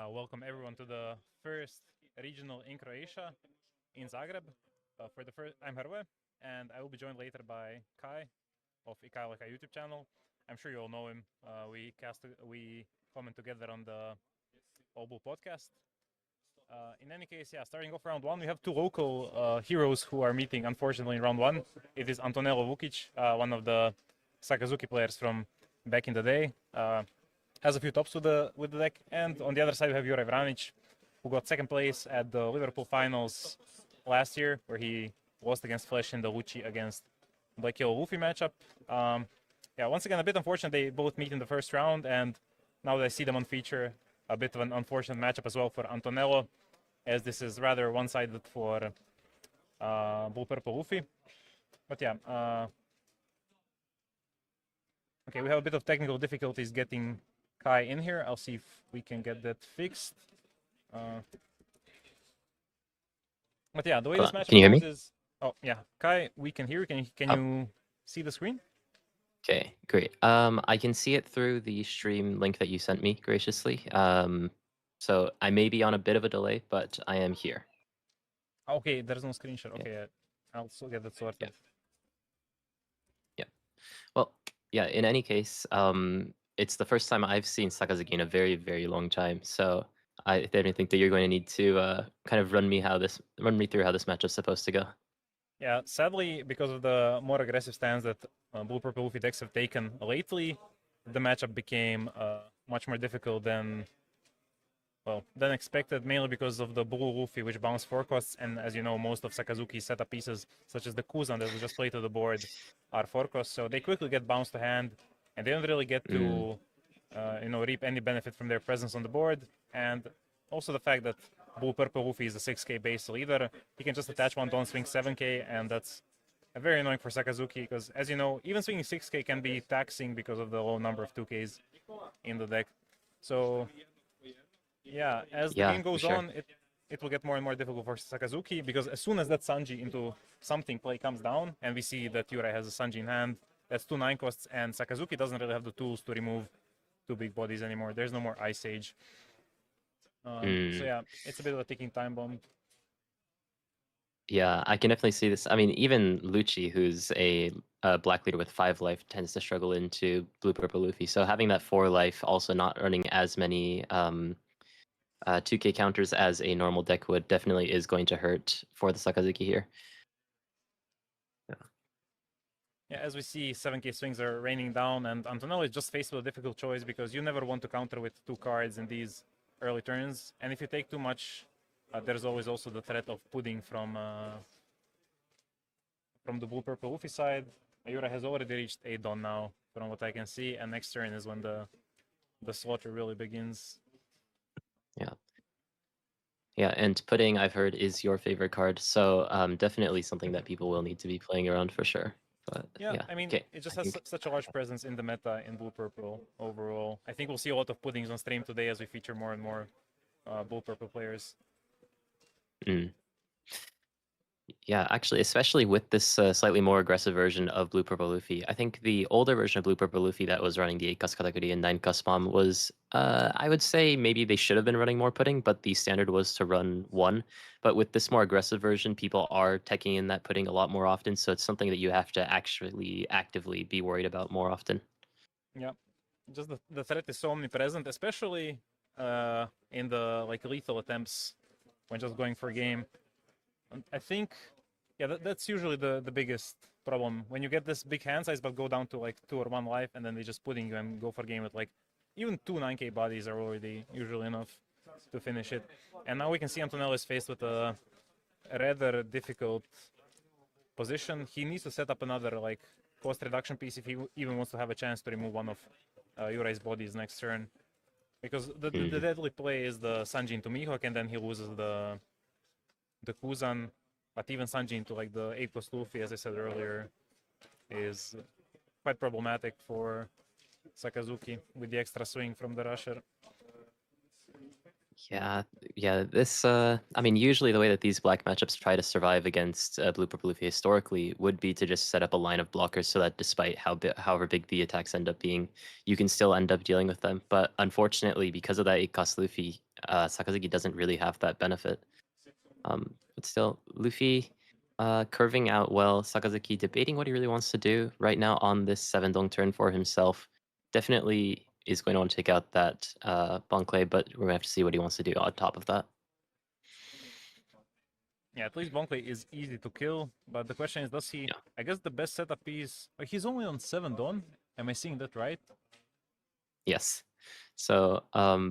Welcome everyone to the first regional in Croatia in Zagreb. For the first, I'm Herve, and I will be joined later by Kai of Ikailaka YouTube channel. I'm sure you all know him. We comment together on the Obu podcast. In any case, yeah, starting off round one, we have two local heroes who are meeting, unfortunately, in round one. It is Antonello Vukic, one of the Sakazuki players from back in the day. Has a few tops with the deck, and on the other side we have Jure Vranic, who got second place at the Liverpool finals last year, where he lost against Flash in the Lucci against Black Yellow Luffy matchup. Yeah, once again, a bit unfortunate they both meet in the first round, and now that I see them on feature, a bit of an unfortunate matchup as well for Antonello, as this is rather one-sided for Blue Purple Luffy. But yeah, okay, we have a bit of technical difficulties getting Kai in here. I'll see if we can get that fixed. But yeah, the way this matchup Can you hear goes me? is... Oh, yeah. Kai, we can hear you. Can you see the screen? Okay, great. I can see it through the stream link that you sent me graciously. So I may be on a bit of a delay, but I am here. Okay, there's no screenshot. Yeah. Okay, I'll still get that sorted. Yeah. Well, yeah, in any case, it's the first time I've seen Sakazuki in a very, very long time. So I don't think that you're going to need to kind of run me through how this matchup's supposed to go. Yeah, sadly, because of the more aggressive stance that Blue Purple Luffy decks have taken lately, the matchup became much more difficult than expected, mainly because of the Blue Luffy, which bounced 4 costs, and as you know, most of Sakazuki's setup pieces, such as the Kuzan that we just played to the board, are 4 costs, so they quickly get bounced to hand, and they don't really get to, reap any benefit from their presence on the board, and also the fact that Blue Purple Luffy is a 6k base leader, he can just attach one, don't swing 7k, and that's very annoying for Sakazuki, because as you know, even swinging 6k can be taxing because of the low number of 2ks in the deck. So yeah, as the game goes on, it will get more and more difficult for Sakazuki, because as soon as that Sanji into something play comes down, and we see that Yura has a Sanji in hand, that's 2 9 costs, and Sakazuki doesn't really have the tools to remove 2 big bodies anymore. There's no more Ice Age. So yeah, it's a bit of a ticking time bomb. Yeah, I can definitely see this. I mean, even Lucci, who's a black leader with 5 life, tends to struggle into Blue Purple Luffy. So having that 4 life, also not earning as many 2k counters as a normal deck would, definitely is going to hurt for the Sakazuki here. Yeah, as we see, 7k swings are raining down, and Antonello is just faced with a difficult choice, because you never want to counter with 2 cards in these early turns, and if you take too much, there's always also the threat of pudding from the Blue Purple Luffy side. Ayura has already reached 8 Dawn now, from what I can see, and next turn is when the slaughter really begins. Yeah. Yeah, and pudding, I've heard, is your favorite card, so definitely something that people will need to be playing around for sure. But yeah, I mean, it just has such a large presence in the meta in Blue Purple overall. I think we'll see a lot of puddings on stream today as we feature more and more Blue Purple players. Yeah, actually, especially with this slightly more aggressive version of Blue Purple Luffy, I think the older version of Blue Purple Luffy that was running the 8-Cus Katakuri and 9-Cus Bomb was, I would say maybe they should have been running more pudding, but the standard was to run 1. But with this more aggressive version, people are teching in that pudding a lot more often, so it's something that you have to actually actively be worried about more often. Yeah, just the threat is so omnipresent, especially in the lethal attempts when just going for game. I think, yeah, that's usually the biggest problem. When you get this big hand size but go down to like 2 or 1 life, and then they just pudding you and go for game with like even 2 9k bodies are already usually enough to finish it. And now we can see Antonello is faced with a rather difficult position. He needs to set up another like cost reduction piece if he even wants to have a chance to remove one of Yurai's bodies next turn. Because the deadly play is the Sanji into Mihawk, and then he loses the Kuzan, but even Sanji into like the 8-cost Luffy, as I said earlier, is quite problematic for Sakazuki with the extra swing from the rusher. Yeah, this, I mean, usually the way that these black matchups try to survive against Blue Purple Luffy historically would be to just set up a line of blockers so that despite however big the attacks end up being, you can still end up dealing with them. But unfortunately, because of that 8-cost Luffy, Sakazuki doesn't really have that benefit. But still, Luffy curving out well. Sakazuki debating what he really wants to do right now on this 7 dong turn for himself. Definitely is going to want to take out that Bonkley, but we're going to have to see what he wants to do on top of that. Yeah, at least Bonkley is easy to kill, but the question is, does he... Yeah. I guess the best setup is... he's only on 7 Dawn. Am I seeing that right? Yes. So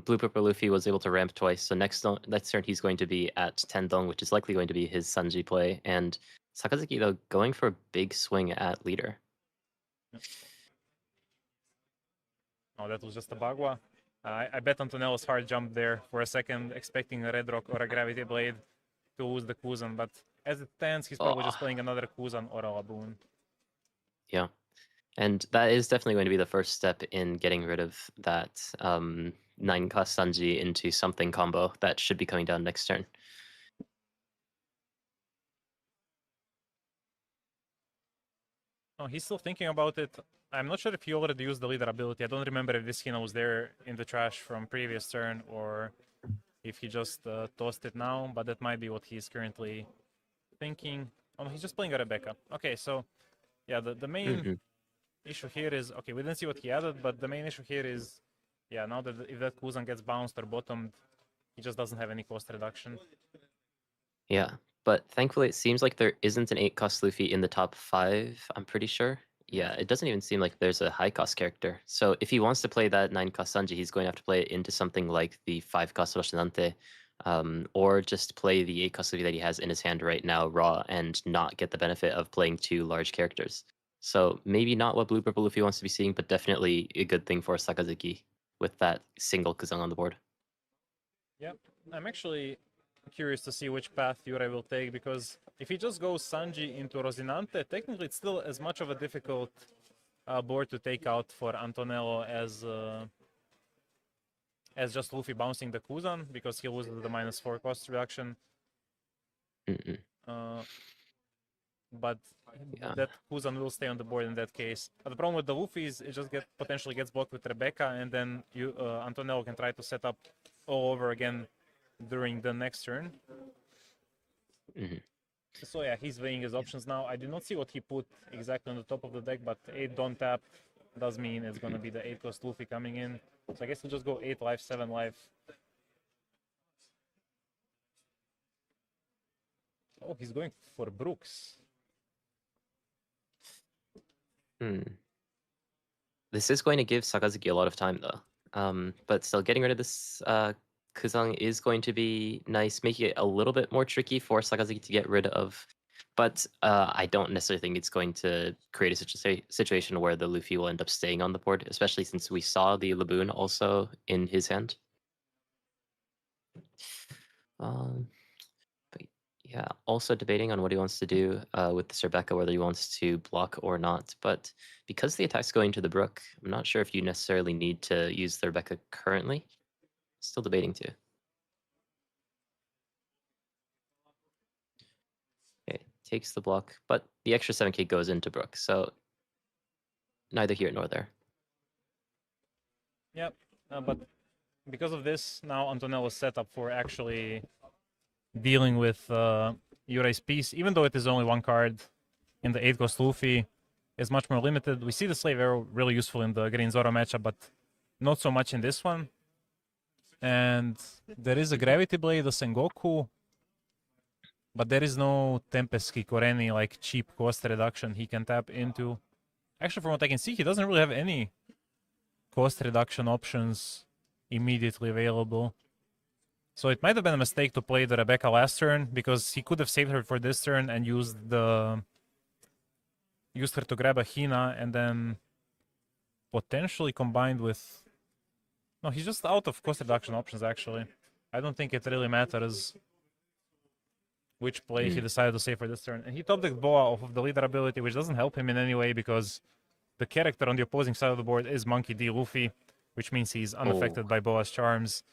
Blue Purple Luffy was able to ramp twice. So next turn he's going to be at 10 dong, which is likely going to be his Sanji play. And Sakazuki, though, going for a big swing at leader. Oh, that was just a Bagua. I bet Antonello's hard jump there for a second, expecting a Red Rock or a Gravity Blade to lose the Kuzan, but as it stands, he's probably just playing another Kuzan or a Laboon. Yeah. And that is definitely going to be the first step in getting rid of that 9-cost Sanji into something combo that should be coming down next turn. Oh, he's still thinking about it. I'm not sure if he already used the leader ability. I don't remember if this Hino was there in the trash from previous turn or if he just tossed it now, but that might be what he's currently thinking. Oh, he's just playing a Rebecca. Okay, so yeah, the main issue here is, okay, we didn't see what he added, but the main issue here is, yeah, now that if that Kuzan gets bounced or bottomed, he just doesn't have any cost reduction. Yeah, but thankfully it seems like there isn't an 8-cost Luffy in the top 5, I'm pretty sure. Yeah, it doesn't even seem like there's a high-cost character. So if he wants to play that 9-cost Sanji, he's going to have to play it into something like the 5-cost Roshinante, or just play the 8-cost Luffy that he has in his hand right now raw and not get the benefit of playing 2 large characters. So maybe not what Blue Purple Luffy wants to be seeing, but definitely a good thing for Sakazuki with that single Kuzan on the board. Yep, I'm actually curious to see which path Yurei will take, because if he just goes Sanji into Rosinante, technically it's still as much of a difficult board to take out for Antonello as just Luffy bouncing the Kuzan, because he loses the -4 cost reduction. But that Kuzan will stay on the board in that case. But the problem with the Luffy is it just potentially gets blocked with Rebecca, and then Antonello can try to set up all over again during the next turn. So yeah, he's weighing his options now. I did not see what he put exactly on the top of the deck, but 8 don't tap does mean it's going to be the 8-cost Luffy coming in. So I guess he'll just go 8 life, 7 life. Oh, he's going for Brooks. This is going to give Sakazuki a lot of time, though. But still, getting rid of this Kuzan is going to be nice, making it a little bit more tricky for Sakazuki to get rid of. But I don't necessarily think it's going to create a situation where the Luffy will end up staying on the board, especially since we saw the Laboon also in his hand. But yeah, also debating on what he wants to do with this Rebecca, whether he wants to block or not. But because the attack's going to the Brook, I'm not sure if you necessarily need to use the Rebecca currently. Still debating too. Okay, takes the block, but the extra 7k goes into Brook, so neither here nor there. Yep, but because of this, now Antonello is set up for actually dealing with Yurei's piece, even though it is only 1 card in the 8-cost Luffy, is much more limited. We see the Slave Arrow really useful in the Green Zoro matchup, but not so much in this one. And there is a Gravity Blade, a Sengoku, but there is no Tempest Kick or any like cheap cost reduction he can tap into. Actually, from what I can see, he doesn't really have any cost reduction options immediately available. So it might have been a mistake to play the Rebecca last turn, because he could have saved her for this turn and used her to grab a Hina, and then potentially combined with... No, he's just out of cost reduction options, actually. I don't think it really matters which play he decided to save for this turn. And he top decked Boa off of the leader ability, which doesn't help him in any way, because the character on the opposing side of the board is Monkey D. Luffy, which means he's unaffected by Boa's charms.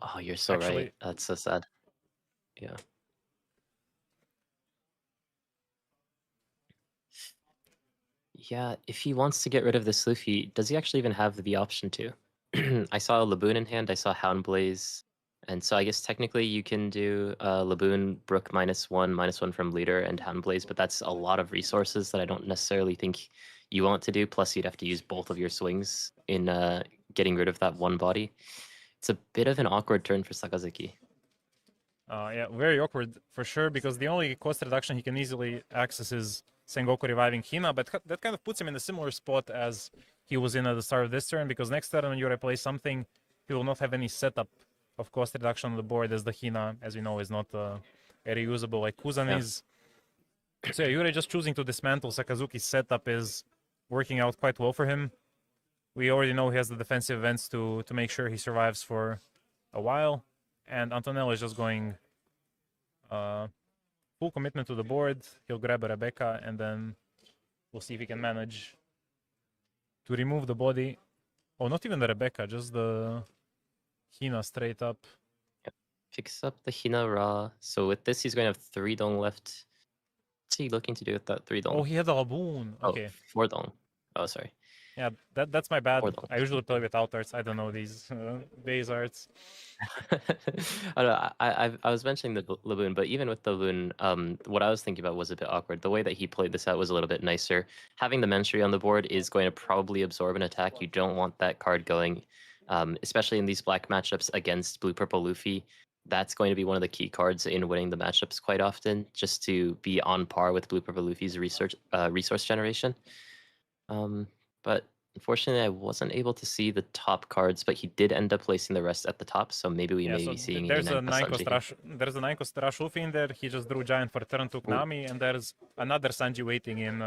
Oh, you're so right. That's so sad. Yeah. Yeah, if he wants to get rid of this Luffy, does he actually even have the option to? I saw a Laboon in hand, I saw Houndblaze. And so I guess technically you can do Laboon, Brook -1 from leader, and Houndblaze, but that's a lot of resources that I don't necessarily think you want to do. Plus, you'd have to use both of your swings in getting rid of that one body. It's a bit of an awkward turn for Sakazuki. Yeah, very awkward for sure, because the only cost reduction he can easily access is Sengoku reviving Hina, but that kind of puts him in a similar spot as he was in at the start of this turn, because next turn when you replace something, he will not have any setup of cost reduction on the board, as the Hina, as we know, is not reusable like Kuzan is. So yeah, Yurei just choosing to dismantle Sakazuki's setup is working out quite well for him. We already know he has the defensive events to make sure he survives for a while. And Antonello is just going full commitment to the board. He'll grab a Rebecca, and then we'll see if he can manage to remove the body. Oh, not even the Rebecca, just the Hina straight up. Yep. Picks up the Hina Ra. So with this, he's going to have 3 dong left. What's he looking to do with that 3 dong? Oh, he had a Laboon. Okay. Oh, 4 dong. Oh, sorry. Yeah, that's my bad. 4 dong. I usually play with alt arts. I don't know these base arts. I don't know, I was mentioning the Laboon, but even with the Laboon, what I was thinking about was a bit awkward. The way that he played this out was a little bit nicer. Having the Menstruy on the board is going to probably absorb an attack. You don't want that card going, especially in these black matchups against blue-purple Luffy. That's going to be one of the key cards in winning the matchups quite often, just to be on par with blue-purple Luffy's resource generation. But unfortunately, I wasn't able to see the top cards, but he did end up placing the rest at the top, so maybe we may be seeing there's a a 9-cost rush. There's a 9-cost rush Luffy in there. He just drew Giant for turn 2 Nami, and there's another Sanji waiting in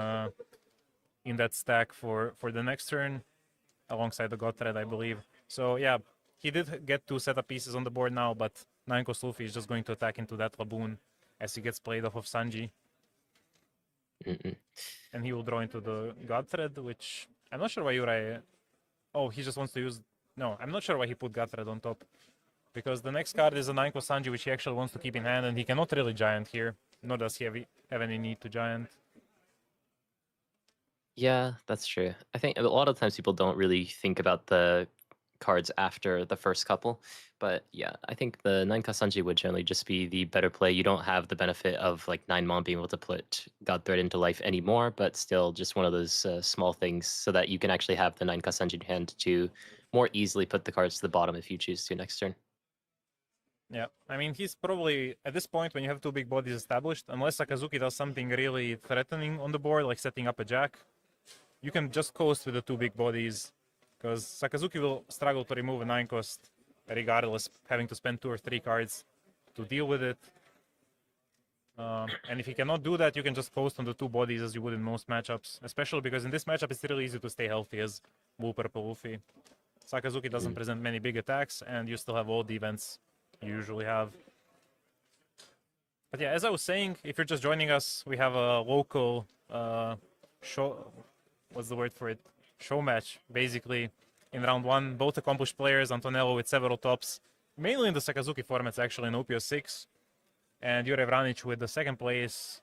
that stack for the next turn, alongside the God Thread, I believe. So yeah, he did get 2 setup pieces on the board now, but 9-cost Luffy is just going to attack into that Laboon as he gets played off of Sanji. And he will draw into the God Thread, which I'm not sure why Yurei... Oh, he just wants to use... No, I'm not sure why he put God Thread on top. Because the next card is a 9-cost Sanji, which he actually wants to keep in hand, and he cannot really Giant here. Nor does he have any need to Giant. Yeah, that's true. I think a lot of times people don't really think about the cards after the first couple, but yeah, I think the 9-cost Sanji would generally just be the better play. You don't have the benefit of like 9-mon being able to put God Thread into life anymore, but still just one of those small things so that you can actually have the 9-cost Sanji in hand to more easily put the cards to the bottom if you choose to next turn. Yeah, I mean, he's probably, at this point, when you have 2 big bodies established, unless Sakazuki does something really threatening on the board, like setting up a Jack, you can just coast with the 2 big bodies, because Sakazuki will struggle to remove a 9-cost regardless, having to spend 2 or 3 cards to deal with it. And if he cannot do that, you can just coast on the 2 bodies as you would in most matchups, especially because in this matchup it's really easy to stay healthy as blue-purple Luffy. Sakazuki doesn't present many big attacks, and you still have all the events you usually have. But yeah, as I was saying, if you're just joining us, we have a local show... What's the word for it? Show match, basically, in round 1. Both accomplished players, Antonello with several tops, mainly in the Sakazuki formats, actually, in OPS 6. And Jure Vranic with the 2nd place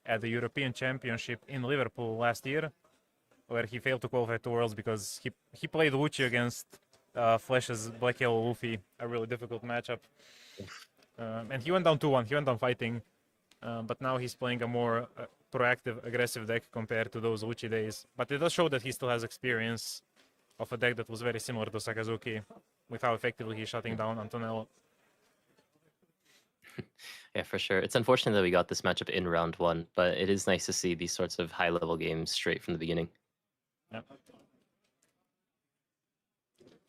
at the European Championship in Liverpool last year, where he failed to qualify to Worlds because he played Lucci against Flash's Black Yellow Luffy, a really difficult matchup. And he went down 2-1, he went down fighting, but now he's playing a more proactive, aggressive deck compared to those Lucci days. But it does show that he still has experience of a deck that was very similar to Sakazuki, with how effectively he's shutting down Antonello. Yeah, for sure. It's unfortunate that we got this matchup in round 1, but it is nice to see these sorts of high-level games straight from the beginning. Yeah.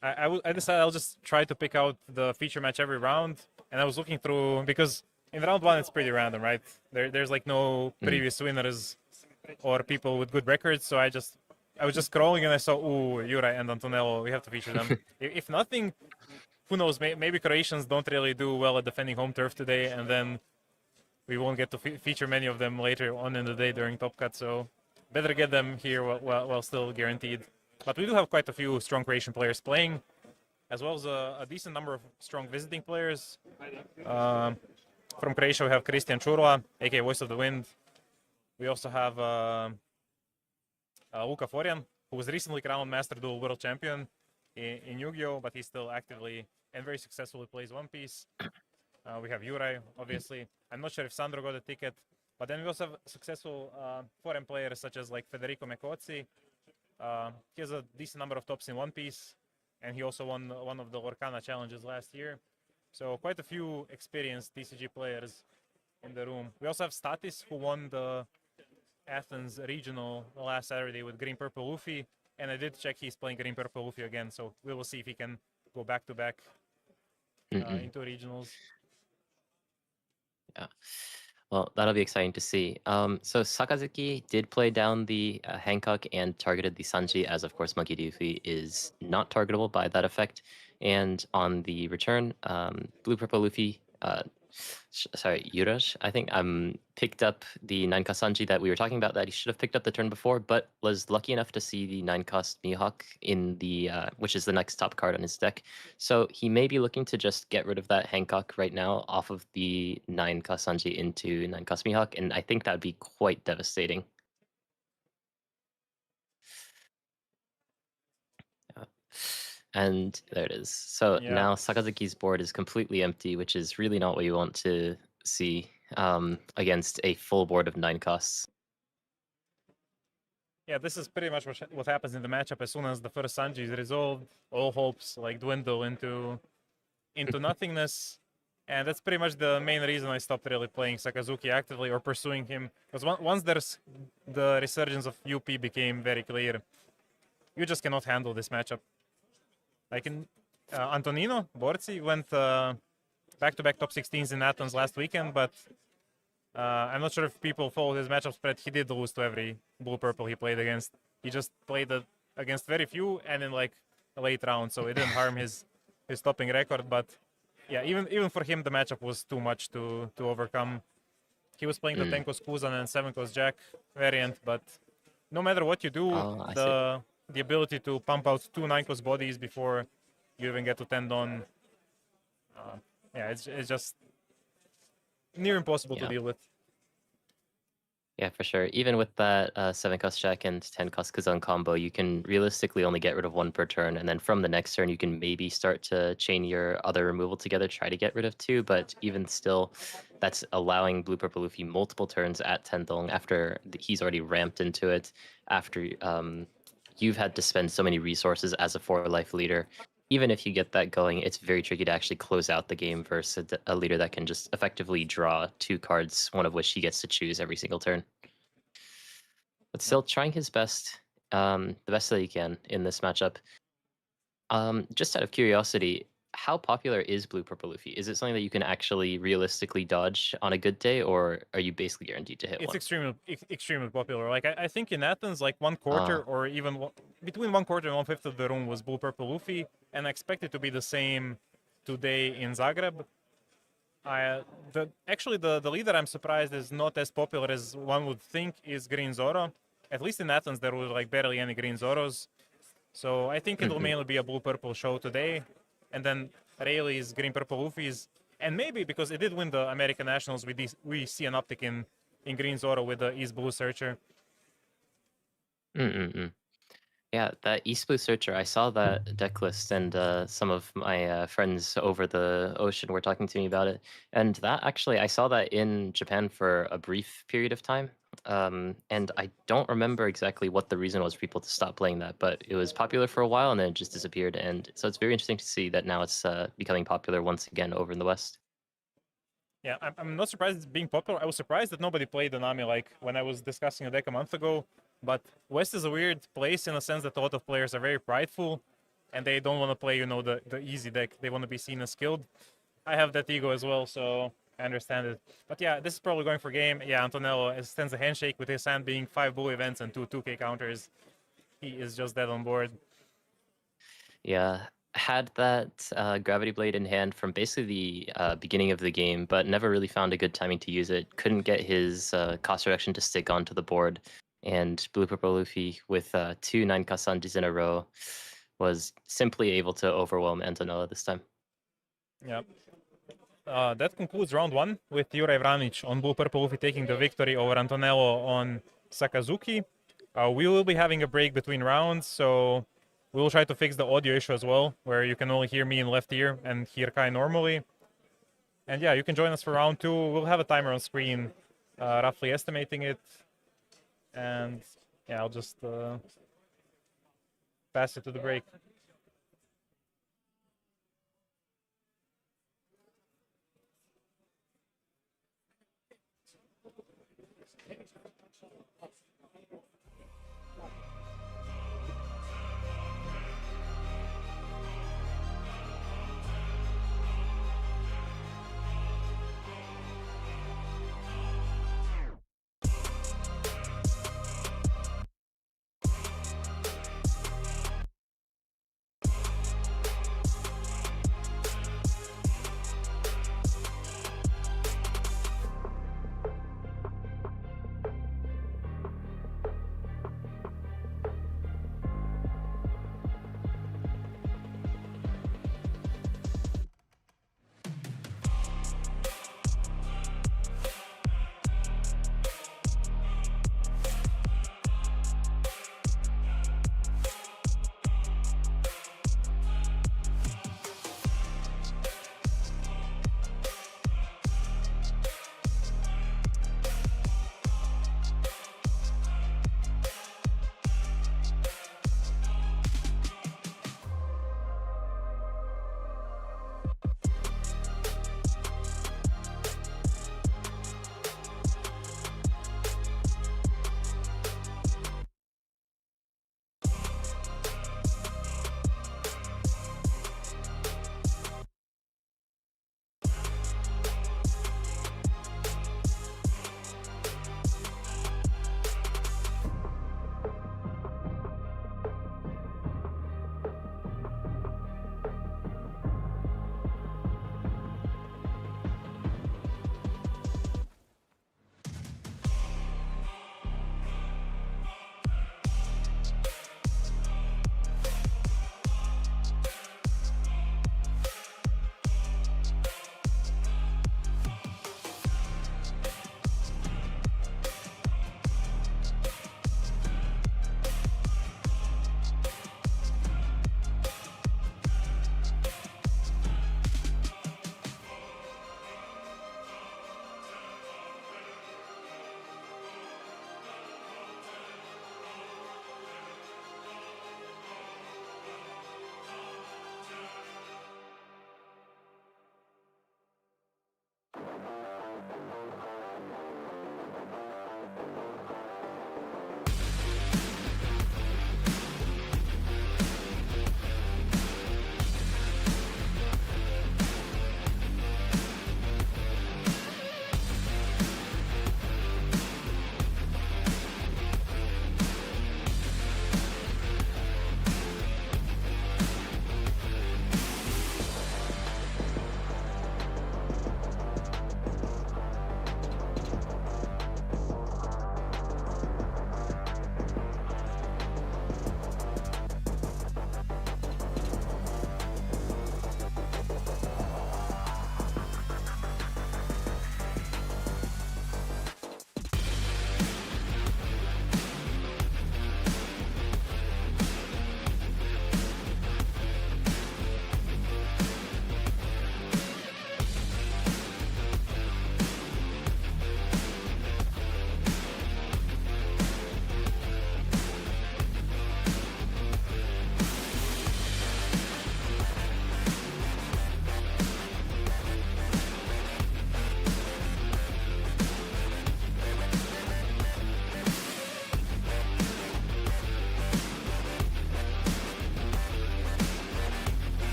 I decided I'll just try to pick out the feature match every round, and I was looking through, because in round 1 it's pretty random, right? There's like no previous winners or people with good records, so I was just scrolling and I saw, ooh, Yura and Antonello, we have to feature them. If nothing, who knows, maybe Croatians don't really do well at defending home turf today, and then we won't get to feature many of them later on in the day during Top Cut, so better get them here while still guaranteed. But we do have quite a few strong Croatian players playing, as well as a decent number of strong visiting players. From Croatia, we have Christian Churla, aka Voice of the Wind. We also have Luka Forjan, who was recently crowned Master Duel World Champion in Yu-Gi-Oh!, but he's still actively and very successfully plays One Piece. We have Yurai, obviously. I'm not sure if Sandro got a ticket, but then we also have successful foreign players such as like Federico Mecozzi. He has a decent number of tops in One Piece, and he also won one of the Lorcana challenges last year. So quite a few experienced TCG players in the room. We also have Statis, who won the Athens regional last Saturday with Green Purple Luffy, and I did check he's playing Green Purple Luffy again, so we will see if he can go back to back into regionals. Yeah. Well, that'll be exciting to see. So Sakazuki did play down the Hancock and targeted the Sanji, as of course Monkey D. Luffy is not targetable by that effect. And on the return, Blue Purple Luffy, sorry, Yurosh, I think, picked up the 9-cost Sanji that we were talking about that he should have picked up the turn before, but was lucky enough to see the 9-cost Mihawk in the, which is the next top card on his deck. So he may be looking to just get rid of that Hancock right now off of the 9-cost Sanji into 9-cost Mihawk, and I think that would be quite devastating. And there it is. So now Sakazuki's board is completely empty, which is really not what you want to see against a full board of 9 costs. Yeah, this is pretty much what happens in the matchup. As soon as the first Sanji is resolved, all hopes like dwindle into nothingness. And that's pretty much the main reason I stopped really playing Sakazuki actively or pursuing him. Because once there's the resurgence of UP became very clear, you just cannot handle this matchup. Like in Antonino Borzi went back-to-back top 16s in Athens last weekend, but I'm not sure if people follow his matchup spread. He did lose to every blue-purple he played against. He just played against very few and in like a late round, so it didn't harm his topping record. But yeah, even for him, the matchup was too much to overcome. He was playing the 10-cost Kuzan and 7-cost Jack variant, but no matter what you do, the ability to pump out 2 9-cost bodies before you even get to 10 Don, yeah, it's just near impossible to deal with. Yeah, for sure. Even with that 7-cost Jack and 10-cost Kazan combo, you can realistically only get rid of 1 per turn, and then from the next turn, you can maybe start to chain your other removal together, try to get rid of 2, but even still, that's allowing Blue Purple Luffy multiple turns at 10 Dong after he's already ramped into it, after you've had to spend so many resources as a 4-life leader. Even if you get that going, it's very tricky to actually close out the game versus a leader that can just effectively draw 2 cards, one of which he gets to choose every single turn. But still trying his best, the best that he can in this matchup. Just out of curiosity, how popular is Blue Purple Luffy? Is it something that you can actually realistically dodge on a good day, or are you basically guaranteed to hit one? It's extremely popular. Like I think in Athens, like 1/4 or even between 1/4 and 1/5 of the room was Blue Purple Luffy, and I expect it to be the same today in Zagreb. Actually, the leader I'm surprised is not as popular as one would think is Green Zoro. At least in Athens, there were like barely any Green Zoros. So I think it'll mainly be a Blue-Purple show today. And then Rayleigh's Green Purple Luffy's. And maybe because it did win the American Nationals, we see an uptick in Green Zoro with the East Blue Searcher. Yeah, that East Blue Searcher, I saw that deck list, and some of my friends over the ocean were talking to me about it. And that actually, I saw that in Japan for a brief period of time. And I don't remember exactly what the reason was for people to stop playing that, but it was popular for a while and then it just disappeared. And so it's very interesting to see that now it's becoming popular once again over in the West. Yeah, I'm not surprised it's being popular. I was surprised that nobody played Nanami like when I was discussing a deck a month ago. But West is a weird place in the sense that a lot of players are very prideful and they don't want to play, the easy deck. They want to be seen as skilled. I have that ego as well, so I understand it. But yeah, this is probably going for game. Yeah, Antonello extends a handshake with his hand being 5 blue events and 2 2K counters. He is just dead on board. Yeah, had that Gravity Blade in hand from basically the beginning of the game, but never really found a good timing to use it. Couldn't get his cost reduction to stick onto the board. And Blue Purple Luffy with 2 9-cost Sanjis in a row was simply able to overwhelm Antonello this time. Yep. That concludes round 1 with Juraj Vranic on Blue Purple Luffy taking the victory over Antonello on Sakazuki. We will be having a break between rounds, so We will try to fix the audio issue as well, where you can only hear me in left ear and hear Kai normally. And yeah, you can join us for round 2. We'll have a timer on screen, roughly estimating it. And yeah, I'll just pass it to the break.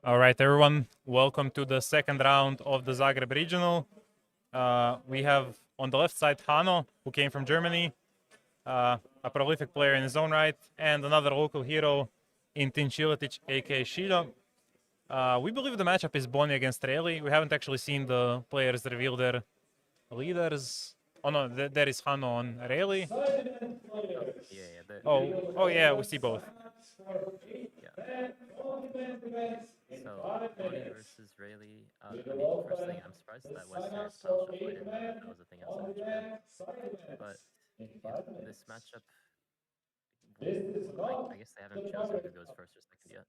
All right, everyone, welcome to the second round of the Zagreb Regional. We have on the left side Hano, who came from Germany, a prolific player in his own right, and another local hero in Tinchiletic, aka Shilo. We believe the matchup is Bonnie against Rayleigh. We haven't actually seen the players reveal their leaders. Oh no, there is Hano on Rayleigh. Oh yeah, we see both. Yeah. So, Bonnie versus Rayleigh. I mean, first thing, I'm surprised that Westin is pile shuffle. I didn't know that was a thing outside of Japan. But yeah, this matchup, I guess they haven't chosen who goes first or second yet.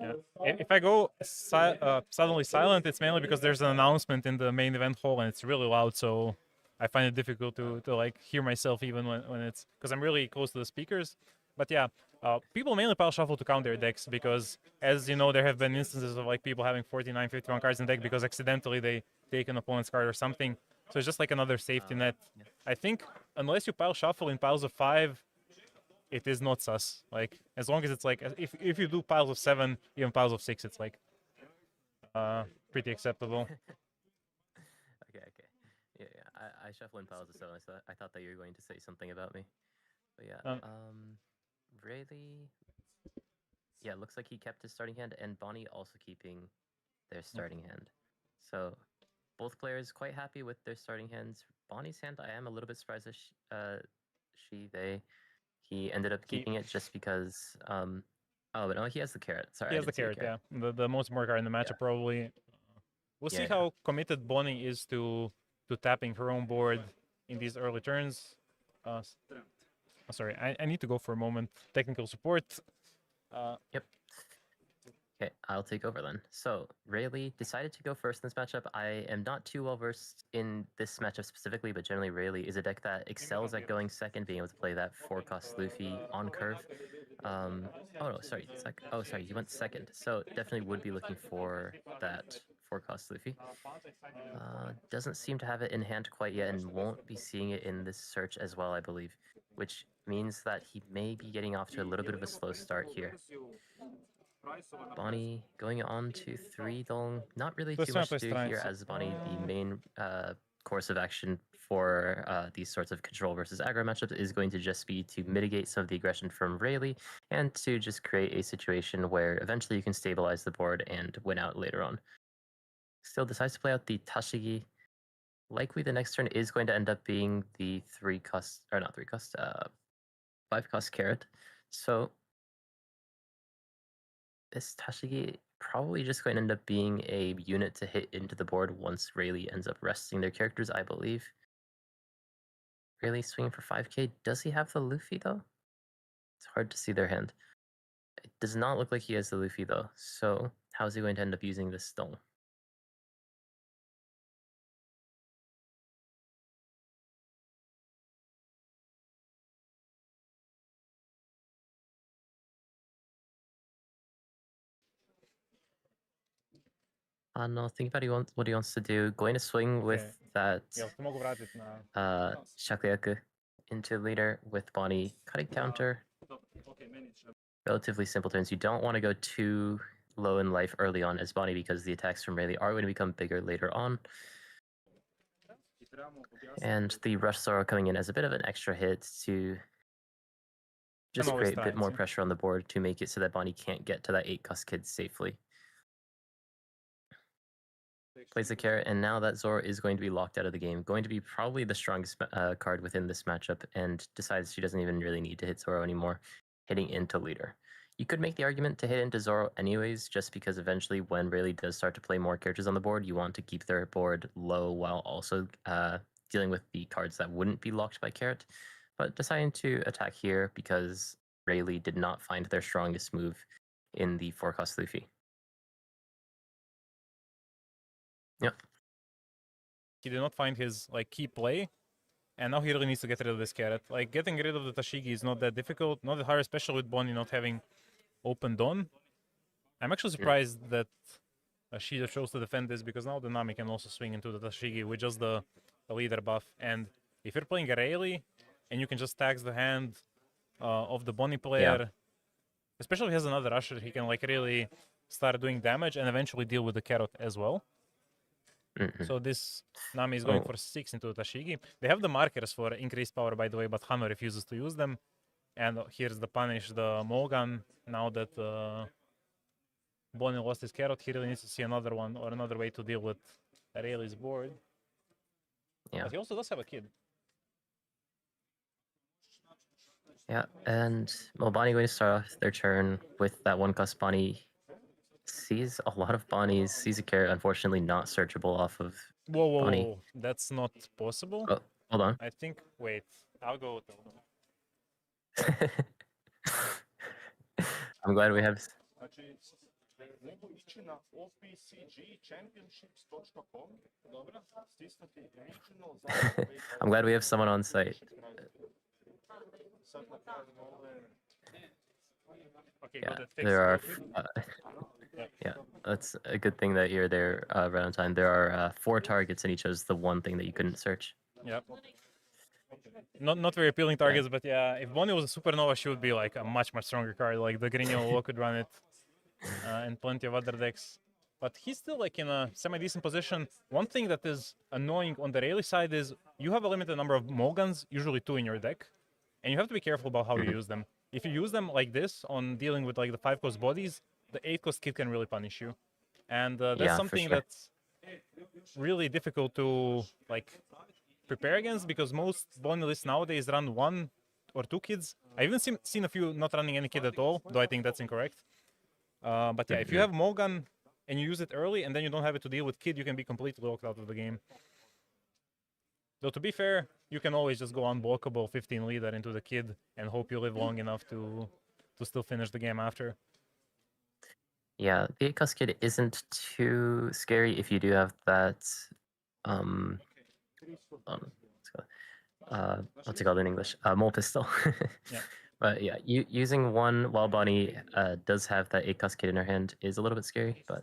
Yeah. If I go suddenly silent, it's mainly because there's an announcement in the main event hall and it's really loud, so I find it difficult to like hear myself even when it's because I'm really close to the speakers. But yeah, people mainly pile shuffle to count their decks because, as you know, there have been instances of like people having 49, 51 cards in deck because accidentally they take an opponent's card or something. So it's just like another safety net. Yeah. I think unless you pile shuffle in piles of 5, it is not sus. Like, as long as it's like, if you do piles of 7, even piles of 6, it's like pretty acceptable. Okay. Yeah. I shuffle in piles of 7, so I thought that you were going to say something about me. But yeah, Rayleigh. Yeah, it looks like he kept his starting hand, and Bonnie also keeping their starting hand. So both players quite happy with their starting hands. Bonnie's hand, I am a little bit surprised that he ended up keeping it just because. Oh, but no, he has the carrot. Sorry, He has the carrot, yeah. The most important card in the matchup, probably. We'll see how committed Bonnie is to tapping her own board in these early turns. Sorry, I need to go for a moment. Technical support. Yep. Okay, I'll take over then. So, Rayleigh decided to go first in this matchup. I am not too well versed in this matchup specifically, but generally Rayleigh is a deck that excels at going second, being able to play that 4-cost Luffy on curve. Oh no, sorry. It's like, oh, sorry, you went second. So, definitely would be looking for that 4-cost Luffy. Doesn't seem to have it in hand quite yet and won't be seeing it in this search as well, I believe, which means that he may be getting off to a little bit of a slow start here. Bonnie going on to 3 Dong. Not really too much to do here, as Bonnie, the main course of action for these sorts of control versus aggro matchups is going to just be to mitigate some of the aggression from Rayleigh and to just create a situation where eventually you can stabilize the board and win out later on. Still decides to play out the Tashigi. Likely the next turn is going to end up being the 5-cost carrot. So this Tashigi probably just going to end up being a unit to hit into the board once Rayleigh ends up resting their characters, I believe. Rayleigh swinging for 5k. Does he have the Luffy, though? It's hard to see their hand. It does not look like he has the Luffy, though. So how is he going to end up using this stone? No, think about what he wants to do. Going to swing with that Shakuyaku into leader with Bonnie cutting counter. Relatively simple turns. You don't want to go too low in life early on as Bonnie because the attacks from Rayleigh are going to become bigger later on. And the Rush Zoro coming in as a bit of an extra hit to just create a bit more pressure on the board to make it so that Bonnie can't get to that 8-cost kid safely. Plays the carrot, and now that Zoro is going to be locked out of the game, going to be probably the strongest card within this matchup, and decides she doesn't even really need to hit Zoro anymore, hitting into leader. You could make the argument to hit into Zoro anyways, just because eventually when Rayleigh does start to play more characters on the board, you want to keep their board low while also dealing with the cards that wouldn't be locked by carrot. But deciding to attack here because Rayleigh did not find their strongest move in the 4-cost Luffy. Yep. He did not find his like key play, and now he really needs to get rid of this carrot. Like, getting rid of the Tashigi is not that difficult, not that hard, especially with Bonnie not having open Dawn. I'm actually surprised that Shilo chose to defend this, because now the Nami can also swing into the Tashigi with just the leader buff. And if you're playing a Rayleigh and you can just tax the hand of the Bonnie player, Especially if he has another Usher, he can like really start doing damage and eventually deal with the carrot as well. So this Nami is going for 6 into the Tashigi. They have the markers for increased power, by the way, but Hano refuses to use them. And here's the punish, the Mulgan. Now that Bonnie lost his carrot, he really needs to see another one or another way to deal with Rayleigh's board. Yeah. But he also does have a kid. Yeah, and well, Bonnie going to start off their turn with that one cuss. Bonnie sees a lot of Bonnies, sees a carrot, unfortunately not searchable off of Bonnie. Whoa, that's not possible. Oh, hold on. I think, wait, I'll go with them. I'm glad we have. I'm glad we have someone on site. Okay, yeah, there are. Yeah, that's a good thing that you're there right on time. There are 4 targets, and he chose the one thing that you couldn't search. Yep. Not very appealing targets, but yeah, if Bonnie was a supernova, she would be like a much stronger card. Like the Grignola could run it, and plenty of other decks. But he's still like in a semi-decent position. One thing that is annoying on the Rayleigh side is you have a limited number of Mulgans, usually 2 in your deck, and you have to be careful about how you use them. If you use them like this on dealing with like the 5-cost bodies, the 8-cost kid can really punish you, and that's something that's really difficult to like prepare against, because most Bonnie lists nowadays run 1 or 2 kids. I even seen a few not running any kid at all, though I think that's incorrect. But yeah, if you have Mulgan and you use it early and then you don't have it to deal with kid, you can be completely locked out of the game. Though to be fair, you can always just go unblockable 15 leader into the kid and hope you live long enough to still finish the game after. Yeah, the 8-cost kid isn't too scary if you do have that what's it called in English? Mole pistol. Yeah. But yeah, using one while Bonnie does have that 8-cost kid in her hand is a little bit scary, but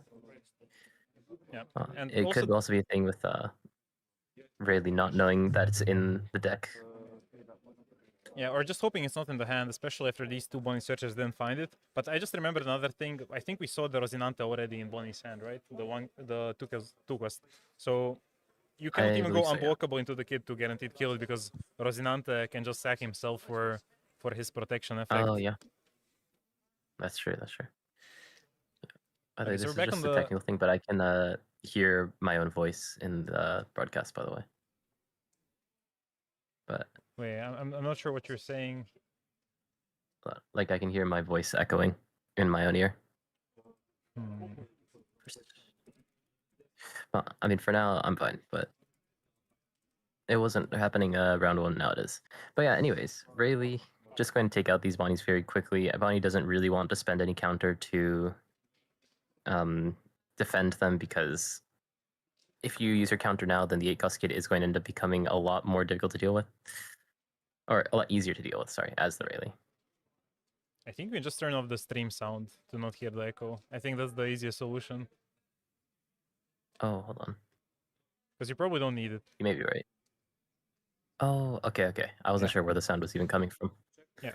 yeah, and it could also be a thing with Rayleigh not knowing that it's in the deck. Yeah, or just hoping it's not in the hand, especially after these 2 Bonnie searchers didn't find it. But I just remembered another thing. I think we saw the Rosinante already in Bonnie's hand, right? The 2-cost. So you cannot even go unblockable into the kid to guaranteed kill it, because Rosinante can just sack himself for his protection effect. Oh yeah, that's true. That's true. I think so this we're is back just on a the technical thing, but I can hear my own voice in the broadcast, by the way. But wait, I'm not sure what you're saying. Like I can hear my voice echoing in my own ear. Well, I mean, for now I'm fine, but it wasn't happening round 1. Now it is. But yeah, anyways, Rayleigh just going to take out these Bonnies very quickly. Bonnie doesn't really want to spend any counter to defend them, because if you use your counter now, then the 8-cost kid is going to end up becoming a lot more difficult to deal with. Or a lot easier to deal with, sorry, as the Rayleigh. I think we just turn off the stream sound to not hear the echo. I think that's the easiest solution. Oh, hold on. Because you probably don't need it. You may be right. Oh, okay. I wasn't sure where the sound was even coming from. Yeah.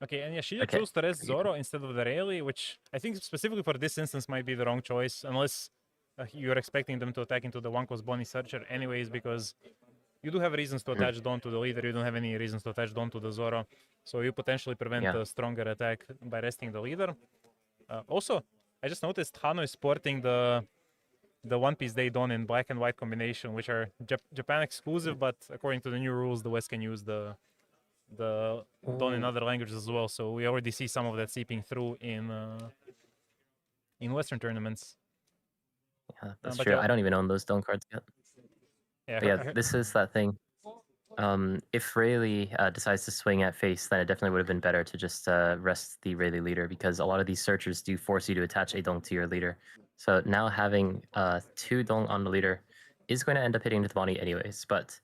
Okay, and yeah, she chose to rest Zoro instead of the Rayleigh, which I think specifically for this instance might be the wrong choice, unless you're expecting them to attack into the 1-cost Bonnie Searcher anyways, because you do have reasons to attach Dawn to the leader, you don't have any reasons to attach Dawn to the Zoro, so you potentially prevent a stronger attack by resting the leader. Also, I just noticed Hano is sporting the One Piece Day Dawn in black and white combination, which are Japan exclusive, but according to the new rules, the West can use the Dawn in other languages as well. So we already see some of that seeping through in Western tournaments. Yeah, that's true. I don't even own those Dawn cards yet. Yeah, this is that thing. If Rayleigh decides to swing at face, then it definitely would have been better to just rest the Rayleigh leader, because a lot of these searchers do force you to attach a Dong to your leader. So now having 2 Dong on the leader is going to end up hitting into the Bonnie anyways, but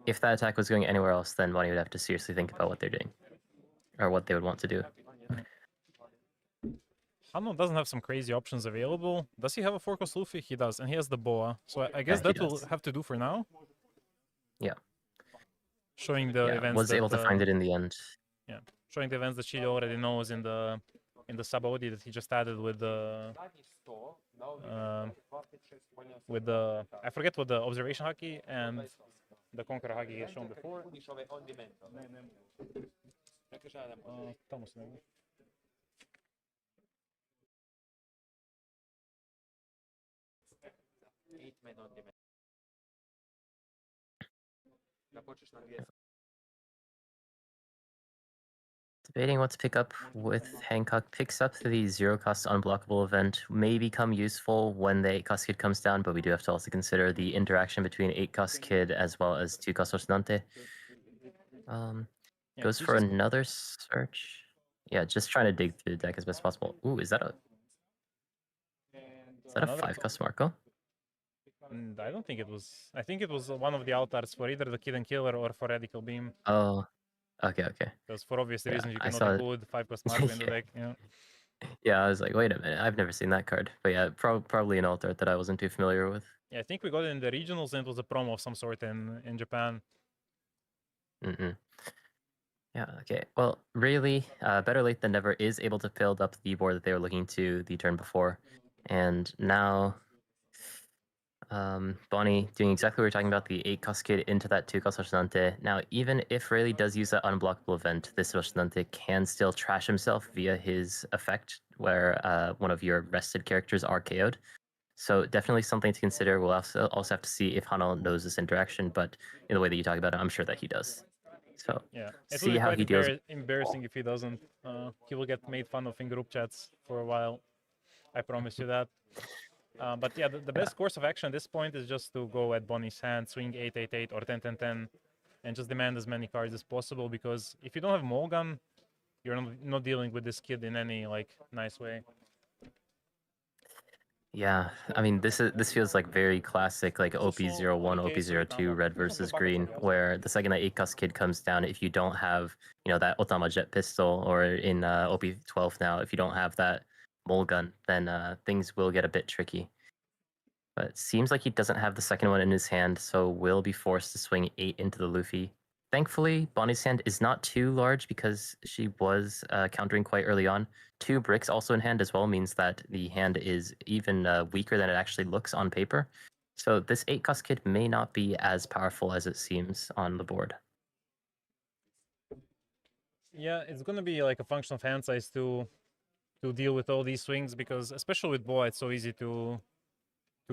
if that attack was going anywhere else, then Bonnie would have to seriously think about what they're doing, or what they would want to do. Hano doesn't have some crazy options available. Does he have a 4-cost Luffy? He does, and he has the Boa. So I guess that will have to do for now. Yeah. Showing the events was able to find it in the end. Yeah, showing the events that she already knows in the in the sub-OD that he just added with the I forget what the observation hockey and the conquer hockey he has shown before. Debating what to pick up with Hancock. Picks up the 0 cost unblockable event. May become useful when the 8 cost kid comes down, but we do have to also consider the interaction between 8 cost kid as well as 2 cost Rocinante. Goes for another search. Yeah, just trying to dig through the deck as best possible. Ooh, is that a 5 cost Marco? I don't think it was. I think it was one of the altars for either the Kid and Killer or for Radical Beam. Oh, okay. Because for obvious reasons you cannot include 5 cost Marco in the deck. Yeah. Yeah, I was like, wait a minute, I've never seen that card. But yeah, probably an altar that I wasn't too familiar with. Yeah, I think we got it in the regionals and it was a promo of some sort in Japan. Yeah, okay. Well, really, better late than never is able to build up the board that they were looking to the turn before. And now, Bonnie doing exactly what we were talking about, the 8 cost kid into that 2 cost Rocinante. Now, even if Rayleigh does use that unblockable event, this Rocinante can still trash himself via his effect, where one of your rested characters are KO'd. So definitely something to consider. We'll also have to see if Hano knows this interaction, but in the way that you talk about it, I'm sure that he does. So yeah, it see how he deals. Embarrassing if he doesn't. He will get made fun of in group chats for a while. I promise you that. But yeah, the best course of action at this point is just to go at Bonnie's hand, swing 8-8-8 or 10-10-10, and just demand as many cards as possible. Because if you don't have Mulligan, you're not dealing with this kid in any like nice way. Yeah, I mean this feels like very classic like OP01, OP02 red versus green, where the second that 8 cost kid comes down, if you don't have that Otama jet pistol, or in OP12 now, if you don't have that Mulligan, then things will get a bit tricky. But it seems like he doesn't have the second one in his hand, so will be forced to swing 8 into the Luffy. Thankfully, Bonnie's hand is not too large because she was countering quite early on. 2 bricks also in hand as well means that the hand is even weaker than it actually looks on paper. So this 8 cost kid may not be as powerful as it seems on the board. Yeah, it's going to be like a function of hand size to deal with all these swings, because especially with Boa, it's so easy to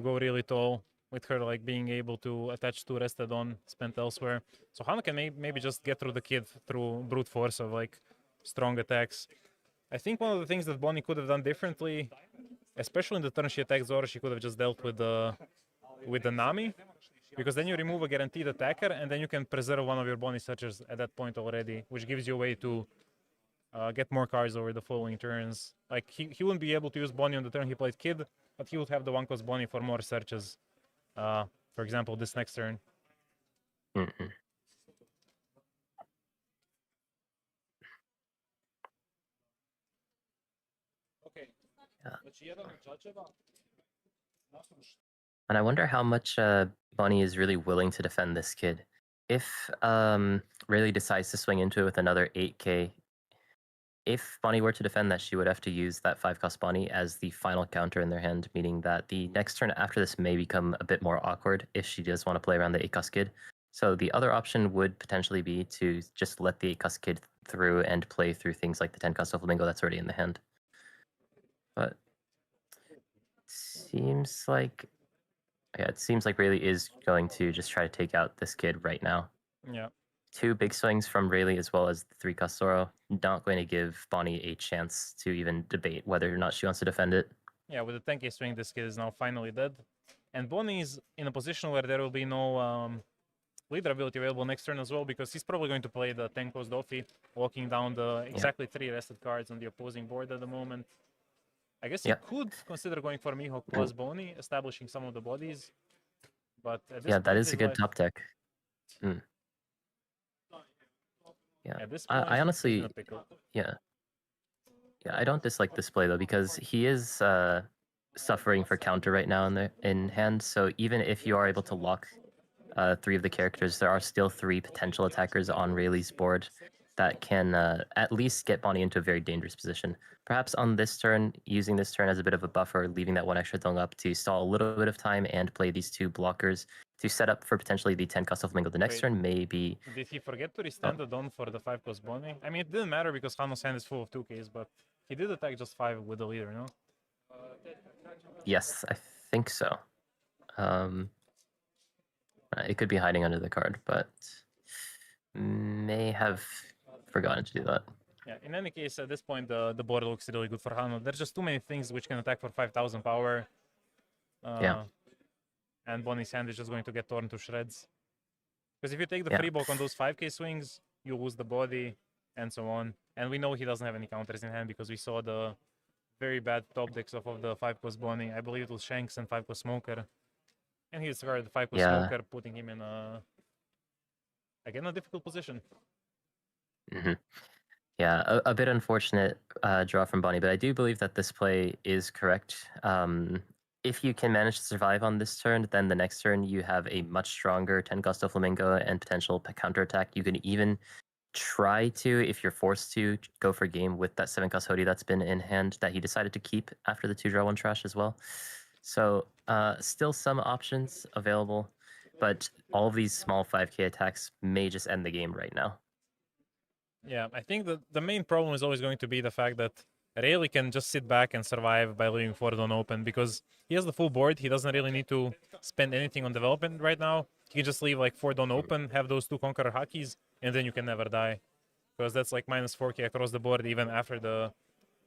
go really tall with her like being able to attach 2 rested on spent elsewhere. So Hano can maybe just get through the kid through brute force of like strong attacks. I think one of the things that Bonnie could have done differently, especially in the turn she attacked Zoro, she could have just dealt with the Nami, because then you remove a guaranteed attacker and then you can preserve one of your Bonnie searchers at that point already, which gives you a way to get more cards over the following turns. Like he wouldn't be able to use Bonnie on the turn he played Kid, but he would have the 1 cost Bonnie for more searches. For example, this next turn. And I wonder how much Bonnie is really willing to defend this kid. If Rayleigh decides to swing into it with another 8k, if Bonnie were to defend that, she would have to use that 5 cost Bonnie as the final counter in their hand, meaning that the next turn after this may become a bit more awkward if she does want to play around the 8 cost kid. So the other option would potentially be to just let the 8 cost kid through and play through things like the 10 cost Flamingo that's already in the hand. But it seems like Rayleigh is going to just try to take out this kid right now. Yeah. 2 big swings from Rayleigh as well as the 3 cost Zoro. Not going to give Bonnie a chance to even debate whether or not she wants to defend it. Yeah, with the 10k swing, this kid is now finally dead. And Bonnie is in a position where there will be no leader ability available next turn as well, because he's probably going to play the 10 cost Doffy, walking down the exactly 3 rested cards on the opposing board at the moment. I guess he could consider going for Mihawk plus Bonnie, establishing some of the bodies. But at this point, that is a good top deck. Yeah, I honestly, I don't dislike this play though, because he is suffering for counter right now in hand. So even if you are able to lock 3 of the characters, there are still 3 potential attackers on Rayleigh's board. that can at least get Bonnie into a very dangerous position. Perhaps on this turn, using this turn as a bit of a buffer, leaving that one extra thing up to stall a little bit of time and play these two blockers to set up for potentially the 10 Costa Flamingo the next Wait. turn, maybe. Did he forget to restand the Dawn for the 5 cost Bonnie? I mean, it didn't matter because Hano's hand is full of 2Ks, but he did attack just 5 with the leader, no? Yes, I think so. It could be hiding under the card, but may have forgotten to do that. Yeah, in any case, at this point, the board looks really good for Hano. There's just too many things which can attack for 5,000 power. Yeah. And Bonnie's hand is just going to get torn to shreds. Because if you take the free bulk on those 5K swings, you lose the body, and so on. And we know he doesn't have any counters in hand because we saw the very bad top decks of the 5 cost Bonnie. I believe it was Shanks and 5 cost Smoker. And he discarded the 5 cost Smoker, putting him in again, a difficult position. Yeah, a bit unfortunate draw from Bonnie, but I do believe that this play is correct. If you can manage to survive on this turn, then the next turn you have a much stronger 10 Gusto Flamingo and potential counterattack. You can even try to, if you're forced to, go for game with that 7 cost Hody that's been in hand that he decided to keep after the 2 draw 1 trash as well. So still some options available, but all of these small 5K attacks may just end the game right now. Yeah, I think that the main problem is always going to be the fact that Rayleigh can just sit back and survive by leaving 4 Dawn open because he has the full board. He doesn't really need to spend anything on development right now. He can just leave like 4 Dawn open, have those 2 Conqueror Hakis, and then you can never die. Because that's like minus 4K across the board even after the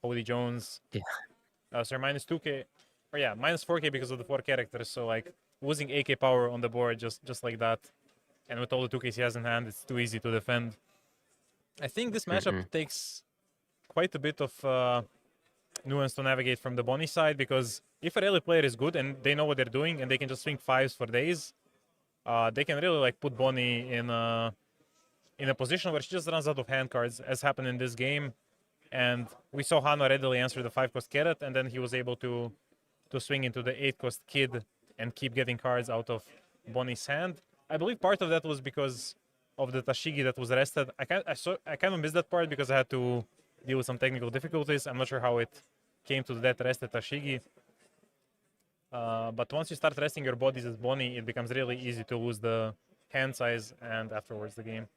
Holy Jones. Yeah. Sorry, minus 2K. Or yeah, minus 4K because of the 4 characters. So like losing 8K power on the board just like that. And with all the 2Ks he has in hand, it's too easy to defend. I think this matchup takes quite a bit of nuance to navigate from the Bonnie side because if a Rayleigh player is good and they know what they're doing and they can just swing 5s for days, they can really like put Bonnie in a position where she just runs out of hand cards, as happened in this game. And we saw Hano readily answer the 5 cost Carrot, and then he was able to swing into the 8 cost Kid and keep getting cards out of Bonnie's hand. I believe part of that was because of the Tashigi that was rested. I kind of missed that part because I had to deal with some technical difficulties. I'm not sure how it came to that rested Tashigi. But once you start resting your bodies as Bonnie, it becomes really easy to lose the hand size and afterwards the game.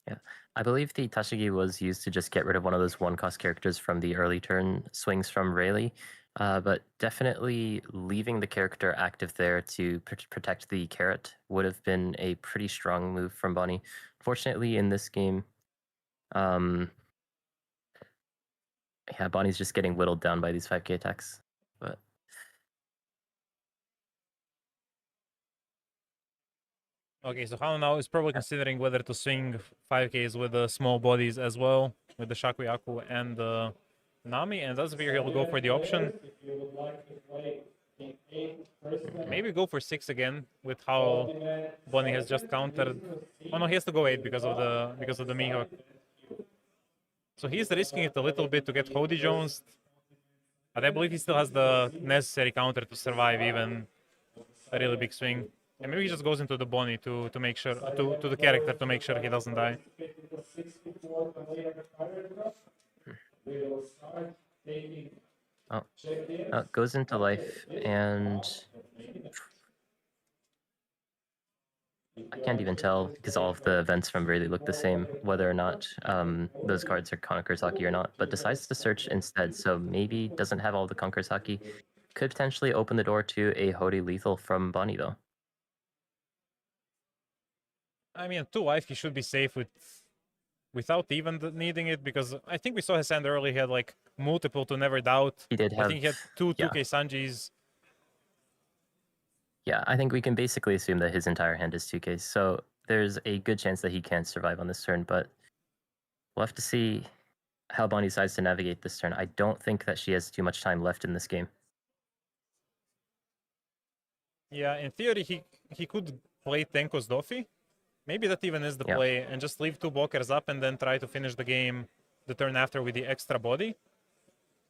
Yeah, I believe the Tashigi was used to just get rid of one of those 1-cost characters from the early turn swings from Rayleigh. But definitely leaving the character active there to protect the carrot would have been a pretty strong move from Bonnie. Fortunately, in this game, yeah, Bonnie's just getting whittled down by these 5K attacks. But okay, so Hano now is probably considering whether to swing 5Ks with the small bodies as well, with the Shakuyaku and the Nami, and that's where he'll go for the option. Maybe go for 6 again with how Bonnie has just countered. Oh no, he has to go 8 because of the Mihawk. So he's risking it a little bit to get Hody Jones, but I believe he still has the necessary counter to survive even a really big swing. And maybe he just goes into the Bonnie to make sure to the character to make sure he doesn't die. goes into life, and I can't even tell because all of the events from Rayleigh look the same, whether or not those cards are Conqueror's Haki or not, but decides to search instead, so maybe doesn't have all the Conqueror's Haki. Could potentially open the door to a Hody lethal from Bonnie, though. I mean, 2 life, he should be safe without even needing it, because I think we saw his hand early. He had like multiple to never doubt. He did have, I think he had 2K Sanjis. Yeah, I think we can basically assume that his entire hand is 2Ks, so there's a good chance that he can't survive on this turn, but we'll have to see how Bonnie decides to navigate this turn. I don't think that she has too much time left in this game. Yeah, in theory, he could play Tenko's Doffy. Maybe that even is the play, and just leave 2 blockers up and then try to finish the game the turn after with the extra body.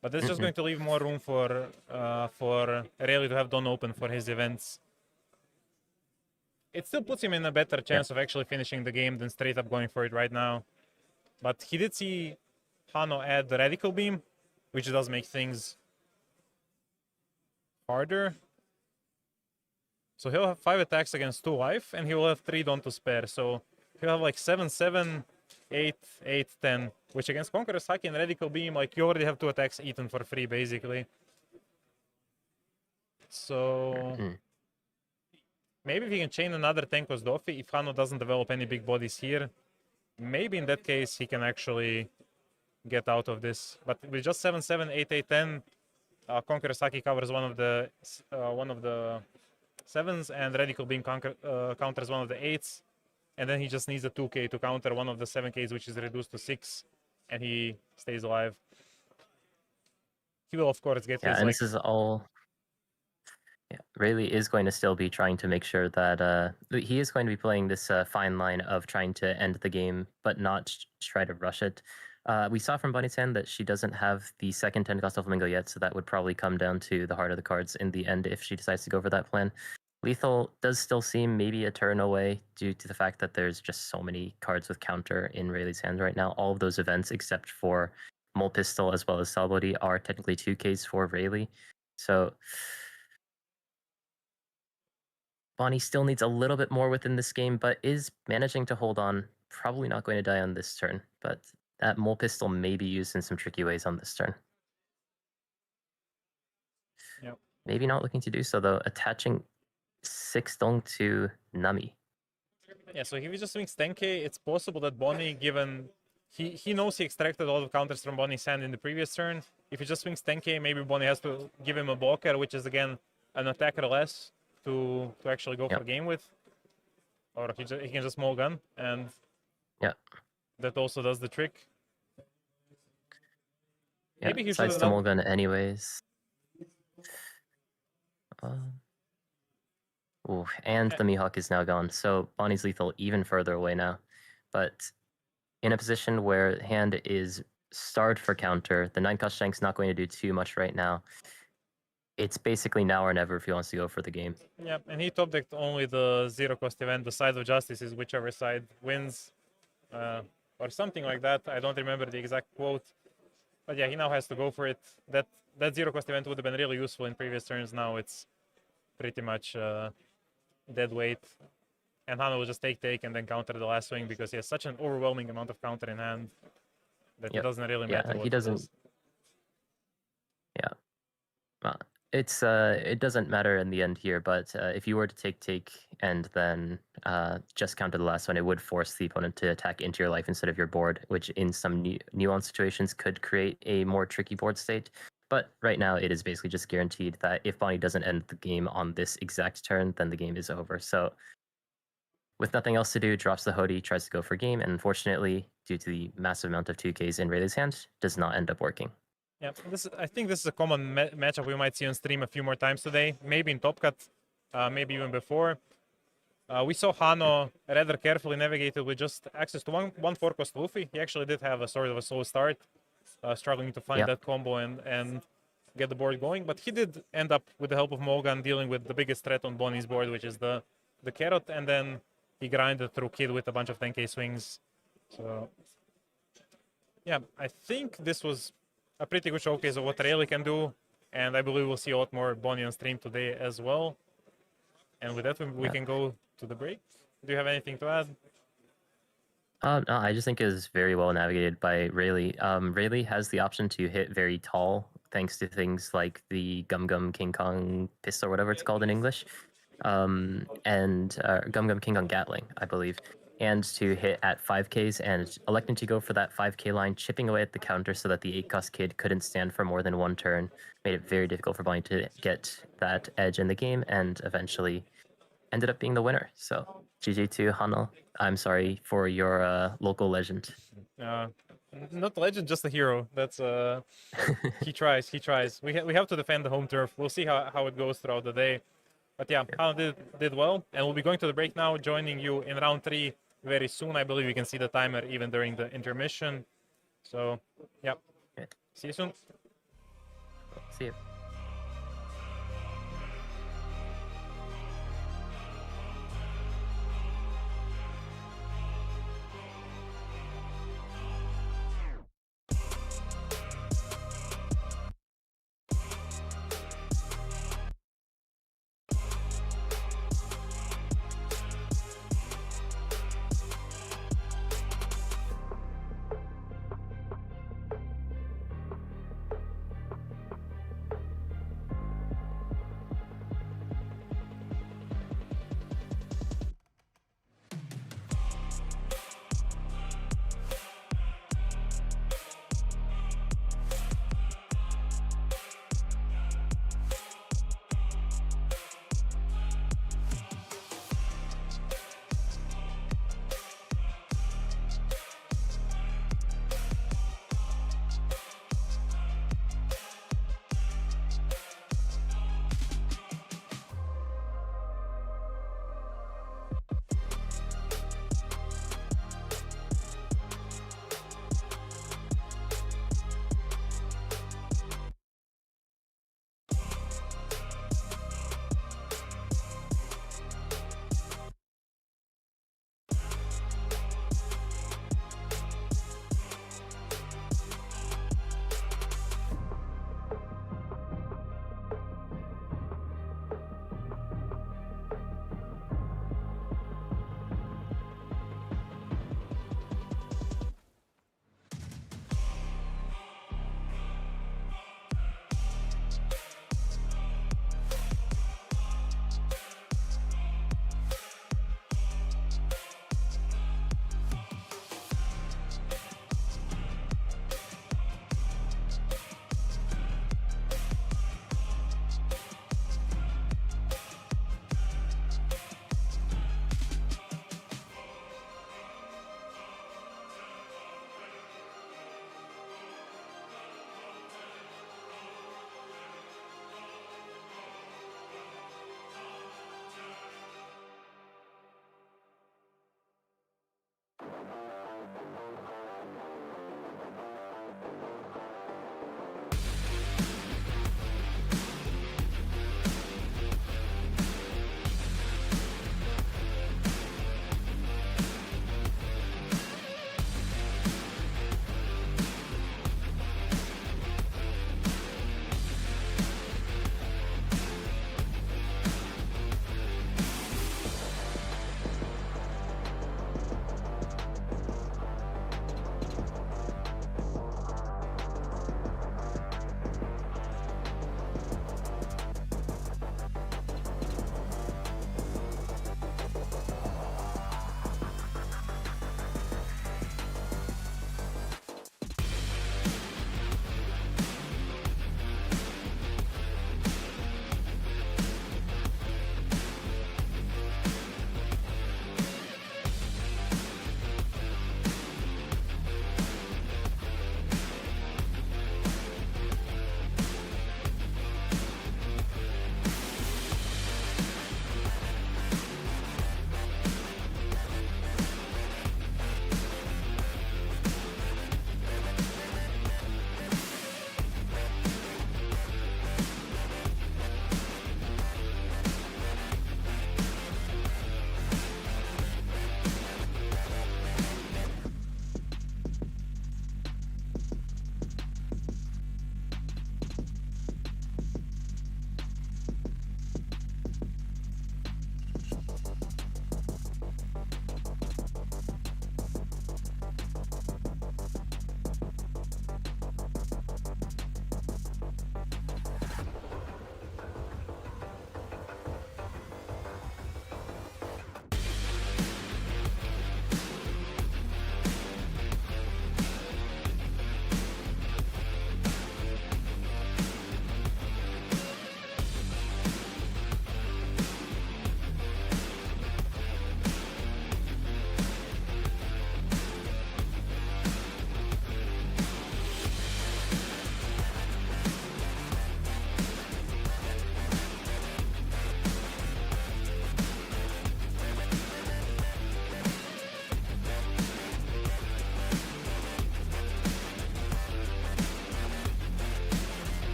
But that's just going to leave more room for Rayleigh to have Dawn open for his events. It still puts him in a better chance of actually finishing the game than straight up going for it right now. But he did see Hano add the Radical Beam, which does make things harder. So he'll have 5 attacks against 2 life, and he will have 3 Dawn to spare. So he'll have like 7, 7, 8, 8, 10. Which against Conqueror's Haki and Radical Beam, like you already have 2 attacks eaten for free, basically. So maybe if he can chain another tank with Luffy, if Hano doesn't develop any big bodies here, maybe in that case he can actually get out of this. But with just 7, 7, 8, 8, 10, Conqueror's Haki covers one of the 7s, and Radical Beam counters one of the 8s. And then he just needs a 2k to counter one of the 7ks, which is reduced to 6, and he stays alive. He will, of course, get his... and this is all... Yeah, Rayleigh is going to still be trying to make sure that he is going to be playing this fine line of trying to end the game, but not try to rush it. We saw from Bunny's hand that she doesn't have the second 10 cost Flamingo yet, so that would probably come down to the heart of the cards in the end if she decides to go for that plan. Lethal does still seem maybe a turn away due to the fact that there's just so many cards with counter in Rayleigh's hand right now. All of those events, except for Mole Pistol as well as Salbody, are technically 2Ks for Rayleigh. So Bonnie still needs a little bit more within this game, but is managing to hold on. Probably not going to die on this turn, but that Mole Pistol may be used in some tricky ways on this turn. Yep. Maybe not looking to do so, though. Attaching 6 Dong to Nami. Yeah, so if he just swings 10k, it's possible that Bonnie, given... He knows he extracted a lot of counters from Bonnie's hand in the previous turn. If he just swings 10k, maybe Bonnie has to give him a blocker, which is, again, an attacker less to actually go for a game with. Or he can just small gun, and that also does the trick. Yeah, maybe he should have small gun anyways. And the Mihawk is now gone, so Bonnie's lethal even further away now. But in a position where hand is starved for counter, the 9-cost Shank's not going to do too much right now. It's basically now or never if he wants to go for the game. Yeah, and he top decked only the 0-cost event. The Side of Justice is whichever side wins, or something like that. I don't remember the exact quote. But yeah, he now has to go for it. That 0-cost event would have been really useful in previous turns. Now it's pretty much dead weight. And Hano will just take, and then counter the last swing because he has such an overwhelming amount of counter in hand that it doesn't really matter what he doesn't. It doesn't matter in the end here, but if you were to take and then just counter the last one, it would force the opponent to attack into your life instead of your board, which in some nuanced situations could create a more tricky board state. But right now, it is basically just guaranteed that if Bonnie doesn't end the game on this exact turn, then the game is over. So with nothing else to do, drops the Hody, tries to go for game, and unfortunately, due to the massive amount of 2Ks in Rayleigh's hand, does not end up working. Yeah, I think this is a common matchup we might see on stream a few more times today. Maybe in Top Cut, maybe even before. We saw Hano rather carefully navigated with just access to one 4-cost Luffy. He actually did have a sort of a slow start, struggling to find that combo and get the board going. But he did end up, with the help of Morgan, dealing with the biggest threat on Bonnie's board, which is the Carrot, and then he grinded through Kid with a bunch of 10k swings. So yeah, I think this was a pretty good showcase of what Rayleigh can do, and I believe we'll see a lot more Bonnie on stream today as well. And with that, we can go to the break. Do you have anything to add? No, I just think it is very well navigated by Rayleigh. Rayleigh has the option to hit very tall, thanks to things like the Gum Gum King Kong pistol, or whatever it's called in English, and Gum Gum King Kong Gatling, I believe, and to hit at 5Ks, and electing to go for that 5K line, chipping away at the counter so that the 8-cost Kid couldn't stand for more than one turn, made it very difficult for Bonnie to get that edge in the game, and eventually ended up being the winner. So GG to Hano. I'm sorry for your local legend. Not legend, just a hero. That's he tries. We have to defend the home turf. We'll see how it goes throughout the day. But yeah, Hano did well, and we'll be going to the break now, joining you in round 3 very soon. I believe you can see the timer even during the intermission. So yeah, see you soon. See you.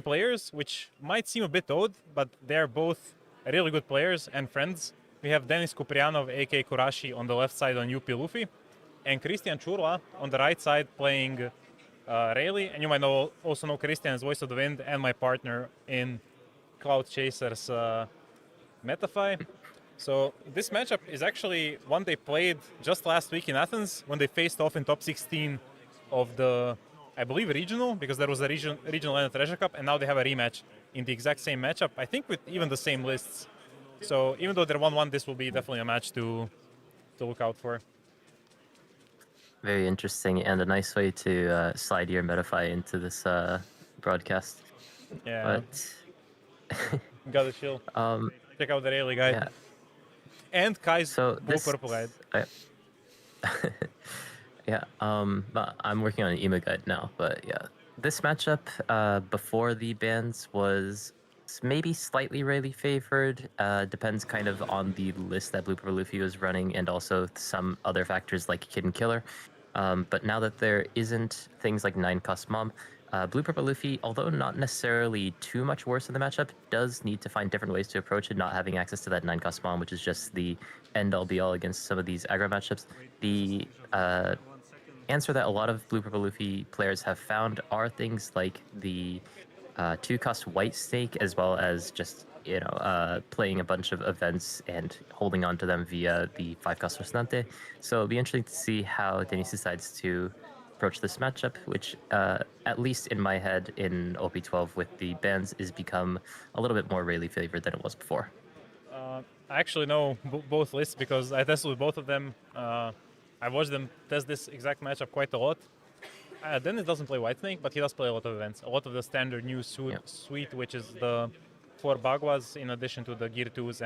Players, which might seem a bit odd, but they're both really good players and friends. We have Denis Kuprianov, aka Kurashi, on the left side on UP Luffy, and Christian Churla on the right side playing Rayleigh. And you might also know Christian as Voice of the Wind and my partner in Cloud Chasers Metafy. So this matchup is actually one they played just last week in Athens when they faced off in top 16 of the, I believe, regional, because there was a regional and a treasure cup, and now they have a rematch in the exact same matchup, I think with even the same lists. So even though they're 1-1, this will be definitely a match to look out for. Very interesting, and a nice way to slide your Metafy into this broadcast. Yeah. But Got a chill. Check out the Rayleigh guy. Yeah. And Kai's So both purple guide. Yeah, but I'm working on an emo guide now, but yeah. This matchup before the bans was maybe slightly Rayleigh favored. Depends kind of on the list that Blue Purple Luffy was running and also some other factors like Kid and Killer. But now that there isn't things like 9 Cost Mom, Blue Purple Luffy, although not necessarily too much worse in the matchup, does need to find different ways to approach it, not having access to that 9 Cost Mom, which is just the end-all be-all against some of these aggro matchups. The answer that a lot of Blue Purple Luffy players have found are things like the 2-cost White Snake, as well as just playing a bunch of events and holding on to them via the 5-cost Rostante. So it'll be interesting to see how Denis decides to approach this matchup, which at least in my head in OP12 with the bans is become a little bit more Rayleigh favored than it was before. I actually know both lists because I tested with both of them. I watched them test this exact matchup quite a lot. Dennis doesn't play White Snake, but he does play a lot of events. A lot of the standard new suite, which is the 4 Bagwas in addition to the Gear 2s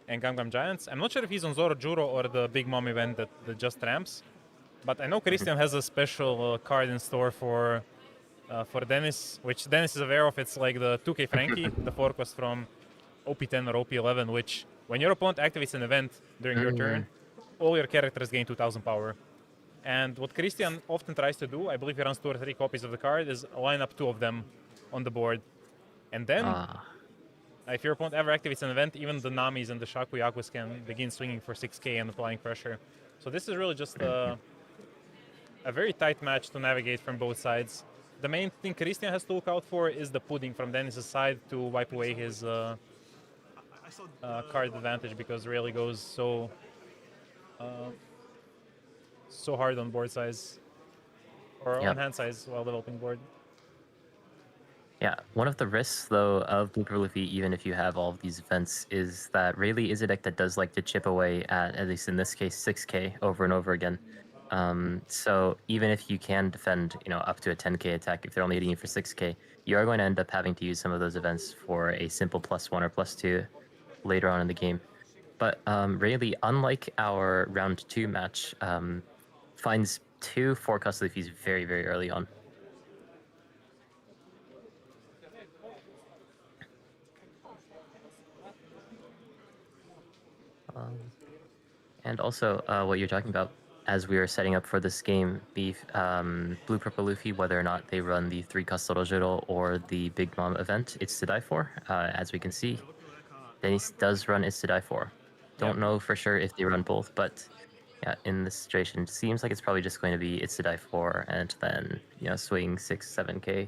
and Gangnam Giants. I'm not sure if he's on Zoro Juro or the Big Mom event that just ramps. But I know Christian has a special card in store for Dennis, which Dennis is aware of. It's like the 2K Frankie, the forecast from OP10 or OP11, which when your opponent activates an event during your turn, all your characters gain 2000 power. And what Christian often tries to do, I believe he runs 2 or 3 copies of the card, is line up 2 of them on the board. And then, if your opponent ever activates an event, even the Namis and the Shakuyakus can begin swinging for 6k and applying pressure. So this is really just a very tight match to navigate from both sides. The main thing Christian has to look out for is the pudding from Dennis's side to wipe away his card advantage, because Rayleigh goes so hard on board size or on hand size while developing board. Yeah, one of the risks, though, of Blue Purple Luffy, even if you have all of these events, is that Rayleigh is a deck that does like to chip away at least in this case, 6k over and over again. So even if you can defend, up to a 10k attack, if they're only hitting you for 6k, you are going to end up having to use some of those events for a simple +1 or +2 later on in the game. But Rayleigh, unlike our round 2 match, finds 2 4-cost Luffys very, very early on. And also, what you're talking about, as we were setting up for this game, the Blue Purple Luffy, whether or not they run the 3-cost Sorojiro or the Big Mom event, it's to die for. As we can see, Denis does run It's to die for. Don't know for sure if they run both, but yeah, in this situation, it seems like it's probably just going to be It's to die for, and then swing 6-7k,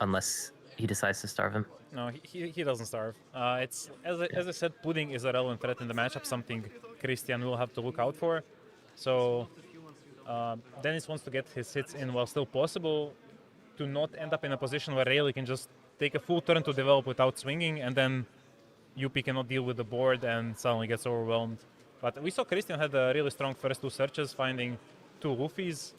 unless he decides to starve him. No, he doesn't starve. It's as I said, pudding is a relevant threat in the matchup, something Christian will have to look out for. So Dennis wants to get his hits in while still possible, to not end up in a position where Rayleigh can just take a full turn to develop without swinging, and then UP cannot deal with the board and suddenly gets overwhelmed. But we saw Christian had a really strong first two searches, finding two Luffys.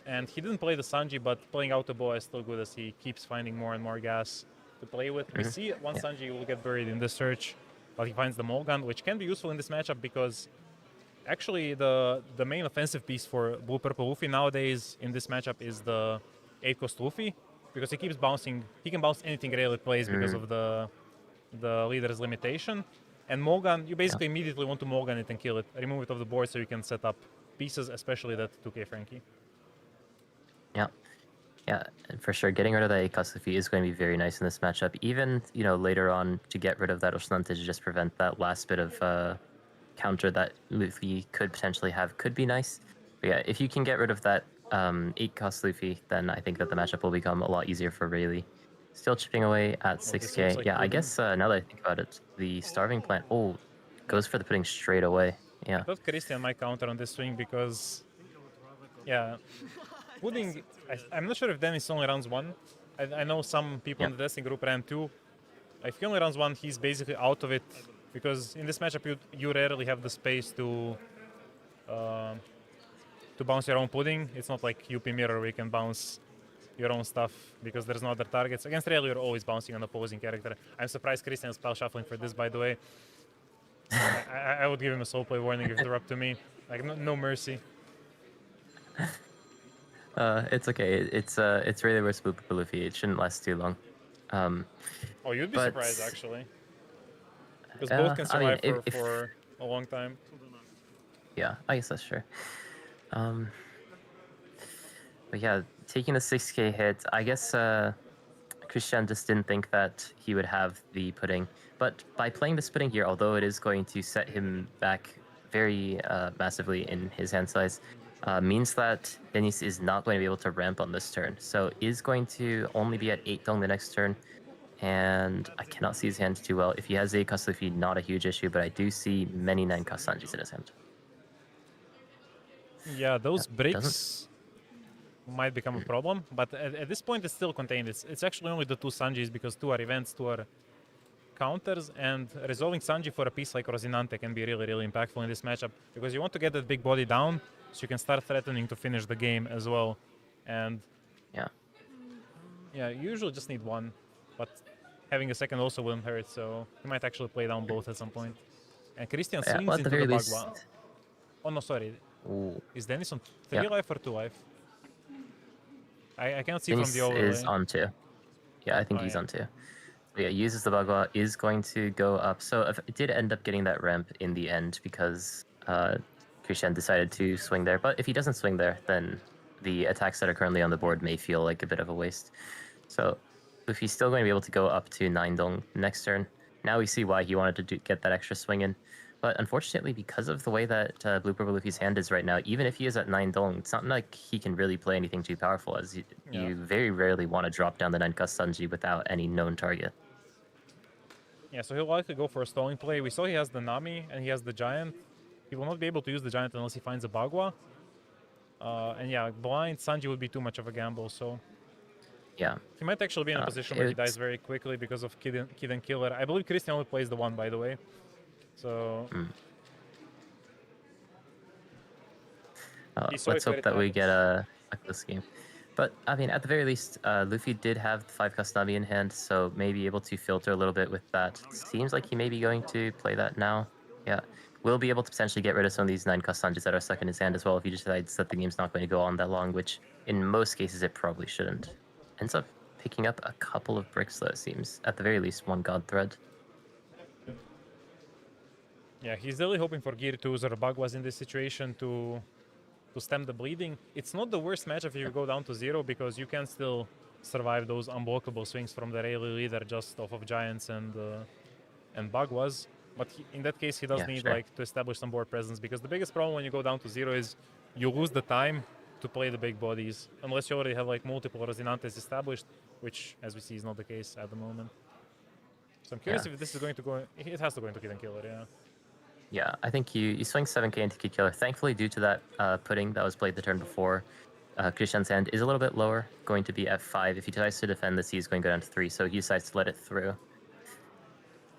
And he didn't play the Sanji, but playing out the bow is still good as he keeps finding more and more gas to play with. We see one Sanji will get buried in this search, but he finds the Mulgan, which can be useful in this matchup because actually the main offensive piece for Blue Purple Luffy nowadays in this matchup is the 8-cost Luffy, because he keeps bouncing. He can bounce anything Rayleigh plays because of the leader's limitation. And Mulgan, you basically immediately want to Mulgan it and kill it, remove it off the board so you can set up pieces, especially that 2k Frankie. Yeah, and for sure, getting rid of that 8-cost Luffy is going to be very nice in this matchup. Even, you know, later on to get rid of that Oshnante to just prevent that last bit of counter that Luffy could potentially have could be nice. But yeah, if you can get rid of that 8-cost Luffy, then I think that the matchup will become a lot easier for Rayleigh. Still chipping away at 6k. Yeah, I guess now that I think about it, the Starving Plant, goes for the pudding straight away. Yeah. I thought Christian might counter on this swing because, yeah, pudding, I'm not sure if Dennis only runs one. I know some people in the testing group ran two. If he only runs one, he's basically out of it, because in this matchup you rarely have the space to bounce your own pudding. It's not like UP Mirror where you can bounce your own stuff because there's no other targets. Against Rayleigh, you're always bouncing on opposing character. I'm surprised Christian is spell shuffling for this, by the way. I would give him a soul play warning if they're up to me. Like, no mercy. It's okay. It's really worth Blue Purple Luffy. It shouldn't last too long. You'd be surprised actually, because both can survive for a long time. Yeah, I guess that's true. But yeah, taking the 6k hit, I guess Christian just didn't think that he would have the pudding. But by playing this pudding here, although it is going to set him back very massively in his hand size, means that Dennis is not going to be able to ramp on this turn. So is going to only be at 8 dong the next turn. And I cannot see his hand too well. If he has 8-cost Luffy, not a huge issue, but I do see many 9-cost Sanjis in his hand. Yeah, those bricks might become a problem, but at this point it's still contained. It's actually only the two Sanjis, because two are events, two are counters, and resolving Sanji for a piece like Rosinante can be really, really impactful in this matchup, because you want to get that big body down so you can start threatening to finish the game as well. And yeah, you usually just need one, but having a second also wouldn't hurt, so you might actually play down both at some point. And Christian swings into the Bagua. Oh no, sorry. Ooh. Is Dennis on 3 life or 2 life? I cannot see Dennis from the overlay. is on 2. Yeah, I think he's on 2. So yeah, uses the Bagua, is going to go up. So if it did end up getting that ramp in the end because Christian decided to swing there. But if he doesn't swing there, then the attacks that are currently on the board may feel like a bit of a waste. So if he's still going to be able to go up to 9 dong next turn, now we see why he wanted to get that extra swing in. But unfortunately, because of the way that Blue Purple Luffy's hand is right now, even if he is at 9 dong, it's not like he can really play anything too powerful, as you very rarely want to drop down the 9-cost Sanji without any known target. Yeah, so he'll likely go for a stalling play. We saw he has the Nami and he has the Giant. He will not be able to use the Giant unless he finds a Bagua. And yeah, blind Sanji would be too much of a gamble, so... Yeah. He might actually be in a position where he dies very quickly because of Kid and Killer. I believe Christian only plays the one, by the way. So... let's hope that we get a close game. But, I mean, at the very least, Luffy did have the 5-cost Nami in hand, so may be able to filter a little bit with that. Seems like he may be going to play that now. Yeah. We'll be able to potentially get rid of some of these 9-cost Sanjis that are stuck in his hand as well if he decides that the game's not going to go on that long, which in most cases it probably shouldn't. Ends up picking up a couple of bricks, though, it seems. At the very least, one God Thread. Yeah, he's really hoping for Gear 2s or Bagwas in this situation to stem the bleeding. It's not the worst match if you go down to 0, because you can still survive those unblockable swings from the Rayleigh leader just off of Giants and Bagwas. But in that case, he does need like to establish some board presence, because the biggest problem when you go down to 0 is you lose the time to play the big bodies, unless you already have like multiple Rosinantes established, which, as we see, is not the case at the moment. So I'm curious if this is going to go... It has to go into Kid and Killer, yeah. Yeah, I think you swing 7k into Key Killer. Thankfully, due to that pudding that was played the turn before, Christian's hand is a little bit lower, going to be at 5. If he tries to defend this, he's going to go down to 3, so he decides to let it through.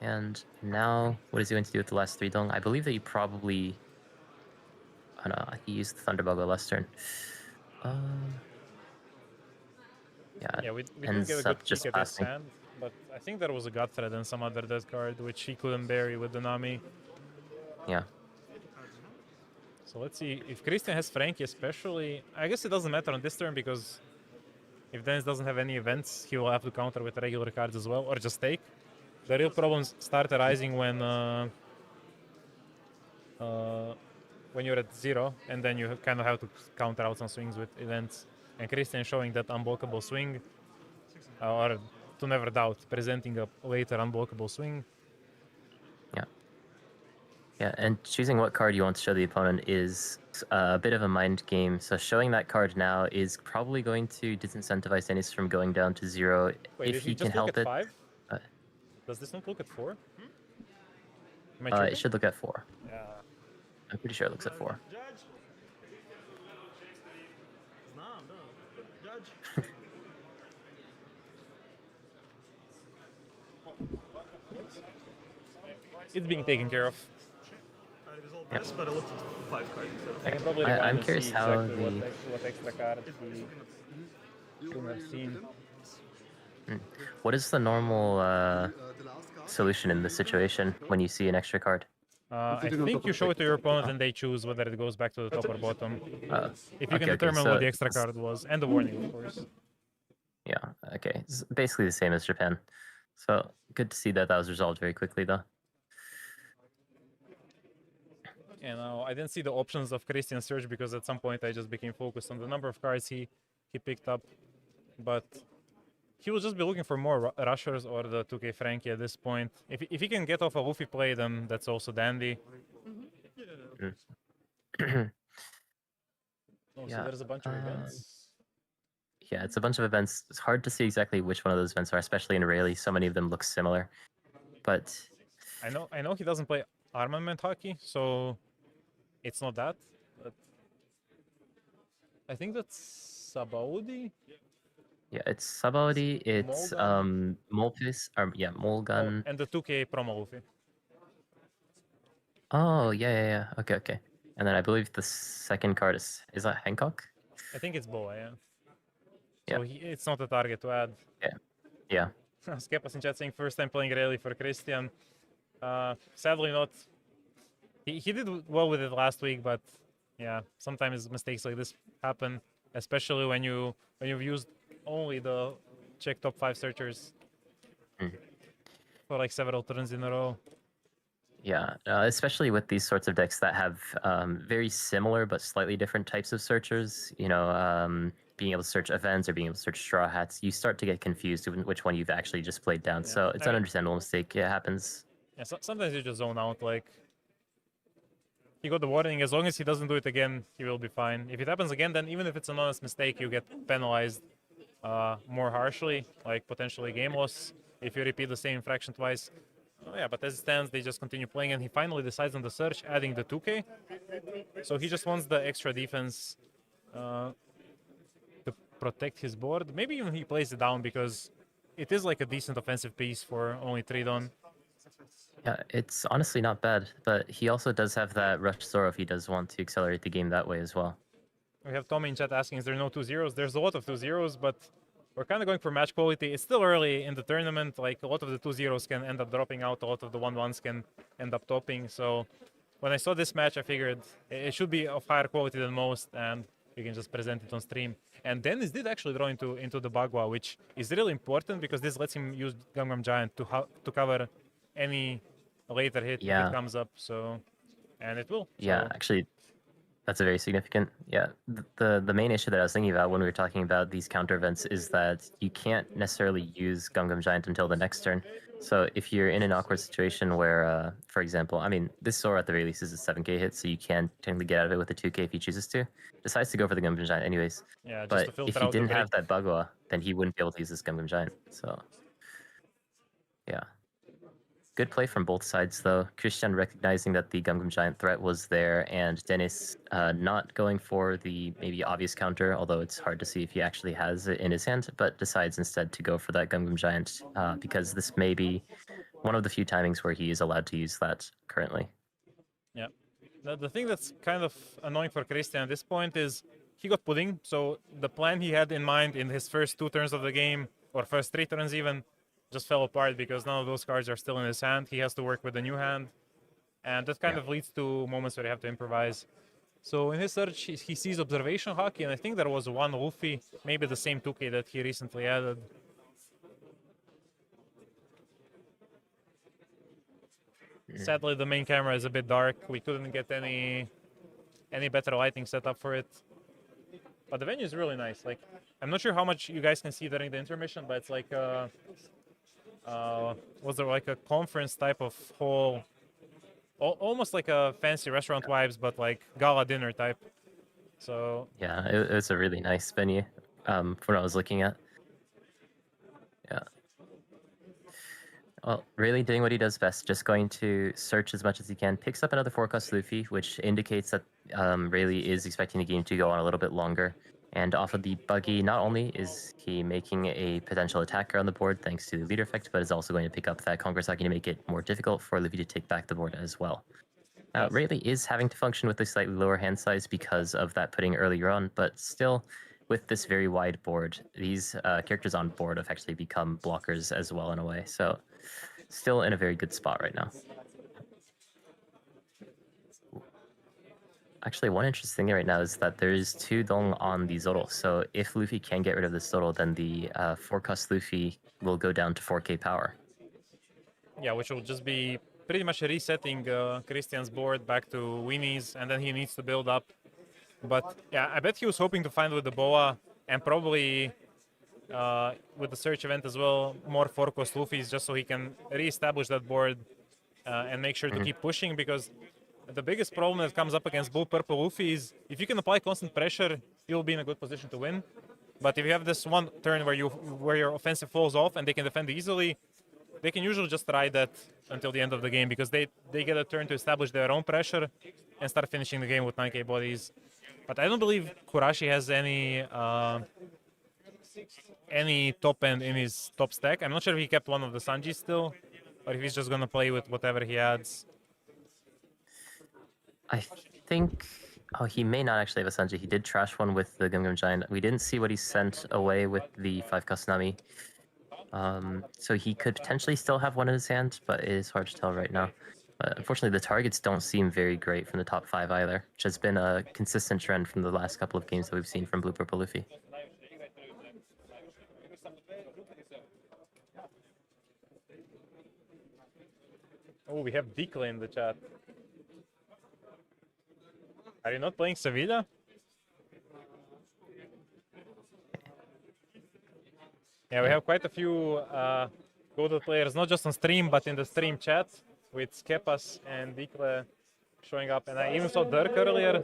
And now, what is he going to do with the last 3 dong? I believe that he probably... Oh no, he used the Thunderbugger last turn. Yeah, we didn't get a good peek at his hand, but I think there was a gut thread and some other dead card, which he couldn't bury with the Nami. Yeah. So let's see, if Christian has Frankie especially, I guess it doesn't matter on this turn, because if Dennis doesn't have any events, he will have to counter with regular cards as well, or just take. The real problems start arising when you're at 0, and then you kind of have to counter out some swings with events. And Christian showing that unblockable swing, or to never doubt, presenting a later unblockable swing. Yeah. Yeah, and choosing what card you want to show the opponent is a bit of a mind game. So showing that card now is probably going to disincentivize Dennis from going down to 0. Wait, if he can help it. 5? Does this not look at 4? It should look at 4. Yeah. I'm pretty sure it looks at 4. It's being taken care of. Yep. But I looked at 5 cards. I can probably I'm curious how exactly what extra cards he could have seen. What is the normal solution in this situation when you see an extra card? I think you show it to your opponent and they choose whether it goes back to the top or bottom. If you can determine so what the extra card was, and the warning, of course. Yeah, okay. It's basically the same as Japan. So good to see that that was resolved very quickly, though. And I didn't see the options of Christian search because at some point I just became focused on the number of cards he picked up. But he will just be looking for more rushers or the 2k Frankie at this point. If he can get off a Luffy play, then that's also dandy. Yeah, so there's a bunch of events. Yeah, it's a bunch of events. It's hard to see exactly which one of those events are, especially in Rayleigh. So many of them look similar. But I know he doesn't play armament hockey, so it's not that. But I think that's Sabaudi. Yeah, it's Sabaudi, it's Molfis, or yeah, Molgun. And the 2k promo Luffy. Oh, yeah. Okay. And then I believe the second card is that Hancock? I think it's Boa, yeah. Yeah. So it's not a target to add. Yeah. Skepas in chat saying first time playing Rayleigh for Christian. Sadly not. He did well with it last week, but yeah, sometimes mistakes like this happen, especially when you've used only the check top 5 searchers for like several turns in a row. Yeah, especially with these sorts of decks that have very similar but slightly different types of searchers, you know, being able to search events or being able to search straw hats, you start to get confused with which one you've actually just played down. Yeah. So it's an understandable mistake. It happens. Yeah, sometimes you just zone out. Like, he got the warning. As long as he doesn't do it again, he will be fine. If it happens again, then even if it's an honest mistake, you get penalized more harshly, like potentially game loss if you repeat the same infraction twice. Oh, yeah, but as it stands, they just continue playing, and he finally decides on the search, adding the 2k. So he just wants the extra defense to protect his board. Maybe even he plays it down because it is like a decent offensive piece for only 3 don. Yeah, it's honestly not bad, but he also does have that rush Zoro if he does want to accelerate the game that way as well. We have Tommy in chat asking, is there no 2-0s? There's a lot of 2-0s, but we're kind of going for match quality. It's still early in the tournament. Like, a lot of the 2-0s can end up dropping out. A lot of the 1-1s can end up topping. So when I saw this match, I figured it should be of higher quality than most, and we can just present it on stream. And Dennis did actually draw into the Bagua, which is really important because this lets him use Gangnam Giant to cover any later hit if it comes up. So, and it will. Yeah, so. Actually, that's a very significant. Yeah, the main issue that I was thinking about when we were talking about these counter events is that you can't necessarily use Gangnam Giant until the next turn. So if you're in an awkward situation where, for example, I mean, this Zoro at the very least is a 7k hit, so you can technically get out of it with a 2k if he chooses to. Decides to go for the Gangnam Giant anyways. Yeah, just but to filter if he out didn't have that Bagua, then he wouldn't be able to use this Gangnam Giant. So, yeah. Good play from both sides, though. Christian recognizing that the Gum Gum Giant threat was there, and Dennis not going for the maybe obvious counter, although it's hard to see if he actually has it in his hand, but decides instead to go for that Gum Gum Giant because this may be one of the few timings where he is allowed to use that currently. Yeah. The thing that's kind of annoying for Christian at this point is he got pudding, so the plan he had in mind in his first 2 turns of the game, or first 3 turns even, just fell apart because none of those cards are still in his hand. He has to work with the new hand, and that kind of leads to moments where you have to improvise. So in his search, he sees Observation Hockey, and I think there was one Luffy, maybe the same 2K that he recently added. Sadly, the main camera is a bit dark. We couldn't get any better lighting set up for it. But the venue is really nice. Like, I'm not sure how much you guys can see during the intermission, but it's like was there like a conference type of hall, almost like a fancy restaurant vibes, but like gala dinner type. So yeah, it was a really nice venue from what I was looking at. Yeah. Well, really doing what he does best, just going to search as much as he can. Picks up another 4-cost Luffy, which indicates that Rayleigh is expecting the game to go on a little bit longer. And off of the buggy, not only is he making a potential attacker on the board thanks to the leader effect, but is also going to pick up that Kongrasaki to make it more difficult for Luffy to take back the board as well. Rayleigh is having to function with a slightly lower hand size because of that putting earlier on, but still, with this very wide board, these characters on board have actually become blockers as well in a way. So still in a very good spot right now. Actually, one interesting thing right now is that there is 2 Dong on the Zoro. So if Luffy can get rid of the Zoro, then the 4-cost Luffy will go down to 4k power. yeah, which will just be pretty much resetting Christian's board back to Winnie's, and then he needs to build up. But yeah, I bet he was hoping to find with the Boa and probably with the search event as well, more 4-cost Luffy's just so he can re-establish that board and make sure to keep pushing, because the biggest problem that comes up against blue-purple Luffy is if you can apply constant pressure, you'll be in a good position to win. But if you have this one turn where your offensive falls off and they can defend easily, they can usually just ride that until the end of the game because they get a turn to establish their own pressure and start finishing the game with 9k bodies. But I don't believe Kurashi has any top end in his top stack. I'm not sure if he kept one of the Sanji still, or if he's just gonna play with whatever he adds. I think... Oh, he may not actually have a Sanji. He did trash one with the Gum Gum Giant. We didn't see what he sent away with the 5-cost Nami. So he could potentially still have one in his hand, but it is hard to tell right now. But unfortunately, the targets don't seem very great from the top 5 either, which has been a consistent trend from the last couple of games that we've seen from Blue Purple Luffy. Oh, we have Dikla in the chat. Are you not playing Sevilla? Yeah, we have quite a few Coveted players, not just on stream, but in the stream chat, with Skepas and Dikla showing up. And I even saw Dirk earlier.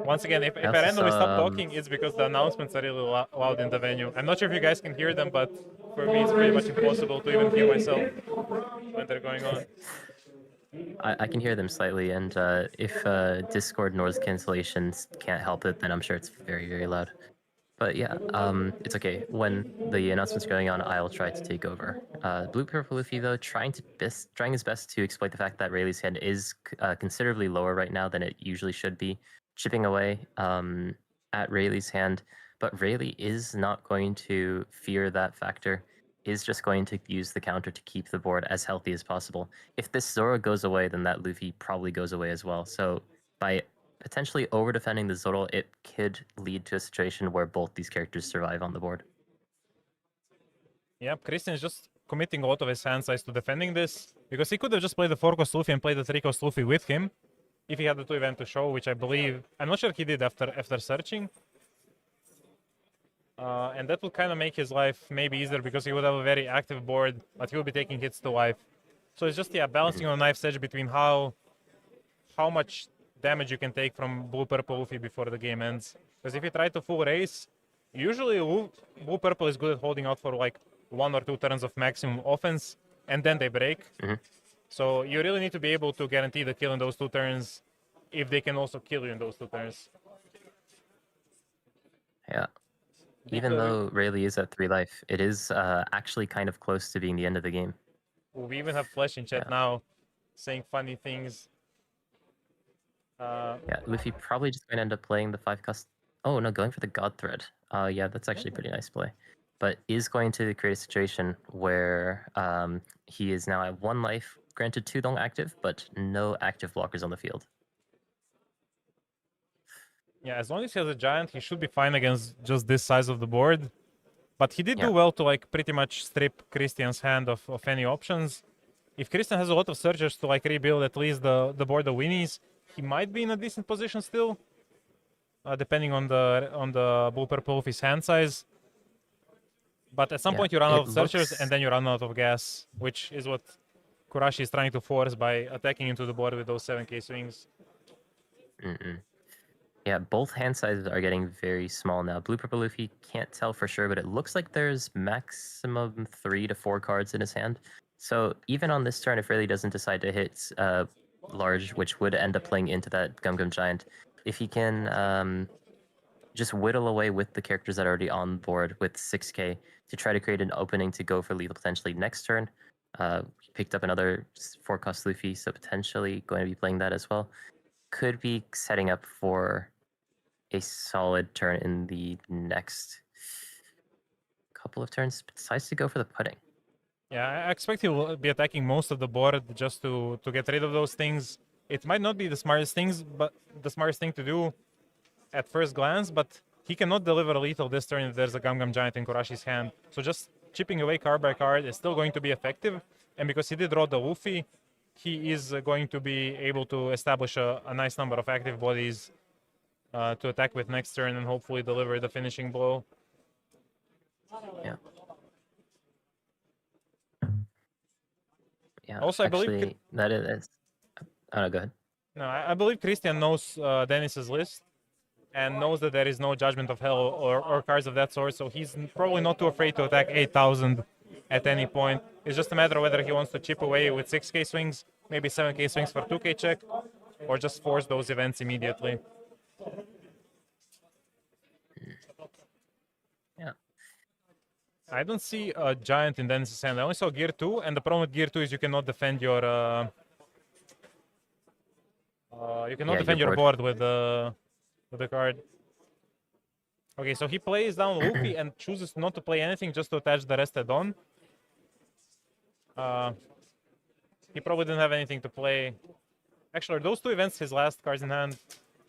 Once again, if I randomly stop talking, it's because the announcements are really loud in the venue. I'm not sure if you guys can hear them, but for me it's pretty much impossible to even hear myself when they're going on. I can hear them slightly, and if Discord noise cancellations can't help it, then I'm sure it's very, very loud. But yeah, it's okay. When the announcement's going on, I'll try to take over. Blue Purple Luffy, though, trying his best to exploit the fact that Rayleigh's hand is considerably lower right now than it usually should be, chipping away at Rayleigh's hand. But Rayleigh is not going to fear that factor. Is just going to use the counter to keep the board as healthy as possible. If this Zoro goes away, then that Luffy probably goes away as well. So by potentially over-defending the Zoro, it could lead to a situation where both these characters survive on the board. Yeah, Christian is just committing a lot of his hand size to defending this, because he could have just played the 4-cost Luffy and played the 3-cost Luffy with him, if he had the 2 event to show, which I believe... I'm not sure he did after searching. And that would kind of make his life maybe easier because he would have a very active board, but he would be taking hits to life. So it's just, yeah, balancing on a knife's edge between how much damage you can take from blue-purple Luffy before the game ends. Because if you try to full race, usually blue-purple is good at holding out for like 1 or 2 turns of maximum offense, and then they break. So you really need to be able to guarantee the kill in those 2 turns if they can also kill you in those 2 turns. Yeah. Even though Rayleigh is at 3 life, it is actually kind of close to being the end of the game. We even have Flash in chat now saying funny things. Yeah, Luffy probably just going to end up playing the 5 cust. Oh, no, going for the God Thread. Yeah, that's actually a pretty nice play. But is going to create a situation where he is now at 1 life, granted 2 long active, but no active blockers on the field. Yeah, as long as he has a giant, he should be fine against just this size of the board. But he did do well to like pretty much strip Christian's hand of any options. If Christian has a lot of searchers to like rebuild at least the board of winnies, he might be in a decent position still, depending on the blue purple of his hand size. But at some point you run out of searchers and then you run out of gas, which is what Kurashi is trying to force by attacking into the board with those 7k swings. Yeah, both hand sizes are getting very small now. Blue Purple Luffy can't tell for sure, but it looks like there's maximum 3 to 4 cards in his hand. So even on this turn, if Rayleigh doesn't decide to hit large, which would end up playing into that Gum Gum Giant, if he can just whittle away with the characters that are already on board with 6k to try to create an opening to go for lethal potentially next turn. He picked up another 4-cost Luffy, so potentially going to be playing that as well. Could be setting up for a solid turn in the next couple of turns. Decides to go for the pudding. Yeah, I expect he will be attacking most of the board just to get rid of those things. It might not be the smartest thing to do at first glance, but he cannot deliver lethal this turn if there's a Gum Gum Giant in Kurashi's hand. So just chipping away card by card is still going to be effective. And because he did draw the Luffy, he is going to be able to establish a nice number of active bodies to attack with next turn and hopefully deliver the finishing blow. Yeah. Also, I actually, believe that is. Oh no, go ahead. No, I believe Christian knows Dennis's list and knows that there is no Judgment of Hell or cards of that sort, so he's probably not too afraid to attack 8,000 at any point. It's just a matter of whether he wants to chip away with 6k swings, maybe 7k swings for 2k check, or just force those events immediately. Yeah. I don't see a giant in Dennis's hand. I only saw Gear 2, and the problem with Gear 2 is you cannot defend your your board with the card. Okay, so he plays down Luffy and chooses not to play anything, just to attach the rest head-on. He probably didn't have anything to play. Actually, are those 2 events his last cards in hand?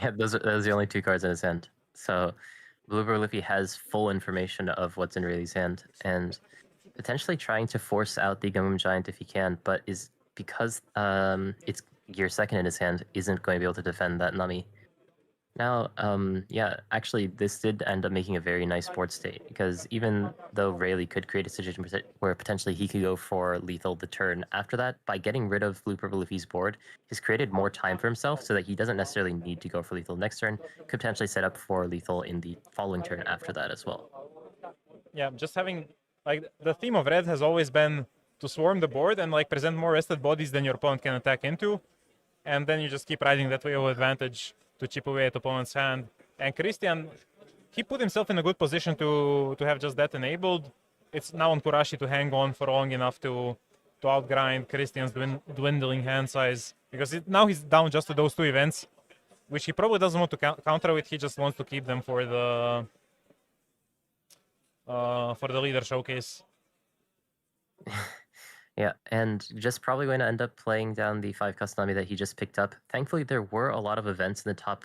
Yeah, those are the only 2 cards in his hand. So Blue Purple Luffy has full information of what's in Rayleigh's hand, and potentially trying to force out the Gum Gum Giant if he can, but is because it's Gear 2nd in his hand, isn't going to be able to defend that Nami. Now, yeah, actually, this did end up making a very nice board state, because even though Rayleigh could create a situation where potentially he could go for lethal the turn after that, by getting rid of Blue Purple Luffy's board, he's created more time for himself so that he doesn't necessarily need to go for lethal next turn, could potentially set up for lethal in the following turn after that as well. Yeah, just having, like, the theme of Red has always been to swarm the board and, like, present more rested bodies than your opponent can attack into, and then you just keep riding that wave of advantage to chip away at opponent's hand. And Christian, he put himself in a good position to have just that enabled. It's now on Kurashi to hang on for long enough to outgrind Christian's dwindling hand size, because now he's down just to those 2 events, which he probably doesn't want to counter with. He just wants to keep them for the leader showcase. Yeah, and just probably going to end up playing down the 5 Nami that he just picked up. Thankfully, there were a lot of events in the top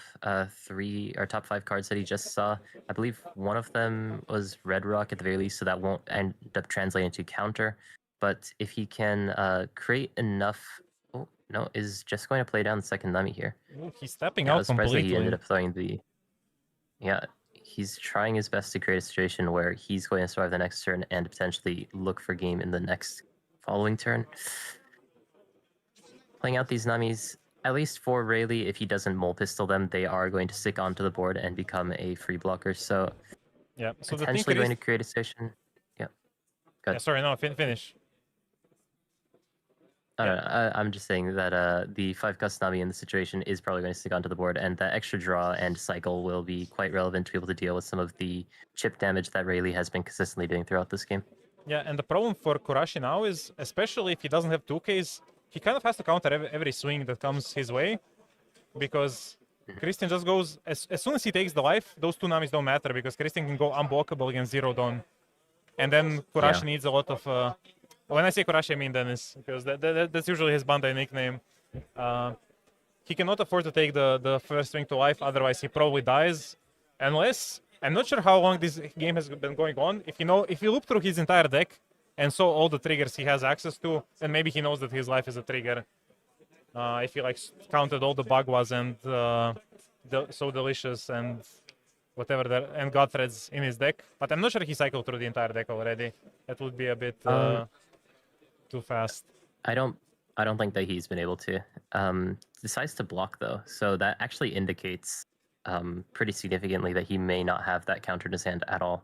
3 or top 5 cards that he just saw. I believe one of them was Red Rock at the very least, so that won't end up translating to counter. But if he can create enough... Oh, no, is just going to play down the 2nd Nami here. Ooh, he's stepping out completely. He ended up throwing the... Yeah, he's trying his best to create a situation where he's going to survive the next turn and potentially look for game in the next following turn. Playing out these Namis, at least for Rayleigh, if he doesn't mole pistol them, they are going to stick onto the board and become a free blocker. So, yeah, so potentially going to create a situation. Yeah. Good. Yeah, sorry, no, finish. I'm just saying that the 5 Kusanami in the situation is probably going to stick onto the board, and that extra draw and cycle will be quite relevant to be able to deal with some of the chip damage that Rayleigh has been consistently doing throughout this game. Yeah, and the problem for Kurashi now is, especially if he doesn't have 2Ks, he kind of has to counter every swing that comes his way, because Christian just goes, as soon as he takes the life, those 2 Namis don't matter, because Christian can go unblockable against Zero Dawn. And then Kurashi needs a lot of... when I say Kurashi, I mean Dennis, because that's usually his Bandai nickname. He cannot afford to take the first swing to life, otherwise he probably dies. Unless... I'm not sure how long this game has been going on. If you loop through his entire deck and saw all the triggers he has access to, then maybe he knows that his life is a trigger. If he like counted all the Bagwas and So Delicious and whatever and God Threads in his deck, but I'm not sure he cycled through the entire deck already. That would be a bit too fast. I don't think that he's been able to. Decides to block though, so that actually indicates pretty significantly that he may not have that counter in his hand at all.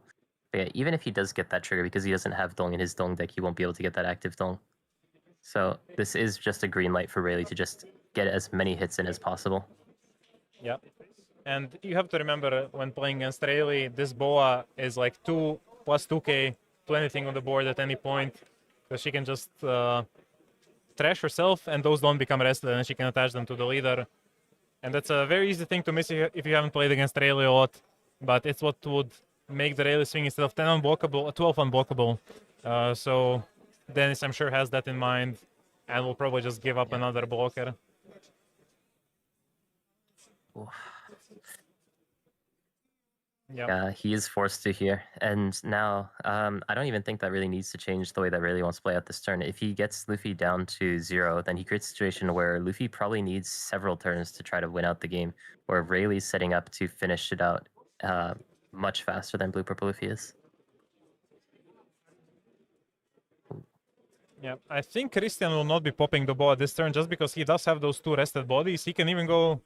But yeah, even if he does get that trigger, because he doesn't have Dong in his Dong deck, he won't be able to get that active Dong. So this is just a green light for Rayleigh to just get as many hits in as possible. Yeah. And you have to remember, when playing against Rayleigh, this Boa is like 2 plus 2k to anything on the board at any point. So she can just trash herself, and those don't become rested, and she can attach them to the leader. And that's a very easy thing to miss if you haven't played against Rayleigh a lot. But it's what would make the Rayleigh swing instead of 10 unblockable, 12 unblockable. So Dennis, I'm sure, has that in mind, and will probably just give up another blocker. Yeah, he is forced to here. And now, I don't even think that really needs to change the way that Rayleigh wants to play out this turn. If he gets Luffy down to 0, then he creates a situation where Luffy probably needs several turns to try to win out the game, where Rayleigh's setting up to finish it out much faster than Blue Purple Luffy is. Yeah, I think Christian will not be popping the Boa this turn just because he does have those 2 rested bodies. He can even go...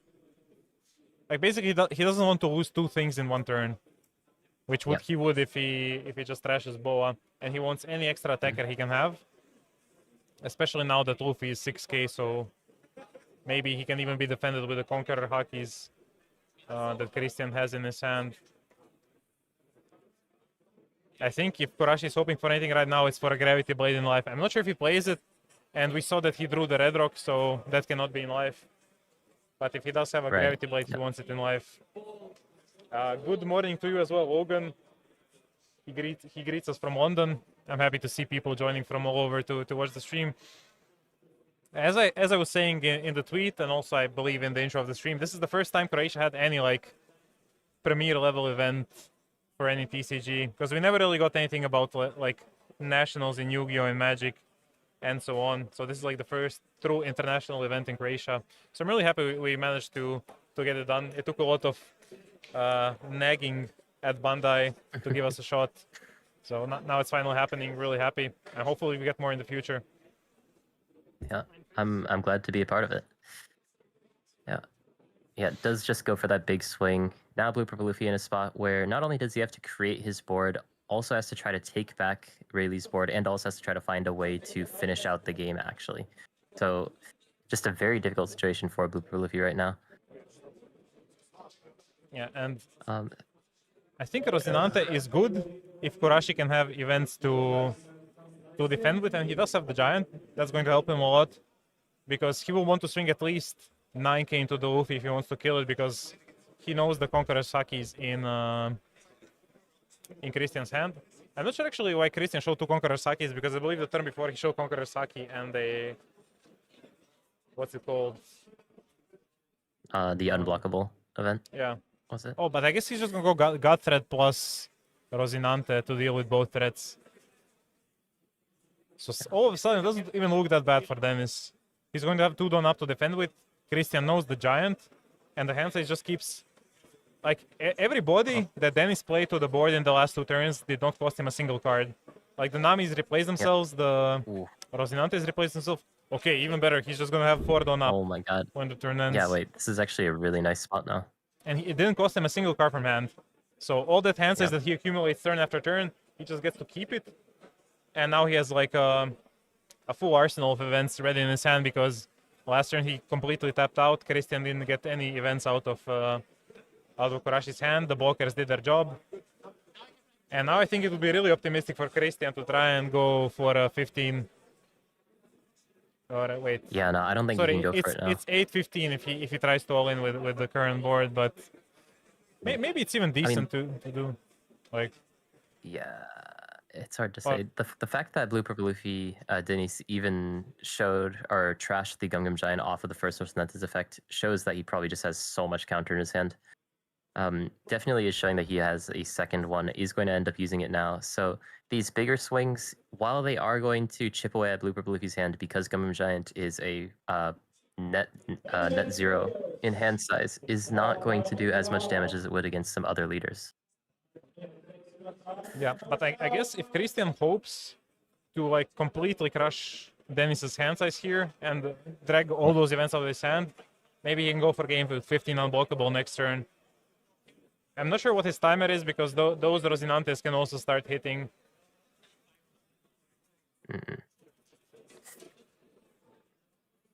Like, basically, he doesn't want to lose 2 things in one turn, which he would if he just trashes Boa, and he wants any extra attacker he can have, especially now that Luffy is 6k, so maybe he can even be defended with the Conqueror Hakis that Christian has in his hand. I think if Kurashi is hoping for anything right now, it's for a Gravity Blade in life. I'm not sure if he plays it, and we saw that he drew the Red Rock, so that cannot be in life. But if he does have a Gravity Blade, he wants it in life. Good morning to you as well, Logan. He greets us from London. I'm happy to see people joining from all over to watch the stream. As I was saying in the tweet, and also I believe in the intro of the stream, this is the first time Croatia had any like premier level event for any TCG, because we never really got anything about like nationals in Yu-Gi-Oh! And Magic and so on. So this is like the first true international event in Croatia. So I'm really happy we managed to get it done. It took a lot of nagging at Bandai to give us a shot. So now it's finally happening. Really happy, and hopefully we get more in the future. Yeah, I'm glad to be a part of it. Yeah, it does just go for that big swing. Now Blue Purple Luffy in a spot where not only does he have to create his board, also has to try to take back Rayleigh's board, and also has to try to find a way to finish out the game, actually. So just a very difficult situation for Blue Purple Luffy right now. Yeah, and I think Rosinante is good if Kurashi can have events to defend with, and he does have the Giant. That's going to help him a lot, because he will want to swing at least 9k into the Luffy if he wants to kill it, because he knows the Conqueror Saki's in Christian's hand. I'm not sure actually why Christian showed 2 Conqueror Sakis, because I believe the turn before he showed Conqueror Saki and a... What's it called? The unblockable event. Yeah. Was it? Oh, but I guess he's just gonna go God Thread plus Rosinante to deal with both threats. So all of a sudden it doesn't even look that bad for Dennis. He's going to have 2 Dawn up to defend with. Christian knows the Giant, and the hand size just keeps... Like, everybody that Dennis played to the board in the last 2 turns did not cost him a single card. Like, the Namis replaced themselves, the Rosinantes replaced themselves. Okay, even better, he's just gonna have 4 Dawn up. Oh my god. When the turn ends. Yeah, wait, this is actually a really nice spot now. And it didn't cost him a single card from hand. So all that hand size that he accumulates turn after turn, he just gets to keep it. and now he has like a full arsenal of events ready in his hand because last turn he completely tapped out. Christian didn't get any events out of Kurashi's hand. The blockers did their job. And now I think it would be really optimistic for Christian to try and go for a 15. Or wait. Yeah, no, I don't think he can go for it now. It's 8-15 if he tries to all in with the current board, but maybe it's even decent to do. Like. Yeah, it's hard to say. The fact that Blue Purple Luffy didn't even showed or trashed the Gum Gum Giant off of the first Zorosanji's effect shows that he probably just has so much counter in his hand. Definitely is showing that he has a second one. He's going to end up using it now. So these bigger swings, while they are going to chip away at Blue Purple Luffy's hand because Gum Gum Giant is a net 0 in hand size, is not going to do as much damage as it would against some other leaders. Yeah, but I guess if Christian hopes to like completely crush Dennis's hand size here and drag all those events out of his hand, maybe he can go for game with 15 unblockable next turn. I'm not sure what his timer is because those Rosinantes can also start hitting.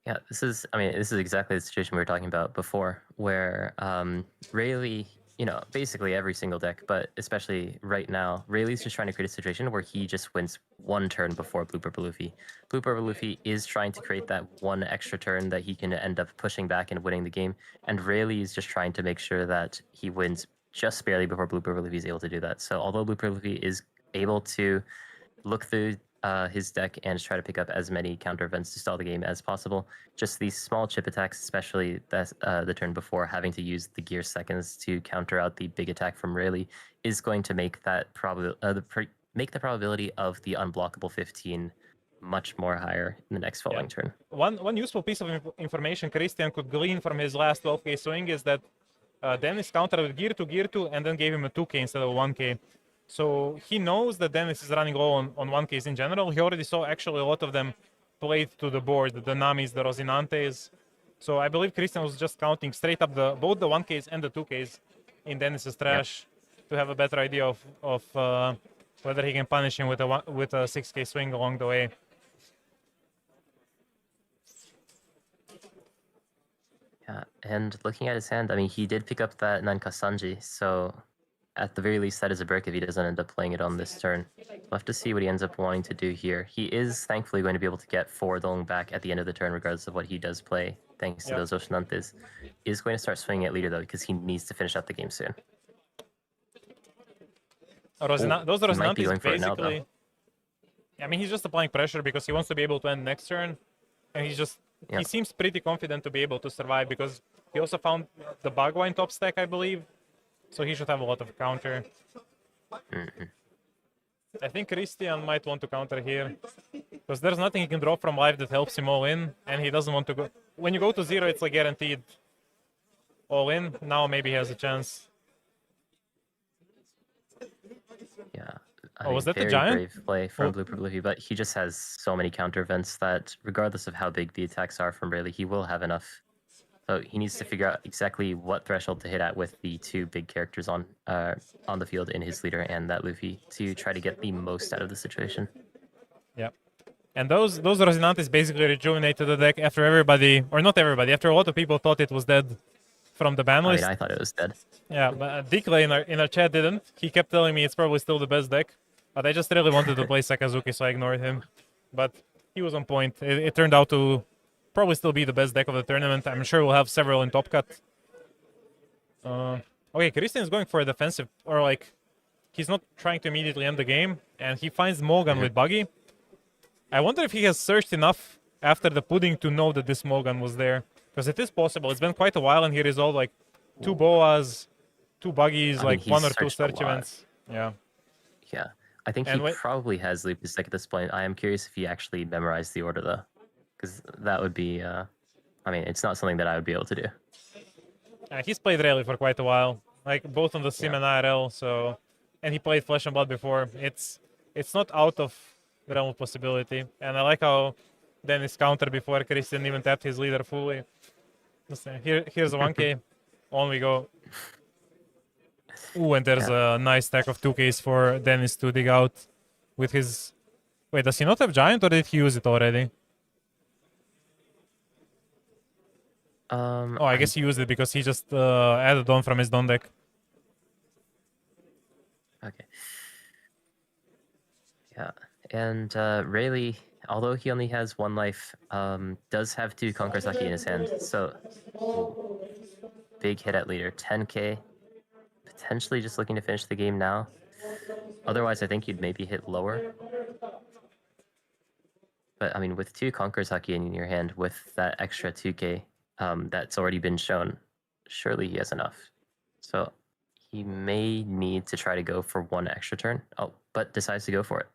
Yeah, this is exactly the situation we were talking about before, where Rayleigh, basically every single deck, but especially right now, Rayleigh's just trying to create a situation where he just wins one turn before Blue Purple Luffy. Blue Purple Luffy is trying to create that one extra turn that he can end up pushing back and winning the game, and Rayleigh is just trying to make sure that he wins just barely before Blue Purple Luffy is able to do that. So although Blue Purple Luffy is able to look through his deck and try to pick up as many counter events to stall the game as possible, just these small chip attacks, especially the turn before, having to use the gear seconds to counter out the big attack from Rayleigh, is going to make that make the probability of the unblockable 15 much more higher in the next following turn. One useful piece of information Christian could glean from his last 12k swing is that Dennis countered with gear 2, and then gave him a 2k instead of 1k. So he knows that Dennis is running low on 1Ks in general. He already saw actually a lot of them played to the board, the Namis, the Rosinantes. So I believe Christian was just counting straight up both the 1Ks and the 2Ks in Dennis's trash to have a better idea of whether he can punish him with a 6K swing along the way. Yeah, and looking at his hand, I mean, he did pick up that Nanka Sanji, so at the very least, that is a brick if he doesn't end up playing it on this turn. We'll have to see what he ends up wanting to do here. He is thankfully going to be able to get 4 Dolung back at the end of the turn, regardless of what he does play, thanks to those Oceanantes. He is going to start swinging at leader, though, because he needs to finish out the game soon. Those Rosinantes basically... I mean, he's just applying pressure because he wants to be able to end next turn. And he's just... He seems pretty confident to be able to survive because he also found the Bagua in top stack, I believe. So he should have a lot of counter. I think Christian might want to counter here. Because there's nothing he can draw from life that helps him all in. And he doesn't want to go... When you go to 0, it's like guaranteed all in. Now maybe he has a chance. Yeah. Was that the giant? Brave play from Blue Purple Luffy, but he just has so many counter events that regardless of how big the attacks are from Rayleigh, he will have enough. So he needs to figure out exactly what threshold to hit at with the 2 big characters on the field in his leader and that Luffy to try to get the most out of the situation. Yeah. And those Rosinantes basically rejuvenated the deck after everybody, or not everybody, after a lot of people thought it was dead from the ban list. I thought it was dead. Yeah, but Dikla in our chat didn't. He kept telling me it's probably still the best deck. But I just really wanted to play Sakazuki, so I ignored him. But he was on point. It turned out to probably still be the best deck of the tournament. I'm sure we'll have several in Top Cut. Okay, Christian is going for a defensive, or like, he's not trying to immediately end the game, and he finds Mulligan with Buggy. I wonder if he has searched enough after the pudding to know that this Mulligan was there. Because it is possible. It's been quite a while, and he resolved like 2 Boas, 2 Buggies, like 1 or 2 search events. Yeah. Yeah. I think he probably has Luffy's deck at this point. I am curious if he actually memorized the order, though. Because that would be... I mean, it's not something that I would be able to do. He's played Rayleigh for quite a while. Like, both on the Sim and IRL, so... And he played Flesh and Blood before. It's not out of the realm of possibility. And I like how Dennis countered before Christian even tapped his leader fully. Here's a 1K. On we go. Ooh, and there's a nice stack of 2Ks for Dennis to dig out with his Wait, does he not have Giant or did he use it already? Oh, I guess he used it because he just added on from his Don deck. Okay. Yeah, and Rayleigh, although he only has 1 life, does have 2 Conquer Saki in his hand. So, big hit at leader, 10k. Potentially just looking to finish the game now. Otherwise, I think you'd maybe hit lower. But I mean, with 2 Conquer Saki in your hand, with that extra 2k that's already been shown, surely he has enough. So he may need to try to go for 1 extra turn. Oh, but decides to go for it.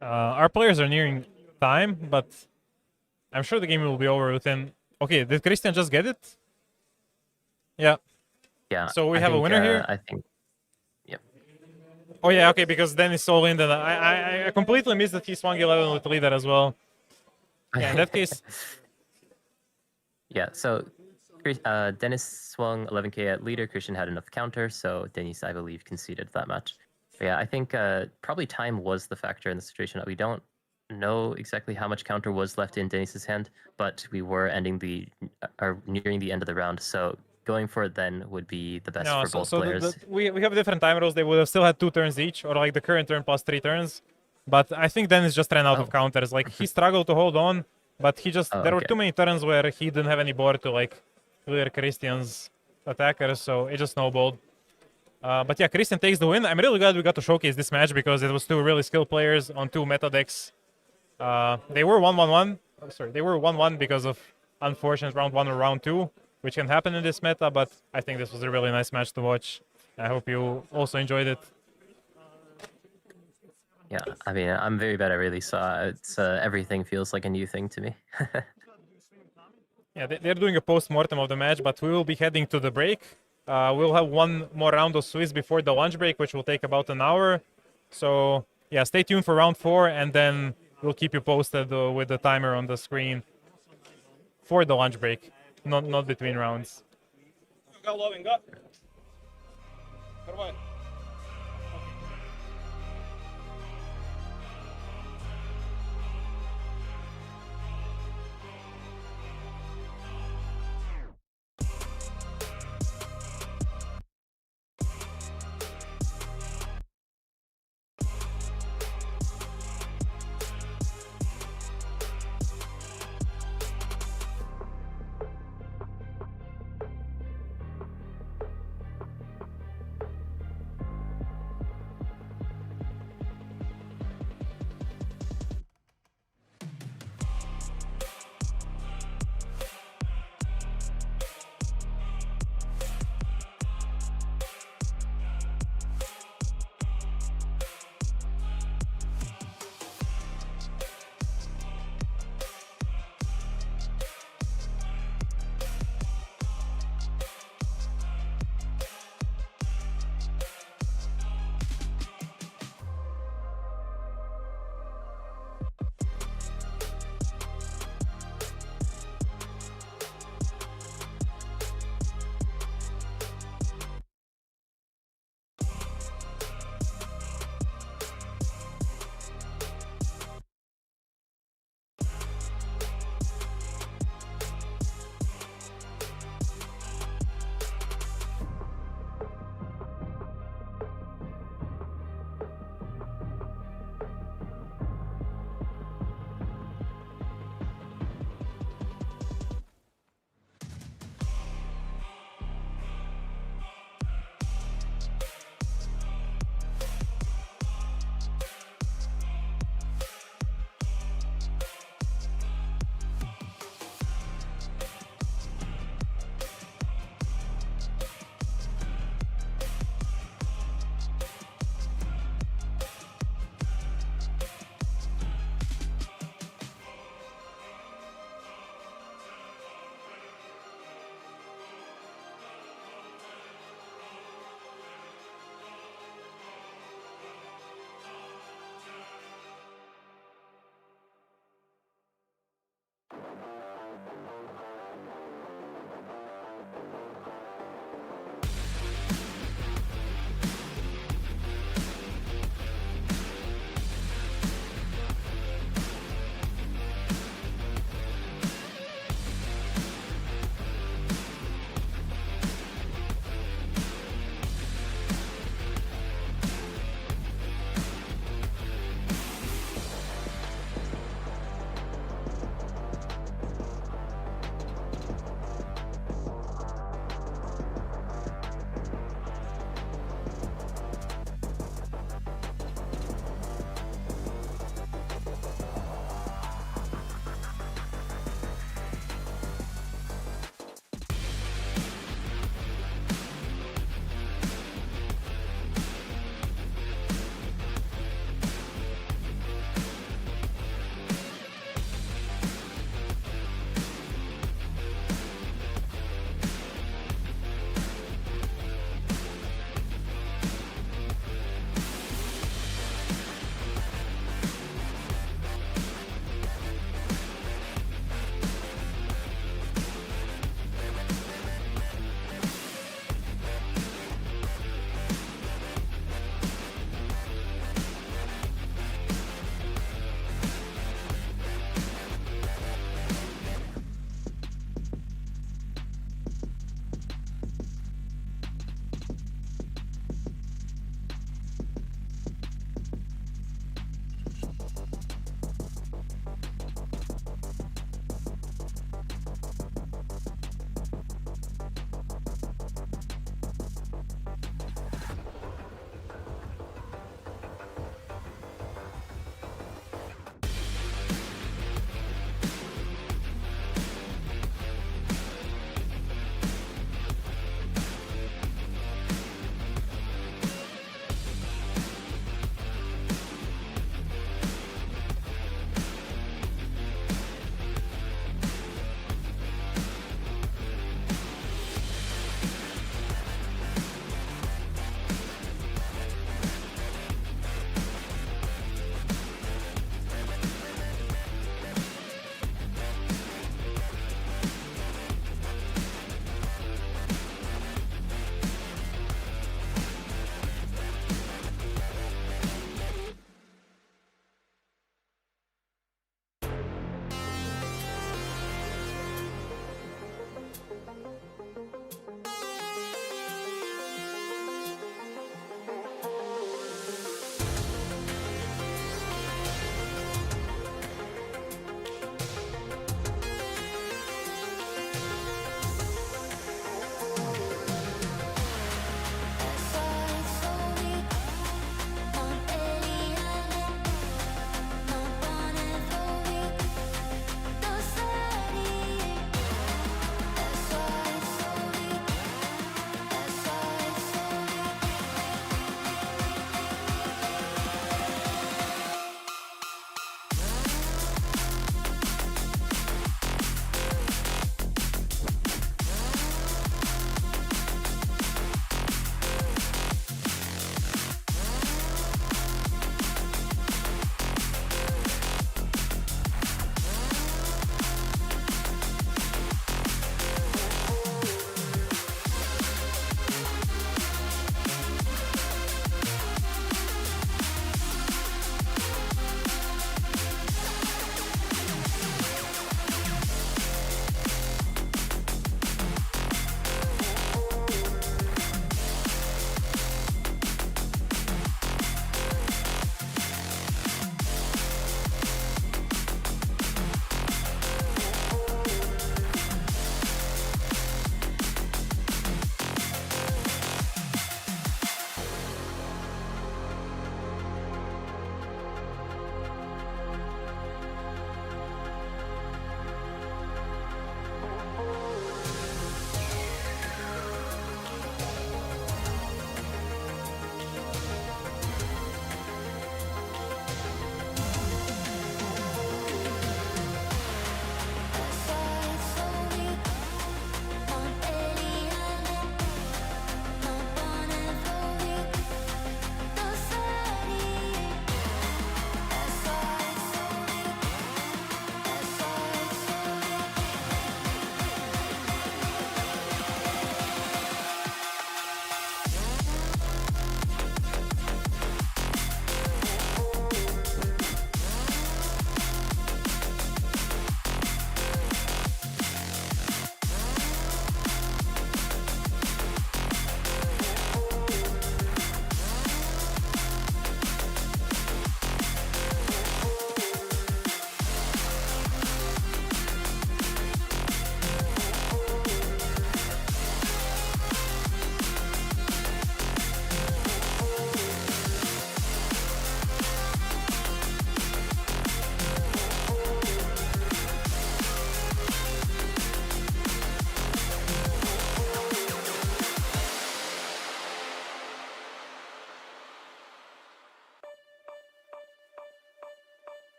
Our players are nearing time, but I'm sure the game will be over within... Okay, did Christian just get it? Yeah. Yeah. So we have a winner here? I think. Yep. Oh yeah, okay, because then it's all in. Then I completely missed that he swung 11 with leader as well. Yeah, in that case... Yeah, so Dennis swung 11k at leader. Christian had enough counter, so Dennis, I believe, conceded that much. But yeah, I think probably time was the factor in the situation. We don't know exactly how much counter was left in Dennis's hand, but we were nearing the end of the round, so going for it then would be the best for both players. We have different time rules. They would have still had 2 turns each, or like the current turn plus 3 turns. But I think Dennis just ran out of counters. Like he struggled to hold on, but he just there were too many turns where he didn't have any board to like clear Christian's attackers, so it just snowballed. But yeah, Christian takes the win. I'm really glad we got to showcase this match because it was 2 really skilled players on 2 meta decks. They were 1-1-1. Oh, sorry, they were 1-1 because of unfortunate round 1 or round 2, which can happen in this meta. But I think this was a really nice match to watch. I hope you also enjoyed it. Yeah, I mean, I'm very bad at Rayleigh, so it's everything feels like a new thing to me. Yeah, they're doing a post-mortem of the match, but we will be heading to the break. We'll have 1 more round of Swiss before the lunch break, which will take about an hour. So, yeah, stay tuned for round 4, and then we'll keep you posted with the timer on the screen for the lunch break, not between rounds.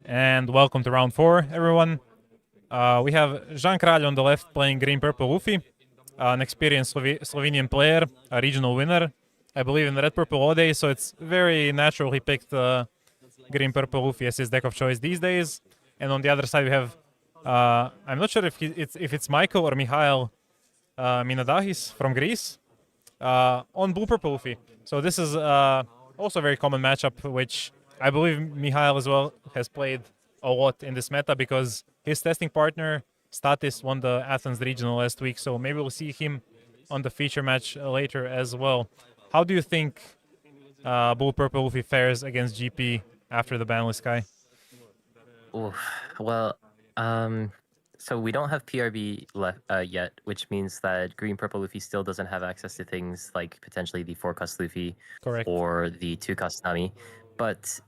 And welcome to round 4, everyone. We have Jean Kral on the left playing green-purple Luffy, an experienced Slovenian player, a regional winner, I believe in the red-purple Ode, so it's very natural he picked green-purple Luffy as his deck of choice these days. And on the other side we have, I'm not sure if it's Michael or Mihail Minadahis from Greece, on blue-purple Luffy. So this is also a very common matchup, which I believe Mihail as well has played a lot in this meta because his testing partner, Statis, won the Athens regional last week. So maybe we'll see him on the feature match later as well. How do you think blue-purple Luffy fares against GP after the banlist, Kai? Oof. Well, so we don't have PRB left yet, which means that green-purple Luffy still doesn't have access to things like potentially the 4-cost Luffy. Correct. Or the 2-cost Nami. But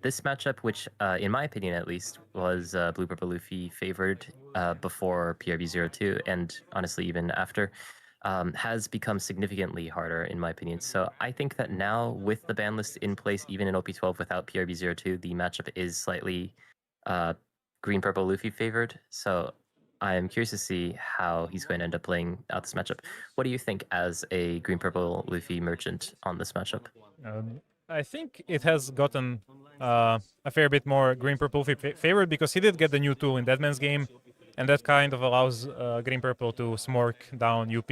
this matchup, which in my opinion at least, was blue-purple Luffy favored before PRB02, and honestly even after, has become significantly harder in my opinion. So I think that now with the ban list in place, even in OP12 without PRB02, the matchup is slightly green-purple Luffy favored. So I am curious to see how he's going to end up playing out this matchup. What do you think as a green-purple Luffy merchant on this matchup? I think it has gotten a fair bit more green-purple favored because he did get the new tool in Deadman's game, and that kind of allows green-purple to smork down UP,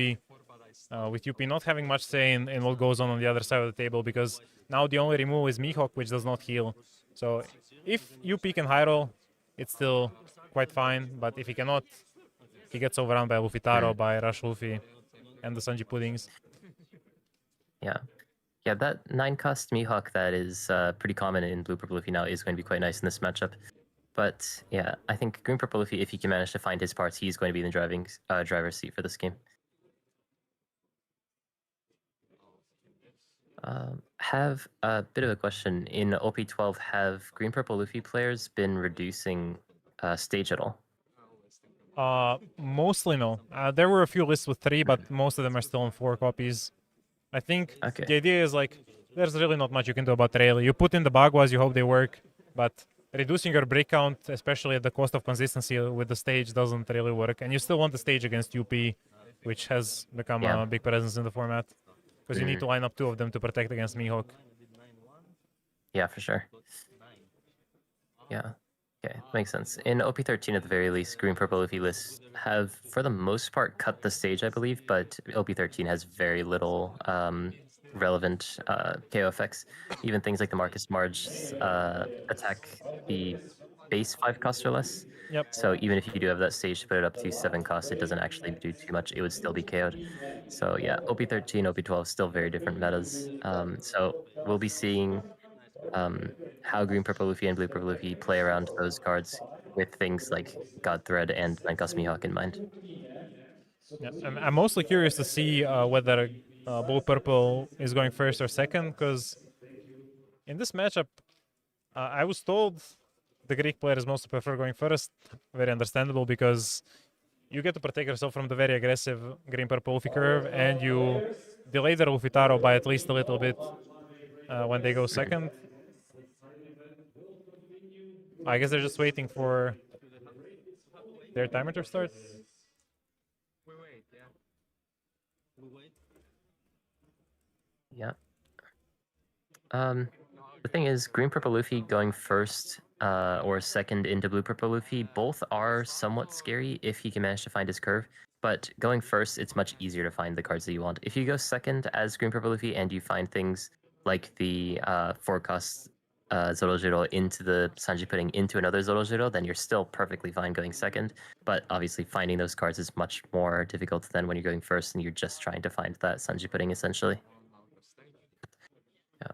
with UP not having much say in what goes on the other side of the table, because now the only removal is Mihawk, which does not heal. So if UP can high roll, it's still quite fine, but if he cannot, he gets overrun by Luffy Taro, by Rush Luffy, and the Sanji Puddings. Yeah. Yeah, that 9-cost Mihawk that is pretty common in blue-purple Luffy now is going to be quite nice in this matchup. But yeah, I think green-purple Luffy, if he can manage to find his parts, he's going to be in the driver's seat for this game. Have a bit of a question. In OP12, have green-purple Luffy players been reducing stage at all? Mostly no. There were a few lists with 3, but most of them are still on 4 copies. I think the idea is like, there's really not much you can do about rail. You put in the Bagwas, you hope they work, but reducing your break count, especially at the cost of consistency with the stage, doesn't really work. And you still want the stage against UP, which has become a big presence in the format, because you need to line up 2 of them to protect against Mihawk. Yeah, for sure. Yeah. Okay, makes sense. In OP13, at the very least, green-purple Luffy lists have, for the most part, cut the stage, I believe, but OP13 has very little relevant KO effects. Even things like the Marcus Marge attack the base 5 cost or less. Yep. So even if you do have that stage to put it up to 7 cost, it doesn't actually do too much. It would still be KO'd. So yeah, OP13, OP12, still very different metas. So we'll be seeing how green-purple Luffy and blue-purple Luffy play around those cards with things like God Thread and Nine-cost Mihawk in mind. Yeah. I'm mostly curious to see whether blue-purple is going first or second, because in this matchup, I was told the Greek players mostly prefer going first. Very understandable, because you get to protect yourself from the very aggressive green-purple Luffy curve, and you delay the Luffy Taro by at least a little bit when they go second. I guess they're just waiting for their timer to start. Yeah. The thing is, green-purple Luffy going first or second into blue-purple Luffy, both are somewhat scary if he can manage to find his curve. But going first, it's much easier to find the cards that you want. If you go second as green-purple Luffy and you find things like the 4-cost Zoro into the Sanji Pudding into another Zoro, then you're still perfectly fine going second. But obviously finding those cards is much more difficult than when you're going first and you're just trying to find that Sanji Pudding essentially. Yeah.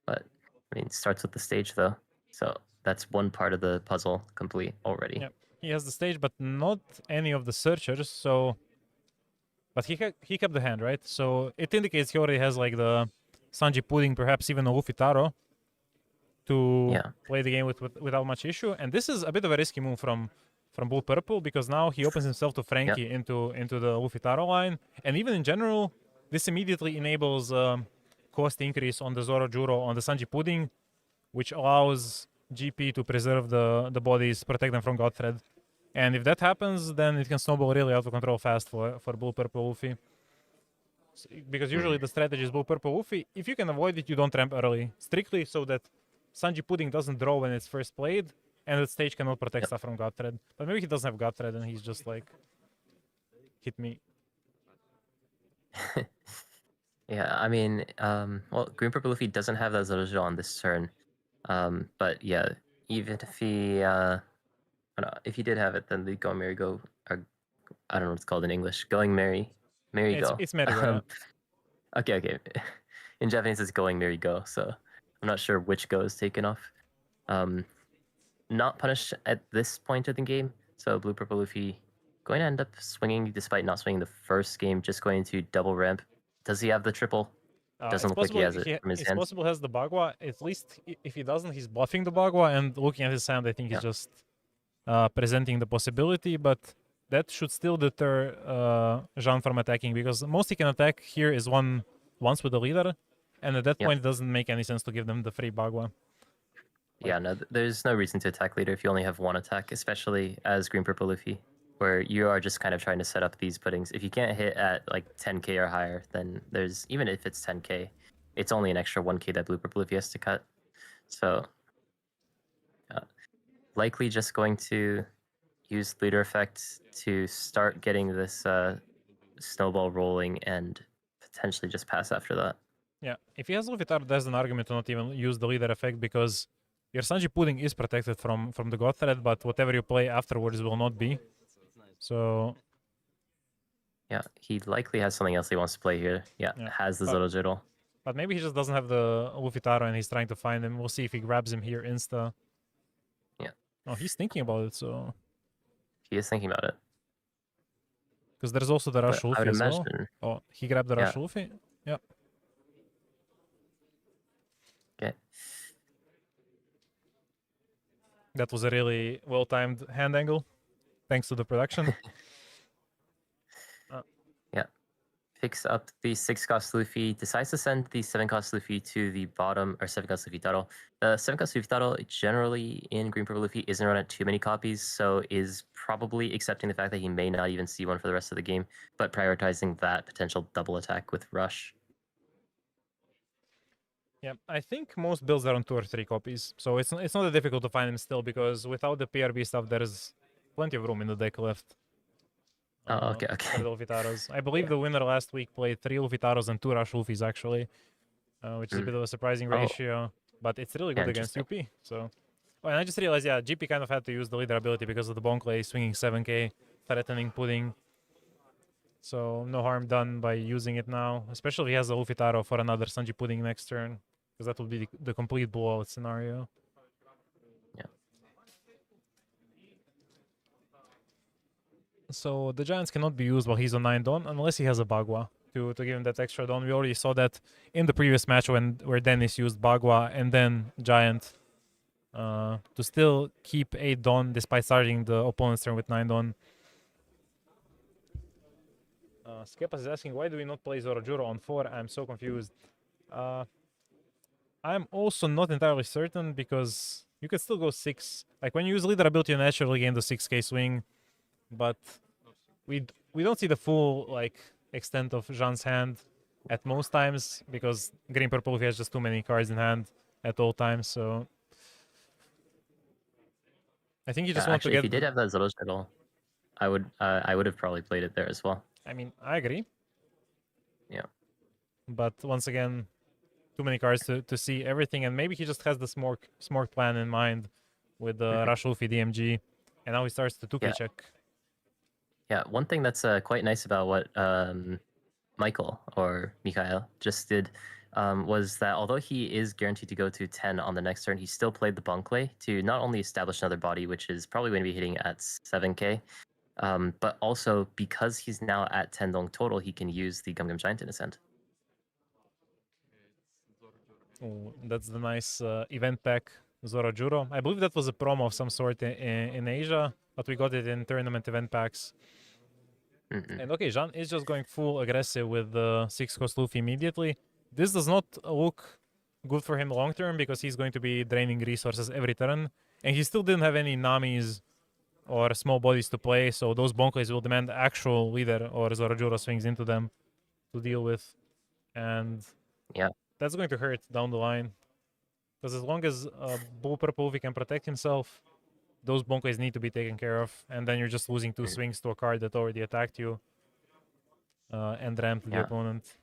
But I mean, it starts with the stage though. So that's one part of the puzzle complete already. Yeah, he has the stage, but not any of the searchers. So, but he kept the hand, right? So it indicates he already has like the Sanji Pudding, perhaps even a Luffy Taro, to play the game without much issue. And this is a bit of a risky move from Blue Purple, because now he opens himself to Frankie into the Luffy Taro line. And even in general, this immediately enables cost increase on the Zoro Juro on the Sanji Pudding, which allows GP to preserve the bodies, protect them from God Thread. And if that happens, then it can snowball really out of control fast for Blue Purple Luffy. Because usually the strategy is Blue Purple Luffy. If you can avoid it, you don't ramp early. Strictly so that Sanji Pudding doesn't draw when it's first played, and the stage cannot protect stuff from God Thread. But maybe he doesn't have God Thread and he's just like, hit me. Yeah, I mean, well, Green Purple Luffy doesn't have that Zoro on this turn. But yeah, even if he did have it, then the Going Merry Go, or I don't know what it's called in English, Going Merry Go. It's Merry Go, Okay. In Japanese, it's Going Merry Go, so I'm not sure which go is taken off. Not punished at this point of the game, so Blue Purple Luffy going to end up swinging despite not swinging the first game, just going to double ramp. Does he have the triple? Doesn't look like he has it from his hand. It's possible he has the Bagua. At least if he doesn't, he's bluffing the Bagua, and looking at his hand, I think he's just presenting the possibility, but that should still deter Jean from attacking, because most he can attack here is once with the leader, and at that point it doesn't make any sense to give them the free Bagua. Yeah, no, there's no reason to attack leader if you only have one attack, especially as Green Purple Luffy, where you are just kind of trying to set up these puddings. If you can't hit at like 10k or higher, then there's, even if it's 10k, it's only an extra 1k that Blue Purple Luffy has to cut. So likely just going to use leader effect to start getting this snowball rolling and potentially just pass after that. Yeah, if he has Luffy Taro, there's an argument to not even use the leader effect, because your Sanji Pudding is protected from the God Thread, but whatever you play afterwards will not be. So yeah, he likely has something else he wants to play here. Yeah. Has the Zoro. But maybe he just doesn't have the Luffy Taro and he's trying to find him. We'll see if he grabs him here insta. Yeah. Oh, he's thinking about it, so... He is thinking about it. Because there's also the Rush Luffy as well. Oh, he grabbed the Rush Luffy? Yeah. Okay. That was a really well-timed hand angle, thanks to the production. Yeah. Picks up the 6-cost Luffy, decides to send the 7-cost Luffy to the bottom, or 7-cost Luffy Taro. The 7-cost Luffy Taro generally in Green Purple Luffy isn't run at too many copies, so is probably accepting the fact that he may not even see one for the rest of the game, but prioritizing that potential double attack with Rush. Yeah, I think most builds are on 2 or 3 copies, so it's not that difficult to find them still, because without the PRB stuff, there is plenty of room in the deck left. Oh, okay. For the Luffy Taros. I believe the winner last week played 3 Luffy Taros and 2 Rush Luffys, actually, which is a bit of a surprising ratio, but it's really good against UP. So, and I just realized, GP kind of had to use the leader ability because of the Bonclay swinging 7k, threatening Pudding. So no harm done by using it now, especially if he has a Luffy Taro for another Sanji Pudding next turn, because that would be the complete blowout scenario. Yeah. So the Giants cannot be used while he's on 9 Dawn unless he has a Bagua to give him that extra Dawn. We already saw that in the previous match where Dennis used Bagua and then Giant to still keep 8 Dawn despite starting the opponent's turn with 9 Dawn. Skepas is asking, why do we not play Zorojuro on 4? I'm so confused. I'm also not entirely certain, because you can still go 6. Like when you use leader ability, you naturally gain the 6k swing, but we don't see the full extent of Jean's hand at most times, because Green Purple has just too many cards in hand at all times. So I think you just want to get. If he did have that Zoro Shilo, I would have probably played it there as well. I mean, I agree. Yeah. But once again, too many cards to see everything, and maybe he just has the smork plan in mind with the Rush Luffy DMG, and now he starts the 2k check. Yeah, one thing that's quite nice about what Mikhail just did was that although he is guaranteed to go to 10 on the next turn, he still played the Bonclay to not only establish another body, which is probably going to be hitting at 7k, but also because he's now at 10 Dong total, he can use the Gum Gum Giant in his hand. Oh, that's the nice event pack, Zorojuro. I believe that was a promo of some sort in Asia, but we got it in tournament event packs. And okay, Jean is just going full aggressive with the 6-cost Luffy immediately. This does not look good for him long term because he's going to be draining resources every turn, and he still didn't have any Namis or small bodies to play, so those Bonkleys will demand actual leader or Zorojuro swings into them to deal with, and Yeah. that's going to hurt down the line. Because as long as Blue Purple Luffy can protect himself, those Bonkleys need to be taken care of, and then you're just losing 2 swings to a card that already attacked you and ramped the opponent.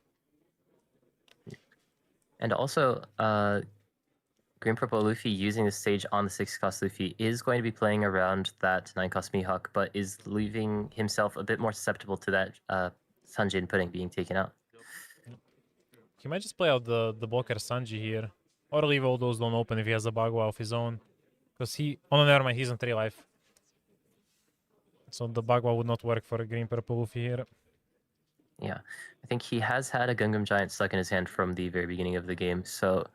And also, Green Purple Luffy using the stage on the 6-cost Luffy is going to be playing around that 9-cost Mihawk, but is leaving himself a bit more susceptible to that Sanji pudding being taken out. He might just play out the blocker Sanji here, or leave all those don't open if he has a Bagua of his own. Because he... Oh, no, never mind, he's on 3 life. So the Bagua would not work for a Green Purple Luffy here. Yeah, I think he has had a Gungam Giant stuck in his hand from the very beginning of the game, so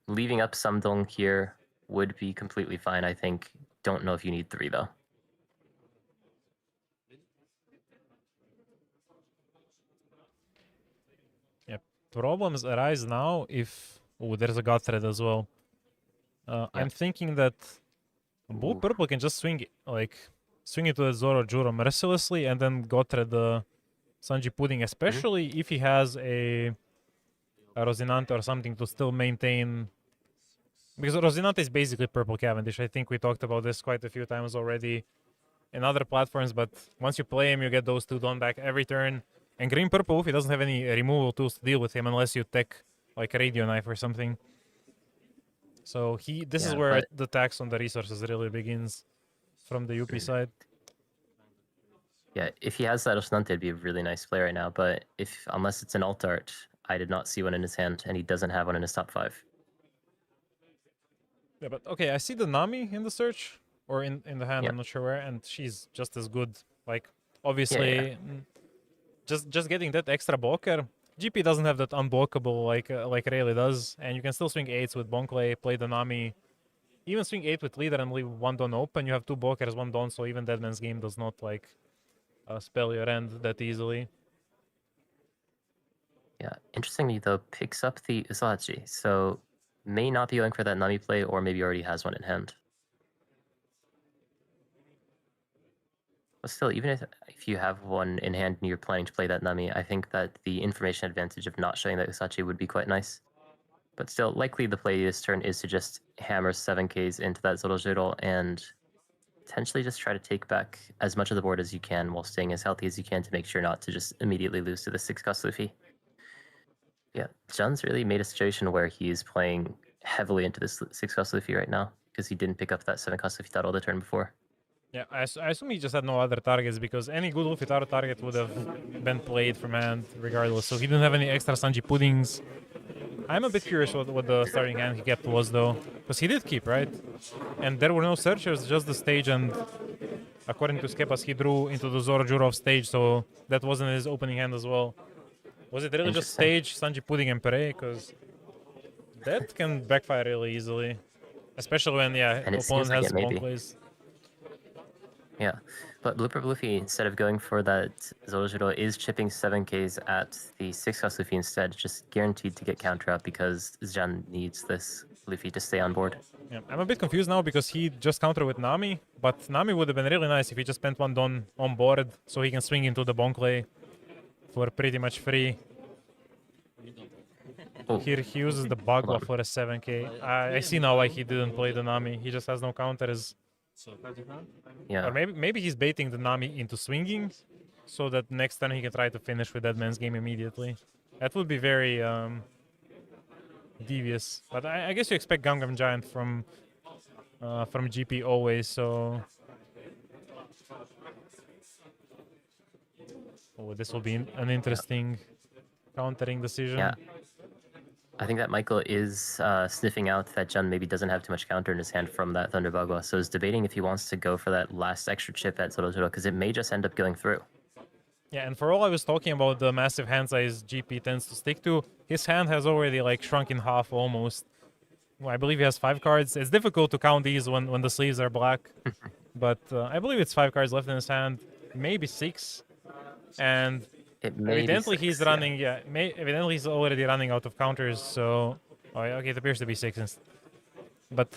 leaving up Samdong here would be completely fine, I think. Don't know if you need 3, though. Yeah, problems arise now if... Oh, there's a God Thread as well. I'm thinking that Blue Purple can just swing into the Zorojuro mercilessly and then God Thread the Sanji Pudding, especially if he has a Rosinante or something to still maintain. Because Rosinante is basically Purple Cavendish. I think we talked about this quite a few times already in other platforms, but once you play him, you get those 2 done back every turn. And Green Purple, if he doesn't have any removal tools to deal with him unless you tech like a Radio Knife or something. So this is where the tax on the resources really begins from the UP side. Yeah, if he has that Rosinante, it'd be a really nice play right now, but unless it's an alt art, I did not see one in his hand, and he doesn't have one in his top 5. Yeah, but okay, I see the Nami in the search, or in the hand, I'm not sure where, and she's just as good. Like, obviously, just getting that extra blocker. GP doesn't have that unblockable like Rayleigh does, and you can still swing 8s with Bonkley, play the Nami, even swing 8 with leader and leave 1 don open. You have 2 blockers, 1 don, so even Deadman's Game does not like spell your end that easily. Yeah, interestingly though, picks up the Usahachi, so may not be going for that Nami play, or maybe already has one in hand. But still, even if you have one in hand and you're planning to play that Nami, I think that the information advantage of not showing that Usahachi would be quite nice. But still, likely the play this turn is to just hammer 7Ks into that Zorojuro and potentially just try to take back as much of the board as you can while staying as healthy as you can to make sure not to just immediately lose to the 6-cost Luffy. Yeah, Jun's really made a situation where he is playing heavily into this 6-cost Luffy right now because he didn't pick up that 7-cost Luffy Taro the turn before. Yeah, I assume he just had no other targets because any good Luffy Taro target would have been played from hand regardless. So he didn't have any extra Sanji Puddings. I'm a bit curious what the starting hand he kept was though, because he did keep, right? And there were no searchers, just the stage, and according to Skepas, he drew into the Zorojuro of stage, so that wasn't his opening hand as well. Was it really just stage, Sanji Pudding, and Pere? Because that can backfire really easily, especially when opponent has Bonklays. Yeah, but Blue Purple Luffy, instead of going for that Zorojuro, is chipping 7Ks at the 6-cost Luffy instead, just guaranteed to get counter out because Jan needs this Luffy to stay on board. Yeah, I'm a bit confused now because he just countered with Nami, but Nami would have been really nice if he just spent 1 don on board so he can swing into the Bonkley for pretty much free. Oh. Here he uses the Bagua for a 7K. I see now why he didn't play the Nami. He just has no counters. Yeah. Or maybe he's baiting the Nami into swinging so that next turn he can try to finish with that man's game immediately. That would be very devious. But I guess you expect Gungam Giant from GP always, so... Oh, this will be an interesting countering decision. Yeah. I think that Michael is sniffing out that Jun maybe doesn't have too much counter in his hand from that Thunder Bagua, so he's debating if he wants to go for that last extra chip at Zorojuro, because it may just end up going through. Yeah, and for all I was talking about the massive hand size GP tends to stick to, his hand has already like shrunk in half almost. Well, I believe he has 5 cards. It's difficult to count these when the sleeves are black, but I believe it's 5 cards left in his hand, maybe 6, and... Evidently he's running, evidently he's already running out of counters, so Oh, yeah, okay, it appears to be 6, but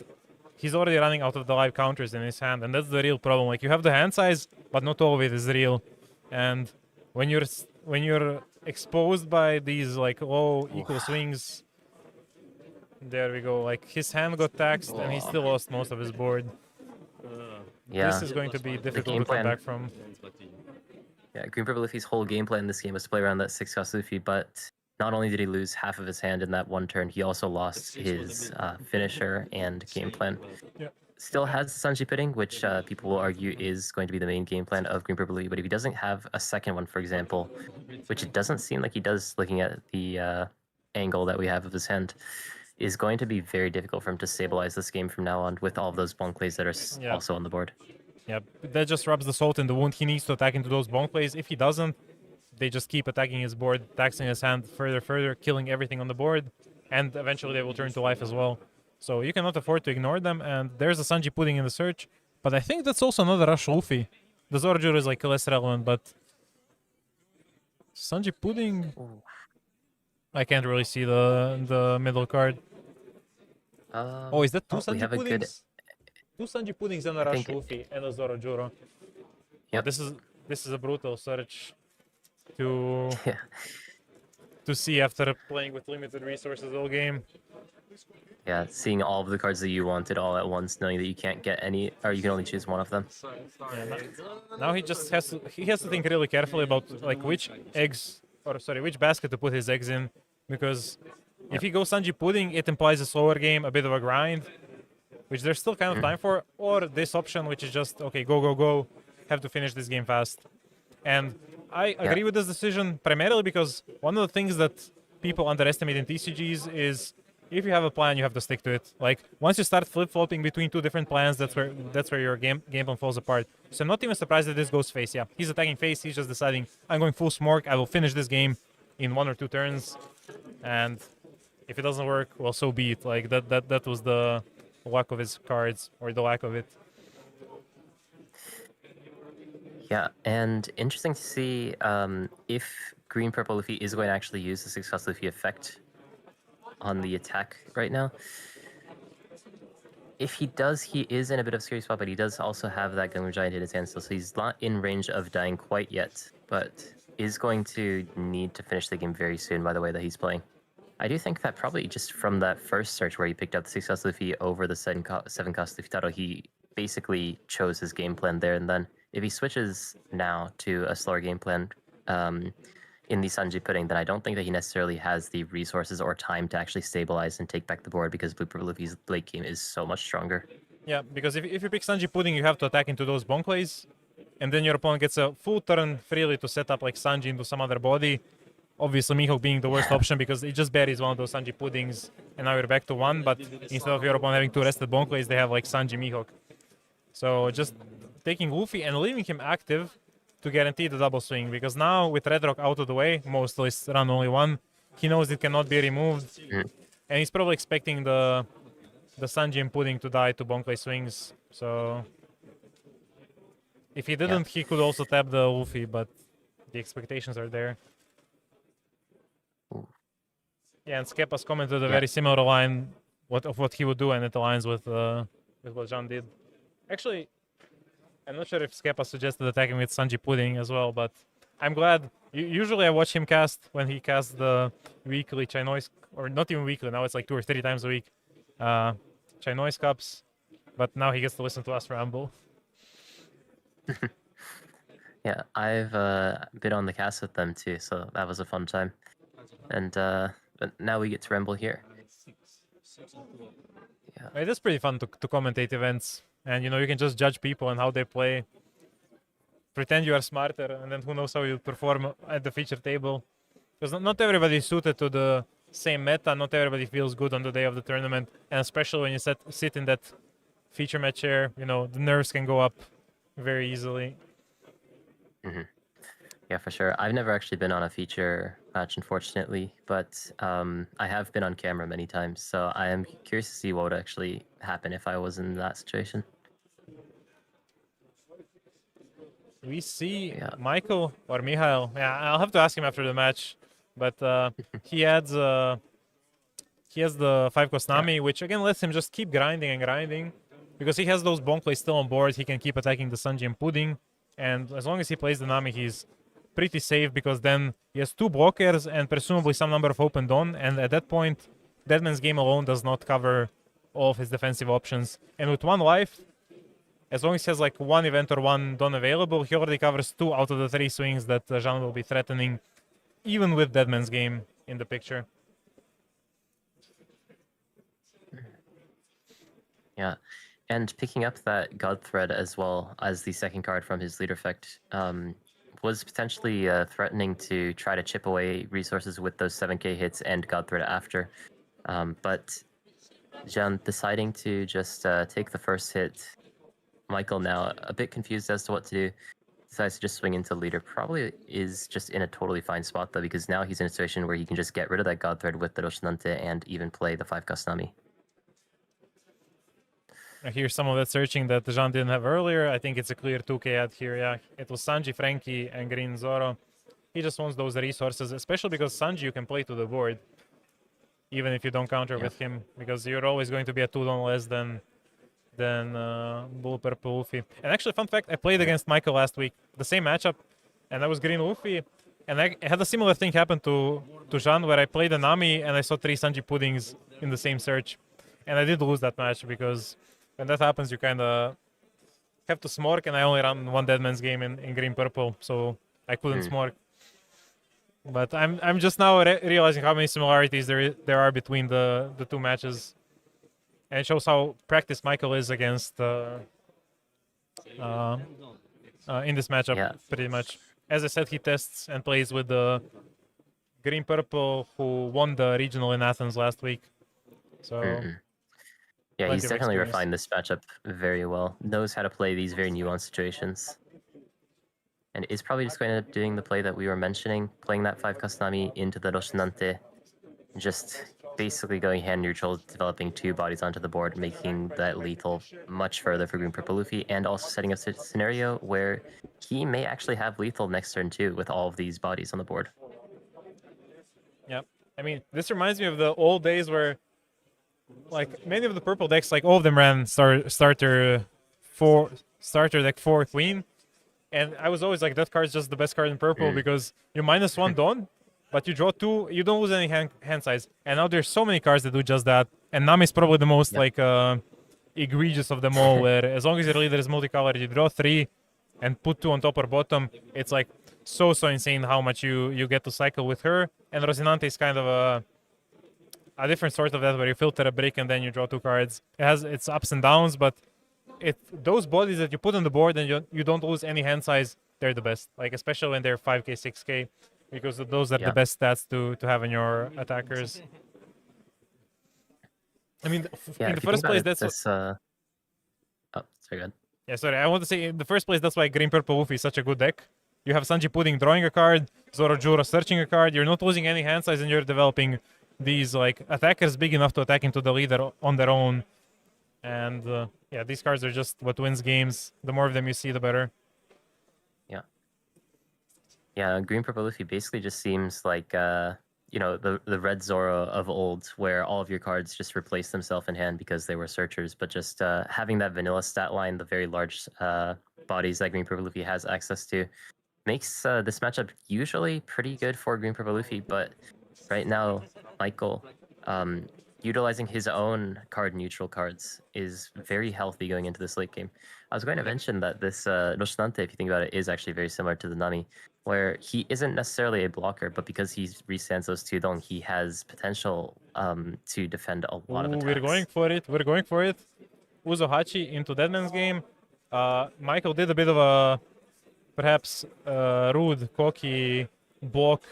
he's already running out of the live counters in his hand, and that's the real problem. Like, you have the hand size, but not all of it is real. And when you're exposed by these like low equal swings, there we go. Like, his hand got taxed, and he still lost most of his board. Yeah. This is going to be difficult game to come plan- back from. Yeah, Green Purple Luffy's whole game plan in this game was to play around that 6-cost Luffy, but not only did he lose half of his hand in that one turn, he also lost his finisher and game plan. Yeah. Still has Sanji pitting, which people will argue is going to be the main game plan of Green Purple Luffy, but if he doesn't have a second one, for example, which it doesn't seem like he does looking at the angle that we have of his hand, is going to be very difficult for him to stabilize this game from now on with all of those bonk plays that are also on the board. Yeah, that just rubs the salt in the wound. He needs to attack into those bonk plays. If he doesn't, they just keep attacking his board, taxing his hand further, killing everything on the board, and eventually they will turn to life as well. So you cannot afford to ignore them, and there's a Sanji pudding in the search, but I think that's also another Rush Luffy. The Zoro is like less relevant, but Sanji pudding, I can't really see the middle card. Oh, is that two Sanji puddings? Two Sanji puddings and a Rush Luffy and a Zoro Juro. Yep. This is a brutal search to see after playing with limited resources all game. Yeah, seeing all of the cards that you wanted all at once, knowing that you can't get any, or you can only choose one of them. Yeah, now he just has to think really carefully about like which basket to put his eggs in, because if he goes Sanji pudding, it implies a slower game, a bit of a grind, which there's still kind of time for, or this option, which is just okay, go, have to finish this game fast. And I agree with this decision primarily because one of the things that people underestimate in TCGs is if you have a plan, you have to stick to it. Like, once you start flip-flopping between two different plans, that's where your game plan falls apart. So I'm not even surprised that this goes face. Yeah, he's attacking face. He's just deciding, I'm going full smork. I will finish this game in 1 or 2 turns. And if it doesn't work, well, so be it. Like, that was the luck of his cards, or the lack of it. Yeah, and interesting to see if Green Purple Luffy is going to actually use the 6-cost Luffy effect on the attack right now. If he does, he is in a bit of a scary spot, but he does also have that Gunner Giant in his hand still, so he's not in range of dying quite yet, but is going to need to finish the game very soon by the way that he's playing. I do think that probably just from that first search where he picked up the 6-cost Luffy over the 7-cost Luffy Taro, he basically chose his game plan there and then. If he switches now to a slower game plan in the Sanji pudding, then I don't think that he necessarily has the resources or time to actually stabilize and take back the board because Blue Purple Luffy's late game is so much stronger. Yeah, because if you pick Sanji pudding, you have to attack into those bonk plays, and then your opponent gets a full turn freely to set up like Sanji into some other body. Obviously, Mihawk being the worst option because it just buries one of those Sanji puddings, and now you're back to 1, but instead of your opponent having 2 rested bonk plays, they have like Sanji Mihawk. So just taking Luffy and leaving him active to guarantee the double swing, because now with Red Rock out of the way, most lists run only 1. He knows it cannot be removed, and he's probably expecting the Sanji and Pudding to die to bonklay swings. So if he didn't, he could also tap the Luffy, but the expectations are there. Yeah, and Skeppas commented a very similar line of what he would do, and it aligns with what Jean did. Actually, I'm not sure if Skeppa suggested attacking with Sanji Pudding as well, but I'm glad. Usually I watch him cast when he casts the weekly Chinoise, or not even weekly, now it's like 2 or 3 times a week, Chinoise Cups, but now he gets to listen to us ramble. Yeah, I've been on the cast with them too, so that was a fun time. And but now we get to ramble here. Yeah. It is pretty fun to commentate events. And, you know, you can just judge people and how they play. Pretend you are smarter, and then who knows how you perform at the feature table. Because not everybody is suited to the same meta. Not everybody feels good on the day of the tournament. And especially when you sit in that feature match chair, you know, the nerves can go up very easily. Mm-hmm. Yeah, for sure. I've never actually been on a feature match, unfortunately, but I have been on camera many times. So I am curious to see what would actually happen if I was in that situation. We see Michael or Mihail. Yeah, I'll have to ask him after the match. But he adds he has the 5 Kosnami, Yeah. which again lets him just keep grinding and grinding. Because he has those bonk plays still on board, he can keep attacking the Sanji and Pudding. And as long as he plays the Nami, he's pretty safe because then he has 2 blockers and presumably some number of open Dawn. And at that point, Deadman's game alone does not cover all of his defensive options. And with 1 life, as long as he has like 1 event or 1 Dawn available, he already covers 2 out of the 3 swings that Jean will be threatening, even with Deadman's game in the picture. Yeah. And picking up that God Thread as well as the second card from his leader effect was potentially threatening to try to chip away resources with those 7k hits and God Thread after. But Jean deciding to just take the first hit, Michael now a bit confused as to what to do, decides to just swing into leader. Probably is just in a totally fine spot though, because now he's in a situation where he can just get rid of that God Thread with the Roshinante and even play the 5 Kasnami. I hear some of that searching that Jean didn't have earlier. I think it's a clear 2k ad here, yeah. It was Sanji, Frankie, and Green Zoro. He just wants those resources, especially because Sanji you can play to the board, even if you don't counter with him, because you're always going to be a 2 Dawn less than Blue Purple Luffy. And actually, fun fact, I played against Michael last week, the same matchup, and that was Green Luffy. And I had a similar thing happen to Jean, where I played a Nami and I saw 3 Sanji Puddings in the same search. And I did lose that match because when that happens, you kind of have to smork, and I only ran 1 Deadman's game in Green Purple, so I couldn't smork. But I'm just now realizing how many similarities there are between the 2 matches. And it shows how practiced Michael is against in this matchup, pretty much. As I said, he tests and plays with the Green Purple, who won the regional in Athens last week. So yeah, he's definitely refined this matchup very well. Knows how to play these very nuanced situations. And is probably just going to end up doing the play that we were mentioning, playing that 5 Kasnami into the Roshinante, just basically going hand neutral, developing 2 bodies onto the board, making that lethal much further for Green Purple Luffy, and also setting up a scenario where he may actually have lethal next turn too, with all of these bodies on the board. Yep. I mean, this reminds me of the old days where, like, many of the purple decks, like, all of them ran starter deck 4 Queen. And I was always like, that card's just the best card in purple because you -1 Dawn, but you draw 2, you don't lose any hand size. And now there's so many cards that do just that. And Nami is probably the most like egregious of them all, where as long as your leader is multicolored, you draw 3 and put 2 on top or bottom. It's like so insane how much you get to cycle with her. And Rosinante is kind of a different sort of that, where you filter a brick and then you draw 2 cards. It has its ups and downs, but those bodies that you put on the board and you don't lose any hand size, they're the best. Like, especially when they're 5k, 6k, because those are the best stats to have in your attackers. I mean, in the first place, that's oh, sorry, good. Yeah, sorry, I want to say, in the first place, that's why Green Purple Luffy is such a good deck. You have Sanji Pudding drawing a card, Zoro Juro searching a card, you're not losing any hand size, and you're developing these like attackers big enough to attack into the leader on their own. And yeah, these cards are just what wins games. The more of them you see, the better. Yeah, Green Purple Luffy basically just seems like you know, the red Zoro of old, where all of your cards just replace themselves in hand because they were searchers. But just having that vanilla stat line, the very large bodies that Green Purple Luffy has access to, makes this matchup usually pretty good for Green Purple Luffy. But right now, Michael, utilizing his own card neutral cards is very healthy going into this late game. I was going to mention that this Roshinante, if you think about it, is actually very similar to the Nami, where he isn't necessarily a blocker, but because he restands those 2 Dong, he has potential to defend a lot of attacks. We're going for it. Uzohachi into Deadman's game. Michael did a bit of a, perhaps, rude, cocky block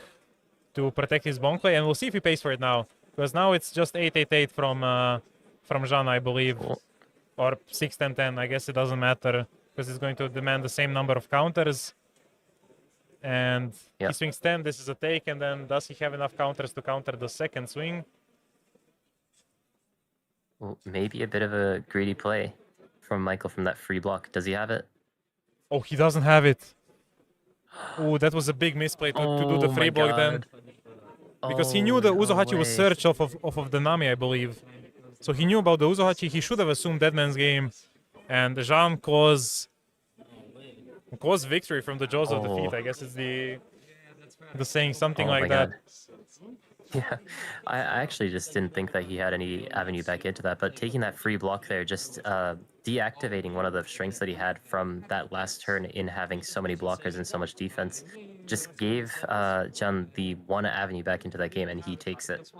to protect his Bonkley, and we'll see if he pays for it now. Because now it's just 8-8-8 from Jean, I believe. Cool. Or 6-10-10, I guess it doesn't matter. Because it's going to demand the same number of counters. And he swings 10, this is a take, and then does he have enough counters to counter the second swing? Well, maybe a bit of a greedy play from Michael from that free block. Does he have it? Oh, he doesn't have it. Oh, that was a big misplay to do the free block then. because he knew the no Uzohachi was way. searched off of the Nami, I believe. So he knew about the Uzohachi. He should have assumed Deadman's Game, and Jean claws victory from the jaws of defeat. I guess it's the saying, something like that. God. Yeah, I actually just didn't think that he had any avenue back into that, but taking that free block there, just deactivating one of the strengths that he had from that last turn in having so many blockers and so much defense, just gave Jun the one avenue back into that game, and he takes it.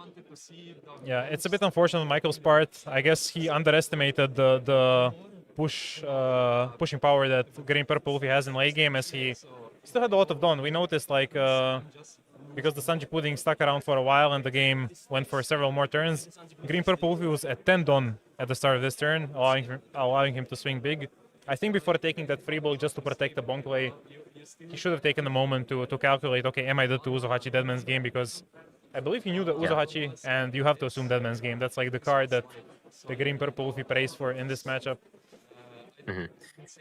Yeah, it's a bit unfortunate on Michael's part. I guess he underestimated the pushing power that Green Purple Luffy has in late game, as he still had a lot of Dawn. We noticed, like, because the Sanji pudding stuck around for a while and the game went for several more turns, Green Purple Luffy was at 10 Dawn at the start of this turn, allowing him to swing big. I think before taking that free block just to protect the Bonkley, he should have taken a moment to calculate, okay, am I the Uzohachi Deadman's Game? Because I believe he knew the Uzohachi, and you have to assume Deadman's Game. That's like the card that the Green Purple Luffy prays for in this matchup.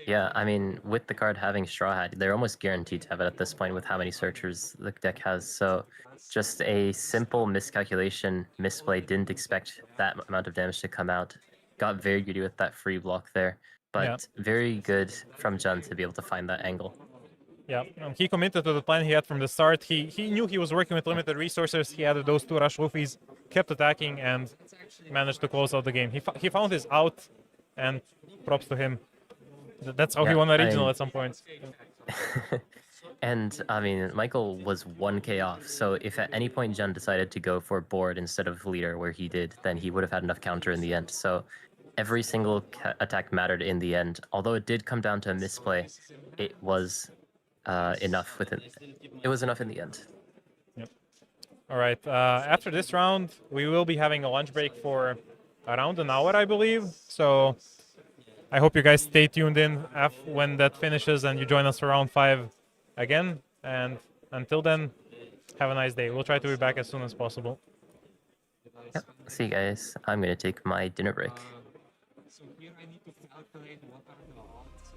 Yeah, I mean, with the card having Straw Hat, they're almost guaranteed to have it at this point with how many searchers the deck has. So just a simple miscalculation, misplay, didn't expect that amount of damage to come out. Got very greedy with that free block there, but very good from Jun to be able to find that angle. Yeah, he committed to the plan he had from the start. He knew he was working with limited resources. He added those two rush Luffys, kept attacking, and managed to close out the game. He found his out, and props to him. That's how he won a regional at some point. And, I mean, Michael was 1k off, so if at any point Jun decided to go for board instead of leader, where he did, then he would have had enough counter in the end. So every single attack mattered in the end. Although it did come down to a misplay, it was enough within. It was enough in the end. Yep. All right. After this round, we will be having a lunch break for around an hour, I believe. So I hope you guys stay tuned in when that finishes and you join us for round 5 again. And until then, have a nice day. We'll try to be back as soon as possible. Yep. See you guys. I'm going to take my dinner break. So here I need to calculate what are the odds.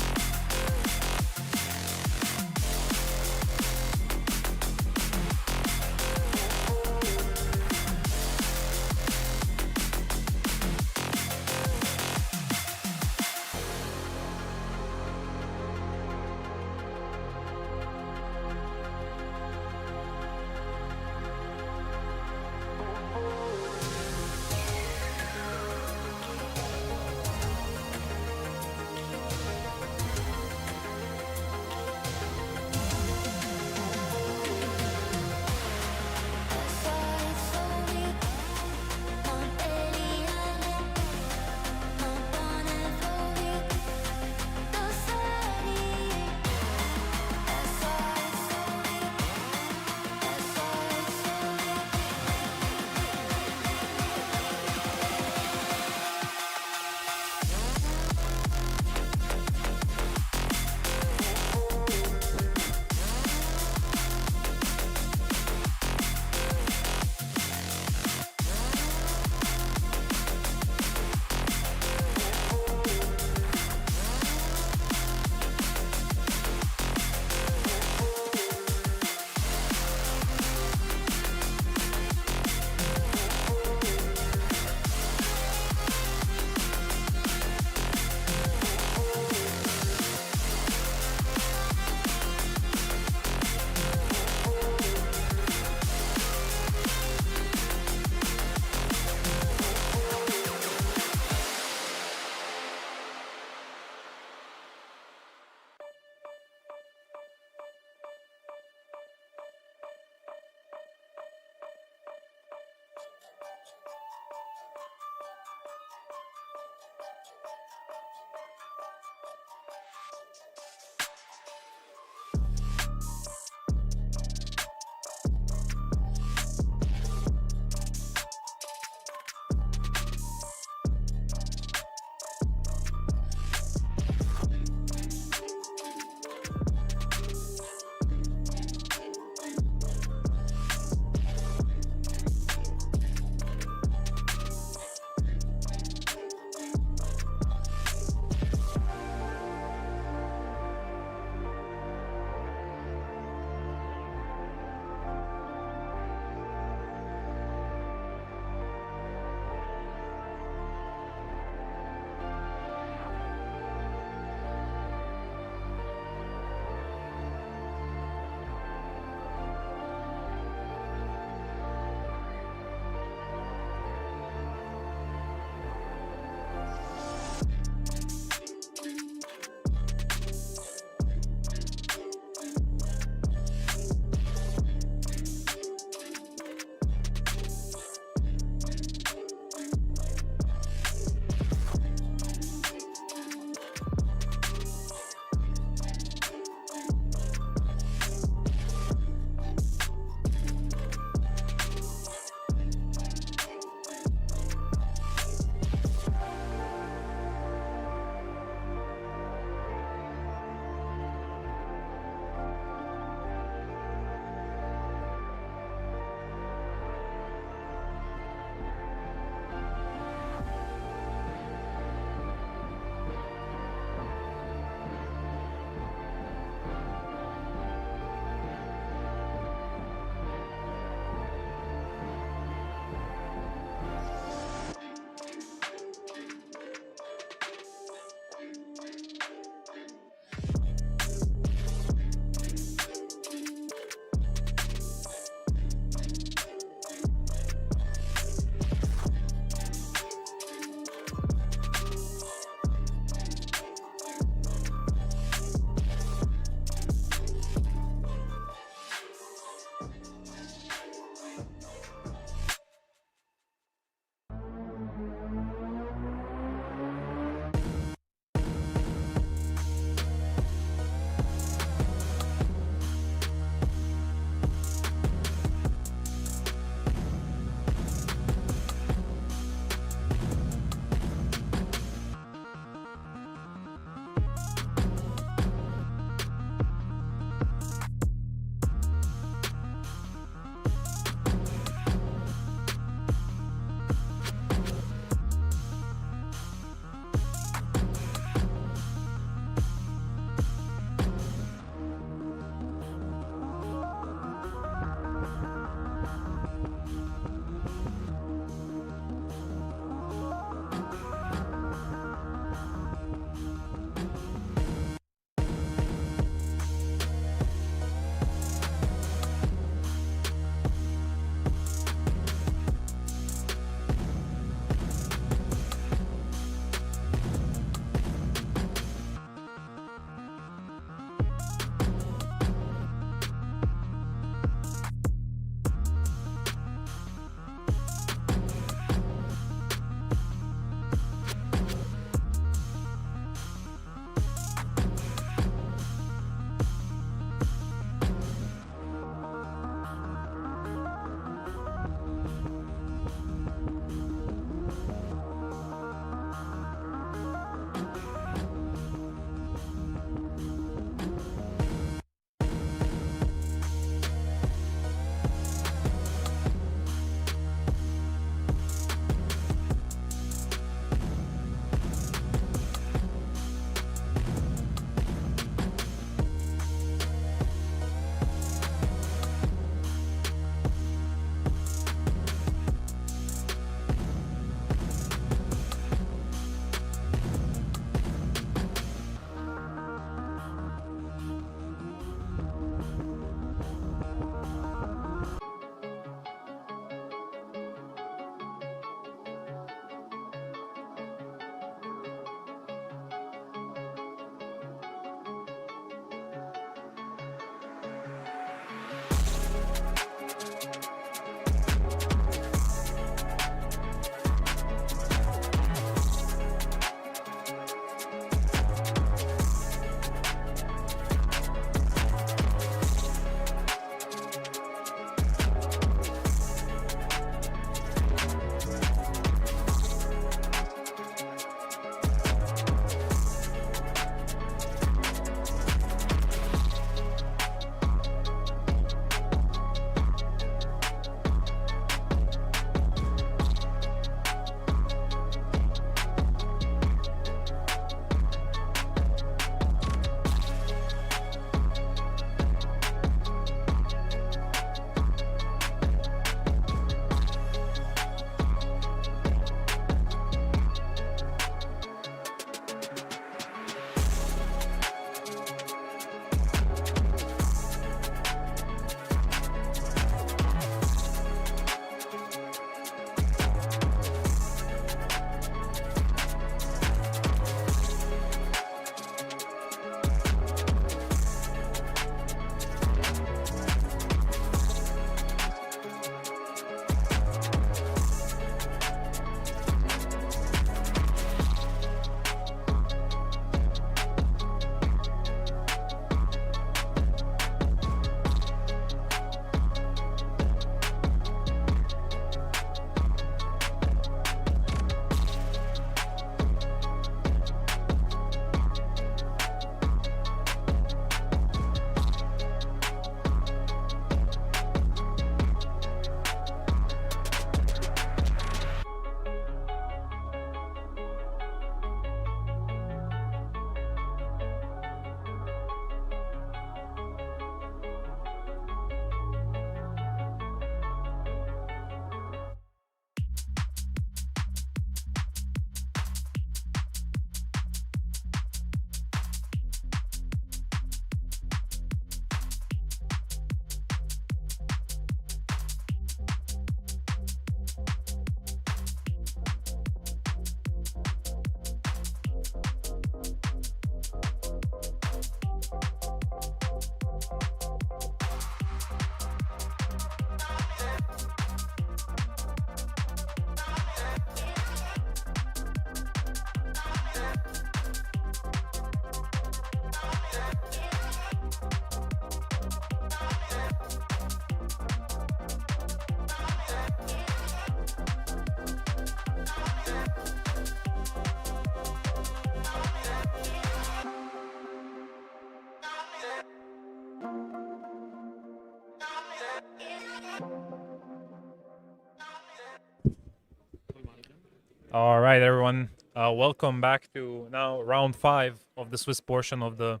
All right, everyone. Welcome back to now round 5 of the Swiss portion of the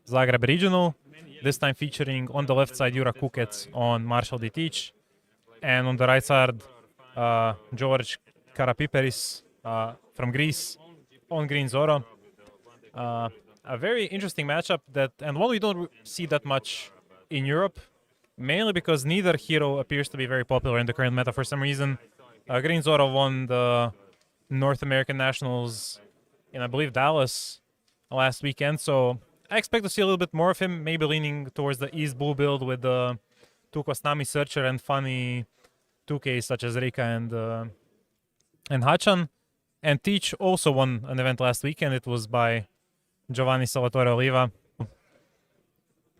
Zagreb regional. This time featuring on the left side Jura Kukets on Marshall D. Teach, and on the right side George Karapiperis from Greece on green Zoro. A very interesting matchup and one we don't see that much in Europe, mainly because neither hero appears to be very popular in the current meta for some reason. Green Zoro won the North American Nationals in, I believe, Dallas last weekend, so I expect to see a little bit more of him, maybe leaning towards the East Blue build with the 2 Kostami Searcher and funny 2Ks such as Rika and Hachan. And Teach also won an event last weekend. It was by Giovanni Salvatore Oliva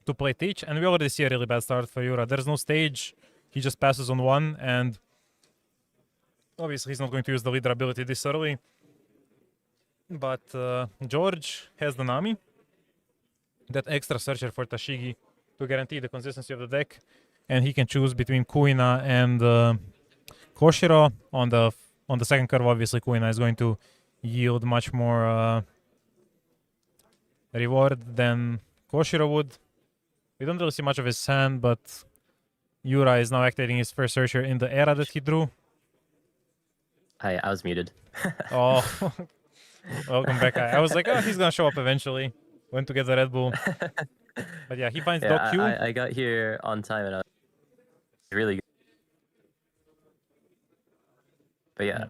to play Teach, and we already see a really bad start for Jura. There's no stage, he just passes on 1, and obviously he's not going to use the leader ability this early. But George has the Nami, that extra searcher for Tashigi to guarantee the consistency of the deck, and he can choose between Kuina and Koshiro. On the second curve, obviously Kuina is going to yield much more reward than Koshiro would. We don't really see much of his hand, but Jura is now activating his first searcher in the era that he drew. I was muted. Oh, welcome back. I was like, oh, he's gonna show up eventually. Went to get the Red Bull. But yeah, he finds Doc Q. I got here on time and I was really good. But yeah,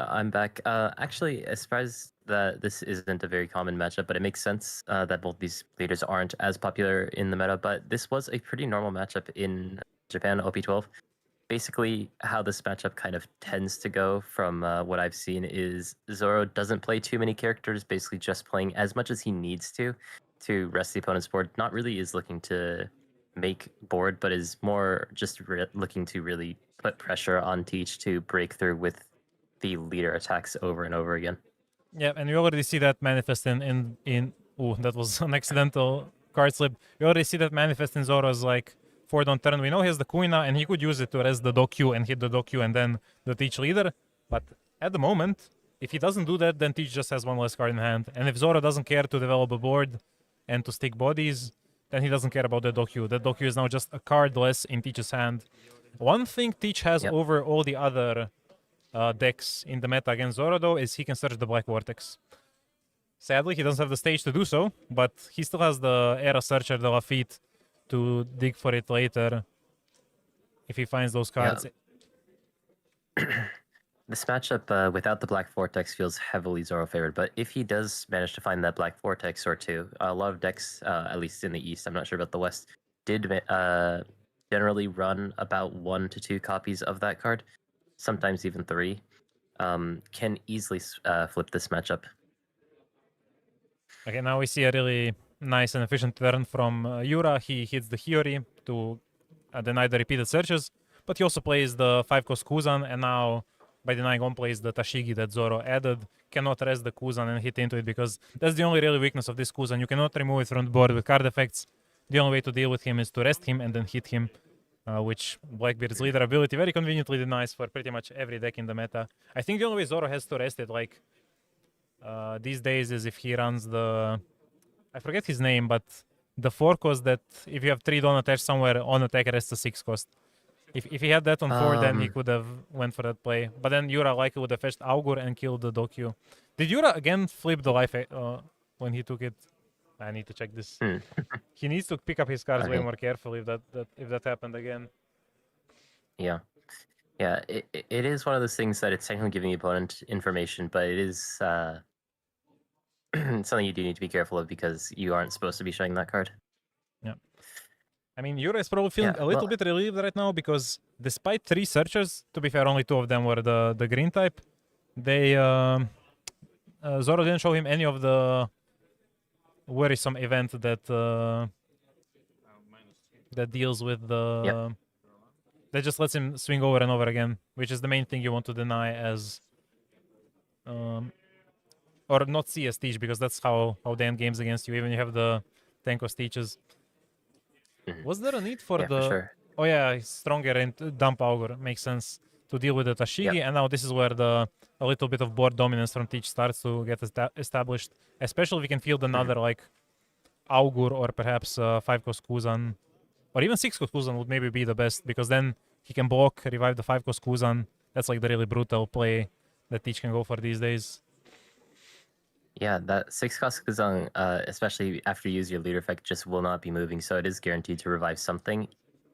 I'm back. Actually, as far as that this isn't a very common matchup, but it makes sense that both these leaders aren't as popular in the meta, but this was a pretty normal matchup in Japan, OP12. Basically, how this matchup kind of tends to go from what I've seen is Zoro doesn't play too many characters, basically just playing as much as he needs to rest the opponent's board. Not really is looking to make board, but is more just looking to really put pressure on Teach to break through with the leader attacks over and over again. Yeah, and we already see that manifest in oh, that was an accidental card slip. We already see that manifest in Zoro's like forward on turn. We know he has the Kuina, and he could use it to rest the Dokyu and hit the Dokyu and then the Teach leader. But at the moment, if he doesn't do that, then Teach just has 1 less card in hand. And if Zoro doesn't care to develop a board and to stick bodies, then he doesn't care about the Dokyu. The Dokyu is now just a card less in Teach's hand. One thing Teach has over all the other decks in the meta against Zoro, though, is he can search the Black Vortex. Sadly, he doesn't have the stage to do so, but he still has the Era Searcher, the Lafitte, to dig for it later if he finds those cards. Yeah. This matchup without the Black Vortex feels heavily Zoro favored, but if he does manage to find that Black Vortex or 2, a lot of decks, at least in the East, I'm not sure about the West, did generally run about 1 to 2 copies of that card, sometimes even 3, can easily flip this matchup. Okay, now we see a really nice and efficient turn from Jura. He hits the Hiyori to deny the repeated searches, but he also plays the 5-cost Kuzan, and now by denying one plays the Tashigi that Zoro added. Cannot rest the Kuzan and hit into it because that's the only really weakness of this Kuzan. You cannot remove it from the board with card effects. The only way to deal with him is to rest him and then hit him, which Blackbeard's leader ability very conveniently denies for pretty much every deck in the meta. I think the only way Zoro has to rest it, like these days, is if he runs the, I forget his name, but the 4-cost that if you have 3 don't attach somewhere on attack rests a 6-cost. If he had that on 4, then he could have went for that play. But then Jura likely would have fetched Augur and killed the Dokyu. Did Jura again flip the life when he took it? I need to check this. He needs to pick up his cards way more carefully if that happened again. Yeah. Yeah, it is one of those things that it's technically giving the opponent information, but it is something you do need to be careful of because you aren't supposed to be showing that card. Yeah. I mean, Jura is probably feeling a little bit relieved right now because despite 3 searchers, to be fair, only 2 of them were the green type, they Zoro didn't show him any of the worrisome event that deals with the that just lets him swing over and over again, which is the main thing you want to deny as or not see as Teach, because that's how they end games against you, even you have the Tenko Teaches. Was there a need for For sure. Oh yeah, he's stronger and dump Augur, makes sense. to deal with the Tashigi, and now this is where a little bit of board dominance from Teach starts to get established, especially if we can field another like Augur or perhaps 5-cost Kuzan, or even 6-cost Kuzan would maybe be the best, because then he can block, revive the 5-cost Kuzan. That's like the really brutal play that Teach can go for these days. Yeah, that 6-cost Kuzan, especially after you use your leader effect, just will not be moving, so it is guaranteed to revive something.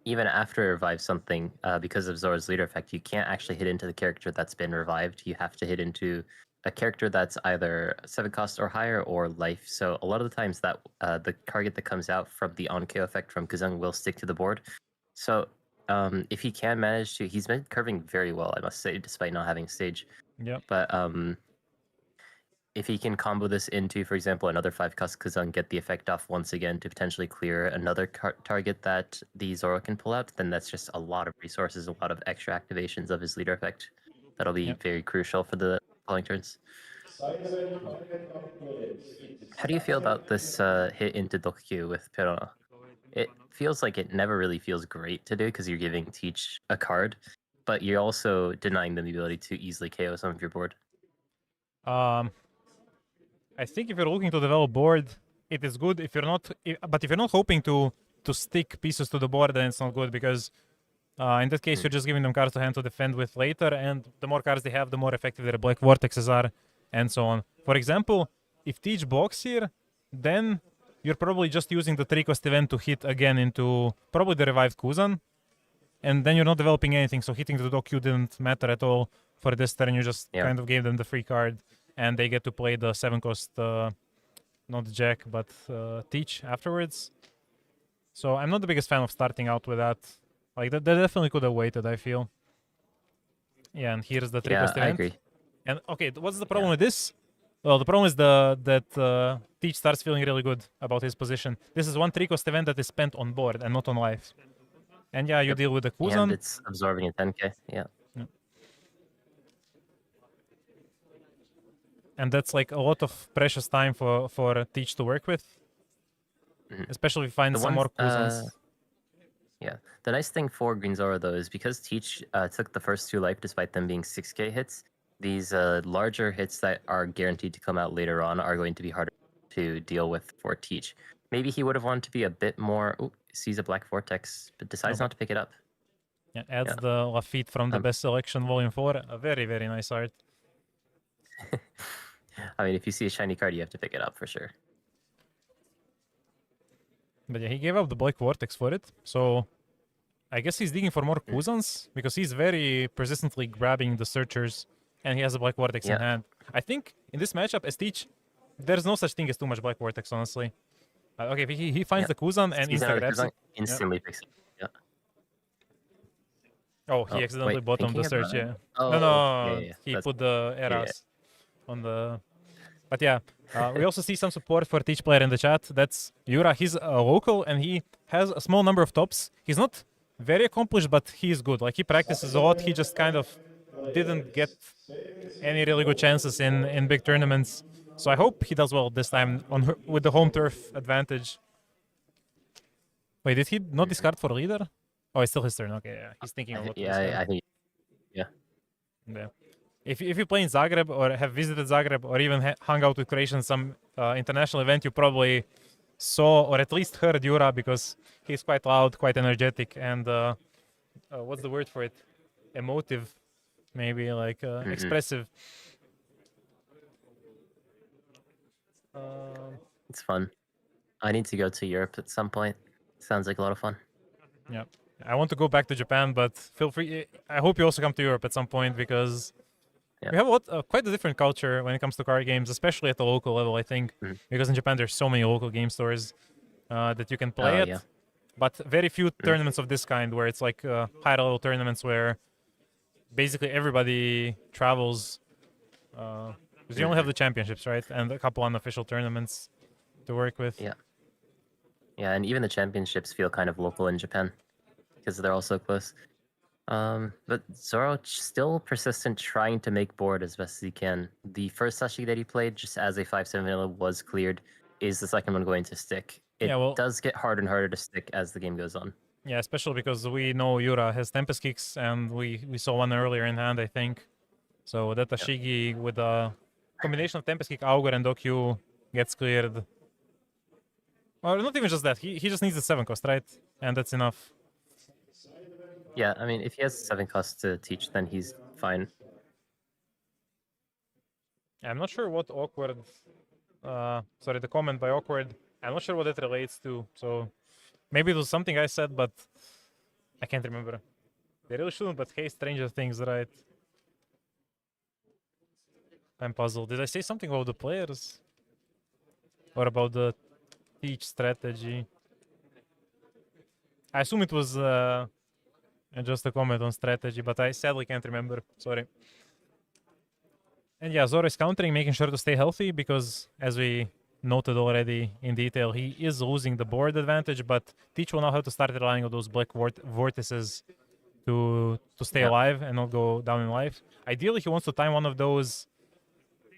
Even after it revives something, because of Zoro's leader effect, you can't actually hit into the character that's been revived. You have to hit into a character that's either 7-cost or higher or life. So a lot of the times that the target that comes out from the on-KO effect from Kuzan will stick to the board. So if he can manage to, he's been curving very well, I must say, despite not having stage. Yeah. But if he can combo this into, for example, another 5-cost Kuzan, get the effect off once again to potentially clear another target that the Zoro can pull out, then that's just a lot of resources, a lot of extra activations of his leader effect. That'll be very crucial for the following turns. How do you feel about this hit into Dokyu with Piranha? It feels like it never really feels great to do because you're giving Teach a card, but you're also denying them the ability to easily KO some of your board. I think if you're looking to develop board, it is good. If you're not, but if you're not hoping to stick pieces to the board, then it's not good, because in that case you're just giving them cards to hand to defend with later, and the more cards they have, the more effective their black vortexes are, and so on. For example, if Teach blocks here, then you're probably just using the 3-cost event to hit again into probably the revived Kuzan, and then you're not developing anything, so hitting the Dokyu didn't matter at all for this turn. You just kind of gave them the free card, and they get to play the 7-cost, not Jack, but Teach afterwards. So I'm not the biggest fan of starting out with that. Like, they definitely could have waited, I feel. Yeah, and here's the 3-cost event. I agree. And, okay, what's the problem with this? Well, the problem is that Teach starts feeling really good about his position. This is one 3-cost event that is spent on board and not on life. And yeah, you deal with the Kuzan. And it's absorbing a 10k, yeah. And that's like a lot of precious time for Teach to work with. Especially if you find some more Kuzans. Yeah. The nice thing for Green Zoro, though, is because Teach took the first 2 life despite them being 6k hits, these larger hits that are guaranteed to come out later on are going to be harder to deal with for Teach. Maybe he would have wanted to be a bit more... Ooh, sees a black vortex, but decides not to pick it up. Yeah, adds the Lafitte from the Best Selection Volume 4. A very, very nice art. I mean, if you see a shiny card, you have to pick it up for sure. But yeah, he gave up the Black Vortex for it, so I guess he's digging for more Kuzans, because he's very persistently grabbing the Searchers, and he has a Black Vortex in hand. I think in this matchup, as Teach, there's no such thing as too much Black Vortex, honestly. Okay, he finds the Kuzan and insta-grabs it. Instantly picks it, Oh, he accidentally bottomed the search, Oh, no, he put the eras on the... But yeah, we also see some support for Teach player in the chat. That's Yura. He's a local, and he has a small number of tops. He's not very accomplished, but he's good. Like, he practices a lot. He just kind of didn't get any really good chances in big tournaments. So I hope he does well this time with the home turf advantage. Wait, did he not discard for leader? Oh, it's still his turn. Okay, yeah. He's thinking a lot. I think, yeah. If you play in Zagreb or have visited Zagreb or even hung out with Croatians some international event, you probably saw or at least heard Yura, because he's quite loud, quite energetic, and what's the word for it? Emotive, maybe, like expressive. It's fun. I need to go to Europe at some point. Sounds like a lot of fun. Yeah. I want to go back to Japan, but feel free. I hope you also come to Europe at some point, because we have quite a different culture when it comes to card games, especially at the local level, I think. Because in Japan, there's so many local game stores that you can play at. But very few tournaments of this kind, where it's like high-level tournaments where basically everybody travels. Because you only have the championships, right? And a couple unofficial tournaments to work with. Yeah, and even the championships feel kind of local in Japan, because they're all so close. But Zoro still persistent, trying to make board as best as he can. The first Sashi that he played, just as a 5/7 vanilla, was cleared. Is the second one going to stick? It does get harder and harder to stick as the game goes on. Yeah, especially because we know Yura has Tempest Kicks, and we saw one earlier in hand, I think. So that Tashigi with a combination of Tempest Kick, Augur, and Dokyu gets cleared. Or not even just that, he just needs the 7 cost, right? And that's enough. Yeah, I mean, if he has 7 costs to teach, then he's fine. I'm not sure what awkward. Sorry, the comment by awkward. I'm not sure what it relates to. So maybe it was something I said, but I can't remember. They really shouldn't, but hey, Stranger Things, right? I'm puzzled. Did I say something about the players? Or about the teach strategy? I assume it was just a comment on strategy, but I sadly can't remember. Sorry. And yeah, Zoro is countering, making sure to stay healthy because, as we noted already in detail, he is losing the board advantage, but Teach will now have to start relying on those black vortices to stay alive and not go down in life. Ideally, he wants to time one of those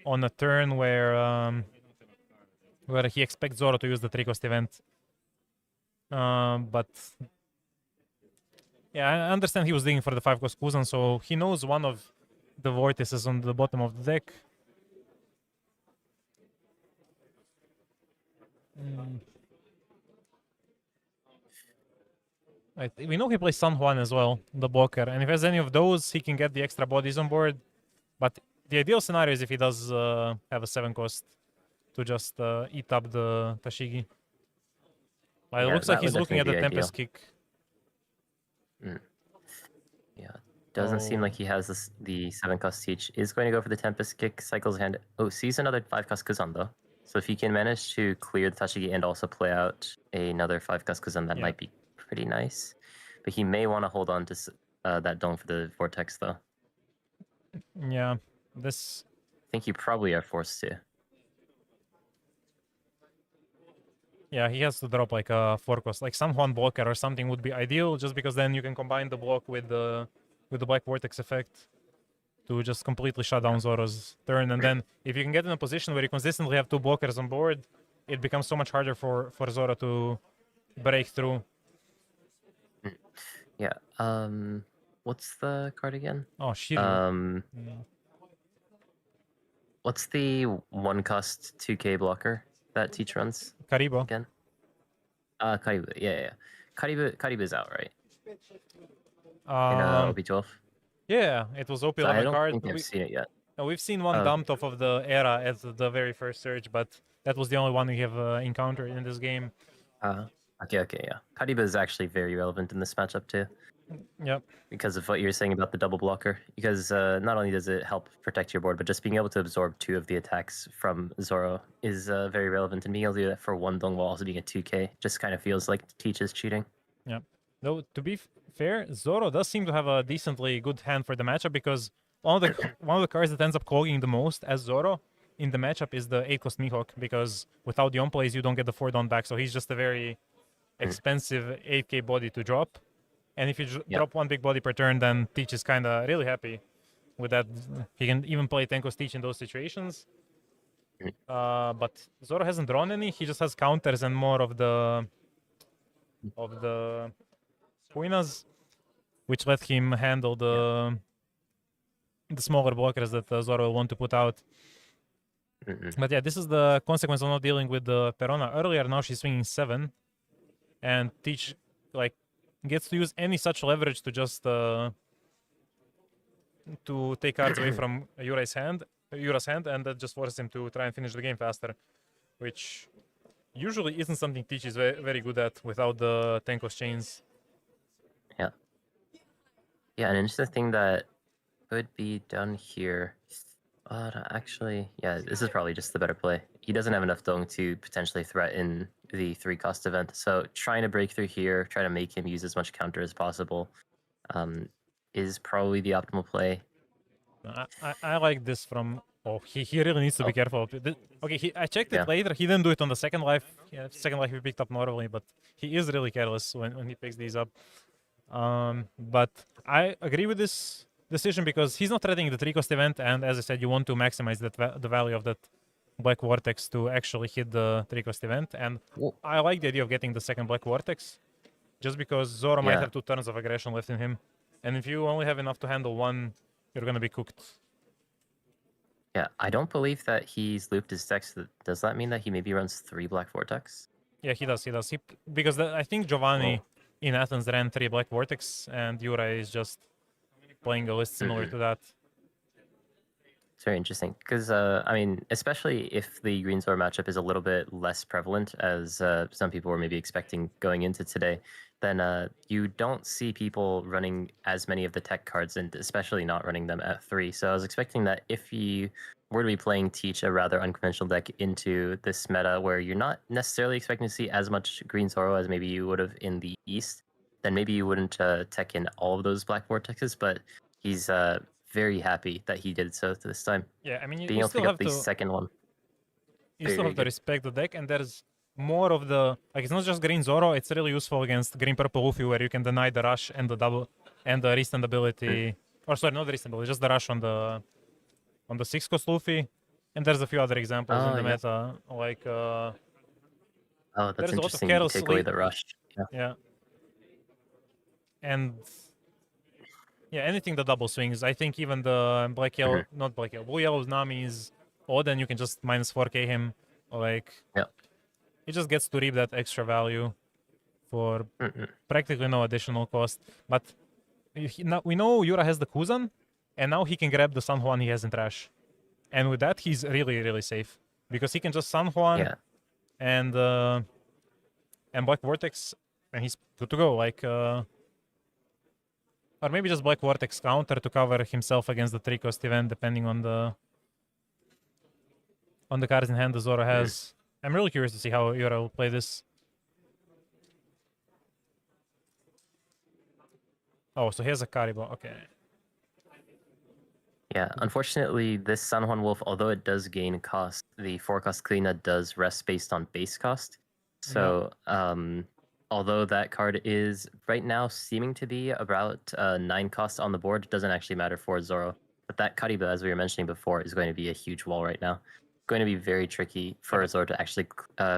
on a turn where he expects Zoro to use the 3-cost event. But yeah, I understand he was digging for the 5-cost Kuzan, so he knows one of the vortices on the bottom of the deck. Right. We know he plays San Juan as well, the blocker, and if he has any of those, he can get the extra bodies on board. But the ideal scenario is if he does have a 7-cost to just eat up the Tashigi. It looks like he's looking at the Tempest Kick. Yeah, doesn't seem like he has the 7-cost teach. Is going to go for the Tempest Kick, cycles hand. Oh, sees another 5-cost Kuzan though. So if he can manage to clear the Tashigi and also play out another 5-cost Kuzan, that might be pretty nice. But he may want to hold on to that dome for the Vortex though. Yeah, this... I think you probably are forced to. Yeah, he has to drop like a 4-cost, like San Juan blocker or something would be ideal, just because then you can combine the block with the Black Vortex effect to just completely shut down Zoro's turn. And then if you can get in a position where you consistently have 2 blockers on board, it becomes so much harder for Zoro to break through. Yeah. What's the card again? Oh, Shilo. What's the 1-cost 2K blocker that Teach runs? Karibo. Again? Karibu. Yeah. Karibu's out, right? In OP12? Yeah, it was OP11 I don't card. think I've seen it yet. We've seen one dumped off of the era at the very first surge, but that was the only one we have encountered in this game. Okay, yeah. Karibu is actually very relevant in this matchup too. Yep. Because of what you're saying about the double blocker. Because not only does it help protect your board, but just being able to absorb 2 of the attacks from Zoro is very relevant. And being able to do that for 1 dong while also being a 2K just kind of feels like Teach is cheating. Yeah. Though, to be fair, Zoro does seem to have a decently good hand for the matchup because one of the cards that ends up clogging the most as Zoro in the matchup is the 8-cost Mihawk, because without the on-plays, you don't get the 4 down back, so he's just a very expensive 8k body to drop. And if you drop 1 big body per turn, then Teach is kind of really happy with that. He can even play 10-cost Teach in those situations. But Zoro hasn't drawn any. He just has counters and more of the Puinas, which let him handle the smaller blockers that Zoro will want to put out. But yeah, this is the consequence of not dealing with the Perona earlier. Now she's swinging 7, and Teach gets to use any such leverage to just to take cards away from Yura's hand, and that just forces him to try and finish the game faster, which usually isn't something Teach is very good at without the 10-cost chains. Yeah, an interesting thing that could be done here. Actually, yeah, this is probably just the better play. He doesn't have enough dong to potentially threaten the 3-cost event, so trying to break through here, try to make him use as much counter as possible, is probably the optimal play. I like this from... Oh, he really needs to be careful. Okay, I checked it later. He didn't do it on the second life. Yeah, second life he picked up normally, but he is really careless when he picks these up. But I agree with this decision because he's not threatening the 3-cost event, and as I said, you want to maximize the value of that Black Vortex to actually hit the 3-cost event, and I like the idea of getting the second Black Vortex just because Zoro might Yeah. have 2 turns of aggression left in him. And if you only have enough to handle 1, you're gonna be cooked. Yeah, I don't believe that he's looped his decks. Does that mean that he maybe runs 3 Black Vortex? Yeah, he does. Because I think Giovanni Oh. in Athens ran 3 Black Vortex, and Yura is just playing a list similar to that. It's very interesting because, I mean, especially if the Green Zoro matchup is a little bit less prevalent, as some people were maybe expecting going into today, then you don't see people running as many of the tech cards, and especially not running them at 3. So I was expecting that if you were to be playing Teach, a rather unconventional deck, into this meta where you're not necessarily expecting to see as much Green Zoro as maybe you would have in the East, then maybe you wouldn't tech in all of those Black Vortexes, but he's very happy that he did so this time. Yeah, I mean, Being you able to still pick have up the to second one. you very, still very have to good. respect the deck, and there's more of the like. It's not just Green Zoro. It's really useful against Green Purple Luffy, where you can deny the rush and the double and the restand ability. Or sorry, not the restand ability, just the rush on the 6-cost Luffy. And there's a few other examples in Oh, the yeah. meta, like Oh, that's there's a lot of interesting. You careless take away lead- the rush. Yeah. yeah, and yeah, anything that double swings. I think even the black yellow, not black yellow, blue yellow Nami's odd, and you can just minus 4k him. Like, Yep. he just gets to reap that extra value for practically no additional cost. But we know Yura has the Kuzan, and now he can grab the San Juan he has in trash. And with that, he's really, really safe. Because he can just San Juan Yeah. and Black Vortex, and he's good to go. Like, or maybe just Black Vortex counter to cover himself against the 3-cost event, depending on the cards in hand the Zoro has. I'm really curious to see how Yura will play this. Oh, so he has a Karibo. Okay. Yeah, unfortunately, this San Juan Wolf, although it does gain cost, the 4-cost Klina does rest based on base cost. So, although that card is right now seeming to be about 9 cost on the board, it doesn't actually matter for Zoro. But that Kariba, as we were mentioning before, is going to be a huge wall right now. Going to be very tricky for Zoro to actually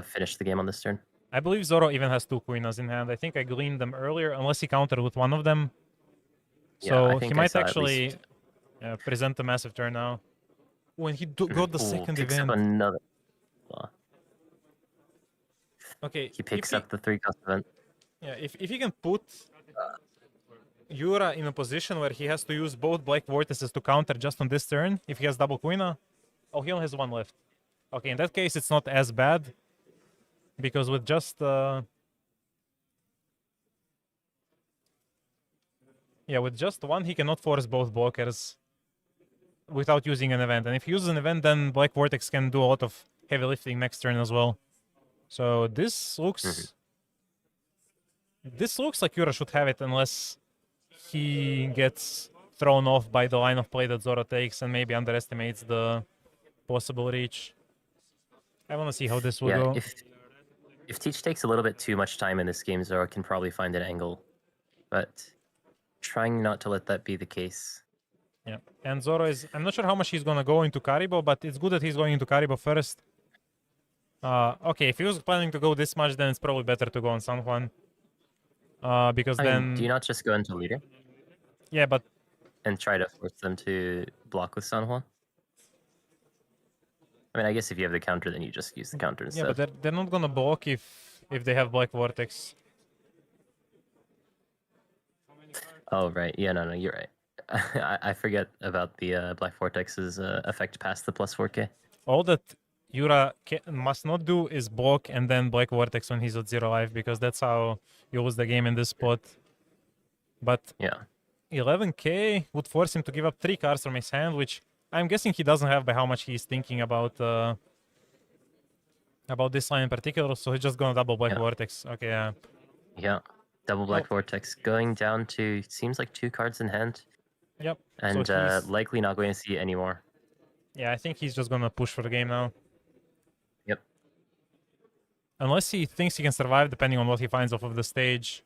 finish the game on this turn. I believe Zoro even has 2 Queenas in hand. I think I gleaned them earlier, unless he countered with one of them. So I think he I might saw at actually least- present a massive turn now. When he got the second picks event. up another. Okay, He picks up the 3-cost event. Yeah, if he can put Yura in a position where he has to use both Black Vortices to counter just on this turn, if he has double Quina. Oh, he only has 1 left. Okay, in that case, it's not as bad. Because with just... yeah, with just 1, he cannot force both blockers without using an event. And if he uses an event, then Black Vortex can do a lot of heavy lifting next turn as well. So this looks... This looks like Yura should have it unless he gets thrown off by the line of play that Zoro takes and maybe underestimates the possible reach. I want to see how this will go. If Teach takes a little bit too much time in this game, Zoro can probably find an angle. But trying not to let that be the case. Yeah, and Zoro is... I'm not sure how much he's going to go into Karibo, but it's good that he's going into Karibo first. Okay, if he was planning to go this much, then it's probably better to go on San Juan. Because then... do you not just go into leader? Yeah, but... And try to force them to block with San Juan? I mean, I guess if you have the counter, then you just use the counter instead. Yeah, but they're not gonna block if they have Black Vortex. Oh, right. Yeah, no, you're right. I forget about the Black Vortex's effect past the plus 4k. All that Yura must not do is block and then Black Vortex when he's at 0 life, because that's how you lose the game in this spot. But yeah, 11k would force him to give up 3 cards from his hand, which I'm guessing he doesn't have by how much he's thinking about this line in particular, so he's just gonna double Black Vortex. Okay, yeah. Yeah, double Black Vortex going down to, seems like 2 cards in hand. Yep. And so likely not going to see any more. Yeah, I think he's just gonna push for the game now. Yep. Unless he thinks he can survive, depending on what he finds off of the stage.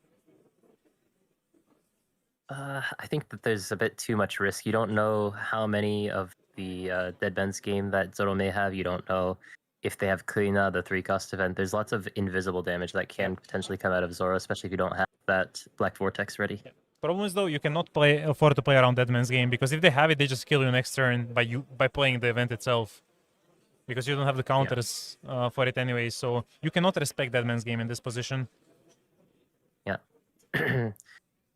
I think that there's a bit too much risk. You don't know how many of the Dead Men's game that Zoro may have. You don't know if they have Klina, the 3-cost event. There's lots of invisible damage that can potentially come out of Zoro, especially if you don't have that Black Vortex ready. Problem is though, you cannot afford to play around Deadman's game, because if they have it, they just kill you next turn by playing the event itself. Because you don't have the counters for it anyway, so you cannot respect Deadman's game in this position. Yeah.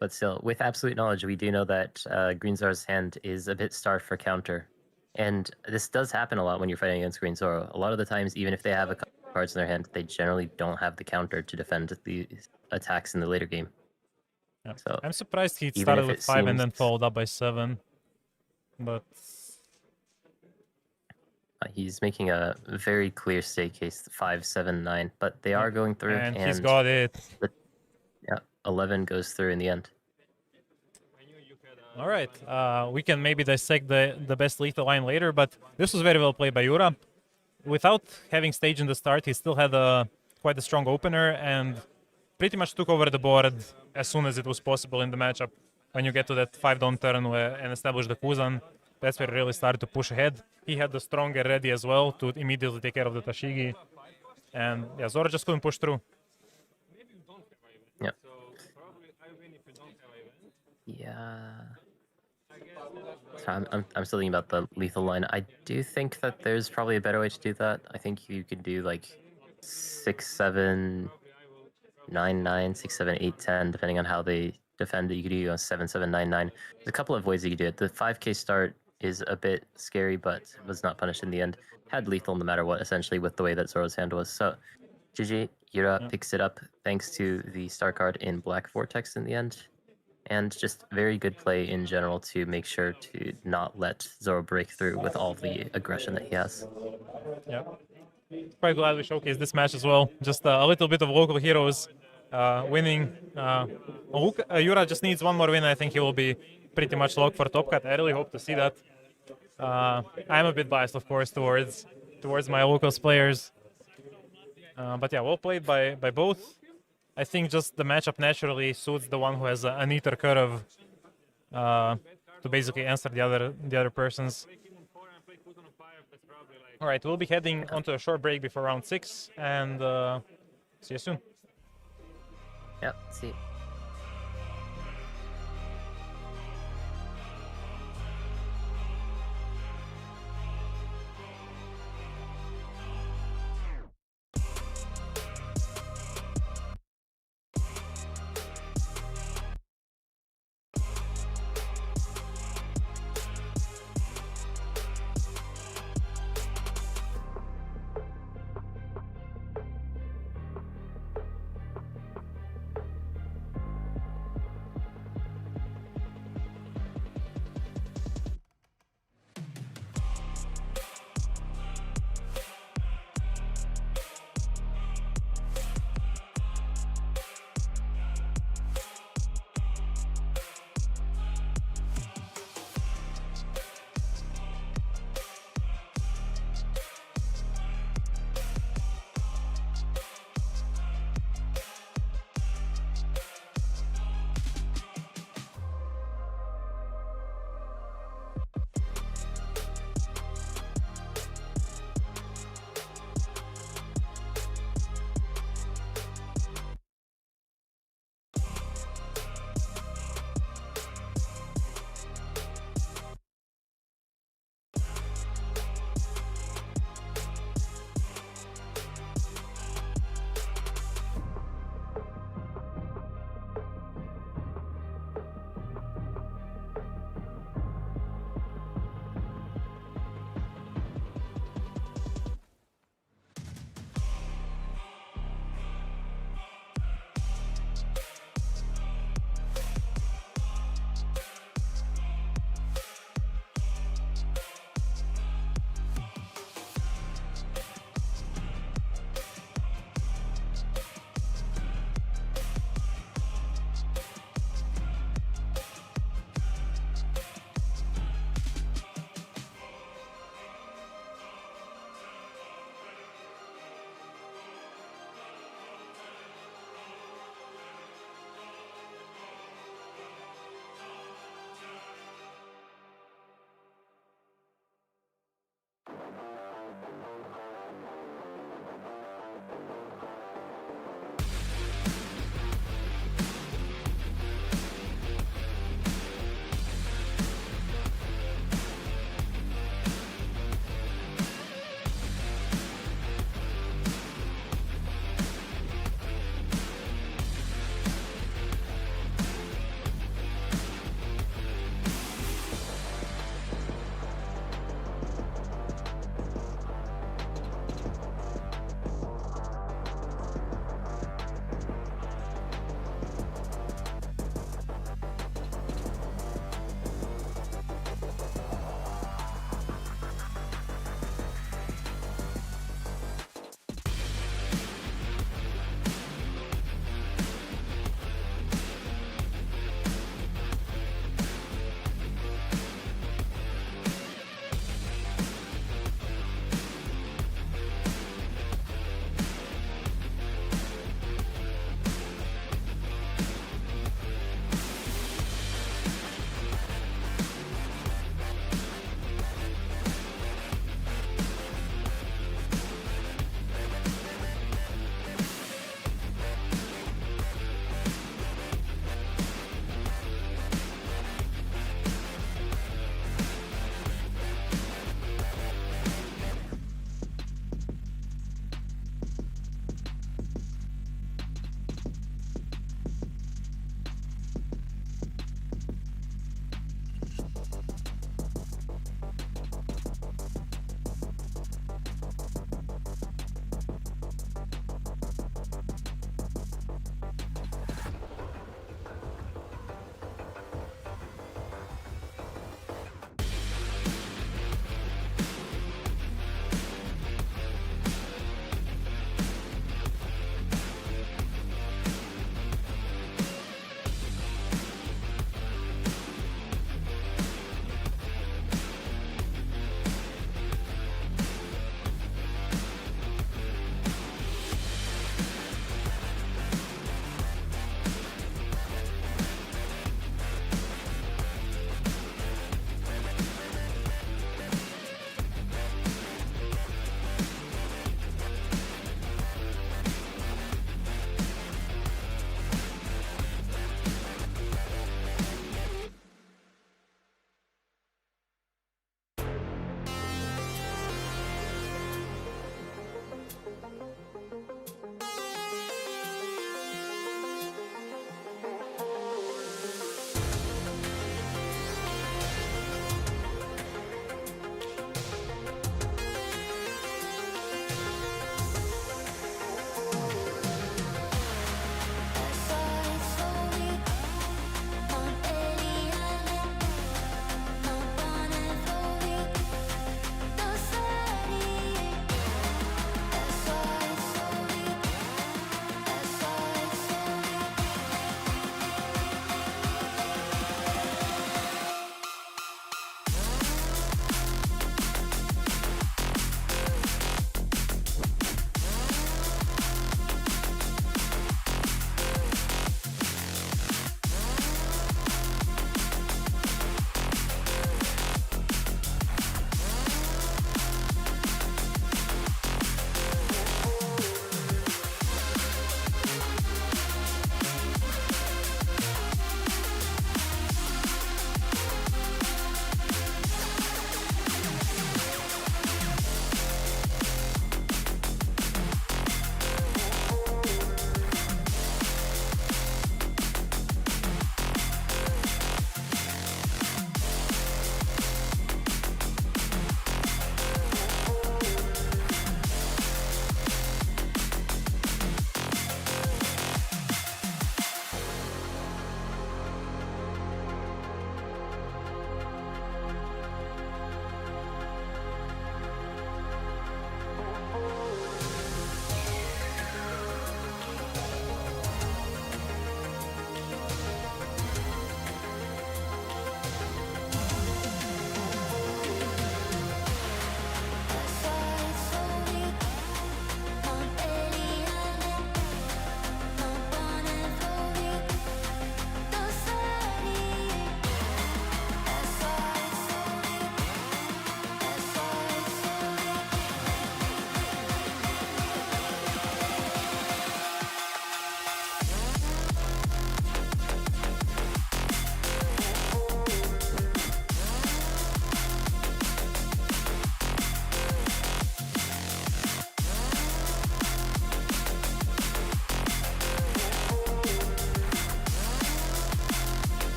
But still, with absolute knowledge, we do know that Green Zoro's hand is a bit starved for counter. And this does happen a lot when you're fighting against Green Zoro. A lot of the times, even if they have a couple cards in their hand, they generally don't have the counter to defend the attacks in the later game. Yeah. So I'm surprised he even started if with it 5 and then seems- followed up by 7. But he's making a very clear stake case, 5, 7, 9. But they are going through, and he's got it. 11 goes through in the end. All right, we can maybe dissect the best lethal line later, but this was very well played by Yura. Without having stage in the start, he still had quite a strong opener and pretty much took over the board as soon as it was possible in the matchup. When you get to that 5-down turn and establish the Kuzan, that's where he really started to push ahead. He had the stronger ready as well to immediately take care of the Tashigi. And yeah, Zoro just couldn't push through. Yep. So probably I win if you don't have a event. Yeah. I guess So I'm still thinking about the lethal line. I do think that there's probably a better way to do that. I think you could do like 6, 7, 9, 9, 6, 7, 8, 10, depending on how they defend it. You could do 7, 7, 9, 9. There's a couple of ways you could do it. The 5k start is a bit scary, but was not punished in the end. Had lethal no matter what, essentially, with the way that Zoro's hand was. So GG, Yura picks it up thanks to the star card in Black Vortex in the end. And just very good play in general to make sure to not let Zoro break through with all the aggression that he has. Yeah. Quite glad we showcased this match as well. Just a little bit of local heroes winning. Yura just needs one more win. I think he will be pretty much locked for top cut. I really hope to see that. I'm a bit biased, of course, towards my locals players. But yeah, well played by both. I think just the matchup naturally suits the one who has a neater curve to basically answer the other person's. All right, we'll be heading onto a short break before round 6, and see you soon. Yep, see.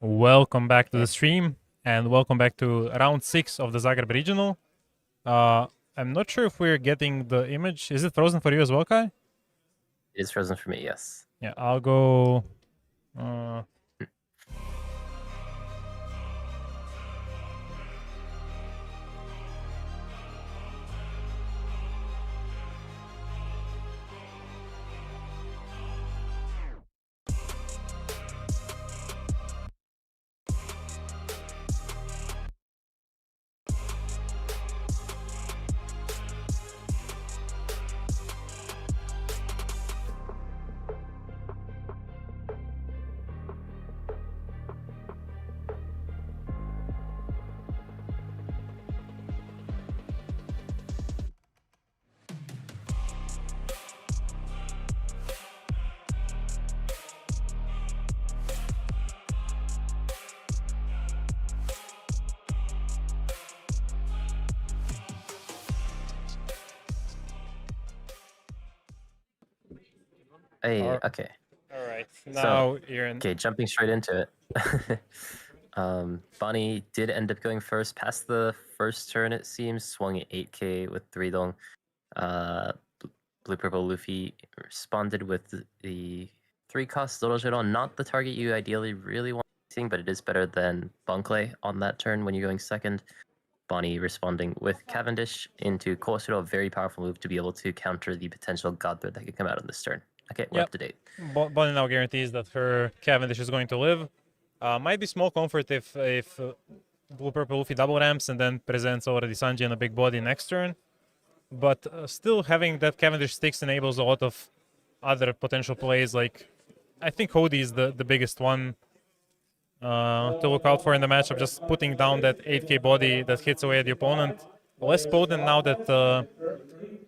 Welcome back to the stream, and welcome back to round 6 of the Zagreb regional. I'm not sure if we're getting the image. Is it frozen for you as well, Kai? It is frozen for me, yes. Yeah, I'll go. Hey, Alright. okay. All right, now you're in. Okay, jumping straight into it. Bonnie did end up going first past the first turn, it seems. Swung at 8k with 3 dong. Blue Purple Luffy responded with the 3 cost Zoro, not the target you ideally really want to see, but it is better than Bunkley on that turn when you're going second. Bonnie responding with Cavendish into Koshiro, a very powerful move to be able to counter the potential God Threat that could come out on this turn. Okay, we're Yep. up to date. Bonnie now guarantees that her Cavendish is going to live. Might be small comfort if Blue Purple Luffy double ramps and then presents already Sanji in a big body next turn. But still having that Cavendish sticks enables a lot of other potential plays. Like, I think Hody is the biggest one to look out for in the matchup. Just putting down that 8k body that hits away at the opponent. Less potent now that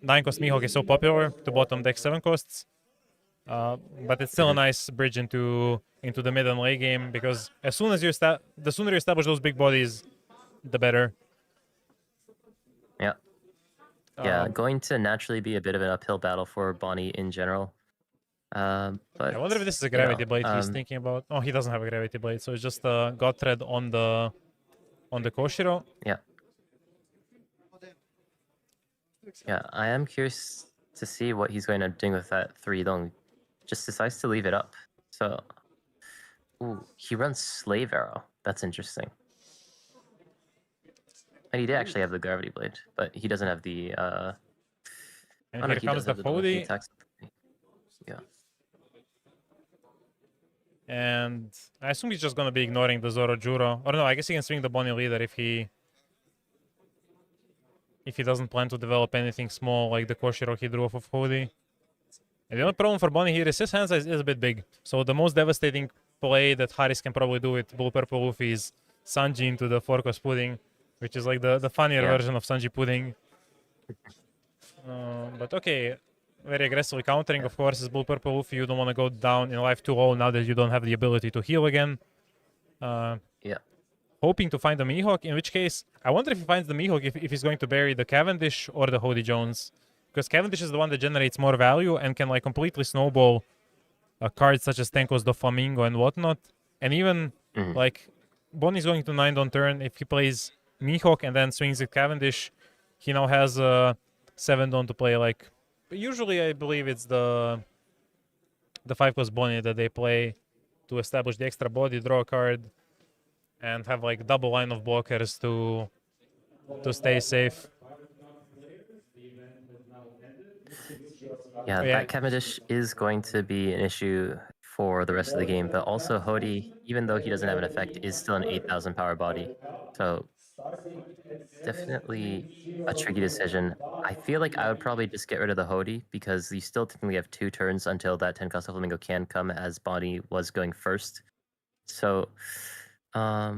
9-cost Mihawk is so popular to bottom deck 7 costs. But it's still a nice bridge into the mid and late game, because as soon as the sooner you establish those big bodies, the better. Yeah. Yeah, going to naturally be a bit of an uphill battle for Bonnie in general. But I wonder if this is a gravity blade he's thinking about. Oh, he doesn't have a gravity blade, so it's just a God Thread on the Koshiro. Yeah. Yeah, I am curious to see what he's going to do with that 3 dong. Just decides to leave it up. So, ooh, he runs Slave Arrow. That's interesting. And he did actually have the Gravity Blade, but he doesn't have the. And here comes the Hody. Yeah. And I assume he's just gonna be ignoring the Zoro Juro. Or no, I guess he can swing the Bonnie leader if he doesn't plan to develop anything small like the Koshiro he drew off of Hody. And the only problem for Bonnie here is his hand size is a bit big. So the most devastating play that Haris can probably do with Blue Purple Luffy is Sanji into the 4-cost pudding, which is like the funnier version of Sanji pudding. But okay, very aggressively countering, of course, is Blue Purple Luffy. You don't want to go down in life too low now that you don't have the ability to heal again. Hoping to find the Mihawk, in which case, I wonder if he finds the Mihawk if he's going to bury the Cavendish or the Hody Jones. Because Cavendish is the one that generates more value and can like completely snowball cards such as Tenko's the Flamingo and whatnot. And even like Bonnie's going to 9 on turn. If he plays Mihawk and then swings at Cavendish, he now has 7 on to play. Like usually, I believe it's the 5-cost Bonnie that they play to establish the extra body, draw a card, and have like double line of blockers to stay safe. Yeah, that Cavendish is going to be an issue for the rest of the game, but also Hody, even though he doesn't have an effect, is still an 8,000 power body. So definitely a tricky decision. I feel like I would probably just get rid of the Hody because you still technically have 2 turns until that 10-cost Flamingo can come, as Bonnie was going first. So, yeah,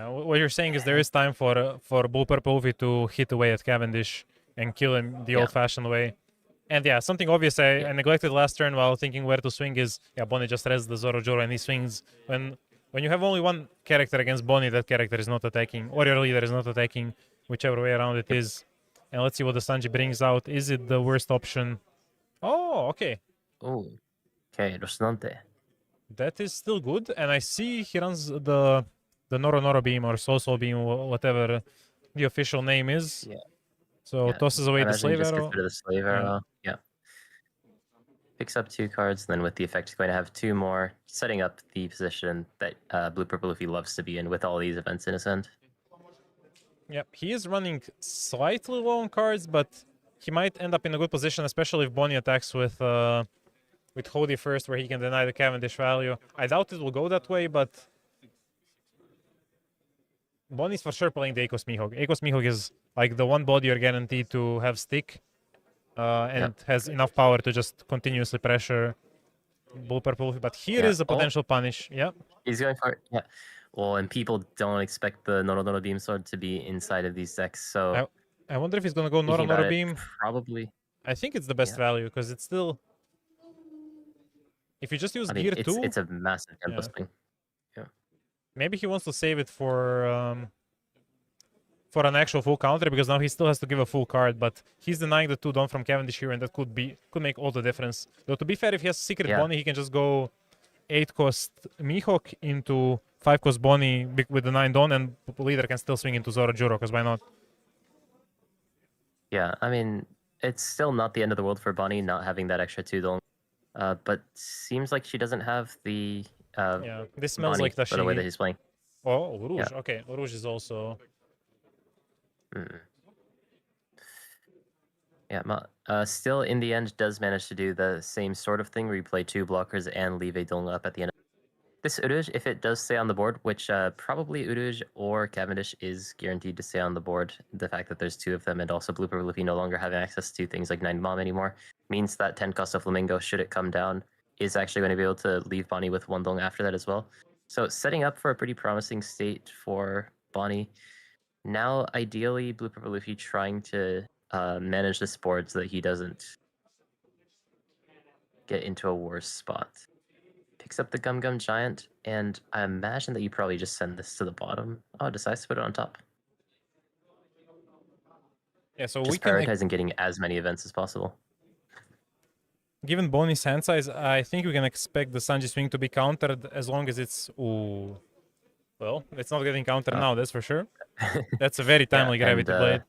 what you're saying is there is time for Blue Purple Luffy to hit away at Cavendish and kill him the old-fashioned way. And yeah, something obvious I neglected last turn while thinking where to swing is, Bonnie just res the Zoro Joro and he swings. When you have only one character against Bonnie, that character is not attacking, or your leader is not attacking, whichever way around it is. And let's see what the Sanji brings out. Is it the worst option? Oh, okay. oh, okay, Rosinante. That is still good, and I see he runs the Noro beam or Soul beam, whatever the official name is. Yeah. So Yeah, tosses away I the imagine he slave just gets arrow. rid of the slave arrow. Yeah. Picks up 2 cards, then with the effect, he's going to have 2 more, setting up the position that Blue Purple Luffy loves to be in with all these events in his hand. Yep, he is running slightly low on cards, but he might end up in a good position, especially if Bonnie attacks with Hody first, where he can deny the Cavendish value. I doubt it will go that way, but Bonnie's for sure playing the Akos Mihawk. Akos Mihawk is like the one body you're guaranteed to have stick, and has enough power to just continuously pressure Blue Purple. But here is a potential punish. Yeah. He's going for it. Yeah. Well, and people don't expect the Noro Beam Sword to be inside of these decks, so I wonder if he's gonna go thinking about Noro it, Beam. probably. I think it's the best value because it's still. If you just use I mean, gear 2, it's a massive tempo Yeah. swing. Yeah. maybe he wants to save it for an actual full counter because now he still has to give a full card, but he's denying the 2 Dawn from Cavendish here, and that could make all the difference. Though to be fair, if he has Secret Bonnie, he can just go 8 cost Mihawk into 5 cost Bonnie with the 9 Dawn, and leader can still swing into Zoro Juro, because why not? Yeah, I mean, it's still not the end of the world for Bonnie not having that extra 2 Dawn. But seems like she doesn't have the Yeah, this smells Bonnie like for the way that Tashigi. he's playing. Oh, Rouge. Yeah. Okay, Rouge is also. Yeah, still in the end does manage to do the same sort of thing where you play 2 blockers and leave a Dong up at the end. This Uruj, if it does stay on the board, which probably Uruj or Cavendish is guaranteed to stay on the board, the fact that there's 2 of them and also Blue Purple Luffy no longer having access to things like 9 Bomb anymore, means that 10 cost of Flamingo, should it come down, is actually going to be able to leave Bonnie with 1 Dong after that as well. So setting up for a pretty promising state for Bonnie. Now, ideally, Blue Purple Luffy trying to manage this board so that he doesn't get into a worse spot. Picks up the Gum Gum Giant, and I imagine that you probably just send this to the bottom. Oh, decides to put it on top. Yeah, so Just we can. prioritizing getting as many events as possible. Given Bonnie's hand size, I think we can expect the Sanji swing to be countered as long as it's. Ooh. Well, it's not getting countered now, that's for sure. That's a very timely Gravity Blade.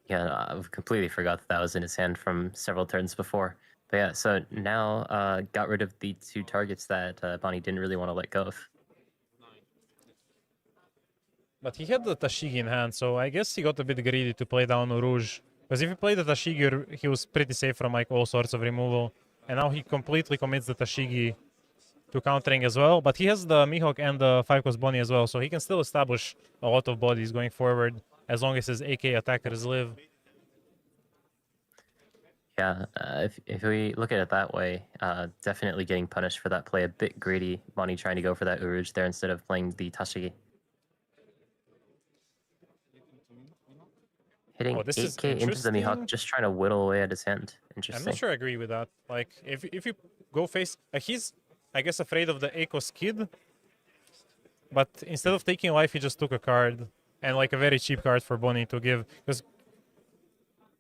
Yeah, I completely forgot that was in his hand from several turns before. But yeah, so now got rid of the 2 targets that Bonnie didn't really want to let go of. But he had the Tashigi in hand, so I guess he got a bit greedy to play down Rouge. Because if he played the Tashigi, he was pretty safe from like all sorts of removal. And now he completely commits the Tashigi to countering as well. But he has the Mihawk and the 5-cost Bonnie as well, so he can still establish a lot of bodies going forward as long as his AK attackers live. Yeah, if we look at it that way, definitely getting punished for that play. A bit greedy, Bonnie trying to go for that Uruj there instead of playing the Tashigi. Hitting 8k into the Mihawk, just trying to whittle away at his hand. Interesting. I'm not sure I agree with that. Like, if you go face... he's, I guess, afraid of the Akos Kid. But instead of taking life, he just took a card. And, like, a very cheap card for Bonnie to give. Because...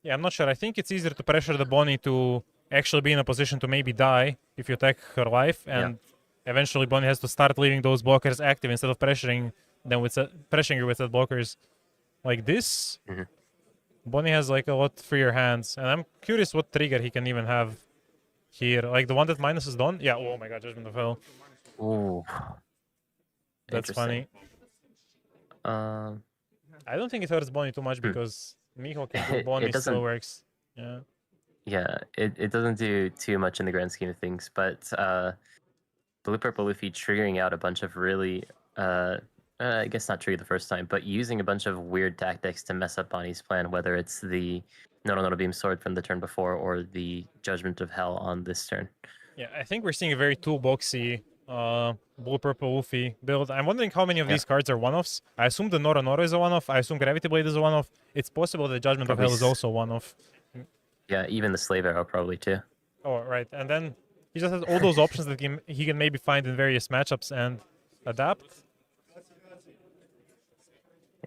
Yeah, I'm not sure. I think it's easier to pressure the Bonnie to actually be in a position to maybe die if you attack her life. And eventually Bonnie has to start leaving those blockers active instead of pressuring them with... pressuring her with the blockers. Like this... Bonnie has like a lot freer hands, and I'm curious what trigger he can even have here. Like the one that minuses Dawn? Yeah, oh my god, Judgment of Hell. Ooh. That's funny. I don't think it hurts Bonnie too much because Mihawk into Bonnie still works. Yeah. Yeah, it doesn't do too much in the grand scheme of things, but Blue Purple Luffy triggering out a bunch of really I guess not true the first time, but using a bunch of weird tactics to mess up Bonnie's plan, whether it's the Noro Beam Sword from the turn before or the Judgment of Hell on this turn. Yeah, I think we're seeing a very toolboxy Blue Purple Luffy build. I'm wondering how many of these cards are one-offs. I assume the Noro is a one-off. I assume Gravity Blade is a one-off. It's possible that Judgment of Hell is also one-off. Yeah, even the Slave Arrow probably too. Oh, right. And then he just has all those options that he can maybe find in various matchups and adapt.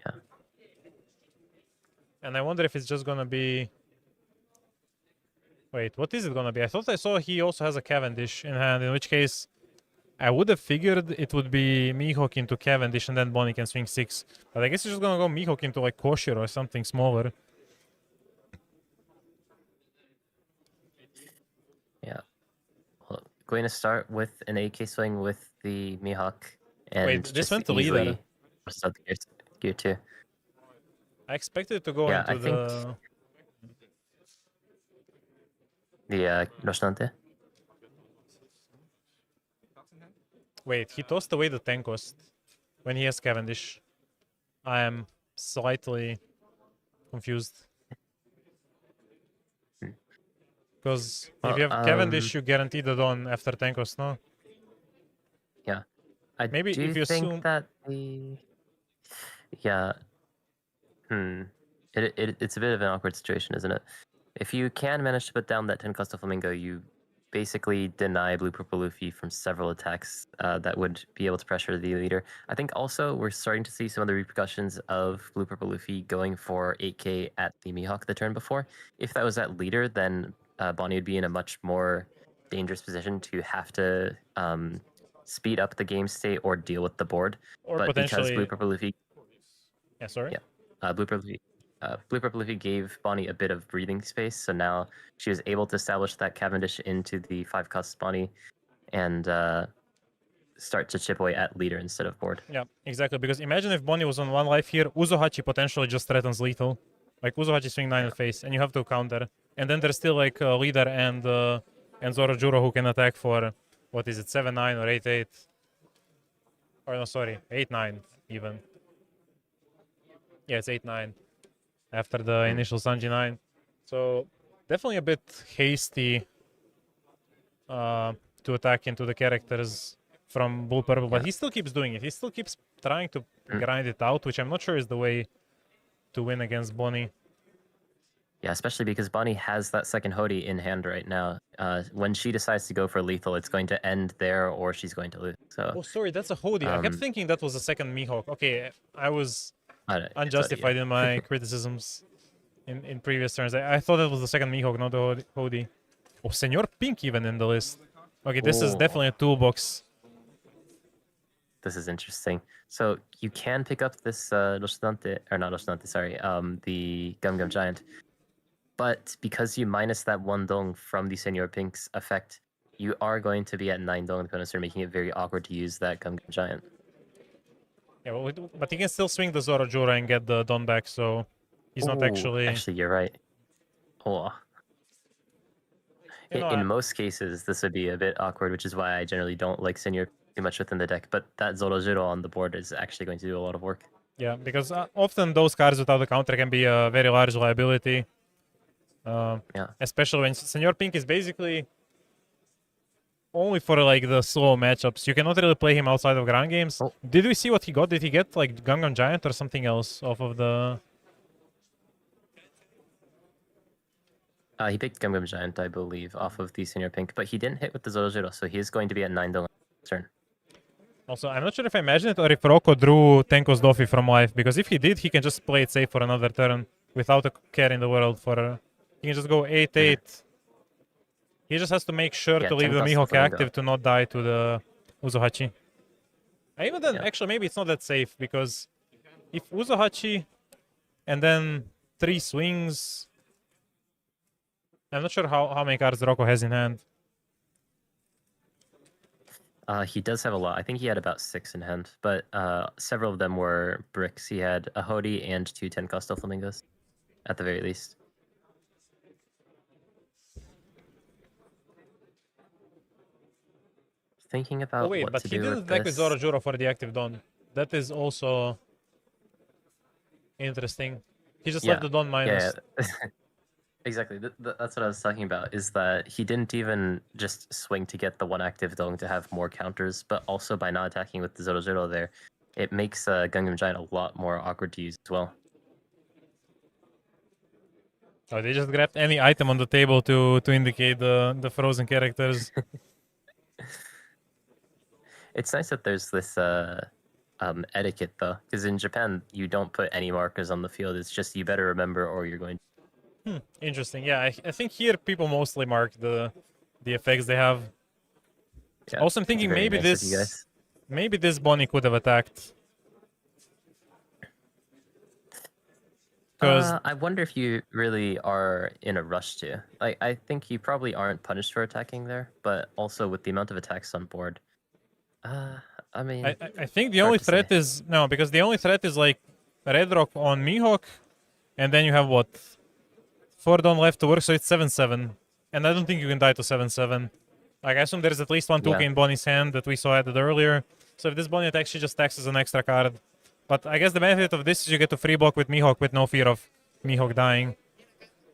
Yeah. And I wonder if it's just gonna be Wait, what is it gonna be? I thought I saw he also has a Cavendish in hand, in which case I would have figured it would be Mihawk into Cavendish and then Bonnie can swing 6. But I guess he's just gonna go Mihawk into like Koshiro or something smaller. Yeah. Well, going to start with an AK swing with the Mihawk. And Wait, this just went to easily leader. start the gear 2. I expected it to go Yeah, into I think the Roshnante. Wait, he tossed away the 10 cost when he has Cavendish. I am slightly confused. Because if you have Cavendish, you guarantee the Dawn after 10 cost, no? Yeah. I Maybe do if you think assume... that the... Yeah. It's a bit of an awkward situation, isn't it? If you can manage to put down that 10 cost of Flamingo, you basically deny Blue Purple Luffy from several attacks that would be able to pressure the leader. I think also we're starting to see some of the repercussions of Blue Purple Luffy going for 8k at the Mihawk the turn before. If that was at leader, then Bonnie would be in a much more dangerous position to have to speed up the game state or deal with the board. Or But because potentially... Blue Purple Luffy... Yeah, sorry? Yeah. Blue Purple Luffy gave Bonnie a bit of breathing space, so now she was able to establish that Cavendish into the 5 cost Bonnie and start to chip away at leader instead of board. Yeah, exactly. Because imagine if Bonnie was on 1 life here, Uzohachi potentially just threatens lethal. Like Uzohachi swing 9 in the face, and you have to counter. And then there's still like leader and Zorojuro who can attack for, what is it, 7-9 or 8-8? Or no, sorry, 8-9 even. Yeah, it's 8-9 after the initial Sanji 9. So definitely a bit hasty to attack into the characters from Blue Purple, but he still keeps doing it. He still keeps trying to grind it out, which I'm not sure is the way to win against Bonnie. Yeah, especially because Bonnie has that second Hody in hand right now. When she decides to go for lethal, it's going to end there or she's going to lose. So. Oh, sorry, that's a Hody. I kept thinking that was a second Mihawk. Okay, I was unjustified in my criticisms in previous turns. I thought it was the second Mihawk, not the Hody. Oh, Senor Pink even in the list. Okay, this is definitely a toolbox. This is interesting. So you can pick up this Roshnante, or not Roshnante, sorry, the Gum Gum Giant. But because you minus that 1 dong from the Senor Pink's effect, you are going to be at 9 dong opponents, making it very awkward to use that Gum Gum Giant. Yeah, but he can still swing the Zorojuro and get the Don back, so he's not actually... Actually, you're right. Oh. You know, in most cases, this would be a bit awkward, which is why I generally don't like Senor too much within the deck. But that Zorojuro on the board is actually going to do a lot of work. Yeah, because often those cards without the counter can be a very large liability. Especially when Senor Pink is basically only for like the slow matchups. You cannot really play him outside of ground games. Did we see what he got? Did he get like Gangan Giant or something else off of the... He picked Gum Gum Giant, I believe, off of the Senor Pink, but he didn't hit with the Zorojuro, so he is going to be at 9 dong turn. Also, I'm not sure if I imagined it or if Rocco drew Tenko's Doffy from life, because if he did, he can just play it safe for another turn without a care in the world. He can just go 8-8. He just has to make sure to leave the Mihawk active to not die to the Uzohachi. Even then, actually, maybe it's not that safe, because if Uzohachi and then 3 swings... I'm not sure how many cards Rocco has in hand. He does have a lot. I think he had about 6 in hand, but several of them were bricks. He had a Hody and 2 10-cost Flamingos, at the very least. Thinking about what to do with this. Wait, but he didn't deck with Zorojuro for the active Dawn. That is also interesting. He just left the Dawn minus. Yeah. Exactly. That's what I was talking about, is that he didn't even just swing to get the 1 active Dong to have more counters, but also by not attacking with the Zorojuro there, it makes Gungam Giant a lot more awkward to use as well. Oh, they just grabbed any item on the table to indicate the frozen characters. It's nice that there's this etiquette, though, because in Japan, you don't put any markers on the field. It's just you better remember or you're going to... Interesting. Yeah, I think here people mostly mark the effects they have. Yeah, Also, I'm thinking very maybe nice of you guys. maybe this Bonnie could have attacked. Because I wonder if you really are in a rush to. I think you probably aren't punished for attacking there, but also with the amount of attacks on board. I mean, I think the hard only to threat say. is no, because the only threat is like Red Rock on Mihawk, and then you have what 4 down left to work, so it's 7-7, and I don't think you can die to 7-7. Like I assume there's at least one 2K Yeah. in Bonnie's hand that we saw added earlier. So if this Bonnie attacks, she just taxes an extra card. But I guess the benefit of this is you get to free block with Mihawk with no fear of Mihawk dying.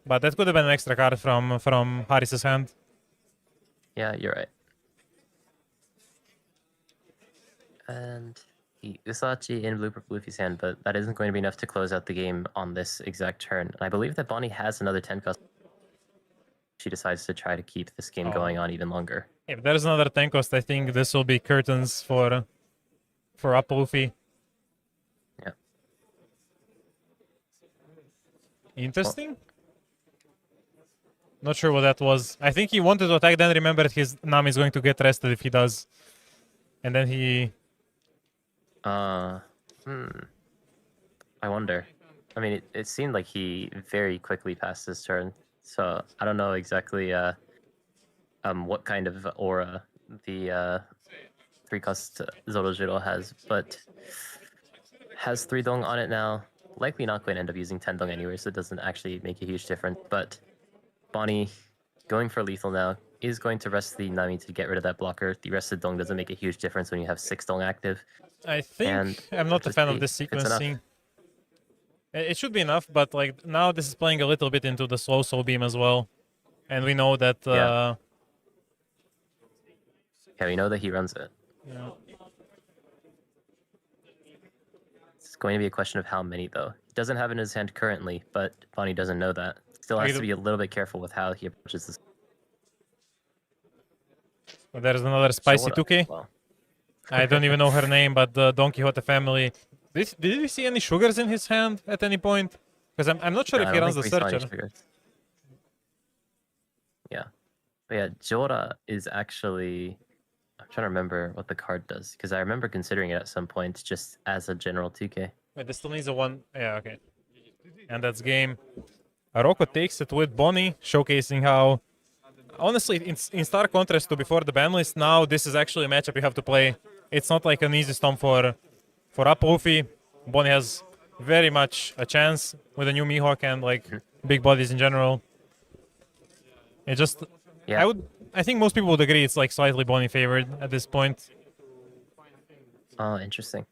But that could have been an extra card from Haris's hand. Yeah, you're right. And Usachi in Blue Purple Luffy's hand, but that isn't going to be enough to close out the game on this exact turn. And I believe that Bonnie has another 10 cost. She decides to try to keep this game going on even longer. If there's another 10 cost, I think this will be curtains for up Luffy. Yeah. Interesting. Not sure what that was. I think he wanted to attack, then remembered his Nami is going to get rested if he does. And then he... I wonder. I mean, it seemed like he very quickly passed his turn, so I don't know exactly what kind of aura the 3-cost Zoro has, but has 3 dong on it now. Likely not going to end up using 10 dong anyway, so it doesn't actually make a huge difference. But Bonnie, going for lethal now, is going to rest the Nami to get rid of that blocker. The rest of the dong doesn't make a huge difference when you have 6 dong active. I think And I'm not a just fan of see this if it's enough. sequencing. It should be enough, but like now this is playing a little bit into the slow soul beam as well. And we know that... Yeah, we know that he runs it. yeah. It's going to be a question of how many, though. He doesn't have it in his hand currently, but Bonnie doesn't know that. Still has to be a little bit careful with how he approaches this. Well, there's another spicy Zoro 2K. as well. I don't even know her name, but the Don Quixote family. Did we see any sugars in his hand at any point? Because I'm not sure No, if I he don't runs the think we saw any searcher. triggers. Yeah. But yeah, Jora is actually... I'm trying to remember what the card does, because I remember considering it at some point just as a general 2K. Wait, this still needs a 1. Yeah, okay. And that's game. Aroko takes it with Bonnie, showcasing how... Honestly, in stark contrast to before the ban list, now this is actually a matchup you have to play. It's not like an easy stomp for up Luffy. Bonnie has very much a chance with a new Mihawk and like big bodies in general. It just... Yeah. I think most people would agree it's like slightly Bonnie favored at this point. Oh, interesting.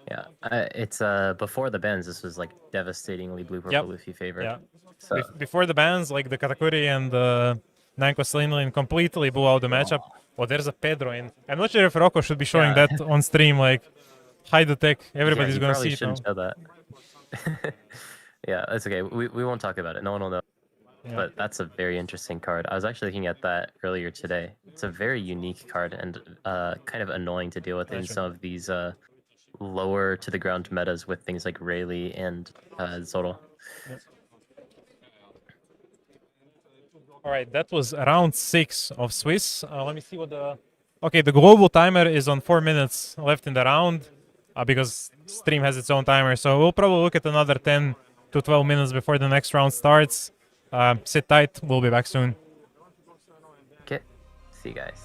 Yeah, it's before the bans, this was like devastatingly Blue Purple Luffy favored. Yeah. So Before the bans, like the Katakuri and the Nanko Slinlin completely blew out the matchup. Oh, there's a Pedro in. I'm not sure if Rocco should be showing Yeah. that on stream, like hide the tech. Everybody's you gonna probably see it now. shouldn't show that. Yeah, that's okay. We won't talk about it. No one will know. Yeah. But that's a very interesting card. I was actually looking at that earlier today. It's a very unique card and kind of annoying to deal with in Gotcha. some of these lower to the ground metas with things like Rayleigh and Zoro. All right, that was round 6 of Swiss. Let me see what the... Okay, the global timer is on 4 minutes left in the round because stream has its own timer. So we'll probably look at another 10 to 12 minutes before the next round starts. Sit tight. We'll be back soon. Okay, see you guys.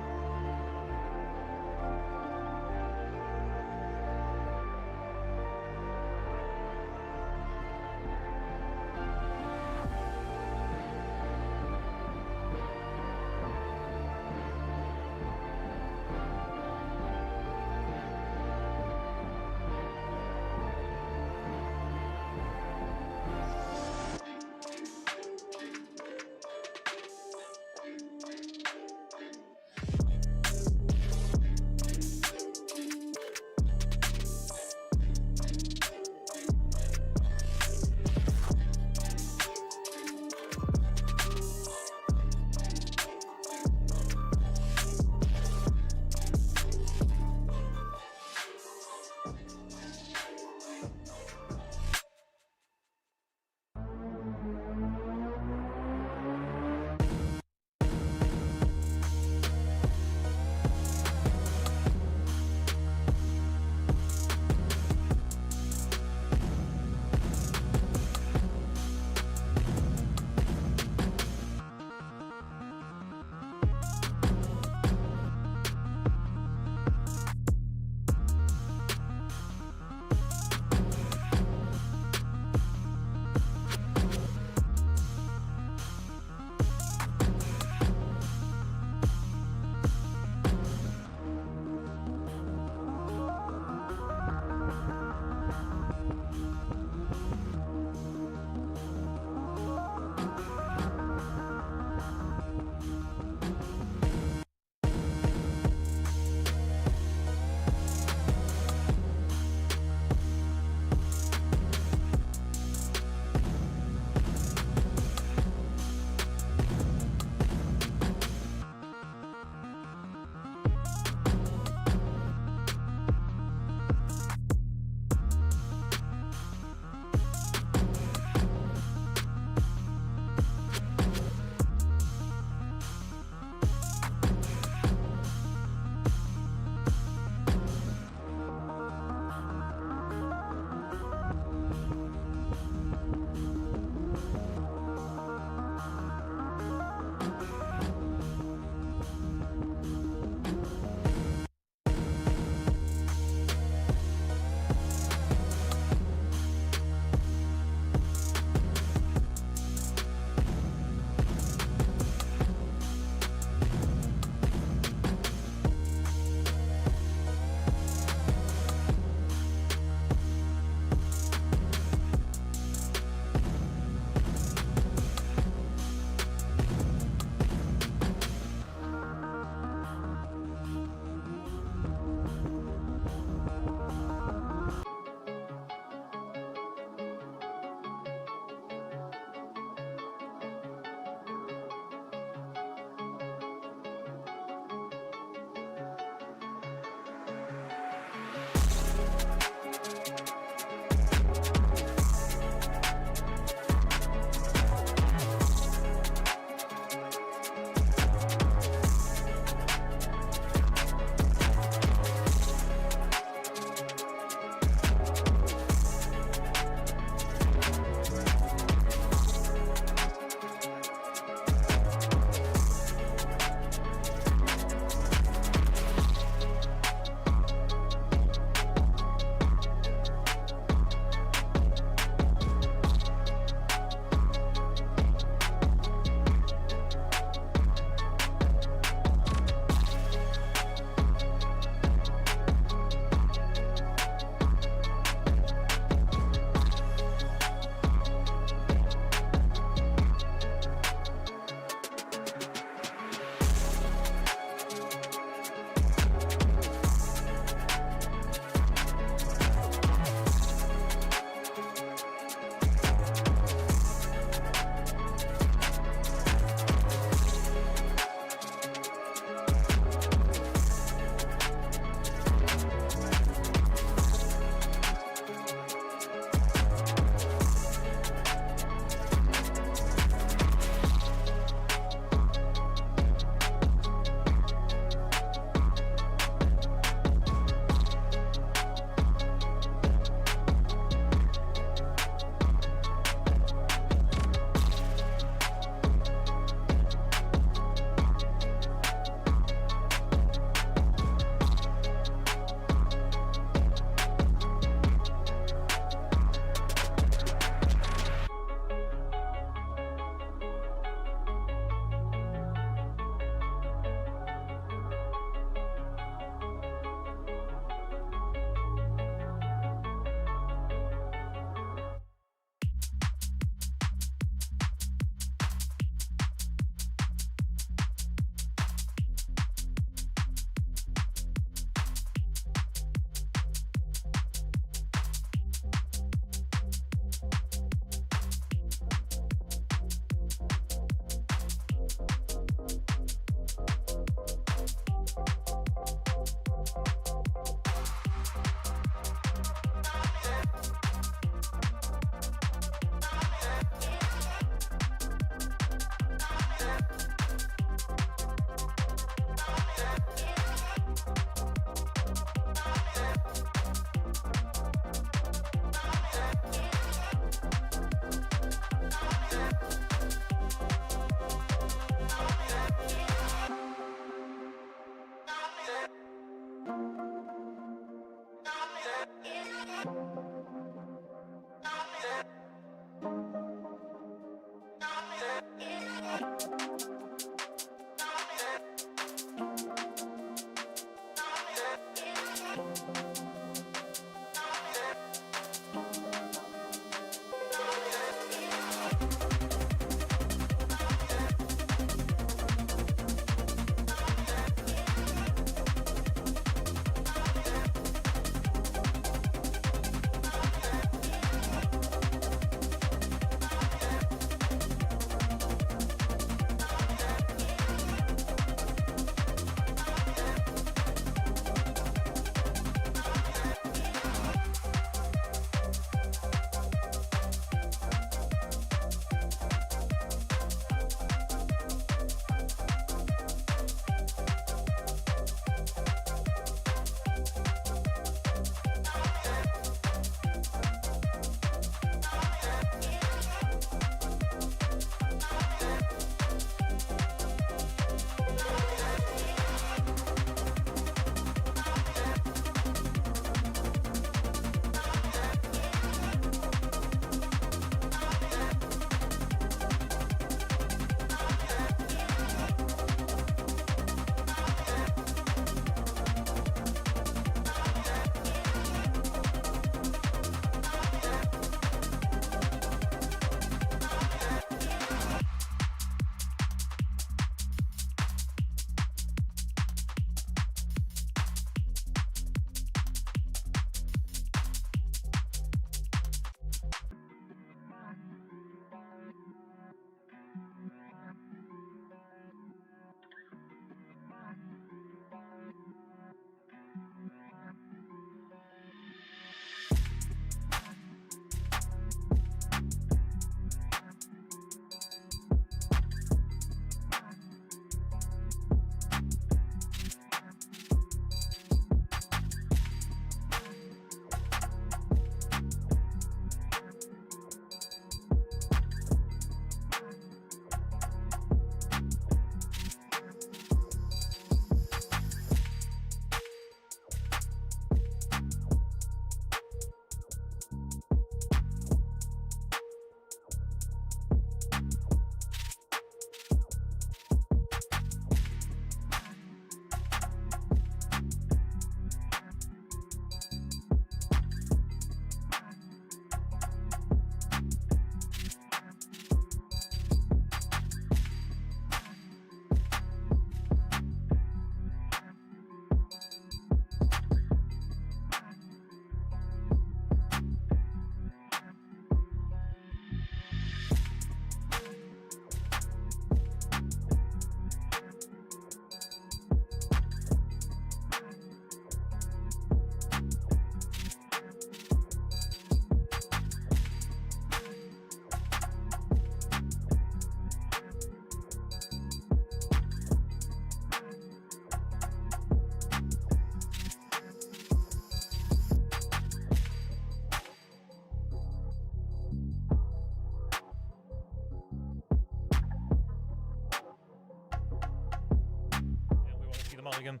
mulligan.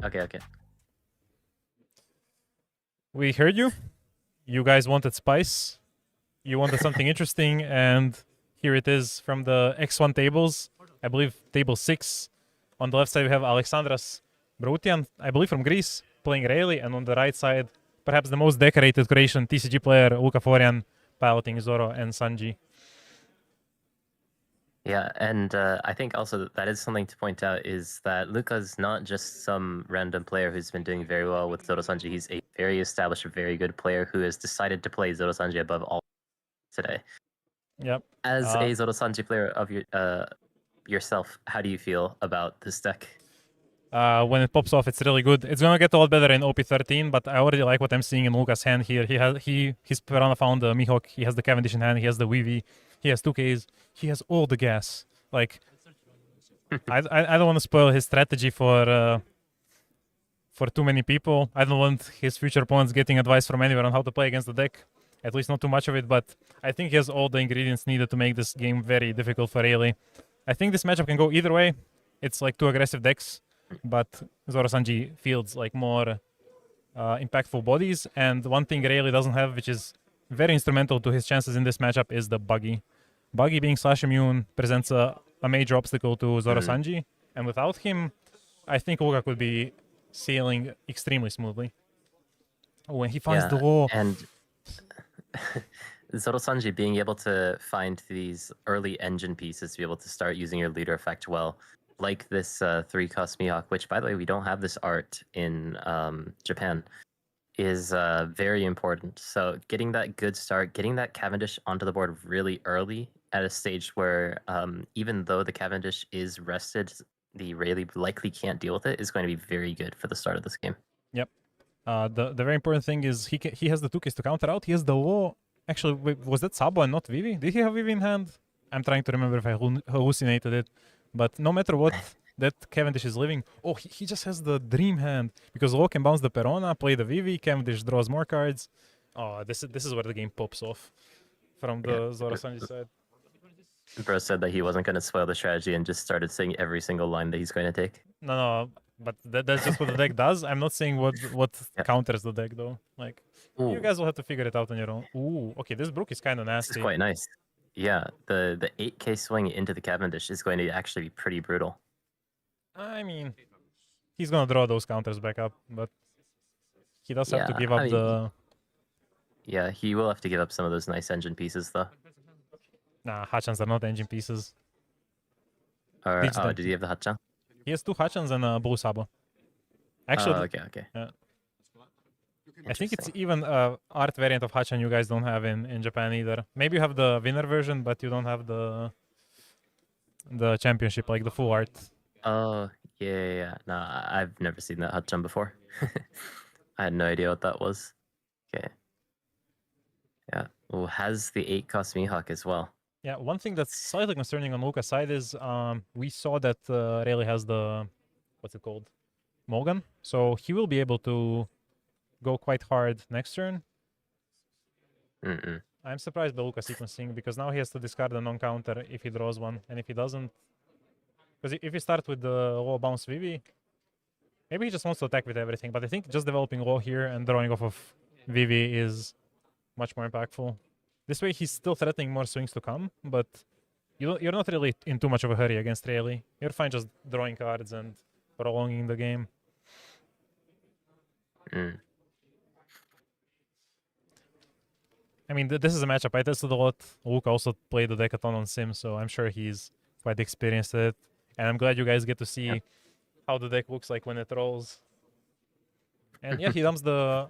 Okay. We heard you. You guys wanted spice. You wanted something interesting, and here it is from the X1 tables. I believe table 6. On the left side, we have Alexandras Broutian, I believe from Greece, playing Rayleigh, and on the right side, perhaps the most decorated Croatian TCG player, Luka Florian, piloting Zoro and Sanji. Yeah, and I think also that is something to point out is that Luka's not just some random player who's been doing very well with Zorosanji. He's a very established, very good player who has decided to play Zorosanji above all today. Yep. As a Zorosanji player of yourself, how do you feel about this deck? When it pops off, it's really good. It's gonna get a lot better in OP13, but I already like what I'm seeing in Luka's hand here. His Piranha found the Mihawk. He has the Cavendish in hand. He has the VV. He has 2Ks. He has all the gas. Like, I don't want to spoil his strategy for too many people. I don't want his future opponents getting advice from anywhere on how to play against the deck. At least not too much of it, but I think he has all the ingredients needed to make this game very difficult for Rayleigh. I think this matchup can go either way. It's like two aggressive decks, but Zorosanji fields like more impactful bodies. And one thing Rayleigh doesn't have, which is very instrumental to his chances in this matchup, is the Buggy. Buggy being slash immune presents a major obstacle to Zorosanji, and without him, I think Luka could be sailing extremely smoothly. When he finds the wall. And Zorosanji being able to find these early engine pieces to be able to start using your leader effect well, like this 3-cost Mihawk, which, by the way, we don't have this art in Japan, is very important. So getting that good start, getting that Cavendish onto the board really early at a stage where even though the Cavendish is rested, the Rayleigh likely can't deal with it, is going to be very good for the start of this game. Yep. The very important thing is he has the 2Ks to counter out. He has the law. Actually, wait, was that Sabo and not Vivi? Did he have Vivi in hand? I'm trying to remember if I hallucinated it. But no matter what, that Cavendish is living. Oh, he just has the dream hand. Because Law can bounce the Perona, play the Vivi, Cavendish draws more cards. Oh, this is where the game pops off from the Zorosanji side. Bro said that he wasn't going to spoil the strategy and just started saying every single line that he's going to take. No, but that's just what the deck does. I'm not saying what counters the deck, though. Like, you guys will have to figure it out on your own. Ooh, okay, this Brook is kind of nasty. This is quite nice. Yeah, the 8K swing into the Cavendish is going to actually be pretty brutal. I mean, he's going to draw those counters back up, but he does have to give up the... Yeah, he will have to give up some of those nice engine pieces, though. Nah, Hachans are not engine pieces. Or, did he have the Hachan? He has 2 Hachans and a Blue Sabo. Actually, okay. Yeah. I think it's even art variant of Hachan you guys don't have in Japan either. Maybe you have the winner version, but you don't have the championship, like the full art. Oh, yeah. No, I've never seen that Hachan before. I had no idea what that was. Okay. Yeah. Well, has the 8-cost Mihawk as well. Yeah, one thing that's slightly concerning on Luka's side is we saw that Rayleigh has the, what's it called? Mulligan. So he will be able to go quite hard next turn. I'm surprised by Luka sequencing, because now he has to discard a non-counter if he draws one. And if he doesn't... Because if you start with the low bounce Vivi, maybe he just wants to attack with everything. But I think just developing low here and drawing off of Vivi is much more impactful. This way, he's still threatening more swings to come, but you're not really in too much of a hurry against Rayleigh. You're fine just drawing cards and prolonging the game. I mean, this is a matchup I tested a lot. Luka also played the Decathon on Sim, so I'm sure he's quite experienced at it. And I'm glad you guys get to see how the deck looks like when it rolls. And yeah, he dumps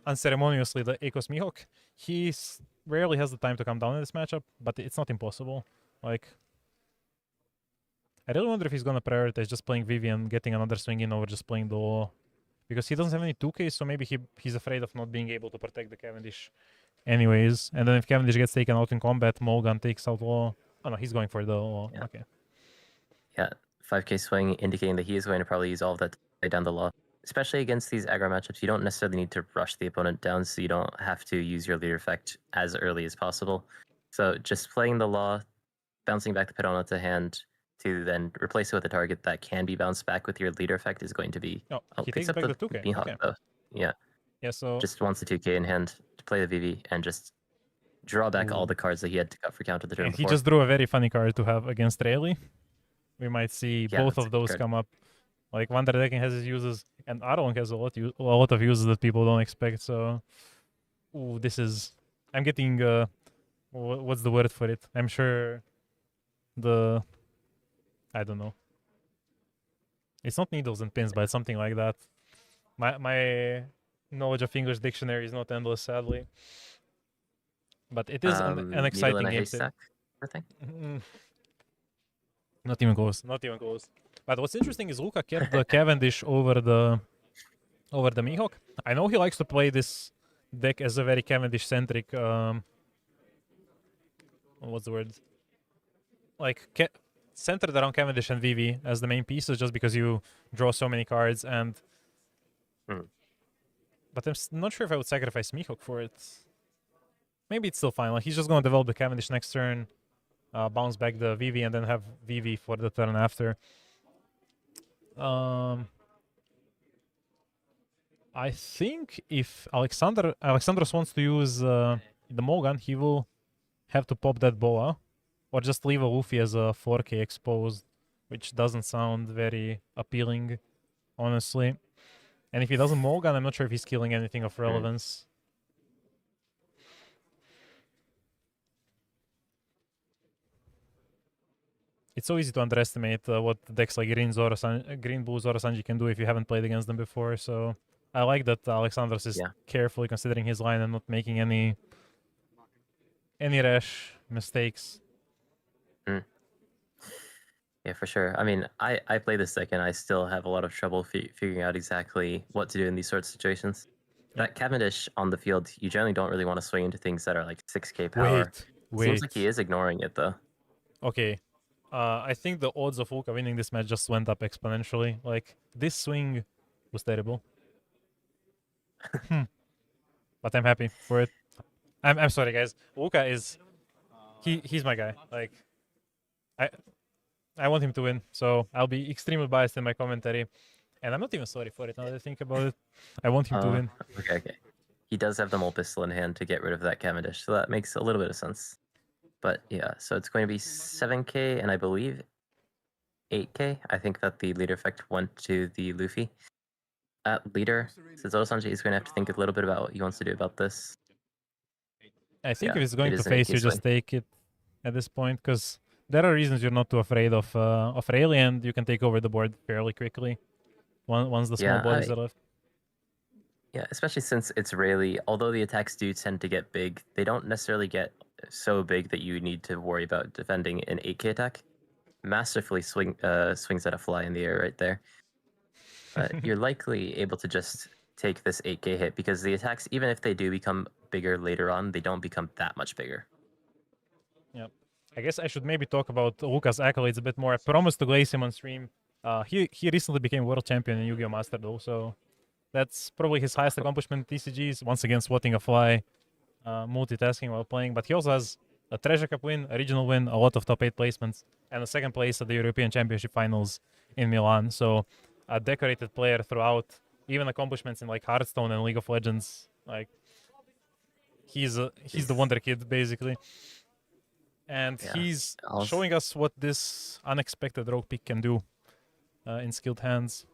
unceremoniously the Akos Mihawk. He rarely has the time to come down in this matchup, but it's not impossible. Like, I really wonder if he's gonna prioritize just playing Vivian, getting another swing in over just playing the law. Because he doesn't have any 2Ks, so maybe he's afraid of not being able to protect the Cavendish anyways. And then if Cavendish gets taken out in combat, Mulligan takes out law. Oh no, he's going for the law. Yeah. Okay. Yeah, 5K swing indicating that he is going to probably use all of that to lay down the law. Especially against these aggro matchups, you don't necessarily need to rush the opponent down, so you don't have to use your leader effect as early as possible. So just playing the law, bouncing back the Perona to hand, to then replace it with a target that can be bounced back with your leader effect is going to be. Oh, he picks takes up back the 2K. Mihawk, Okay. though. Yeah, Yeah, so just wants the 2K in hand to play the VV and just draw back all Ooh. the cards that he had to cut for counter the turn and he before. just drew a very funny card to have against Rayleigh. We might see Yeah, both that's of a good those card. come up. Like Vanderdecking has his uses, and Arlong has a lot of uses that people don't expect. So, ooh, this is. I'm getting. What's the word for it? I'm sure. I don't know. It's not needles and pins, but it's something like that. My knowledge of English dictionary is not endless, sadly. But it is an Needle in exciting a game state. haystack, I think. Not even close. Not even close. But what's interesting is Luca kept the Cavendish over the Mihawk. I know he likes to play this deck as a very Cavendish centric. What's the word? Like centered around Cavendish and Vivi as the main pieces, just because you draw so many cards and. But I'm not sure if I would sacrifice Mihawk for it. Maybe it's still fine. Like he's just gonna develop the Cavendish next turn, bounce back the Vivi, and then have Vivi for the turn after. I think if Alexandros wants to use the Mulligan, he will have to pop that boa, or just leave a Luffy as a 4K exposed, which doesn't sound very appealing, honestly. And if he doesn't Mulligan, I'm not sure if he's killing anything of relevance. It's so easy to underestimate what decks like Green Blue Zorosanji can do if you haven't played against them before. So I like that Alexandros is carefully considering his line and not making any rash mistakes. Yeah, for sure. I mean, I play this deck and I still have a lot of trouble figuring out exactly what to do in these sorts of situations. That Cavendish on the field, you generally don't really want to swing into things that are like 6K power. Seems like he is ignoring it though. Okay. I think the odds of Luca winning this match just went up exponentially. Like, this swing was terrible. But I'm happy for it. I'm sorry, guys. Luca is... He's my guy. Like, I want him to win, so I'll be extremely biased in my commentary. And I'm not even sorry for it now that I think about it. I want him to win. Okay. He does have the Mole Pistol in hand to get rid of that Cavendish, so that makes a little bit of sense. But yeah, so it's going to be 7K and I believe 8K. I think that the leader effect went to the Luffy. Leader, so Zorosanji is going to have to think a little bit about what he wants to do about this. I think if he's going to face you, just take it at this point, because there are reasons you're not too afraid of Rayleigh, and you can take over the board fairly quickly once the small bodies are left. Yeah, especially since it's Rayleigh, although the attacks do tend to get big, they don't necessarily get so big that you need to worry about defending an 8K attack. Masterfully swings at a fly in the air right there. But you're likely able to just take this 8K hit because the attacks, even if they do become bigger later on, they don't become that much bigger. Yep. I guess I should maybe talk about Luca's accolades a bit more. I promised to glaze him on stream. He recently became world champion in Yu-Gi-Oh! Master Duel, so that's probably his highest accomplishment in TCGs. Once again, swatting a fly, multitasking while playing. But he also has a Treasure Cup win, a regional win, a lot of top 8 placements, and a second place at the European Championship Finals in Milan. So a decorated player throughout, even accomplishments in like Hearthstone and League of Legends. Like he's the wonder kid basically. And he's showing us what this unexpected rogue pick can do in skilled hands.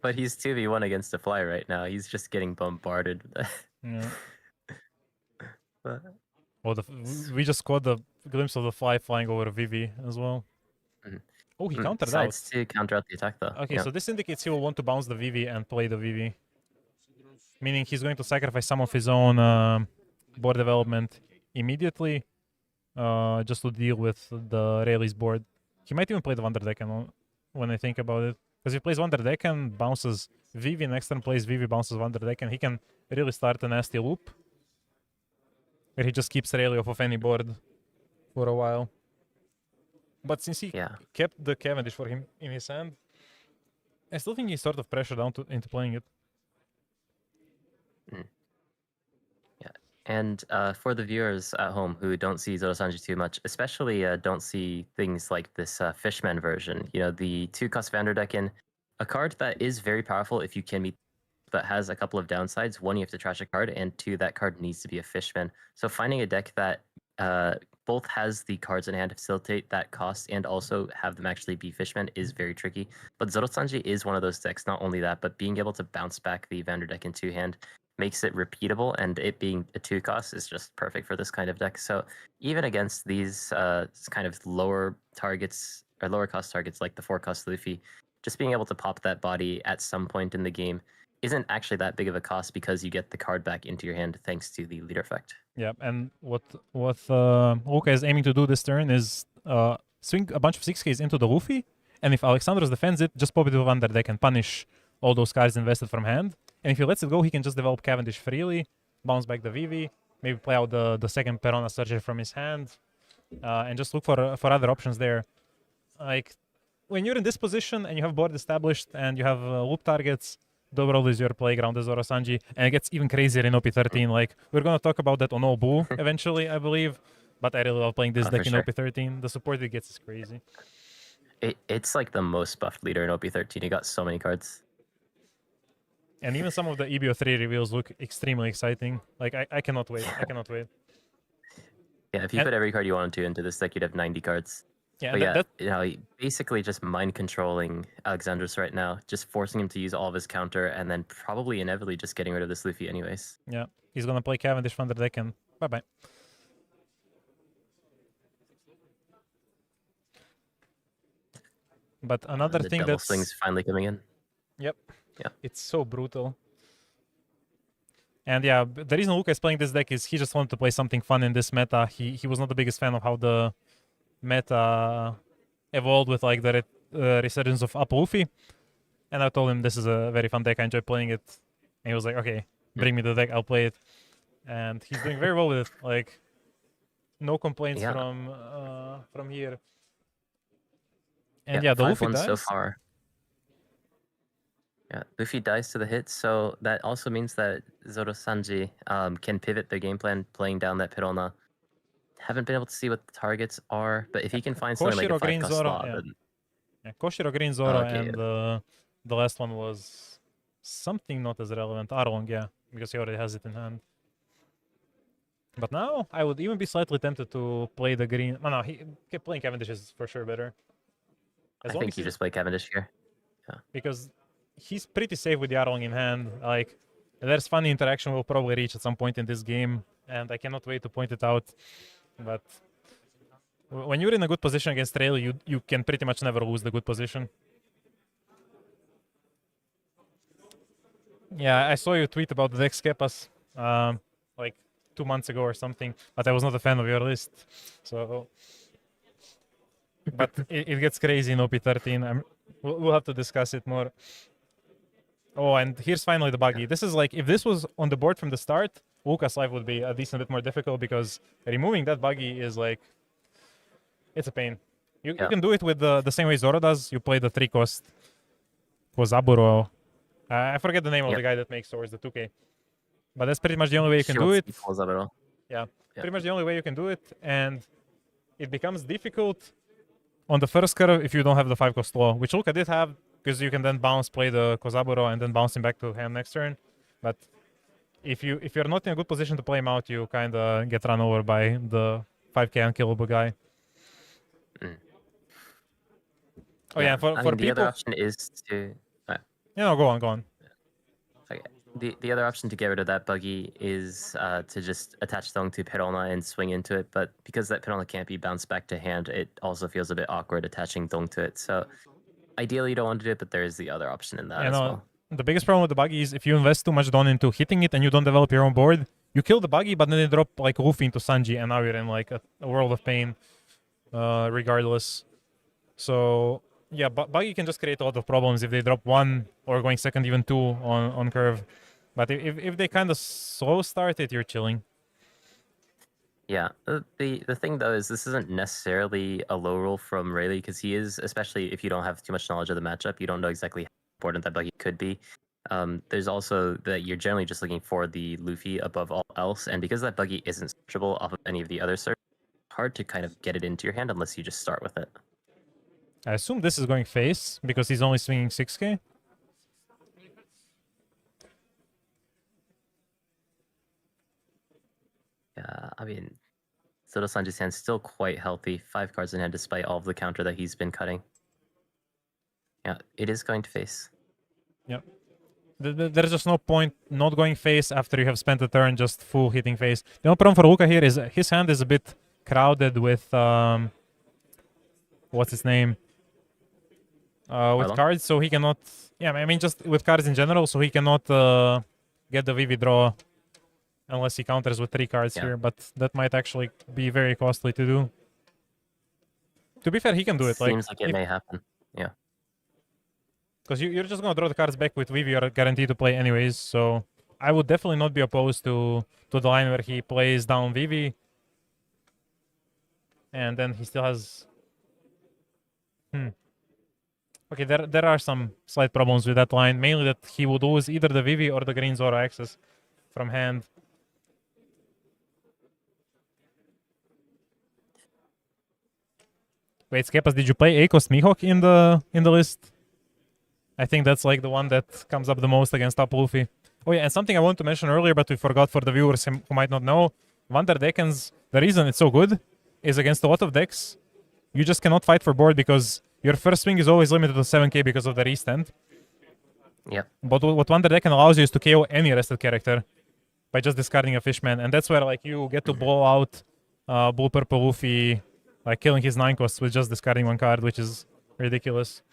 But he's 2v1 against a fly right now. He's just getting bombarded. Yeah. We just caught the glimpse of the fly flying over Vivi as well. Oh, he countered out. Decides to counter out the attack though. Okay, so this indicates he will want to bounce the Vivi and play the Vivi. Meaning he's going to sacrifice some of his own board development immediately just to deal with the Rayleigh's board. He might even play the Vanderdecken when I think about it. Because if he plays Vanderdecken, bounces Vivi, next turn plays Vivi, bounces Vanderdecken, he can really start a nasty loop. Where he just keeps Rayleigh off of any board for a while. But since he kept the Cavendish for him in his hand, I still think he's sort of pressured down into playing it. Yeah, And for the viewers at home who don't see Zorosanji too much, especially don't see things like this Fishman version, you know, the 2-cost Vanderdecken, a card that is very powerful if you can meet, but has a couple of downsides. One, you have to trash a card, and two, that card needs to be a Fishman. So finding a deck that both has the cards in hand to facilitate that cost and also have them actually be Fishmen is very tricky. But Zorosanji is one of those decks. Not only that, but being able to bounce back the Vanderdeck in 2-hand makes it repeatable, and it being a 2-cost is just perfect for this kind of deck. So even against these kind of lower targets or lower cost targets like the 4-cost Luffy, just being able to pop that body at some point in the game isn't actually that big of a cost because you get the card back into your hand thanks to the leader effect. Yeah, and what Luka is aiming to do this turn is swing a bunch of 6Ks into the Luffy, and if Alexandros defends it, just pop it with Under Deck and punish all those cards invested from hand. And if he lets it go, he can just develop Cavendish freely, bounce back the VV, maybe play out the second Perona Surgery from his hand, and just look for other options there. Like, when you're in this position and you have board established and you have loop targets, the world is your playground, as Zorosanji, and it gets even crazier in OP13. Like, we're gonna talk about that on Obu eventually, I believe, but I really love playing this deck in OP13. The support it gets is crazy. It's like the most buffed leader in OP13. It got so many cards. And even some of the EBO3 reveals look extremely exciting. Like, I cannot wait. I cannot wait. Yeah, if you put every card you wanted to into this deck, you'd have 90 cards. Yeah, but yeah, you know, basically just mind controlling Alexandros right now, just forcing him to use all of his counter, and then probably inevitably just getting rid of this Luffy anyways. Yeah, he's gonna play Cavendish from the deck and bye-bye. But another thing that's... Swing's finally coming in. Yep. Yeah. It's so brutal. And yeah, the reason Luka is playing this deck is he just wanted to play something fun in this meta. He was not the biggest fan of how the meta evolved with like the resurgence of Up Luffy. And I told him this is a very fun deck, I enjoy playing it. And he was like, okay, bring me the deck, I'll play it. And he's doing very well with it. Like, no complaints from here. And yeah, the Luffy dies. So far. Yeah, Luffy dies to the hit, so that also means that Zorosanji can pivot their game plan, playing down that Perona. Haven't been able to see what the targets are, but if he can find something like a 5-cost slot, then... Koshiro, Green Zoro, and the last one was something not as relevant. Arlong, yeah, because he already has it in hand. But now, I would even be slightly tempted to play the green... No, playing Cavendish is for sure better. I think you just play Cavendish here. Yeah. Because he's pretty safe with the Arlong in hand. Like, there's funny interaction we'll probably reach at some point in this game, and I cannot wait to point it out. But when you're in a good position against Trail, you can pretty much never lose the good position. Yeah, I saw you tweet about the deck Skepas like 2 months ago or something, but I was not a fan of your list. So, but it gets crazy in OP13. We'll have to discuss it more. Oh, and here's finally the buggy. This is like, if this was on the board from the start, Luka's life would be a decent bit more difficult because removing that buggy is like, it's a pain. You can do it with the same way Zoro does. You play the 3-cost Kozaburo. I forget the name of the guy that makes swords, the 2K. But that's pretty much the only way you can do it. Yeah, pretty much the only way you can do it. And it becomes difficult on the first curve if you don't have the 5-cost law, which Luka did have, because you can then bounce, play the Kozaburo, and then bounce him back to hand next turn. But if you're not in a good position to play him out, you kind of get run over by the 5K unkillable guy. Oh yeah, for the people... other option is to... No, go on. Okay. The other option to get rid of that buggy is to just attach Thong to Perona and swing into it, but because that Perona can't be bounced back to hand, it also feels a bit awkward attaching Thong to it. So ideally you don't want to do it, but there is the other option in that as well. The biggest problem with the buggy is if you invest too much Don into hitting it and you don't develop your own board, you kill the buggy, but then they drop like Luffy into Sanji, and now you're in like a world of pain regardless. So yeah, buggy can just create a lot of problems if they drop 1 or going second, even 2 on curve. But if they kind of slow start it, you're chilling. Yeah, the thing though is this isn't necessarily a low roll from Rayleigh, because he is, especially if you don't have too much knowledge of the matchup, you don't know exactly how important that buggy could be. There's also that you're generally just looking for the Luffy above all else, and because that buggy isn't searchable off of any of the other searches, it's hard to kind of get it into your hand unless you just start with it. I assume this is going face because he's only swinging 6k. Yeah, I mean, Zorosanji's hand's still quite healthy. 5 cards in hand despite all of the counter that he's been cutting. Yeah, it is going to face. Yep. There's just no point not going face after you have spent a turn just full hitting face. The only problem for Luca here is his hand is a bit crowded with what's his name? With cards, so he cannot. Yeah, I mean just with cards in general, so he cannot get the VV draw unless he counters with 3 cards here. But that might actually be very costly to do. To be fair, he can do it. Seems like it may happen. Yeah. Because you're just gonna draw the cards back with Vivi, you're guaranteed to play anyways. So I would definitely not be opposed to the line where he plays down Vivi, and then he still has. Okay, there are some slight problems with that line. Mainly that he would lose either the Vivi or the green Zoro access from hand. Wait, Skepas, did you play A-Cost Mihawk in the list? I think that's like the one that comes up the most against top Luffy. Oh yeah, and something I wanted to mention earlier, but we forgot for the viewers who might not know. Wander Deckens, the reason it's so good is against a lot of decks, you just cannot fight for board because your first swing is always limited to 7k because of the restand. Yeah. But what Wander Decken allows you is to KO any rested character by just discarding a Fishman, and that's where like you get to blow out Blue Purple Luffy, like killing his 9 costs with just discarding 1 card, which is ridiculous.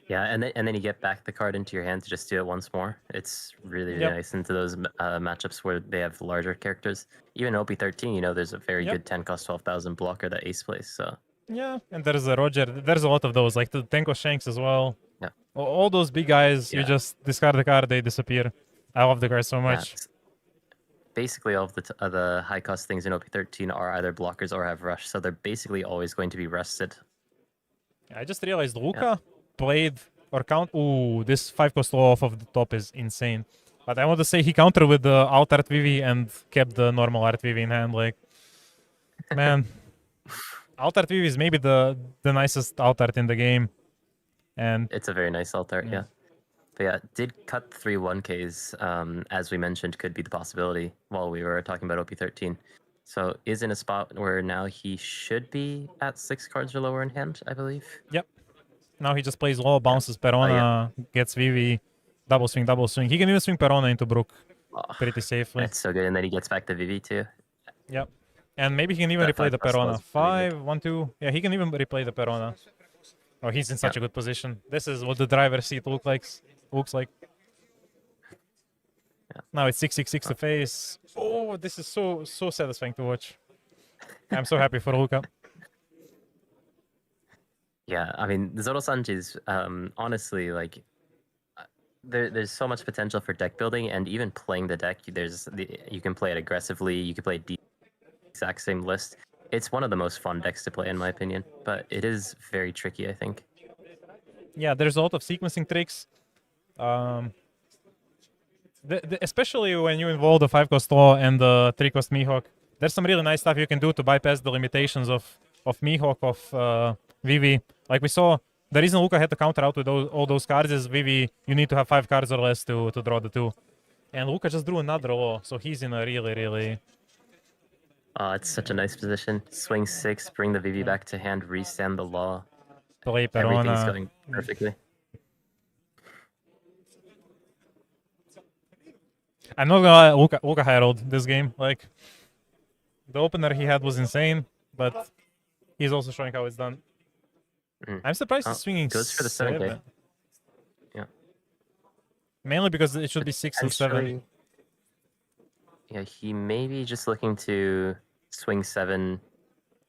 Yeah, and then you get back the card into your hand to just do it once more. It's really, really nice into those matchups where they have larger characters. Even OP13, you know, there's a very good 10 cost 12,000 blocker that Ace plays. So yeah, and there's a Roger. There's a lot of those, like the Tenko Shanks as well. Yeah, all those big guys. You just discard the card, they disappear. I love the card so much. Basically, all of the high cost things in OP13 are either blockers or have rush, so they're basically always going to be rested. I just realized Luca played or count. Ooh, this 5 cost low off of the top is insane. But I want to say he countered with the Alt Art Vivi and kept the normal Art Vivi in hand. Like, man, Alt Art Vivi is maybe the nicest Alt Art in the game. And it's a very nice Alt Art, yeah. But yeah, did cut 3 1Ks, as we mentioned, could be the possibility while we were talking about OP13. So is in a spot where now he should be at 6 cards or lower in hand, I believe. Yep. Now he just plays low, bounces Perona, gets Vivi, double swing, double swing. He can even swing Perona into Brook pretty safely. That's so good, and then he gets back to Vivi too. Yep. And maybe he can even replay the Perona. 5, 1, 2. Yeah, he can even replay the Perona. Oh, he's in such a good position. This is what the driver's seat looks like. Yeah. Now it's 666 to face. Oh, this is so satisfying to watch. I'm so happy for Luca. Yeah, I mean, Zorosanji's honestly, like, there's so much potential for deck building, and even playing the deck, you can play it aggressively, you can play the exact same list. It's one of the most fun decks to play, in my opinion, but it is very tricky, I think. Yeah, there's a lot of sequencing tricks. Especially when you involve the 5 cost law and the 3 cost Mihawk. There's some really nice stuff you can do to bypass the limitations of Mihawk, of Vivi. Like we saw, the reason Luca had to counter out with all those cards is Vivi, you need to have 5 cards or less to draw the 2. And Luca just drew another law, so he's in a really... It's such a nice position. Swing 6, bring the Vivi back to hand, restand the law. Play Perona. Everything's going perfectly. I'm not gonna lie, Luca heralded this game. Like, the opener he had was insane, but he's also showing how it's done. I'm surprised he's swinging goes for the 7K. Yeah. Mainly because it should be 6 or 7. Yeah, he may be just looking to swing 7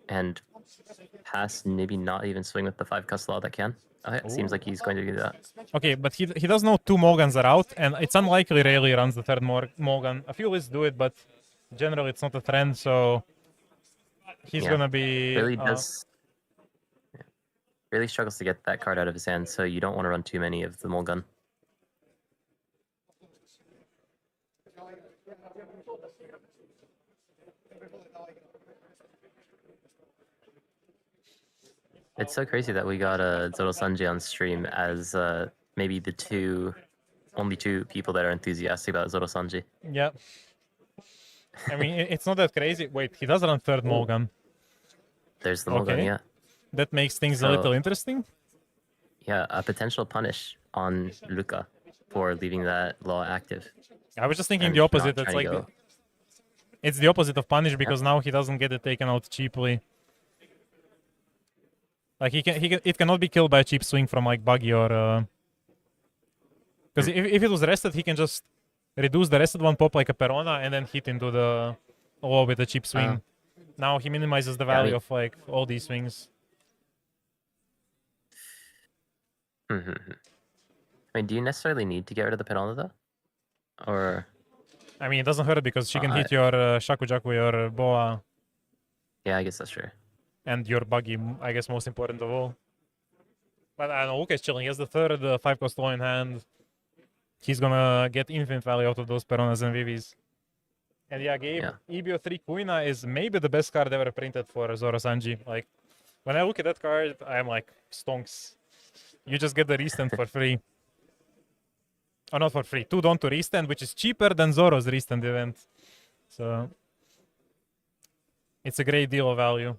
and pass, maybe not even swing with the 5 cost law that can. It seems like he's going to do that. Okay, but he does know 2 Morgans are out, and it's unlikely rarely runs the 3rd Morgan. A few lists do it, but generally it's not a trend, so he's gonna be... Really does... Really struggles to get that card out of his hand, so you don't want to run too many of the Mulgun. It's so crazy that we got Zorosanji on stream as maybe the only two people that are enthusiastic about Zorosanji. Yeah. I mean, it's not that crazy. Wait, he does run third Mulligan. There's the Mulgun, Okay. yeah. That makes things a So- little interesting. Yeah, a potential punish on Luca for leaving that law active. I was just thinking and the opposite. not It's trying like to go. it's the opposite of punish because now he doesn't get it taken out cheaply. Like it cannot be killed by a cheap swing from like Buggy or because if it was rested, he can just reduce the rested one, pop like a Perona, and then hit into the wall with a cheap swing. Now he minimizes the value of like all these swings. I mean, do you necessarily need to get rid of the Penalta though? Or I mean, it doesn't hurt because she can hit your Shakujaku, your Boa, yeah, I guess that's true. and your Buggy, I guess most important of all. But I don't know, Luca is chilling. He has the third 5-cost law in hand. He's gonna get infinite value out of those Peronas and Vivis. And yeah, Gabe, Ibio 3 Kuina is maybe the best card ever printed for Zorosanji. Like, when I look at that card, I'm like, stonks. You just get the restand for free. Oh, not for free. 2 Don to restand, which is cheaper than Zoro's restand event. So, it's a great deal of value.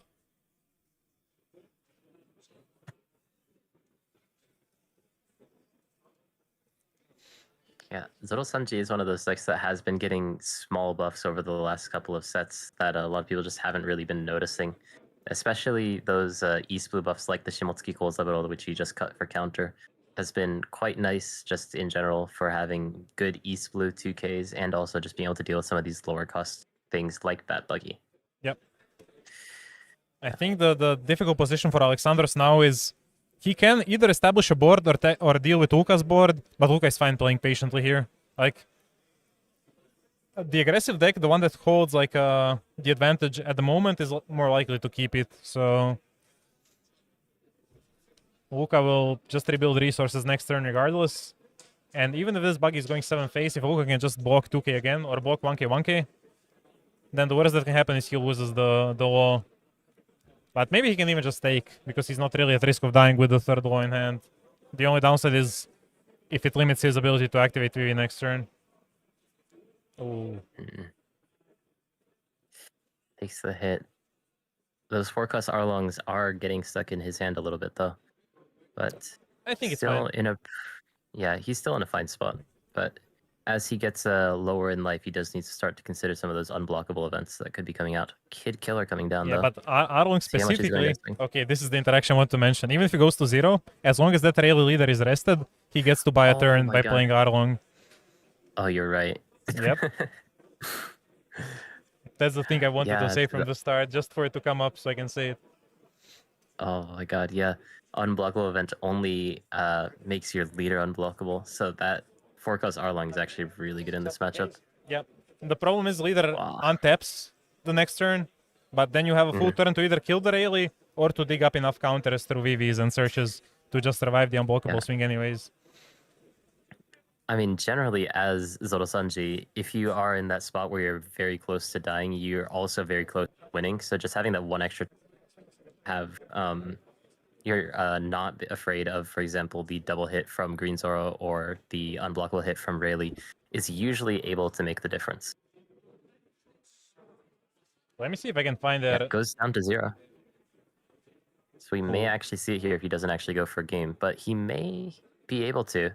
Yeah, Zorosanji is one of those decks that has been getting small buffs over the last couple of sets that a lot of people just haven't really been noticing. Especially those East Blue buffs like the Shimotsuki Cold level, which he just cut for counter, has been quite nice just in general for having good East Blue 2Ks and also just being able to deal with some of these lower cost things like that Buggy. Yep. I think the difficult position for Alexandros now is he can either establish a board or deal with Luca's board, but Luca is fine playing patiently here. Like, the aggressive deck, the one that holds like the advantage at the moment, is more likely to keep it. So Luca will just rebuild resources next turn regardless. And even if this Buggy is going 7 face, if Luca can just block 2k again or block 1k 1k, then the worst that can happen is he loses the law. But maybe he can even just take, because he's not really at risk of dying with the third law in hand. The only downside is if it limits his ability to activate VV next turn. Oh. Takes the hit. Those 4-cost Arlongs are getting stuck in his hand a little bit though. But I think it's still fine. in a he's still in a fine spot. But as he gets lower in life, he does need to start to consider some of those unblockable events that could be coming out. Kid Killer coming down Yeah, though. but Arlong See how much he's going specifically... next thing. Okay, this is the interaction I want to mention. Even if he goes to 0, as long as that rally leader is rested, he gets to buy a Oh turn my by God. playing Arlong. Oh, you're right. Yep. That's the thing I wanted to Yeah, say from the start, just for it to come up so I can say it. Oh my God, yeah. Unblockable event only makes your leader unblockable, so that 4-cost Arlong is actually really good in this matchup. Yep. The problem is leader Wow. untaps the next turn, but then you have a full turn to either kill the rally or to dig up enough counters through VVs and searches to just survive the unblockable swing anyways. I mean, generally, as Zorosanji, if you are in that spot where you're very close to dying, you're also very close to winning. So just having that one extra have, you're not afraid of, for example, the double hit from Green Zoro or the unblockable hit from Rayleigh is usually able to make the difference. Let me see if I can find Yeah, that. it goes down to 0. So we may Cool. actually see it here if he doesn't actually go for a game, but he may be able to.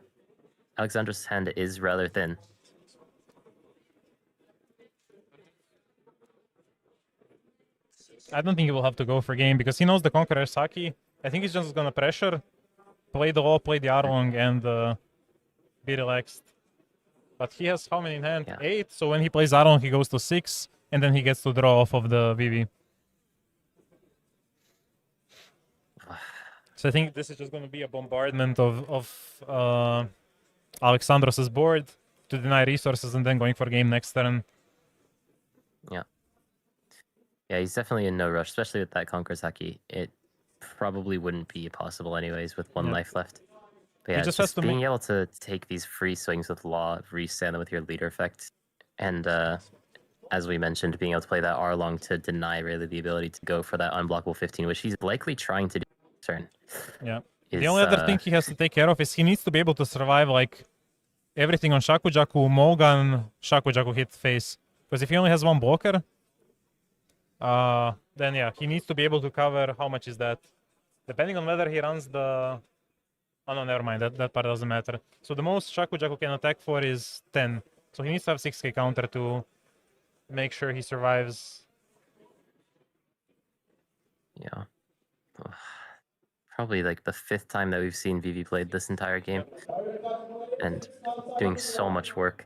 Alexandra's hand is rather thin. I don't think he will have to go for game because he knows the Conqueror's Haki. I think he's just gonna pressure, play the wall, play the Arlong, and be relaxed. But he has how many in hand? Yeah. 8. So when he plays Arlong, he goes to 6, and then he gets to draw off of the VV. So I think this is just going to be a bombardment of Alexandros' board to deny resources and then going for game next turn. Yeah, he's definitely in no rush, especially with that Conqueror's Haki. It probably wouldn't be possible anyways with one Yeah. life left. But He yeah, just just, has to being able to take these free swings with Law, restand them with your leader effect, and as we mentioned, being able to play that R long to deny really the ability to go for that unblockable 15, which he's likely trying to do this turn. Yeah. Is, The only other thing he has to take care of is he needs to be able to survive like everything on Shakujaku, Mogan, Shakujaku hit face. Because if he only has one blocker, then yeah, he needs to be able to cover. How much is that? Depending on whether he runs the. Oh no, never mind. That part doesn't matter. So the most Shakujaku can attack for is 10. So he needs to have 6k counter to make sure he survives. Yeah. Probably like the 5th time that we've seen Vivi played this entire game. And doing so much work.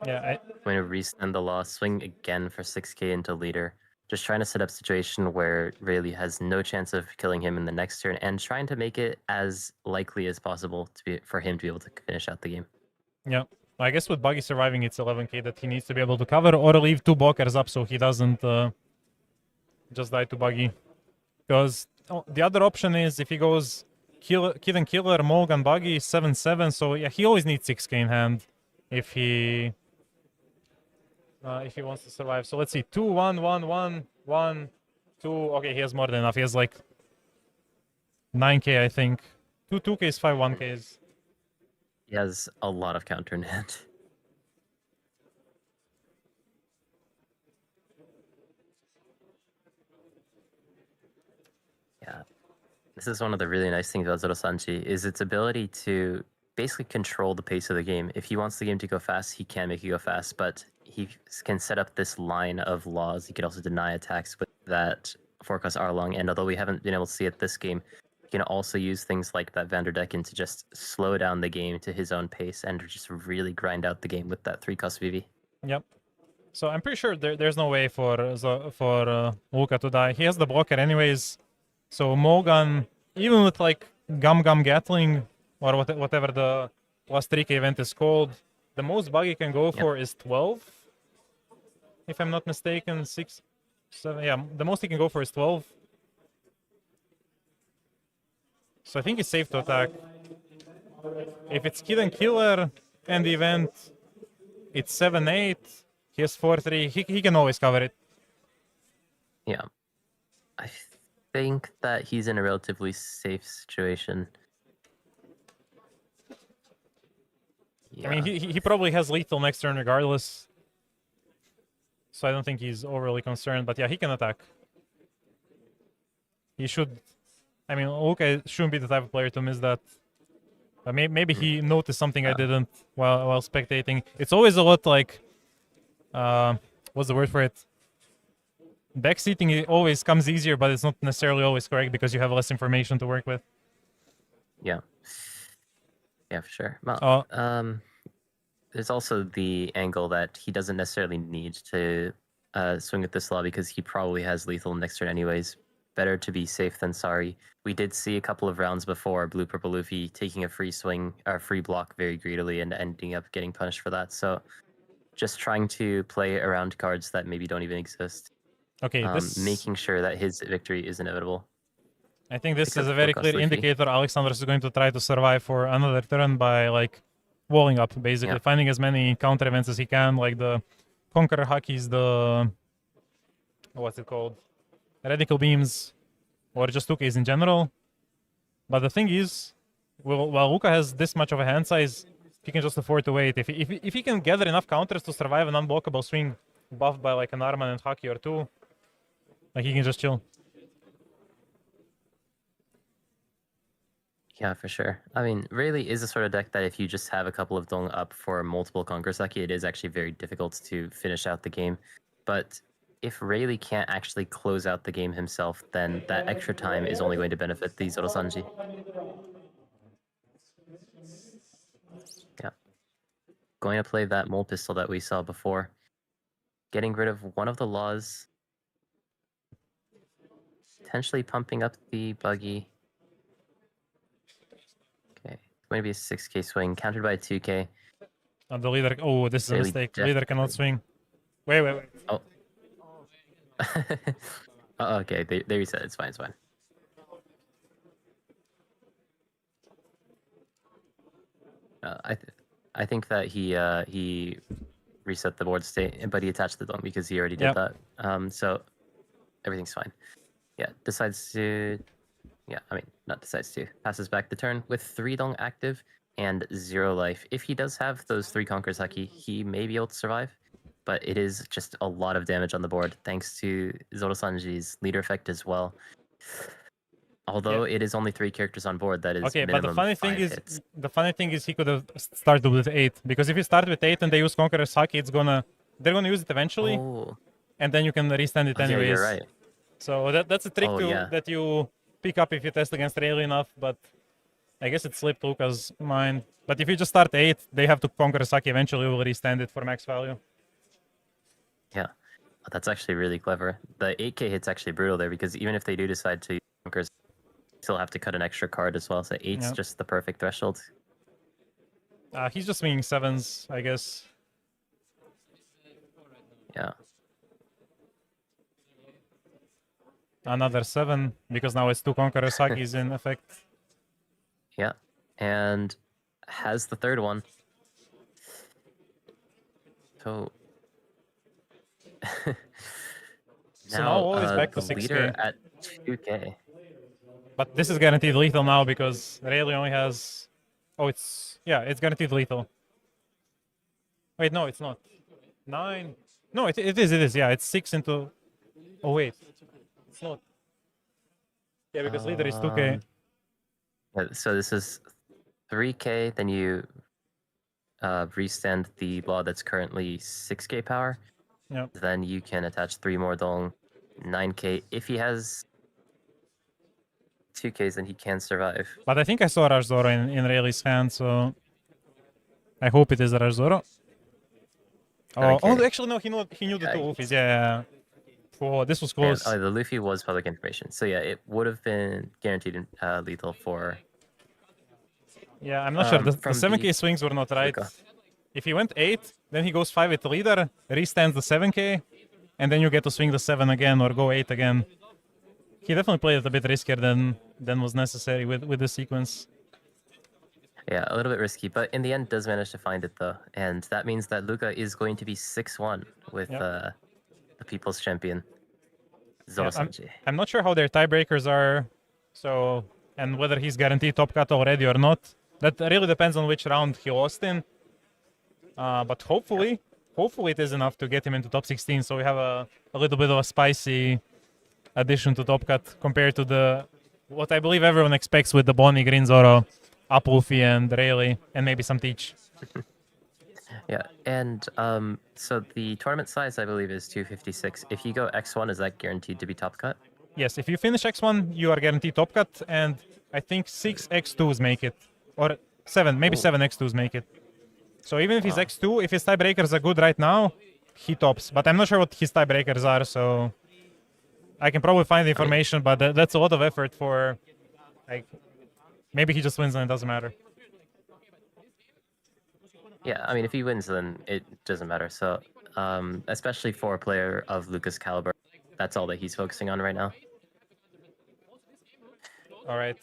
Yeah, Going to resend the Law, swing again for 6k into leader. Just trying to set up a situation where Rayleigh has no chance of killing him in the next turn, and trying to make it as likely as possible for him to be able to finish out the game. Yeah. I guess with Buggy surviving, it's 11k that he needs to be able to cover, or leave 2 blockers up so he doesn't just die to Buggy. Because the other option is if he goes Kid and Killer, Morgan, Buggy, 7-7, so yeah, he always needs 6k in hand if he wants to survive. So let's see, 2, 1, 1, 1, 1, 2. Okay, he has more than enough. He has like 9k, I think. 2Ks, 5 1Ks. He has a lot of counter in hand. Yeah. This is one of the really nice things about Zorosanji, is its ability to basically control the pace of the game. If he wants the game to go fast, he can make it go fast, but he can set up this line of laws. He can also deny attacks with that forecast R long, and although we haven't been able to see it this game, he can also use things like that Vanderdecken to just slow down the game to his own pace and just really grind out the game with that 3-cost VV. Yep. So I'm pretty sure there's no way for Luka to die. He has the blocker anyways. So Morgan, even with like Gum Gatling or whatever the plus 3k event is called, the most bug he can go for is 12. If I'm not mistaken, 6, 7. Yeah, the most he can go for is 12. So I think it's safe to attack. If it's Kid and Killer and the event, it's 7-8. He has 4-3. He can always cover it. Yeah. I think that he's in a relatively safe situation. Yeah. I mean, he probably has lethal next turn regardless. So I don't think he's overly concerned. But yeah, he can attack. He should... I mean, Luka shouldn't be the type of player to miss that. But maybe he noticed something I didn't while spectating. It's always a lot like... what's the word for it? Backseating always comes easier, but it's not necessarily always correct because you have less information to work with. Yeah. Yeah, for sure. Well, there's also the angle that he doesn't necessarily need to swing with this law because he probably has lethal next turn anyways. Better to be safe than sorry. We did see a couple of rounds before Blue Purple Luffy taking a free swing or free block very greedily and ending up getting punished for that. So just trying to play around cards that maybe don't even exist. Okay, making sure that his victory is inevitable. I think this is a very clear indicator Alexander is going to try to survive for another turn by like walling up, basically finding as many counter events as he can, like the Conqueror Hakis, the what's it called? Radical Beams, or just 2Ks in general. But the thing is, while Luka has this much of a hand size, he can just afford to wait. If he can gather enough counters to survive an unblockable swing buffed by like an Arman and Haki or 2, like he can just chill. Yeah, for sure. I mean, Rayleigh is a sort of deck that if you just have a couple of Dong up for multiple Kongrasaki, it is actually very difficult to finish out the game. But if Rayleigh can't actually close out the game himself, then that extra time is only going to benefit the Zorosanji. Yeah. Going to play that Mole Pistol that we saw before. Getting rid of one of the laws. Potentially pumping up the buggy. Okay. Going to be a 6k swing, countered by a 2k. And the leader... Oh, this is a mistake. The leader cannot swing. Wait. Oh. Oh, okay, they reset. It's fine, it's fine. I think that he reset the board state, but he attached the dong because he already did Yep. that. So everything's fine. Yeah, decides to. Yeah, I mean, not decides to. Passes back the turn with 3 dong active and 0 life. If he does have those 3 Conquerors Haki, he may be able to survive. But it is just a lot of damage on the board, thanks to Zorosanji's leader effect as well. Although it is only 3 characters on board, that is Okay, but minimum 5 hits. the funny thing is he could have started with 8, because if you start with 8 and they use Conqueror's Haki, they're gonna use it eventually, Oh, and then you can restand it yeah, anyways. you're right. So that's a trick that you pick up if you test against Rayleigh enough, but I guess it slipped Luca's mind. But if you just start 8, they have to Conqueror's Haki eventually, will restand it for max value. Yeah, that's actually really clever. The 8k hit's actually brutal there, because even if they do decide to use Conquerors, still have to cut an extra card as well. So 8's just the perfect threshold. He's just swinging 7s, I guess. Yeah. Another 7, because now it's 2 Conqueror's Hakis in effect. Yeah, and has the 3rd one. So So now all is back to the 6k. leader at 2k. But this is guaranteed lethal now because Rayleigh only has... Oh, it's guaranteed lethal. Wait, no, it's not. 9. No, it is. Yeah, it's 6 into... Oh, wait. It's not. Yeah, because leader is 2k. Yeah, so this is 3k, then you restand the law that's currently 6k power. Yep. Then you can attach 3 more dong, 9k. If he has 2ks, then he can survive. But I think I saw Rush Zoro in Rayleigh's hand, so... I hope it is Rush Zoro. Oh, actually, no, he knew the 2 Luffys, yeah. Oh, this was close. And, the Luffy was public information. So yeah, it would have been guaranteed lethal for... Yeah, I'm not sure. The 7k swings were not right. Luca. If he went 8, then he goes 5 with the leader, restands the 7k, and then you get to swing the 7 again or go 8 again. He definitely played it a bit riskier than was necessary with the sequence. Yeah, a little bit risky, but in the end does manage to find it though. And that means that Luca is going to be 6-1 with the People's Champion, Zorosanji. I'm not sure how their tiebreakers are, so and whether he's guaranteed top cut already or not. That really depends on which round he lost in. But hopefully it is enough to get him into top 16, so we have a little bit of a spicy addition to top cut compared to what I believe everyone expects with the Bonnie, Green Zoro, Up Luffy, and Rayleigh, and maybe some Teach. Yeah, and so the tournament size, I believe, is 256. If you go X1, is that guaranteed to be top cut? Yes, if you finish X1, you are guaranteed top cut, and I think 6 X2s make it. Or 7, maybe 7 X2s make it. So even if he's X2, if his tiebreakers are good right now, he tops. But I'm not sure what his tiebreakers are, so... I can probably find the information, but that's a lot of effort for... Like, maybe he just wins and it doesn't matter. Yeah, I mean, if he wins, then it doesn't matter. So, especially for a player of Luca's caliber, that's all that he's focusing on right now. All right.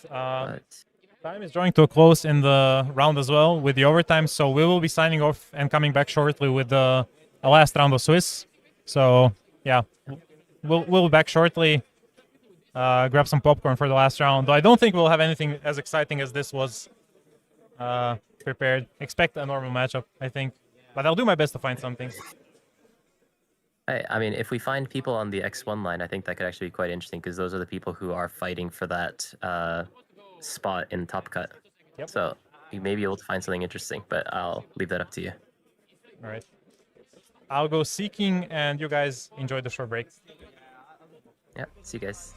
Time is drawing to a close in the round as well with the overtime, so we will be signing off and coming back shortly with the last round of Swiss. So, yeah, we'll be back shortly. Grab some popcorn for the last round. Though I don't think we'll have anything as exciting as this was prepared. Expect a normal matchup, I think. But I'll do my best to find something. I mean, if we find people on the X1 line, I think that could actually be quite interesting, because those are the people who are fighting for that spot in top cut. Yep. So you may be able to find something interesting, but I'll leave that up to you. All right. I'll go seeking, and you guys enjoy the short break. Yeah, see you guys.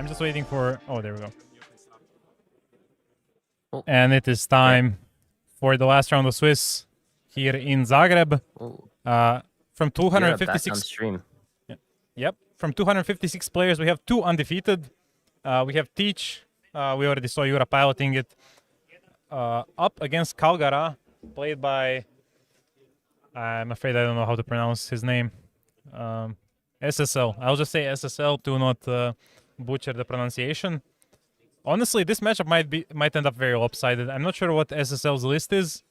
I'm just waiting for... Oh, there we go. Oh. And it is time for the last round of Swiss here in Zagreb. Oh, From you're back on 256... stream. Yep. From 256 players, we have 2 undefeated. We have Teach. We already saw Yura piloting it. Up against Kalgara, played by... I'm afraid I don't know how to pronounce his name. SSL. I'll just say SSL to not butcher the pronunciation. Honestly, this matchup might end up very lopsided. I'm not sure what SSL's list is,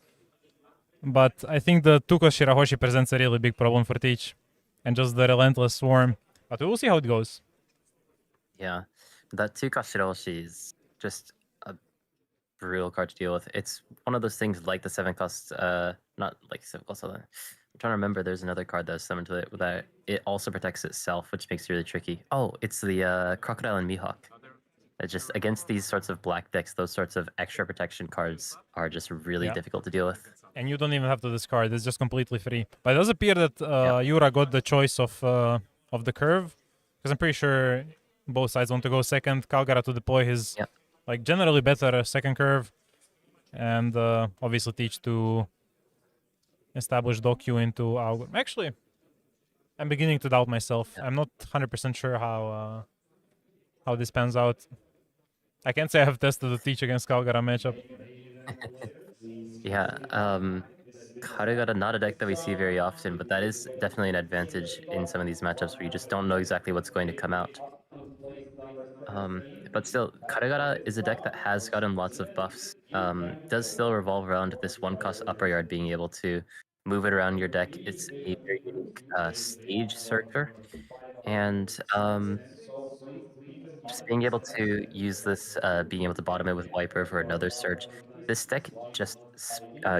but I think the Tuko Shirahoshi presents a really big problem for Teach, and just the relentless swarm. But we will see how it goes. Yeah, that Tuka Shirahoshi is just a brutal card to deal with. It's one of those things like the 7 cost, not like 7 cost. I'm trying to remember. There's another card that's summoned to it that it also protects itself, which makes it really tricky. Oh, it's the Crocodile and Mihawk. It's just against these sorts of black decks, those sorts of extra protection cards are just really difficult to deal with. And you don't even have to discard; it's just completely free. But it does appear that Yura got the choice of the curve, because I'm pretty sure both sides want to go second. Kalgara to deploy his like generally better second curve, and obviously Teach to establish Dokyu into Augur. Actually, I'm beginning to doubt myself. I'm not 100% sure how this pans out. I can't say I have tested the Teach against Kalgara matchup. Yeah, Kalgara, not a deck that we see very often, but that is definitely an advantage in some of these matchups where you just don't know exactly what's going to come out. But still, Kalgara is a deck that has gotten lots of buffs. Does still revolve around this 1-cost upper yard, being able to move it around your deck. It's a very unique stage searcher, and just being able to use this, being able to bottom it with Wiper for another search. This deck just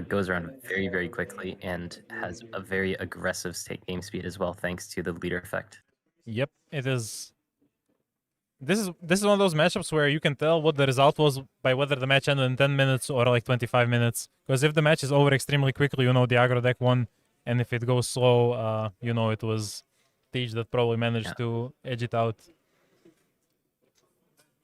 goes around very, very quickly and has a very aggressive game speed as well, thanks to the leader effect. Yep, it is. This is one of those matchups where you can tell what the result was by whether the match ended in 10 minutes or like 25 minutes. Because if the match is over extremely quickly, you know the aggro deck won, and if it goes slow, you know it was Teach that probably managed to edge it out.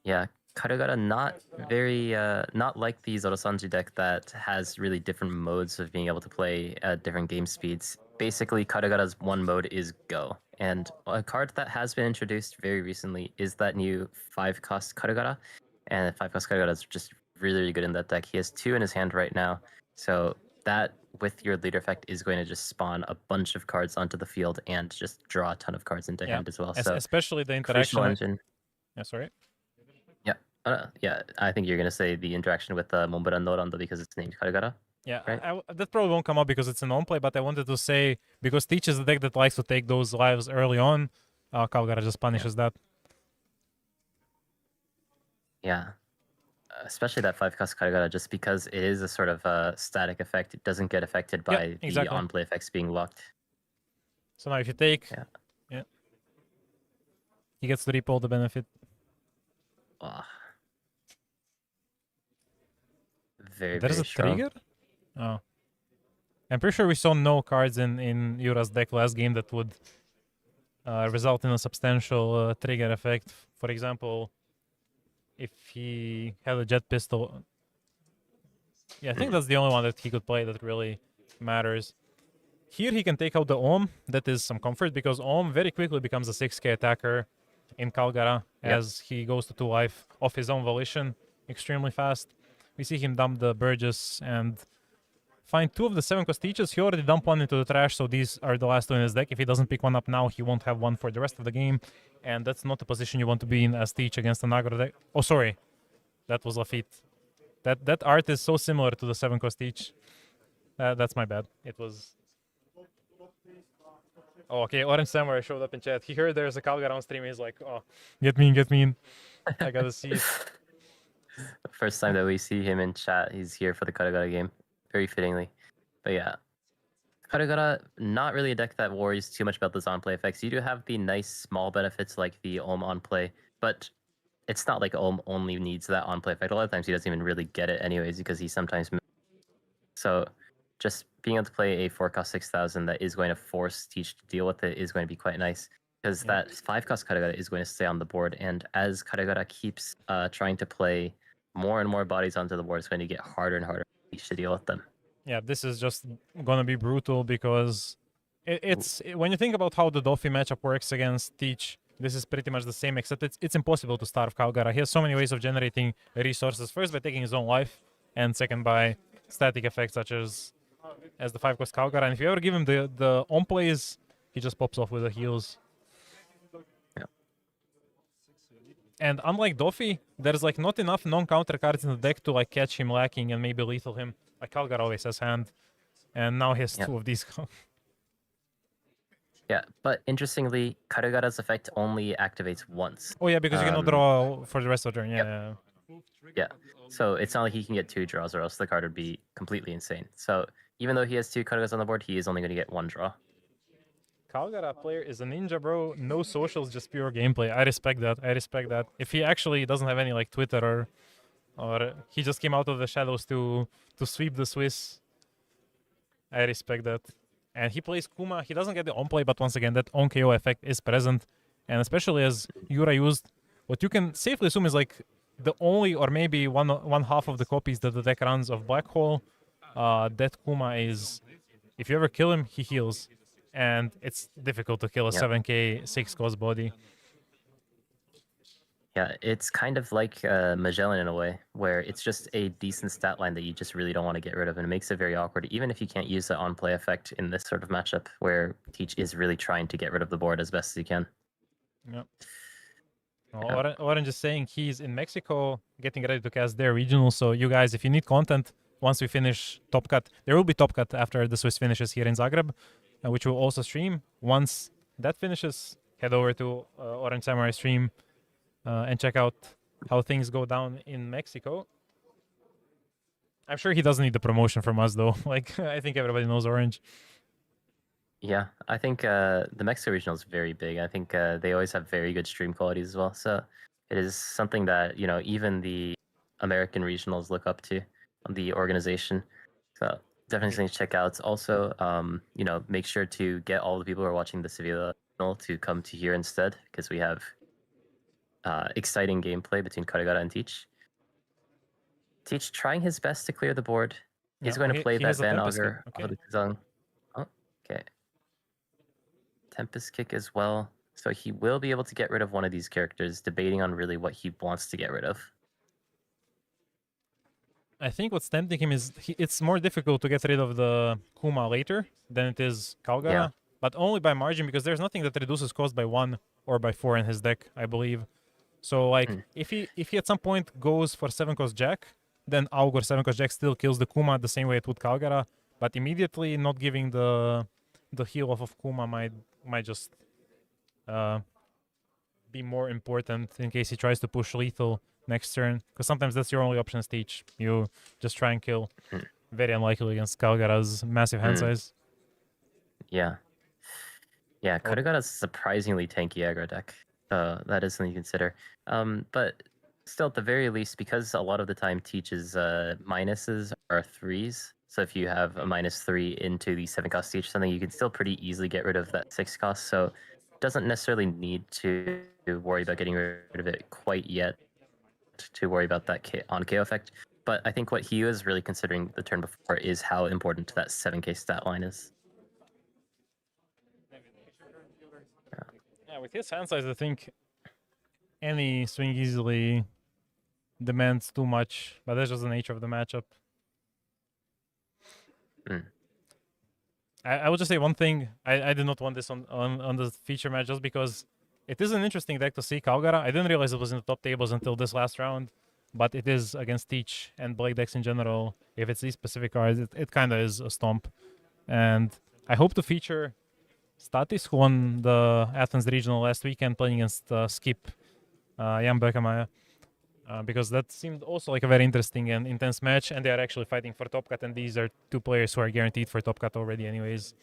Yeah, Kalgara not very, not like the Zorosanji deck that has really different modes of being able to play at different game speeds. Basically, Kalgara's one mode is Go. And a card that has been introduced very recently is that new 5-cost Kalgara. And 5-cost Kalgara is just really, really good in that deck. He has 2 in his hand right now. So that, with your leader effect, is going to just spawn a bunch of cards onto the field and just draw a ton of cards into hand as well. So especially the interaction. Engine. Yeah, sorry. Yeah, I think you're going to say the interaction with Mombara no Rondo because it's named Kalgara. Yeah, right? that probably won't come up because it's an on play, but I wanted to say, because Teach is the deck that likes to take those lives early on, Kalgara just punishes that. Yeah, especially that 5-cost Kalgara, just because it is a sort of static effect. It doesn't get affected by the on-play effects being locked. So now if you take, he gets to reap all the benefit. There's a trigger? Oh. I'm pretty sure we saw no cards in Yura's deck last game that would result in a substantial trigger effect. For example, if he had a jet pistol. Yeah, I think that's the only one that he could play that really matters. Here he can take out the Ohm. That is some comfort because Ohm very quickly becomes a 6k attacker in Kalgara as he goes to 2 life of his own volition extremely fast. We see him dump the Burgess and find 2 of the 7-cost Teaches. He already dumped 1 into the trash, so these are the last 2 in his deck. If he doesn't pick one up now, he won't have 1 for the rest of the game. And that's not the position you want to be in as Teach against an aggro deck. Oh, sorry. That was Lafitte. That art is so similar to the 7-cost Teach. That's my bad. It was... Oh, okay. Orange Samurai showed up in chat. He heard there's a Kalgara on stream. He's like, oh, get me in. I gotta see it. First time that we see him in chat, he's here for the Kalgara game. Very fittingly. But yeah. Kalgara, not really a deck that worries too much about those on-play effects. You do have the nice small benefits like the Ohm on-play, but it's not like Ohm only needs that on-play effect. A lot of times he doesn't even really get it anyways because he sometimes... So just being able to play a 4-cost 6,000 that is going to force Teach to deal with it is going to be quite nice. because Yeah. that 5-cost Kalgara is going to stay on the board, and as Kalgara keeps trying to play more and more bodies onto the board, it's going to get harder and harder to deal with them. Yeah, this is just gonna be brutal because when you think about how the Doffy matchup works against Teach, this is pretty much the same, except it's impossible to starve Kalgara. He has so many ways of generating resources. First by taking his own life, and second by static effects such as the 5-cost Kalgara. And if you ever give him the on plays, he just pops off with the heals. Yeah. And unlike Doffy, there's like not enough non-counter cards in the deck to like catch him lacking and maybe lethal him. Like Kalgara always has hand, and now he has Yeah. two of these. Yeah, but interestingly, Kalgara's effect only activates once. Oh yeah, because you cannot draw for the rest of the turn. Yeah. Yeah, so it's not like he can get 2 draws, or else the card would be completely insane. So even though he has 2 Kalgaras on the board, he is only going to get 1 draw. Kalgara player is a ninja, bro. No socials, just pure gameplay. I respect that. I respect that. If he actually doesn't have any like Twitter or he just came out of the shadows to sweep the Swiss, I respect that. And he plays Kuma. He doesn't get the on play, but once again, that on KO effect is present. And especially as Yura used, what you can safely assume is like the only or maybe one half of the copies that the deck runs of Black Hole, that Kuma is, if you ever kill him, he heals. And it's difficult to kill a 7k 6-cost body. Yeah, it's kind of like Magellan in a way, where it's just a decent stat line that you just really don't want to get rid of, and it makes it very awkward, even if you can't use the on-play effect in this sort of matchup, where Teach is really trying to get rid of the board as best as he can. Yep. Orange is saying he's in Mexico getting ready to cast their regional, so you guys, if you need content, once we finish Top Cut, there will be Top Cut after the Swiss finishes here in Zagreb, which we'll also stream. Once that finishes, head over to Orange Samurai stream and check out how things go down in Mexico. I'm sure he doesn't need the promotion from us, though. Like, I think everybody knows Orange. Yeah, I think the Mexico regional is very big. I think they always have very good stream qualities as well. So it is something that, you know, even the American regionals look up to, the organization. So definitely something to check out. Also, you know, make sure to get all the people who are watching the Sevilla to come to here instead, because we have exciting gameplay between Kalgara and Teach. Teach trying his best to clear the board. He's going to play that Van Augur of the Kazang. Oh, okay. Tempest Kick as well. So he will be able to get rid of one of these characters, debating on really what he wants to get rid of. I think what's tempting him is it's more difficult to get rid of the Kuma later than it is Kalgara, but only by margin, because there's nothing that reduces cost by 1 or by 4 in his deck, I believe. So like if he at some point goes for 7-cost Jack, then Augur 7-cost Jack still kills the Kuma the same way it would Kalgara, but immediately not giving the heal off of Kuma might just be more important in case he tries to push lethal next turn, because sometimes that's your only option as Teach. You just try and kill. Very unlikely against Kalgara's massive hand size. Yeah. Yeah, Kalgara's surprisingly tanky aggro deck. That is something to consider. But still, at the very least, because a lot of the time Teach's minuses are 3s, so if you have a -3 into the 7-cost Teach something, you can still pretty easily get rid of that 6-cost, so it doesn't necessarily need to worry about getting rid of it quite yet to worry about that on KO effect. But I think what he was really considering the turn before is how important that 7k stat line is. Yeah, with his hand size, I think any swing easily demands too much, but that's just the nature of the matchup. I will just say one thing. I did not want this on the feature match just because it is an interesting deck to see Kalgara. I didn't realize it was in the top tables until this last round, but it is against Teach and Blake decks in general. If it's these specific cards, it kind of is a stomp. And I hope to feature Statis, who won the Athens regional last weekend playing against Skip, Jan Bekamaya, because that seemed also like a very interesting and intense match, and they are actually fighting for Top Cut, and these are 2 players who are guaranteed for Top Cut already anyways.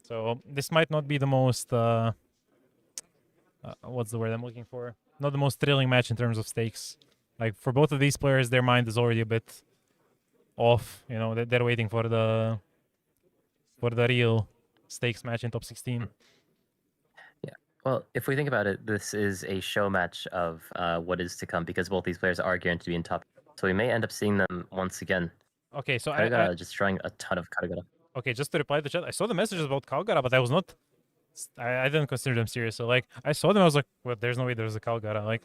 So this might not be the most, what's the word I'm looking for? Not the most thrilling match in terms of stakes. Like, for both of these players, their mind is already a bit off. You know, they're waiting for the real stakes match in top 16. Well, if we think about it, this is a show match of what is to come because both these players are guaranteed to be in top. So we may end up seeing them once again. Okay, so Kalgara just trying a ton of Kalgara. okay, just to reply to the chat, I saw the messages about Kalgara, but I was not. I didn't consider them serious. So like, I saw them, I was like, well, there's no way there's a Kalgara. Like,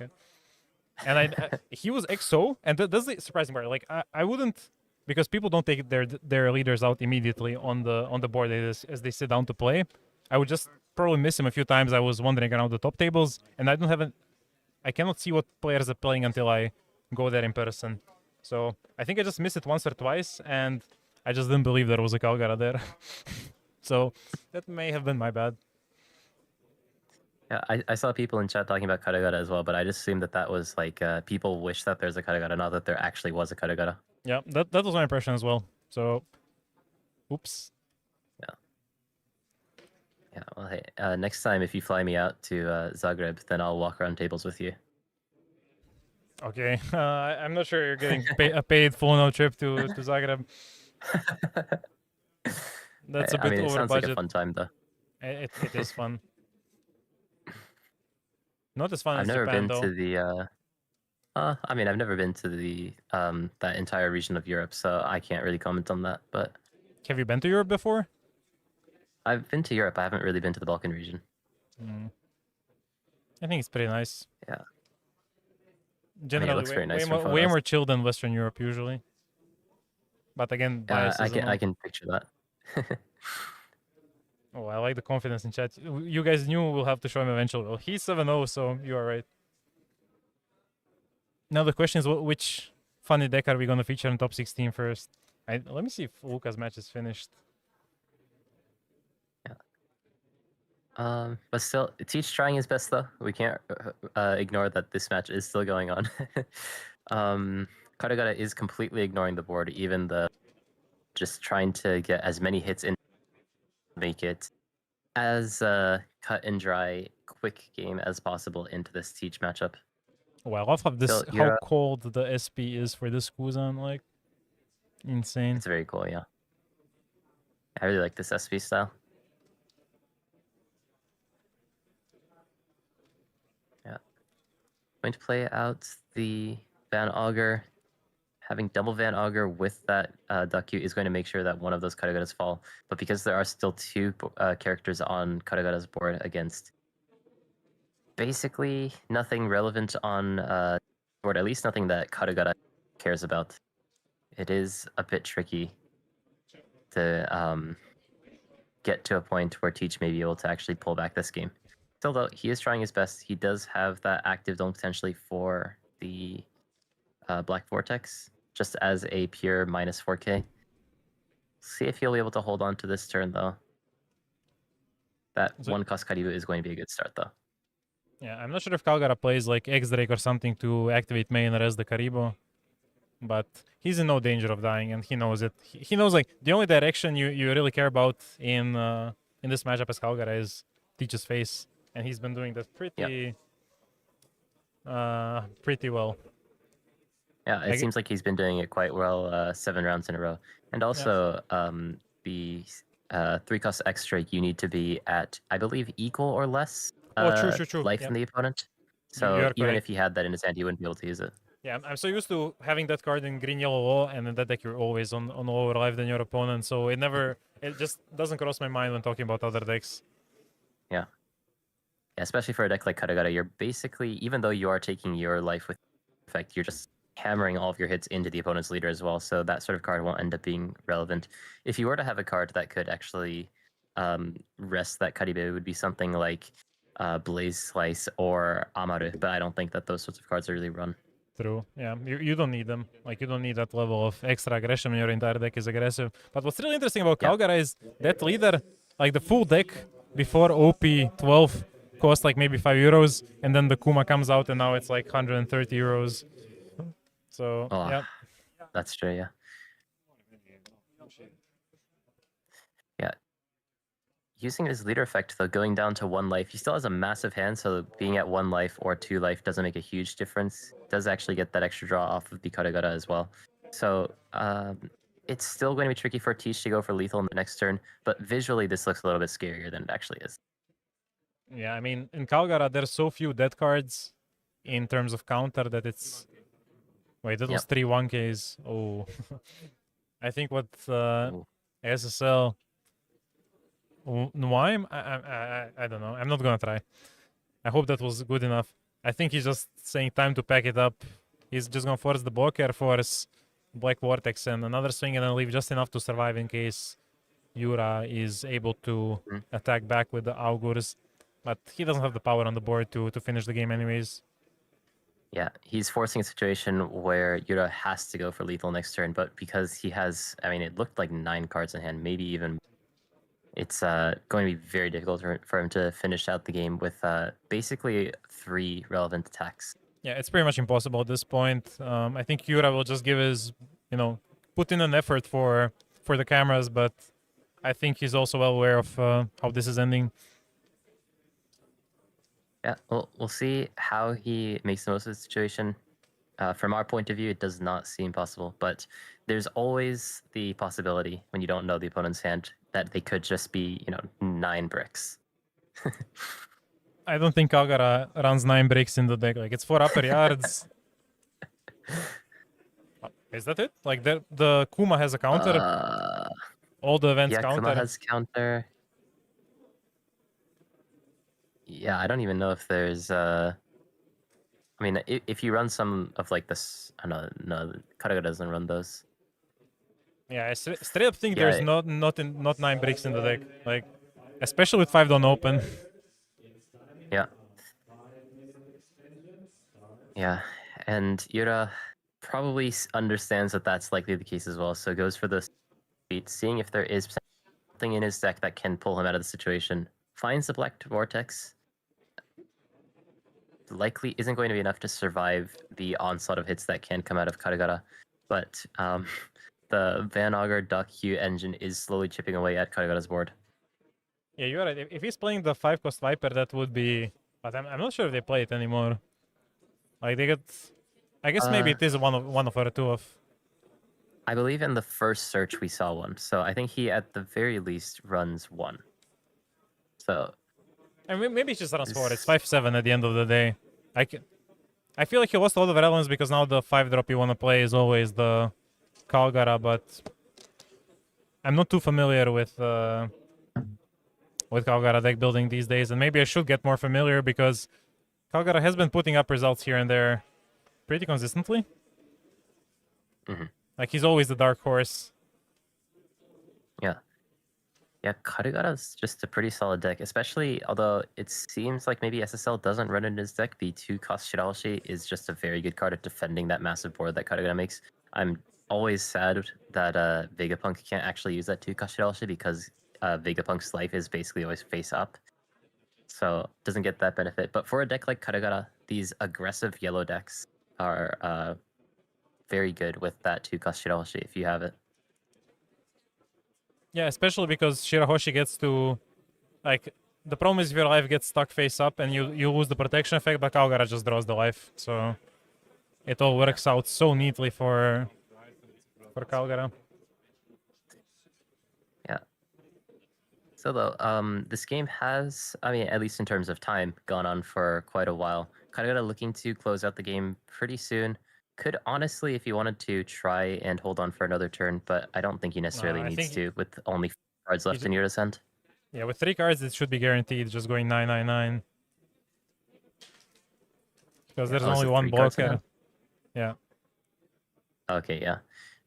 and he was XO, and that's the surprising part. Like, I wouldn't, because people don't take their leaders out immediately on the board as they sit down to play. I would just probably miss him a few times. I was wandering around the top tables, and I cannot see what players are playing until I go there in person. So I think I just missed it once or twice, and I just didn't believe there was a Kalgara there. So that may have been my bad. Yeah, I saw people in chat talking about Kalgara as well, but I just assumed that was like people wish that there's a Kalgara, not that there actually was a Kalgara. Yeah, that was my impression as well. So, oops. Yeah, well, hey, next time if you fly me out to Zagreb, then I'll walk around tables with you. Okay, I'm not sure you're getting a paid full-on trip to Zagreb. That's a bit it over sounds budget. like a fun time, though. It is fun. Not as fun I've as never Japan, been though. to the. I mean, I've never been to the that entire region of Europe, so I can't really comment on that. But Have you been to Europe before? I've been to Europe. I haven't really been to the Balkan region. I think it's pretty nice. Yeah. Generally, looks very nice from way photos. more chill than Western Europe usually. But again, biasism. I can picture that. Oh, I like the confidence in chat. You guys knew we'll have to show him eventually. Well, he's 7-0, so you are right. Now the question is, which funny deck are we going to feature in top 16 first? Let me see if Luca's match is finished. Yeah. But still, Teach trying his best though. We can't ignore that this match is still going on. Kalgara is completely ignoring the board, even the just trying to get as many hits in, make it as cut and dry, quick game as possible into this Teach matchup. Oh, I love how cold the SP is for this Kuzan, like insane. It's very cool, yeah. I really like this SP style. Yeah. Going to play out the Van Augur. Having double Van Augur with that Daku is going to make sure that one of those Karagaras fall. But because there are still two characters on Karagara's board against basically nothing relevant on board, at least nothing that Karagara cares about, it is a bit tricky to get to a point where Teach may be able to actually pull back this game. Still, though, he is trying his best. He does have that active dome potentially for the Black Vortex, just as a pure minus 4k. See if he'll be able to hold on to this turn, though. That one cost Karibu is going to be a good start, though. Yeah, I'm not sure if Kalgara plays like X-Drake or something to activate main res the Karibo, but he's in no danger of dying, and he knows it. He knows like the only direction you really care about in this matchup as Kalgara is Teach's face, and he's been doing that pretty well. Yeah, it seems like he's been doing it quite well 7 rounds in a row. And also, the 3-cost X-Drake, you need to be at, I believe, equal or less true. life than the opponent. So even if he had that in his hand, he wouldn't be able to use it. Yeah, I'm so used to having that card in green, yellow, law, and in that deck you're always on lower life than your opponent, so it just doesn't cross my mind when talking about other decks. Yeah. Especially for a deck like Karagara, you're basically, even though you are taking your life with effect, you're just hammering all of your hits into the opponent's leader as well, so that sort of card won't end up being relevant. If you were to have a card that could actually rest that Karibe, it would be something like Blaze Slice or Amaru, but I don't think that those sorts of cards are really run. True. Yeah, you don't need them. Like, you don't need that level of extra aggression when your entire deck is aggressive. But what's really interesting about Kalgara is that leader, like the full deck before OP 12 cost like maybe €5, and then the Kuma comes out and now it's like €130. So, yeah. That's true, yeah. Yeah. Using his leader effect, though, going down to 1 life, he still has a massive hand, so being at 1 life or 2 life doesn't make a huge difference. Does actually get that extra draw off of the Karagara as well. So it's still going to be tricky for Teach to go for lethal in the next turn, but visually this looks a little bit scarier than it actually is. Yeah, I mean, in Kalgara, there's so few dead cards in terms of counter that it's... Wait, that was 3 1Ks. Oh. I think what Ooh. SSL... Why? I don't know. I'm not gonna try. I hope that was good enough. I think he's just saying time to pack it up. He's just gonna force the blocker, force Black Vortex and another swing, and then leave just enough to survive in case Yura is able to attack back with the Augurs. But he doesn't have the power on the board to finish the game anyways. Yeah, he's forcing a situation where Yura has to go for lethal next turn, but because he has, I mean, it looked like 9 cards in hand, maybe even. It's going to be very difficult for him to finish out the game with basically 3 relevant attacks. Yeah, it's pretty much impossible at this point. I think Yura will just give his, put in an effort for the cameras, but I think he's also well aware of how this is ending. Yeah, we'll see how he makes the most of the situation. From our point of view, it does not seem possible, but there's always the possibility when you don't know the opponent's hand that they could just be, 9 bricks. I don't think Kalgara runs 9 bricks in the deck. Like, it's 4 upper yards. Is that it? Like, the Kuma has a counter? All the events counter? Kuma has counter. Yeah, I don't even know if there's... I mean, if you run some of, like, this... no, Kalgara doesn't run those. Yeah, I straight up think there's not 9 bricks in the deck. Like, especially with 5 don't open. Yeah. Yeah, and Yura probably understands that that's likely the case as well, so goes for the speed, seeing if there is something in his deck that can pull him out of the situation. Finds the Black Vortex. Likely isn't going to be enough to survive the onslaught of hits that can come out of Kalgara, but the Van Augur Duck Hue engine is slowly chipping away at Kalgara's board. Yeah, you're right. If he's playing the 5-cost Viper, that would be... But I'm not sure if they play it anymore. Like, they get... I guess maybe it is one of or two of... I believe in the first search we saw one, so I think he at the very least runs 1. So... I mean, maybe he just runs 4. It's 5-7 at the end of the day. I feel like he lost a lot of relevance because now the 5-drop you want to play is always the Kalgara, but... I'm not too familiar with Kalgara deck building these days, and maybe I should get more familiar because Kalgara has been putting up results here and there pretty consistently. Like, he's always the dark horse. Yeah. Yeah, Kalgara is just a pretty solid deck, especially although it seems like maybe SSL doesn't run in his deck. The 2-cost Shirahoshi is just a very good card at defending that massive board that Kalgara makes. I'm always sad that Vegapunk can't actually use that 2-cost Shirahoshi because Vegapunk's life is basically always face up. So doesn't get that benefit. But for a deck like Kalgara, these aggressive yellow decks are very good with that 2-cost Shirahoshi if you have it. Yeah, especially because Shirahoshi gets to... Like, the problem is if your life gets stuck face up and you lose the protection effect, but Kalgara just draws the life. So it all works out so neatly for Kalgara. Yeah. So though, this game has, I mean, at least in terms of time, gone on for quite a while. Kalgara looking to close out the game pretty soon. Could honestly, if you wanted to, try and hold on for another turn, but I don't think he necessarily needs to with only 4 cards left in Yura's hand. Yeah, with 3 cards, it should be guaranteed just going 9-9-9. Because there's only 1 blocker. Yeah. Okay, yeah.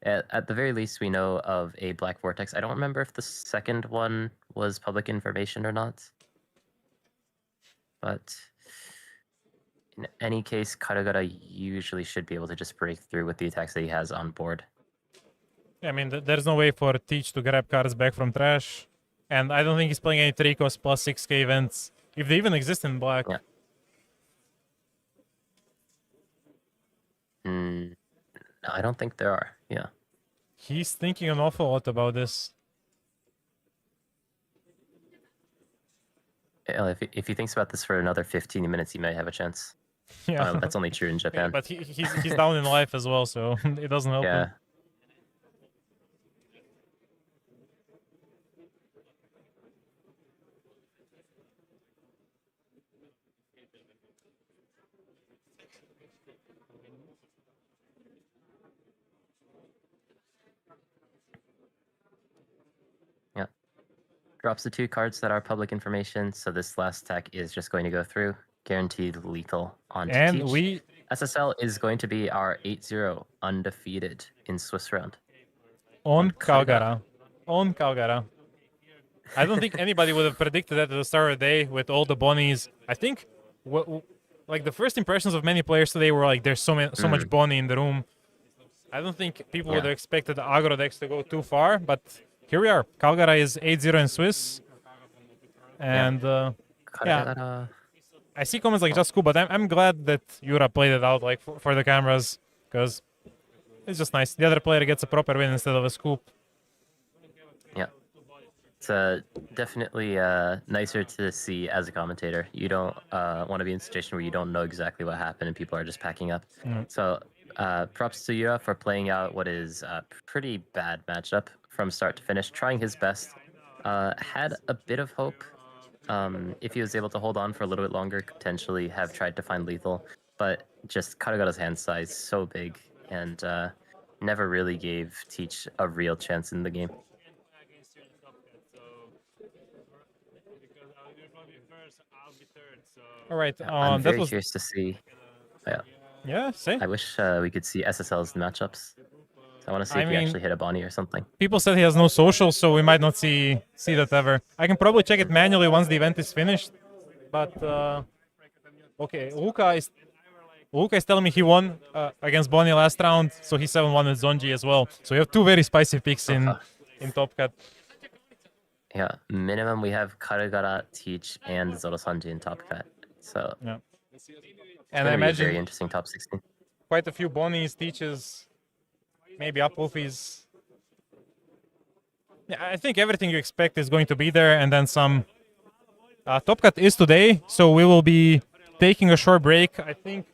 At the very least, we know of a Black Vortex. I don't remember if the second one was public information or not. But... in any case, Kalgara usually should be able to just break through with the attacks that he has on board. Yeah, I mean, there's no way for Teach to grab cards back from trash. And I don't think he's playing any 3-cost plus 6k events, if they even exist in black. Yeah. No, I don't think there are, yeah. He's thinking an awful lot about this. If he thinks about this for another 15 minutes, he might have a chance. Yeah. That's only true in Japan. Yeah, but he's down in life as well, so it doesn't help him. drops the 2 cards that are public information. So this last tech is just going to go through. Guaranteed lethal on And Teach. we SSL is going to be our 8-0 undefeated in Swiss round. on Kalgara. Kalgara. On Kalgara. I don't think anybody would have predicted that at the start of the day with all the Bonnies. I think like the first impressions of many players today were like there's so much Bonnie in the room. I don't think people would have expected the aggro decks to go too far, but here we are. Kalgara is 8-0 in Swiss. And yeah, I see comments like just cool, but I'm glad that Yura played it out like for the cameras, because it's just nice. The other player gets a proper win instead of a scoop. Yeah. It's definitely nicer to see as a commentator. You don't want to be in a situation where you don't know exactly what happened and people are just packing up. So props to Yura for playing out what is a pretty bad matchup from start to finish, trying his best. Had a bit of hope. If he was able to hold on for a little bit longer, potentially have tried to find lethal, but just Kalgara's hand size so big and never really gave Teach a real chance in the game. All right, I'm very curious to see. Yeah, say. I wish we could see SSL's matchups. I want to see if he actually hit a Bonnie or something. People said he has no social, so we might not see that ever. I can probably check it manually once the event is finished. But okay, Luca is telling me he won against Bonnie last round, so he's 7-1 with Zonji as well. So you have 2 very spicy picks in Top Cut. Yeah, minimum we have Kalgara, Teach, and Zorosanji in Top Cut. So yeah, and I imagine a very interesting top 16. Quite a few Bonnies, Teaches, maybe up Luffy's. Yeah, I think everything you expect is going to be there, and then some. Top Cut is today, so we will be taking a short break. I think.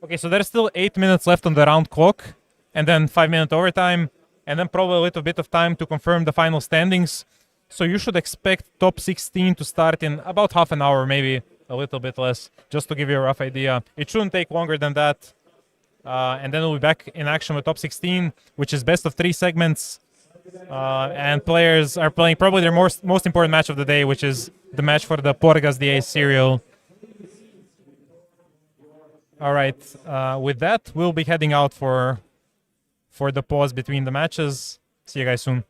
Okay, so there's still 8 minutes left on the round clock, and then 5-minute overtime, and then probably a little bit of time to confirm the final standings. So you should expect top 16 to start in about half an hour, maybe a little bit less, just to give you a rough idea. It shouldn't take longer than that. And then we'll be back in action with top 16, which is best of 3 segments. And players are playing probably their most important match of the day, which is the match for the Portgas D serial. All right. With that, we'll be heading out for the pause between the matches. See you guys soon.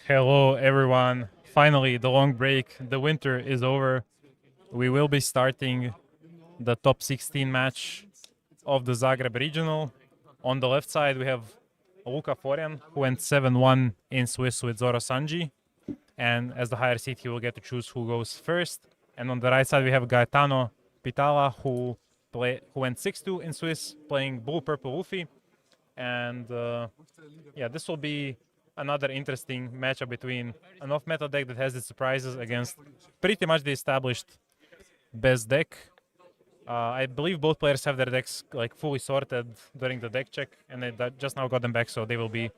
Hello, everyone. Finally, the long break, the winter is over. We will be starting the top 16 match of the Zagreb regional. On the left side, we have Luka Florian, who went 7-1 in Swiss with Zorosanji. And as the higher seed, he will get to choose who goes first. And on the right side, we have Gaetano Pitala, who went 6-2 in Swiss, playing blue-purple Luffy. And yeah, this will be another interesting matchup between an off-meta deck that has its surprises against pretty much the established best deck. I believe both players have their decks like fully sorted during the deck check, and they just now got them back, so they will be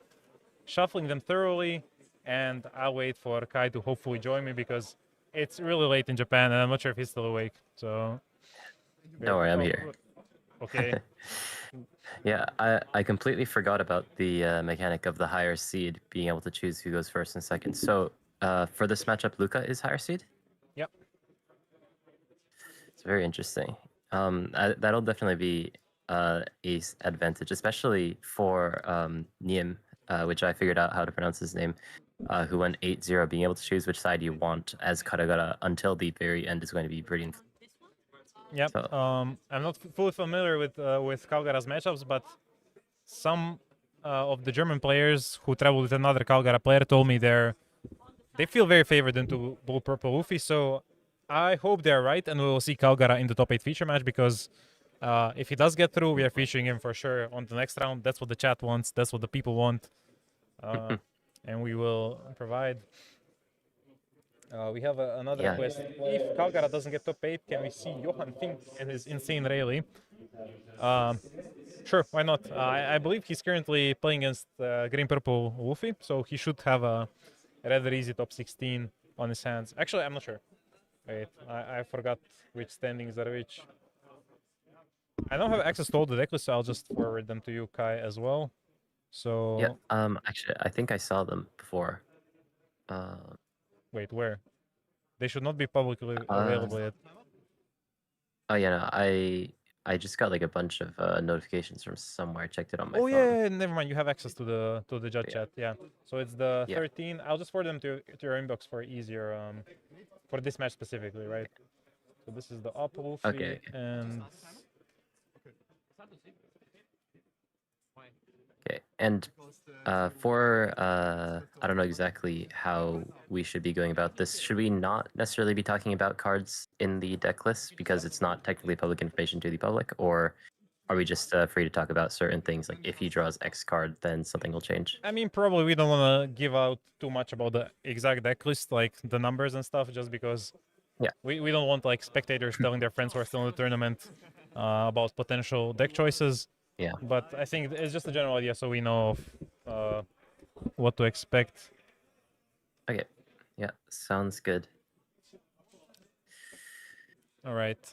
shuffling them thoroughly. and I'll wait for Kai to hopefully join me because it's really late in Japan, and I'm not sure if he's still awake. So. Don't worry, I'm Oh, here. Okay. Yeah, I completely forgot about the mechanic of the higher seed being able to choose who goes first and second. So for this matchup, Luca is higher seed? Yep. It's very interesting. That'll definitely be ace advantage, especially for Niem, which I figured out how to pronounce his name, who went 8-0, being able to choose which side you want as Kalgara until the very end is going to be pretty. Yep. So. I'm not fully familiar with Kalgara's matchups, but some of the German players who traveled with another Kalgara player told me they feel very favored into Blue Purple Luffy. So I hope they're right, and we will see Kalgara in the top 8 feature match because if he does get through, we are featuring him for sure on the next round. That's what the chat wants. That's what the people want, and we will provide. We have another request. If Kalgara doesn't get top 8, can we see Johan Fink and his insane rally? Sure, why not? I believe he's currently playing against Green Purple Luffy, so he should have a rather easy top 16 on his hands. Actually, I'm not sure. Wait, I forgot which standings are which. I don't have access to all the deck lists, so I'll just forward them to you, Kai, as well. So. Yeah. Actually, I think I saw them before. Wait, where? They should not be publicly available yet. Oh yeah, no, I just got like a bunch of notifications from somewhere. I checked it on my phone. Yeah, never mind. You have access to the judge chat. Yeah. So it's the 13. I'll just forward them to your inbox for easier for this match specifically, right? So this is the up Luffy Okay. and. Okay, and for I don't know exactly how we should be going about this. Should we not necessarily be talking about cards in the deck list because it's not technically public information to the public, or are we just free to talk about certain things? Like if he draws X card, then something will change. I mean, probably we don't want to give out too much about the exact deck list, like the numbers and stuff, just because. Yeah. We don't want like spectators telling their friends who are still in the tournament about potential deck choices. Yeah. But I think it's just a general idea, so we know of, what to expect. Okay. Yeah, sounds good. All right.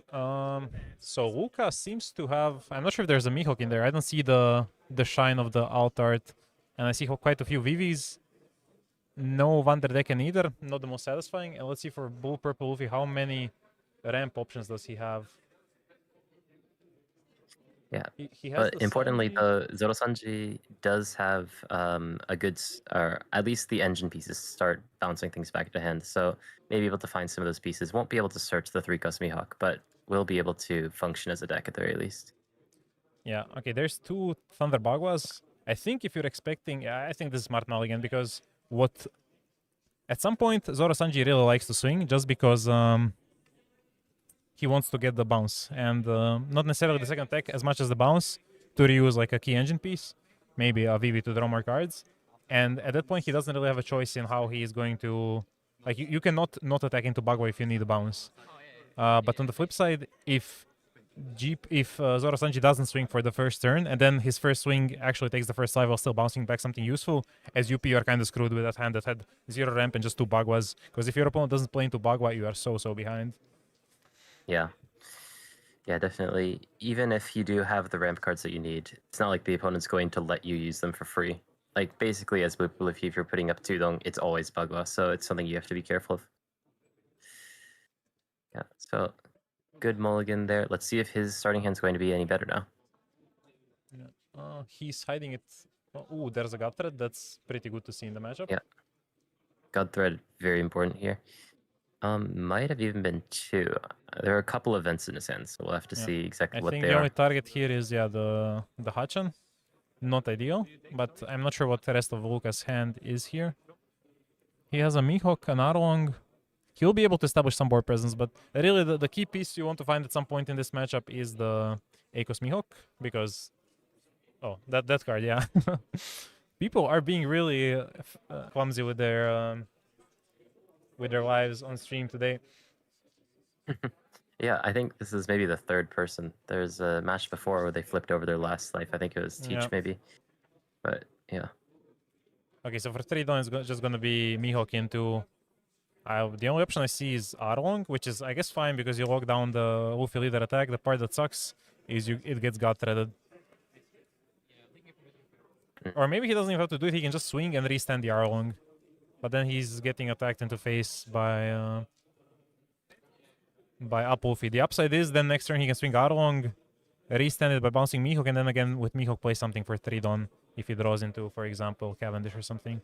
So Luca seems to have. I'm not sure if there's a Mihawk in there. I don't see the shine of the alt art, and I see quite a few Vivis. No Vanderdecken either. Not the most satisfying. And let's see for Blue Purple Luffy, how many ramp options does he have? Yeah, he has but importantly, the Zorosanji does have a good, or at least the engine pieces start bouncing things back to hand. So maybe able to find some of those pieces. Won't be able to search the 3-cost Mihawk, but will be able to function as a deck at the very least. Yeah, okay, there's 2 Thunder Bagwas. I think if you're expecting, I think this is smart now again, because at some point, Zorosanji really likes to swing just because he wants to get the bounce, and not necessarily the second attack as much as the bounce to reuse like a key engine piece, maybe a VV to draw more cards. And at that point, he doesn't really have a choice in how he is going to, like you cannot not attack into Bagua if you need a bounce. But on the flip side, if Zorosanji doesn't swing for the first turn, and then his first swing actually takes the first side while still bouncing back something useful, as UP you are kind of screwed with that hand that had 0 ramp and just 2 Baguas. Because if your opponent doesn't play into Bagua, you are so behind. Yeah. Yeah, definitely. Even if you do have the ramp cards that you need, it's not like the opponent's going to let you use them for free. Like, basically, as Blue Luffy, if you're putting up Tudong, it's always Bagua, so it's something you have to be careful of. Yeah, so good mulligan there. Let's see if his starting hand's going to be any better now. Yeah. He's hiding it. Oh, there's a gut thread. That's pretty good to see in the matchup. Yeah. God thread, very important here. Might have even been 2. There are a couple of vents in his hand, so we'll have to see exactly what they are. I think the only target here is the Hachan. Not ideal, but I'm not sure what the rest of Luca's hand is here. He has a Mihawk, an Arlong. He'll be able to establish some board presence, but really the key piece you want to find at some point in this matchup is the Akos Mihawk, because that card, yeah. People are being really clumsy with their lives on stream today. Yeah, I think this is maybe the 3rd person. There's a match before where they flipped over their last life. I think it was Teach, maybe. But, yeah. Okay, so for 3 Dawn, it's just gonna be Mihawk into. The only option I see is Arlong, which is, I guess, fine because you lock down the Luffy leader attack. The part that sucks is it gets God threaded. Or maybe he doesn't even have to do it, he can just swing and restand the Arlong. But then he's getting attacked into face by Up Luffy. The upside is then next turn he can swing Arlong, restand it by bouncing Mihawk, and then again with Mihawk play something for 3 Dawn if he draws into, for example, Cavendish or something.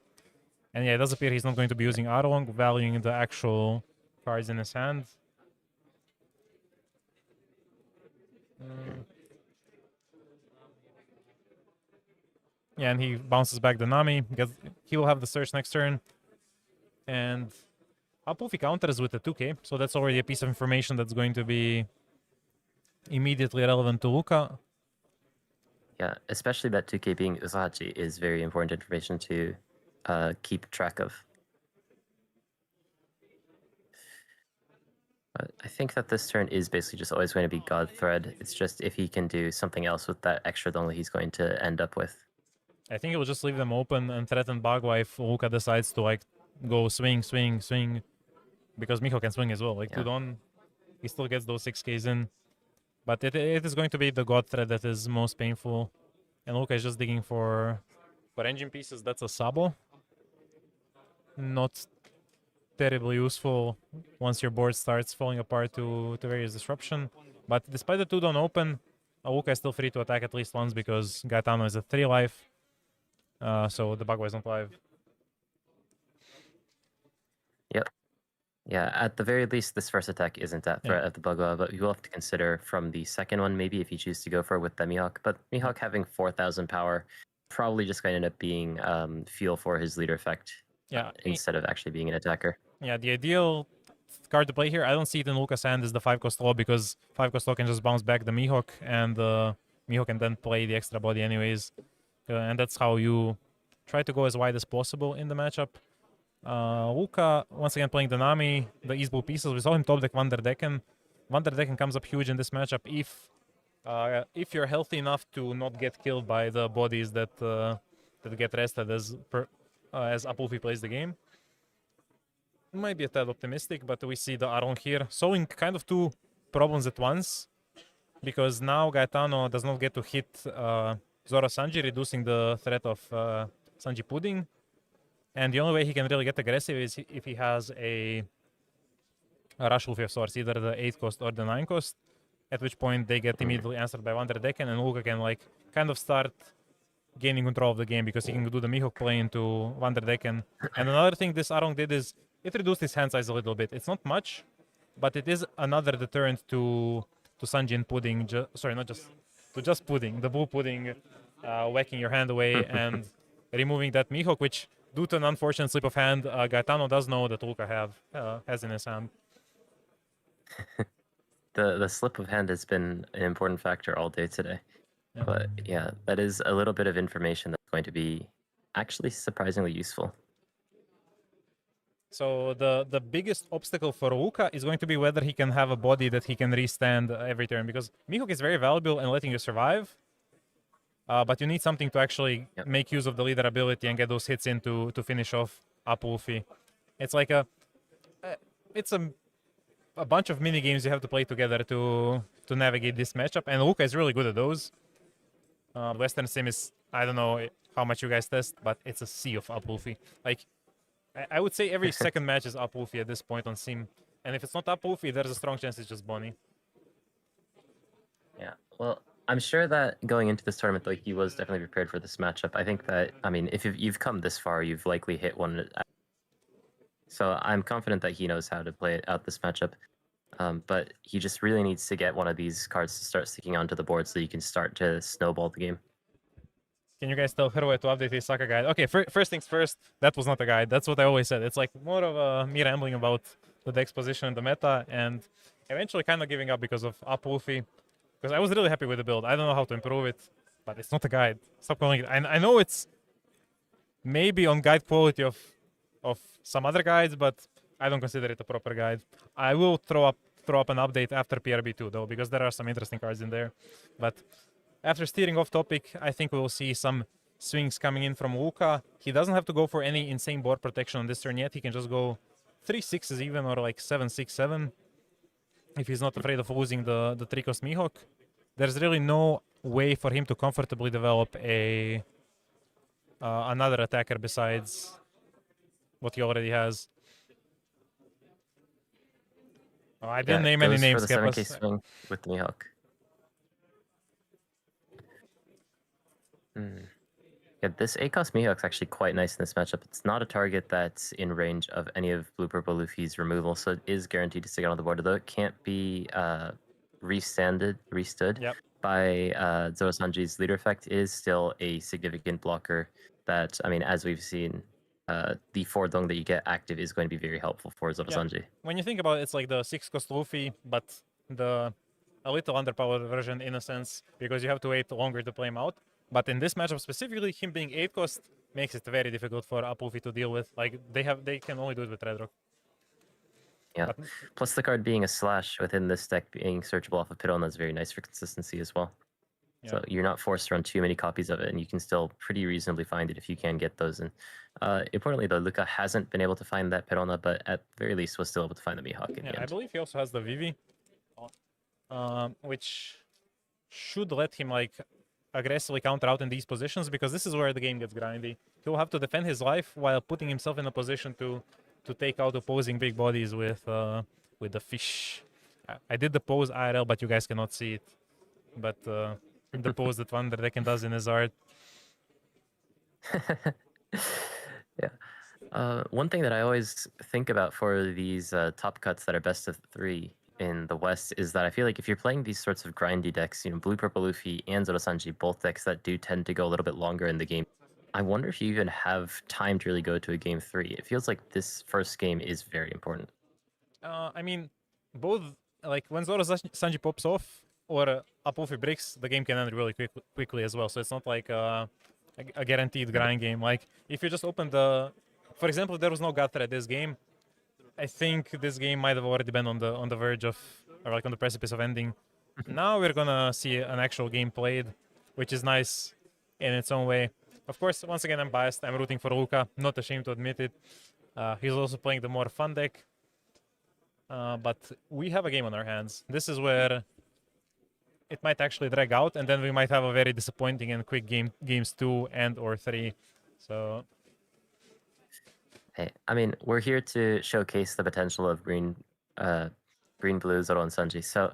And yeah, it does appear he's not going to be using Arlong, valuing the actual cards in his hand. Yeah, and he bounces back the Nami. He will have the search next turn. And Up Luffy counters with the 2K, so that's already a piece of information that's going to be immediately relevant to Luka. Yeah, especially that 2K being Usahachi is very important information to keep track of. But I think that this turn is basically just always going to be God Thread. It's just if he can do something else with that extra Don that he's going to end up with. I think he will just leave them open and threaten Bagua if Luka decides to like go swing, swing, swing. Because Miho can swing as well. Like 2 Dawn, he still gets those 6Ks in. But it is going to be the God Thread that is most painful. And Luka is just digging for engine pieces. That's a Sabo. Not terribly useful once your board starts falling apart to various disruption. But despite the 2 Dawn open, Luka is still free to attack at least once because Gaetano is at 3 life. So the Bagua is not live. Yep. Yeah, at the very least, this first attack isn't at threat of the Bagua, but you will have to consider from the second one, maybe if you choose to go for it with the Mihawk. But Mihawk having 4,000 power, probably just going to end up being fuel for his leader effect instead of actually being an attacker. Yeah, the ideal card to play here, I don't see it in Luka's hand, is the 5-cost law, because 5-cost law can just bounce back the Mihawk, and Mihawk can then play the extra body anyways. And that's how you try to go as wide as possible in the matchup. Luka, once again playing the Nami, the East Blue pieces. We saw him top deck Vanderdecken. Vanderdecken comes up huge in this matchup if you're healthy enough to not get killed by the bodies that get rested as Apulfi plays the game. Might be a tad optimistic, but we see the Aron here solving kind of 2 problems at once, because now Gaetano does not get to hit Zorosanji, reducing the threat of Sanji Pudding. And the only way he can really get aggressive is if he has a Rush Luffy of sorts, either the 8-cost or the 9-cost, at which point they get immediately answered by Vanderdecken, and Luka can like kind of start gaining control of the game because he can do the Mihawk play into Vanderdecken. And another thing this Arong did is it reduced his hand size a little bit. It's not much, but it is another deterrent to Sanji and Pudding. Not just Pudding, the Blue Pudding whacking your hand away and removing that Mihawk, which, due to an unfortunate slip of hand, Gaetano does know that Luka has in his hand. The slip of hand has been an important factor all day today. Yeah. But yeah, that is a little bit of information that's going to be actually surprisingly useful. So the biggest obstacle for Luka is going to be whether he can have a body that he can restand every turn, because Mihawk is very valuable in letting you survive, but you need something to actually make use of the leader ability and get those hits in to finish off Apulfi. It's like a bunch of mini games you have to play together to navigate this matchup, and Luka is really good at those. Western Sim is, I don't know how much you guys test, but it's a sea of Apulfi. Like, I would say every second match is Apulfi at this point on Sim. And if it's not Apulfi, there's a strong chance it's just Bonnie. Yeah, well, I'm sure that going into this tournament, like, he was definitely prepared for this matchup. I think that, I mean, if you've come this far, you've likely hit one. So I'm confident that he knows how to play out this matchup. But he just really needs to get one of these cards to start sticking onto the board so you can start to snowball the game. Can you guys tell Hiroi to update his Saka guide? Okay, first things first, that was not a guide. That's what I always said. It's like more of me rambling about the deck's position in the meta, and eventually kind of giving up because of Apulfi. Because I was really happy with the build. I don't know how to improve it, but it's not a guide. Stop calling it. I know it's maybe on guide quality of some other guides, but I don't consider it a proper guide. I will throw up an update after PRB2 though, because there are some interesting cards in there. But after steering off topic, I think we will see some swings coming in from Luka. He doesn't have to go for any insane board protection on this turn yet. He can just go 3/6s even, or like 7/6/7 if he's not afraid of losing the 3-cost Mihawk. There's really no way for him to comfortably develop a another attacker besides what he already has. Oh, I didn't name any goes names, for the 7K Kepas. swing with the Mihawk. Yeah, this 8-cost Mihawk's actually quite nice in this matchup. It's not a target that's in range of any of Blue Purple Luffy's removal, so it is guaranteed to stick on the board, although it can't be restood Yep. by Zorosanji's leader effect. Is still a significant blocker that, I mean, as we've seen, the 4 dong that you get active is going to be very helpful for Zorosanji. When you think about it, it's like the 6-cost Luffy, but a little underpowered version in a sense, because you have to wait longer to play him out. But in this matchup specifically, him being 8-cost makes it very difficult for Up Luffy to deal with. Like they can only do it with Red Rock. Yeah. But, Plus the card being a slash within this deck being searchable off of Pitona is very nice for consistency as well. yeah. So you're not forced to run too many copies of it, and you can still pretty reasonably find it if you can get those. And importantly, though, Luca hasn't been able to find that Pitona, but at the very least was still able to find the Mihawk in the I end. believe he also has the Vivi, which should let him like aggressively counter out in these positions, because this is where the game gets grindy. He'll have to defend his life while putting himself in a position to take out opposing big bodies with the fish. I did the pose IRL, but you guys cannot see it. But the pose that Vanderdecken does in his art. Yeah. One thing that I always think about for these top cuts that are best of 3 in the West is that I feel like if you're playing these sorts of grindy decks, you know, Blue Purple Luffy and Zorosanji, both decks that do tend to go a little bit longer in the game, I wonder if you even have time to really go to a game 3. It feels like this first game is very important. I mean, both, like when Zorosanji pops off or Up Luffy bricks, the game can end really quickly as well. So it's not like a guaranteed grind game. Like if you just open for example, if there was no gut threat this game, I think this game might have already been on the verge of, or like on the precipice of ending. Now we're gonna see an actual game played, which is nice in its own way. Of course, once again, I'm biased. I'm rooting for Luka, not ashamed to admit it. He's also playing the more fun deck. But we have a game on our hands. This is where it might actually drag out, and then we might have a very disappointing and quick games 2 and or 3. So, hey, I mean, we're here to showcase the potential of green, blue, Zoro, and Sanji. So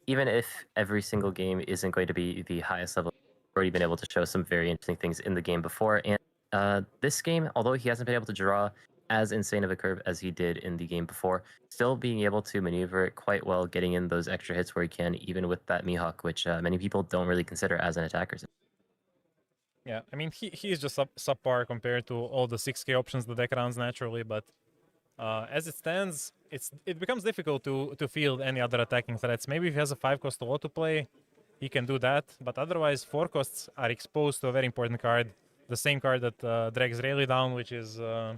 even if every single game isn't going to be the highest level, we've already been able to show some very interesting things in the game before. And this game, although he hasn't been able to draw as insane of a curve as he did in the game before, still being able to maneuver it quite well, getting in those extra hits where he can, even with that Mihawk, which many people don't really consider as an attacker. yeah, I mean, he is just subpar compared to all the 6K options the deck runs naturally, but as it stands, it becomes difficult to field any other attacking threats. Maybe if he has a 5-cost auto play, he can do that, but otherwise 4 costs are exposed to a very important card, the same card that drags Rayleigh down, which is the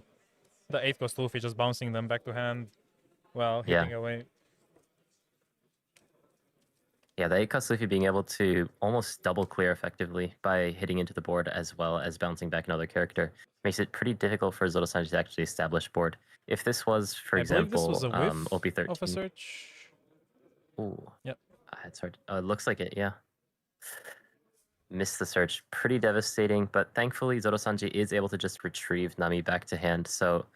8-cost Luffy, just bouncing them back to hand while hitting away. Yeah, the 8-cost Luffy being able to almost double clear effectively by hitting into the board as well as bouncing back another character makes it pretty difficult for Zorosanji to actually establish board. If this was, for example, this was a whiff OP13 of a search. Ooh. Yep. It's hard. It looks like it, yeah. Missed the search. Pretty devastating, but thankfully Zorosanji is able to just retrieve Nami back to hand. So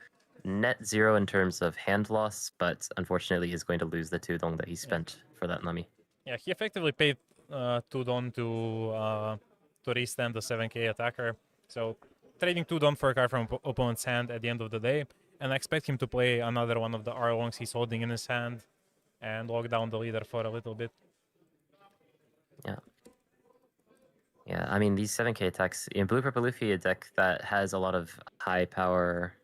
net 0 in terms of hand loss, but unfortunately is going to lose the 2 dong that he spent for that Nami. Yeah, he effectively paid 2 don to restand the 7K attacker. So trading 2 don for a card from opponent's hand at the end of the day, and I expect him to play another one of the R-Longs he's holding in his hand and lock down the leader for a little bit. Yeah. Yeah, I mean, these 7K attacks in Blue Purple Luffy, a deck that has a lot of high power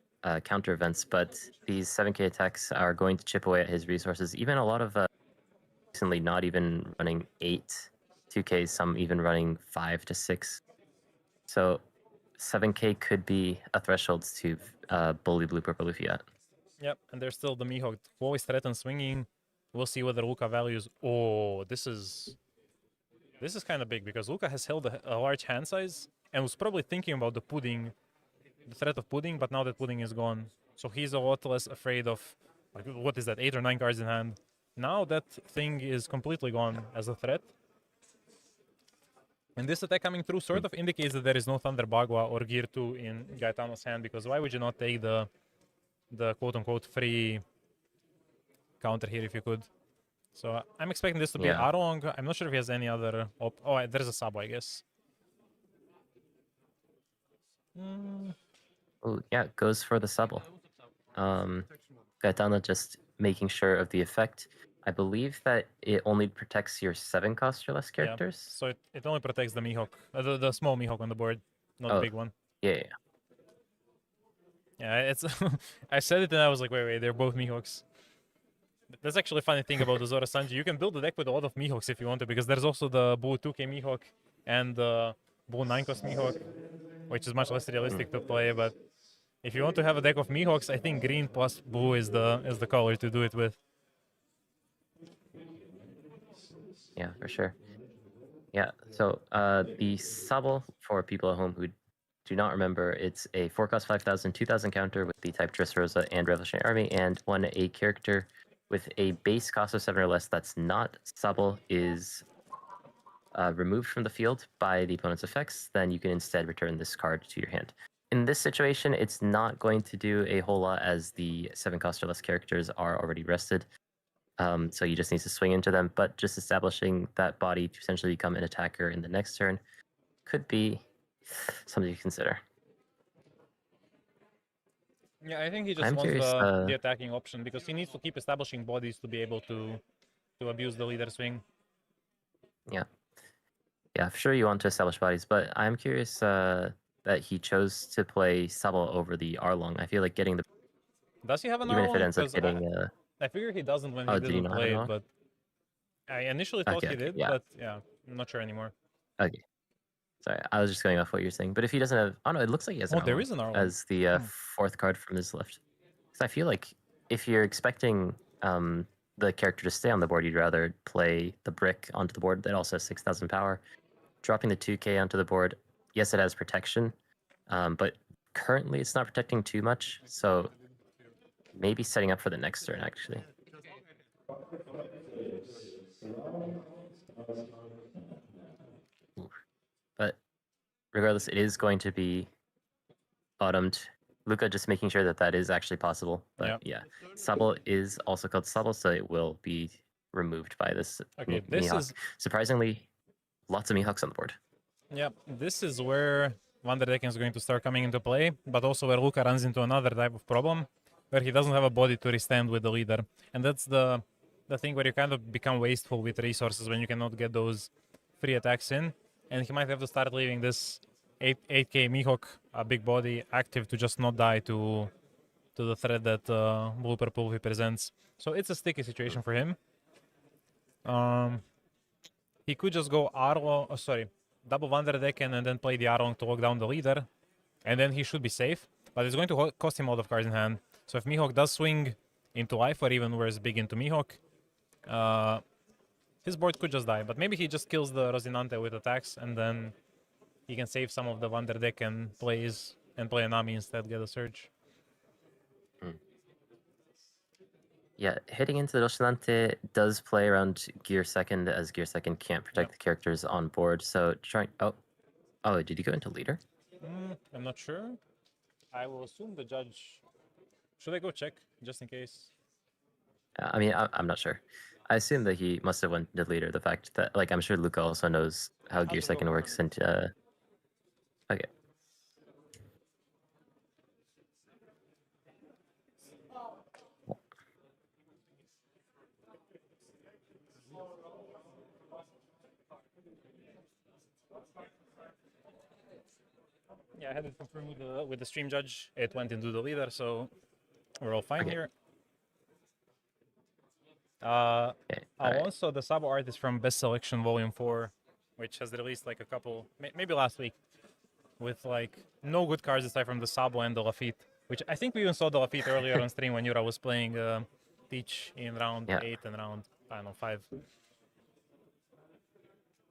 counter events, but these 7K attacks are going to chip away at his resources. Even a lot of recently not even running 8 2Ks, some even running 5 to 6. So 7K could be a threshold to bully Blue Purple Luffy at. Yep, and there's still the Mihawk who always threatens swinging. We'll see whether Luka values. Oh, this is kind of big because Luka has held a large hand size and was probably thinking about the pudding, the threat of pudding, but now that pudding is gone, so he's a lot less afraid of, like, what is that, 8 or 9 cards in hand. Now that thing is completely gone as a threat. And this attack coming through sort of indicates that there is no Thunder Bagua or Gear 2 in Gaetano's hand, because why would you not take the quote-unquote free counter here if you could? So I'm expecting this to be Arlong. I'm not sure if he has any other... oh, there's a Sabo, I guess. Oh, yeah, goes for the Subble. Gaetano just making sure of the effect. I believe that it only protects your 7 cost or less characters. Yeah, so it only protects the Mihawk, the small Mihawk on the board, not the big one. Yeah. Yeah, it's... I said it and I was like, wait, they're both Mihawks. That's actually a funny thing about the Zorosanji. You can build a deck with a lot of Mihawks if you want to, because there's also the Buu 2k Mihawk and the Buu 9 cost Mihawk, which is much less realistic to play, but if you want to have a deck of Mihawks, I think green plus Buu is the color to do it with. Yeah, for sure. Yeah, so the Subble, for people at home who do not remember, it's a 4-cost 5,000, 2,000 counter with the type Dressrosa and Revolutionary Army, and when a character with a base cost of 7 or less that's not Subble is removed from the field by the opponent's effects, then you can instead return this card to your hand. In this situation, it's not going to do a whole lot as the 7 cost or less characters are already rested. So you just need to swing into them, but just establishing that body to essentially become an attacker in the next turn could be something to consider. Yeah, I think he just wants the attacking option, because he needs to keep establishing bodies to be able to abuse the leader swing. Yeah, for sure you want to establish bodies, but I'm curious that he chose to play Subble over the Arlong. I feel like getting the... Does he have an Even Arlong? if it ends up getting... I figure he doesn't when he didn't play it, but I initially thought he did, but yeah, I'm not sure anymore. Okay. Sorry, I was just going off what you're saying. But if he doesn't have... Oh, no, it looks like he has an Arlong. There is an Arlong. As the 4th card from his left. So I feel like if you're expecting the character to stay on the board, you'd rather play the brick onto the board that also has 6,000 power. Dropping the 2k onto the board, yes, it has protection, but currently it's not protecting too much, so maybe setting up for the next turn, actually. But regardless, it is going to be bottomed. Luca just making sure that that is actually possible. But yeah, Subble is also called Subble, so it will be removed by this Mihawk. Is... Surprisingly, lots of Mihawks on the board. Yeah, this is where Vanderdecken is going to start coming into play, but also where Luca runs into another type of problem, where he doesn't have a body to restand with the leader. And that's the thing where you kind of become wasteful with resources when you cannot get those free attacks in. And he might have to start leaving this 8k Mihawk, a big body, active to just not die to the threat that Blue Purple represents. So it's a sticky situation for him. He could just go double Vanderdecken and then play the Arlong to lock down the leader, and then he should be safe. But it's going to cost him a lot of cards in hand. So if Mihawk does swing into life, or even worse, big into Mihawk, his board could just die. But maybe he just kills the Rosinante with attacks, and then he can save some of the Vanderdecken plays and play an Ami instead, get a Surge. Yeah, hitting into the Rosinante does play around Gear 2nd, as Gear 2nd can't protect the characters on board. So trying... Oh, did he go into leader? I'm not sure. I will assume the judge... Should I go check, just in case? I mean, I'm not sure. I assume that he must have went to leader. The fact that, like, I'm sure Luca also knows how Gear 2nd works. And okay. Yeah, I had it confirmed with the stream judge. It went into the leader, so we're all fine here. Also, the Sabo art is from Best Selection Volume 4, which has released like a couple, maybe last week, with like no good cards aside from the Sabo and the Lafitte, which I think we even saw the Lafitte earlier on stream when Yura was playing Teach in round 8 and round, I don't know, 5.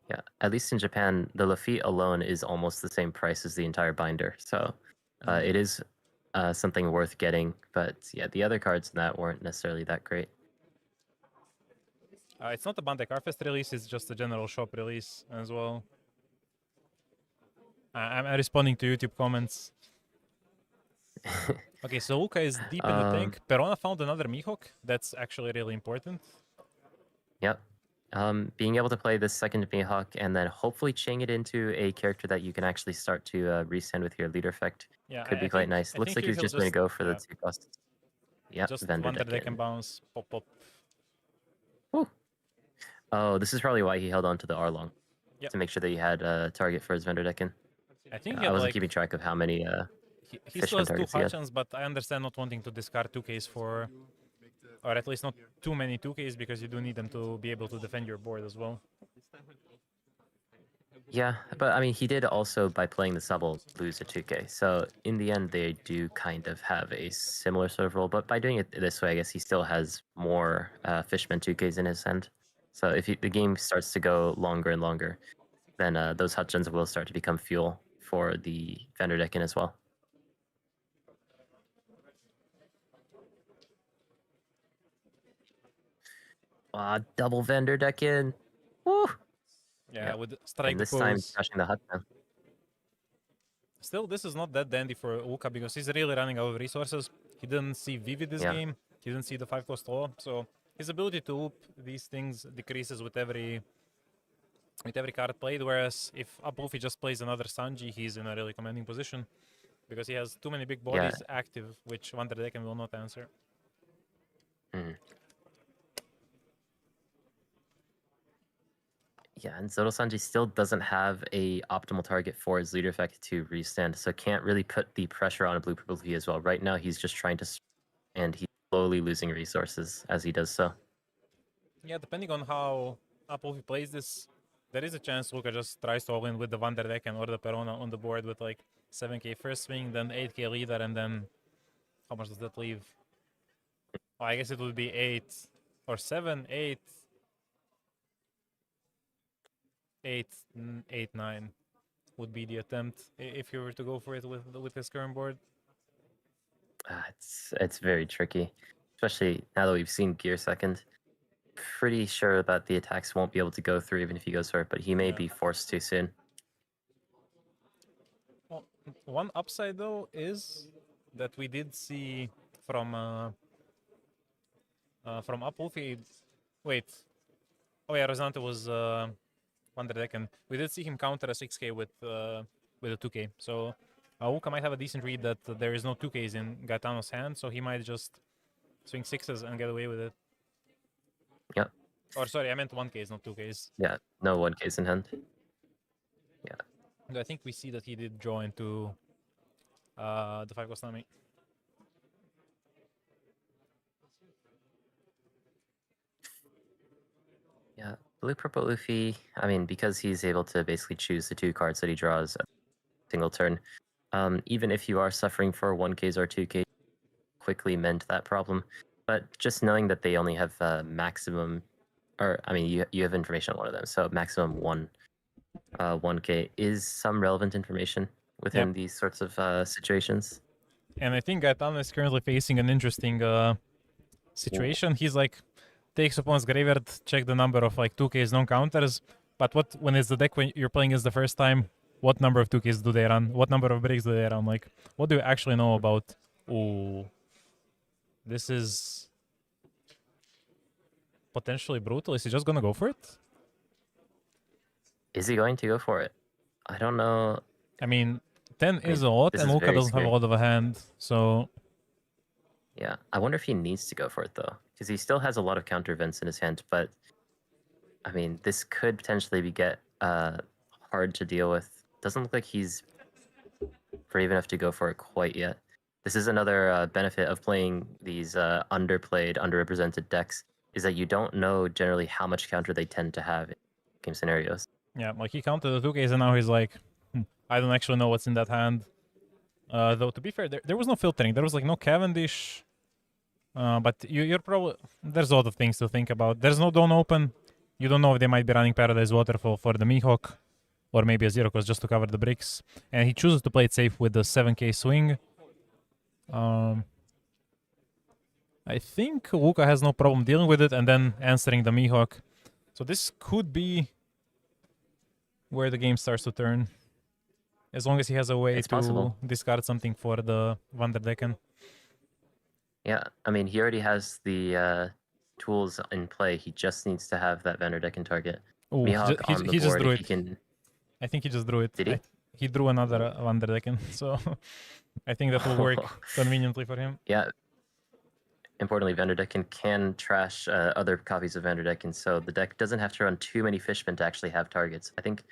Yeah, at least in Japan, the Luffy alone is almost the same price as the entire binder. So it is something worth getting. But yeah, the other cards in that weren't necessarily that great. It's not a Bandai Carfest release, it's just a general shop release as well. I'm responding to YouTube comments. Okay, so Luca is deep in the tank. Perona found another Mihawk. That's actually really important. Yep. Being able to play this second Mihawk and then hopefully chain it into a character that you can actually start to resend with your leader effect could be quite nice. Looks like he's just going to go for the 2 costs. Yep, just vendor deck and bounce. Pop, pop. Woo. Oh, this is probably why he held on to the Arlong. To make sure that he had a target for his vendor decking. I think I wasn't keeping track of how many he still has 2 Hachans, but I understand not wanting to discard 2Ks for... Or at least not too many 2Ks, because you do need them to be able to defend your board as well. Yeah, but I mean, he did also, by playing the Subble, lose a 2K. So in the end, they do kind of have a similar sort of role. But by doing it this way, I guess he still has more Fishman 2Ks in his hand. So if the game starts to go longer and longer, then those Hutchins will start to become fuel for the vendor decking as well. Double vendor deck in. Woo! Yeah, with strike and this time crushing the Hutchin. Still, this is not that dandy for Luca because he's really running out of resources. He didn't see Vivid this game. He didn't see the 5-cost law. So his ability to loop these things decreases with every card played. Whereas if up Luffy just plays another Sanji, he's in a really commanding position because he has too many big bodies active, which Wonder Decken will not answer. Yeah, and Zorosanji still doesn't have a optimal target for his leader effect to restand, so can't really put the pressure on a blue purple V as well. Right now, he's just trying to, and he's slowly losing resources as he does so. Yeah, depending on how Luffy plays this, there is a chance Luca just tries to all in with the Wonder Decken or the Perona on the board with like 7k first swing, then 8k leader, and then how much does that leave? Oh, I guess it would be 8 or 7, 8. 8, 9 would be the attempt if you were to go for it with this current board. It's very tricky, especially now that we've seen Gear second. Pretty sure that the attacks won't be able to go through even if he goes for it, but he may be forced to soon. Well, one upside though is that we did see from up Luffy. Wait, oh yeah, Rosante was Wonder Decken. We did see him counter a 6k with a 2k. So Luca might have a decent read that there is no 2ks in Gaetano's hand, so he might just swing 6s and get away with it. Yep. Or sorry, I meant 1ks, not 2ks. Yeah, no 1Ks in hand. Yeah. I think we see that he did draw into the 5-cost Nami. Yeah, blue purple Luffy, I mean, because he's able to basically choose the 2 cards that he draws a single turn, even if you are suffering for 1Ks or 2Ks, quickly mend that problem. But just knowing that they only have maximum, or I mean, you have information on one of them, so maximum 1K is some relevant information within these sorts of situations. And I think Gaetano is currently facing an interesting situation. He's like, takes opponent's graveyard, check the number of like 2Ks non-counters, but when it's the deck when you're playing is the first time, what number of 2Ks do they run? What number of breaks do they run? Like, what do you actually know about? Ooh. This is potentially brutal. Is he just gonna go for it? Is he going to go for it? I don't know. I mean, 10 is a lot, and Luca doesn't have a lot of a hand, so... Yeah, I wonder if he needs to go for it, though, because he still has a lot of counter events in his hand, but, I mean, this could potentially get hard to deal with. Doesn't look like he's brave enough to go for it quite yet. This is another benefit of playing these underplayed, underrepresented decks, is that you don't know generally how much counter they tend to have in game scenarios. Yeah, like he counted the 2Ks and now he's like, I don't actually know what's in that hand. Though, to be fair, there was no filtering. There was like no Cavendish. But you're probably... There's a lot of things to think about. There's no Dawn Open. You don't know if they might be running Paradise Waterfall for the Mihawk, or maybe a Zero Cost just to cover the bricks. And he chooses to play it safe with the 7k swing. I think Luca has no problem dealing with it and then answering the Mihawk. So this could be where the game starts to turn. As long as he has a way It's to possible. discard something for the Vanderdecken. Yeah, I mean, he already has the tools in play. He just needs to have that Vanderdecken target. Oh, Mihawk on the he just board, drew if he it. can... I think he just drew it. Did he? He drew another Vanderdecken, so I think that will work conveniently for him. Yeah. Importantly, Vanderdecken can trash other copies of Vanderdecken, so the deck doesn't have to run too many Fishmen to actually have targets. I think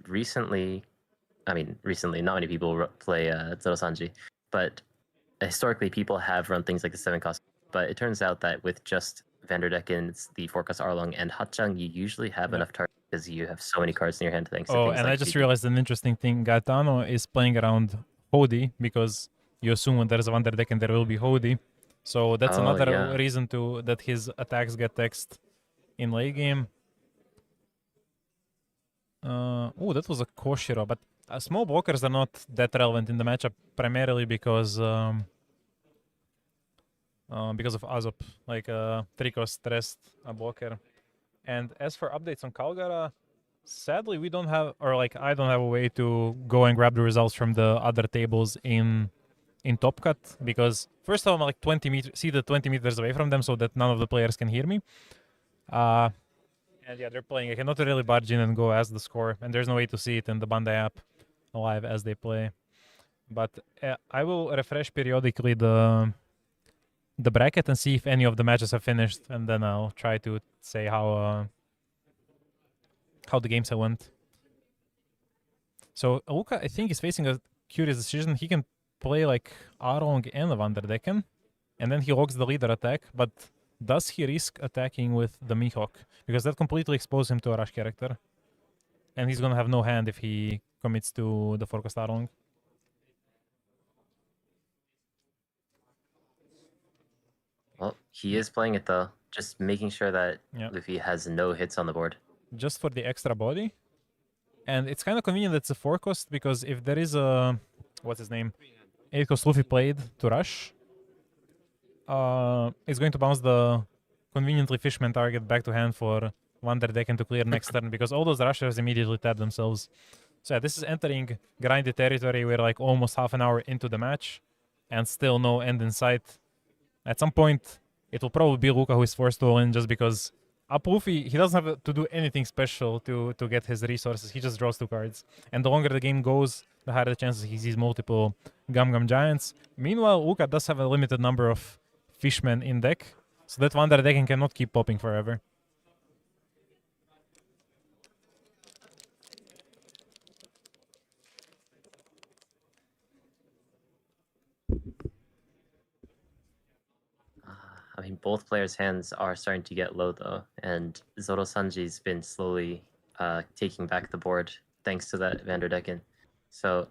recently, not many people play Zorosanji, but historically people have run things like the 7-cost. But it turns out that with just Vanderdecken, the 4-cost Arlong, and Hachang, you usually have enough targets because you have so many cards in your hand thanks to things and like I just VP. realized an interesting thing. Gaetano is playing around Hodi because you assume when there's a Vanderdecken there will be Hodi. So that's another reason that his attacks get texted in late game. That was a Koshiro, but small blockers are not that relevant in the matchup primarily because of Azop, like 3-cost rest a blocker. And as for updates on Kalgara, sadly we don't have, or like I don't have a way to go and grab the results from the other tables in Top Cut, because first of all I'm like 20 meters away from them so that none of the players can hear me. And yeah, they're playing. I cannot really barge in and go ask the score, and there's no way to see it in the Bandai app live as they play. But I will refresh periodically the bracket and see if any of the matches have finished, and then I'll try to say how the games have went. So Luca, I think, is facing a curious decision. He can play like Arlong and a Vanderdecken, and then he locks the leader attack, but does he risk attacking with the Mihawk? Because that completely exposes him to a rush character. And he's gonna have no hand if he commits to the 4-cost Arlong. Well, he is playing it though, just making sure that Luffy has no hits on the board. Just for the extra body. And it's kind of convenient that it's a 4-cost, because if there is a... What's his name? 8-cost Luffy played to rush, it's going to bounce the conveniently Fishman target back to hand for Vanderdecken to clear next turn, because all those rushers immediately tap themselves. So yeah, this is entering grindy territory. We're like almost half an hour into the match, and still no end in sight. At some point, it will probably be Luca who is forced to all in, just because up Luffy, he doesn't have to do anything special to get his resources. He just draws 2 cards. And the longer the game goes, the higher the chances he sees multiple Gum Giants. Meanwhile, Luca does have a limited number of Fishmen in deck, so that Vanderdecken cannot keep popping forever. I mean, both players' hands are starting to get low though, and Zorosanji's been slowly taking back the board thanks to that Vanderdecken. So,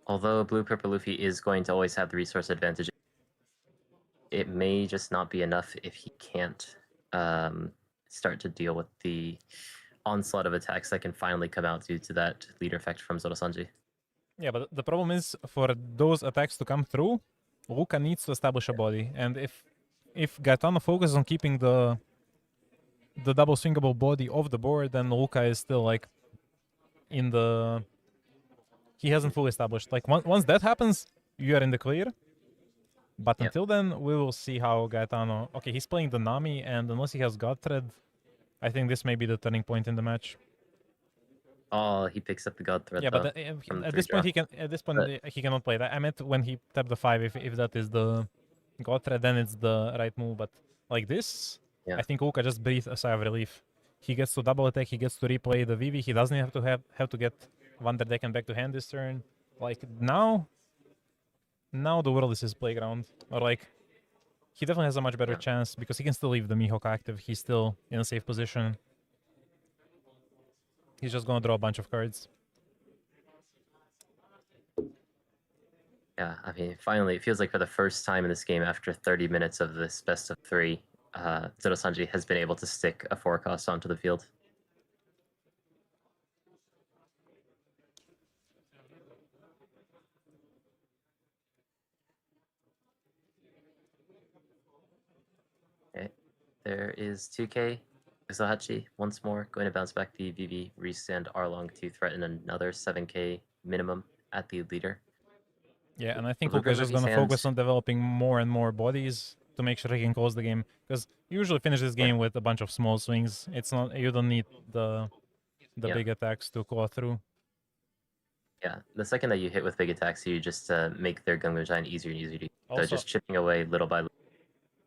although Blue Purple Luffy is going to always have the resource advantage, it may just not be enough if he can't start to deal with the onslaught of attacks that can finally come out due to that leader effect from Zorosanji. Yeah, but the problem is, for those attacks to come through, Luca needs to establish a body, and if Gaetano focuses on keeping the double swingable body off the board, then Luca is still like in the... He hasn't fully established. Like once that happens, you are in the clear. But until then, we will see how Gaetano... Okay, he's playing the Nami, and unless he has God Thread, I think this may be the turning point in the match. Oh, he picks up the God Thread. Yeah, though, but at this point he cannot play that. I meant when he tapped the 5. If that is the God Thread, then it's the right move. But like this, I think Luca just breathed a sigh of relief. He gets to double attack. He gets to replay the VV. He doesn't have to get Vanderdecken back to hand this turn. Like now the world is his playground. Or like, he definitely has a much better chance because he can still leave the Mihawk active. He's still in a safe position. He's just gonna draw a bunch of cards. Yeah, I mean, finally, it feels like for the first time in this game, after 30 minutes of this best of 3, Zorosanji has been able to stick a forecast onto the field. Okay, there is 2K. Usahachi once more going to bounce back the VV, resend Arlong to threaten another 7K minimum at the leader. Yeah, and I think Blue Luca's just gonna Berlufi's focus hand- on developing more and more bodies to make sure he can close the game. Because you usually finish this game with a bunch of small swings. It's not, you don't need the Yeah. big attacks to claw through. Yeah, the second that you hit with big attacks, you just make their Gungo Giant easier and easier to. So Also- just chipping away little by little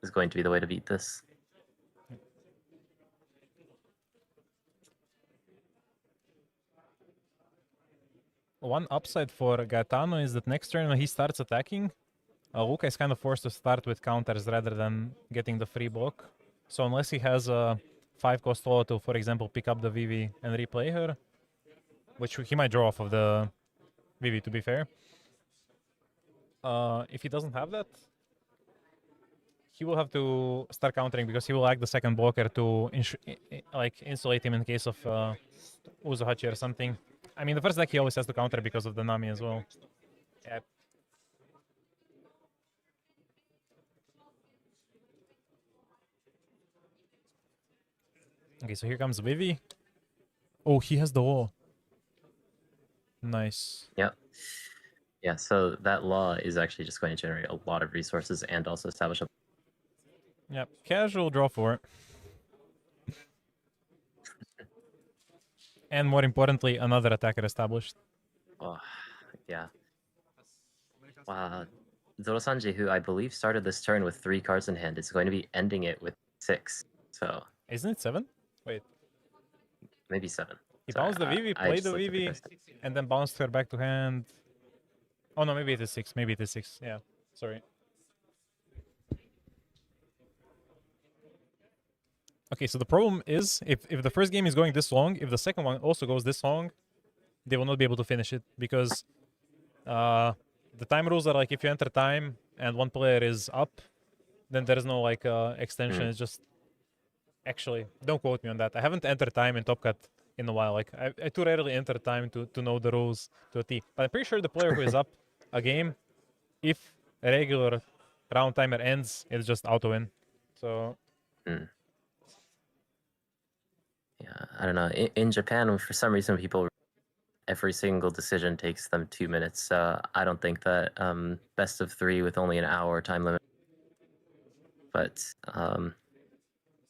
is going to be the way to beat this. One upside for Gaetano is that next turn when he starts attacking, Luca is kind of forced to start with counters rather than getting the free block. So unless he has a 5-cost follow to, for example, pick up the Vivi and replay her, which he might draw off of the Vivi to be fair. If he doesn't have that, he will have to start countering because he will lack the second blocker to like insulate him in case of Uzuhachi or something. I mean, the first deck he always has to counter because of the Nami as well. Yeah. Okay, so here comes Vivi. Oh, he has the wall. Nice. Yep. Yeah, so that law is actually just going to generate a lot of resources and also establish a. Yep, casual draw for it. And more importantly, another attacker established. Oh, yeah. Wow. Zorosanji, who I believe started this turn with 3 cards in hand, is going to be ending it with 6. So Isn't it 7? Wait. maybe 7. He Sorry, bounced the Vivi, I played just the looked at the Vivi, cards. and then bounced her back to hand. Oh no, maybe it is 6. Maybe it is 6. Yeah, sorry. Okay, so the problem is, if the first game is going this long, if the second one also goes this long, they will not be able to finish it because the time rules are like if you enter time and one player is up, then there is no like extension. It's just actually don't quote me on that. I haven't entered time in Top Cut in a while. Like I too rarely enter time to know the rules to a T. But I'm pretty sure the player who is up a game, if a regular round timer ends, it's just auto win. So. Yeah, I don't know. In Japan, for some reason, people every single decision takes them 2 minutes. So I don't think that best of 3 with only an hour time limit. But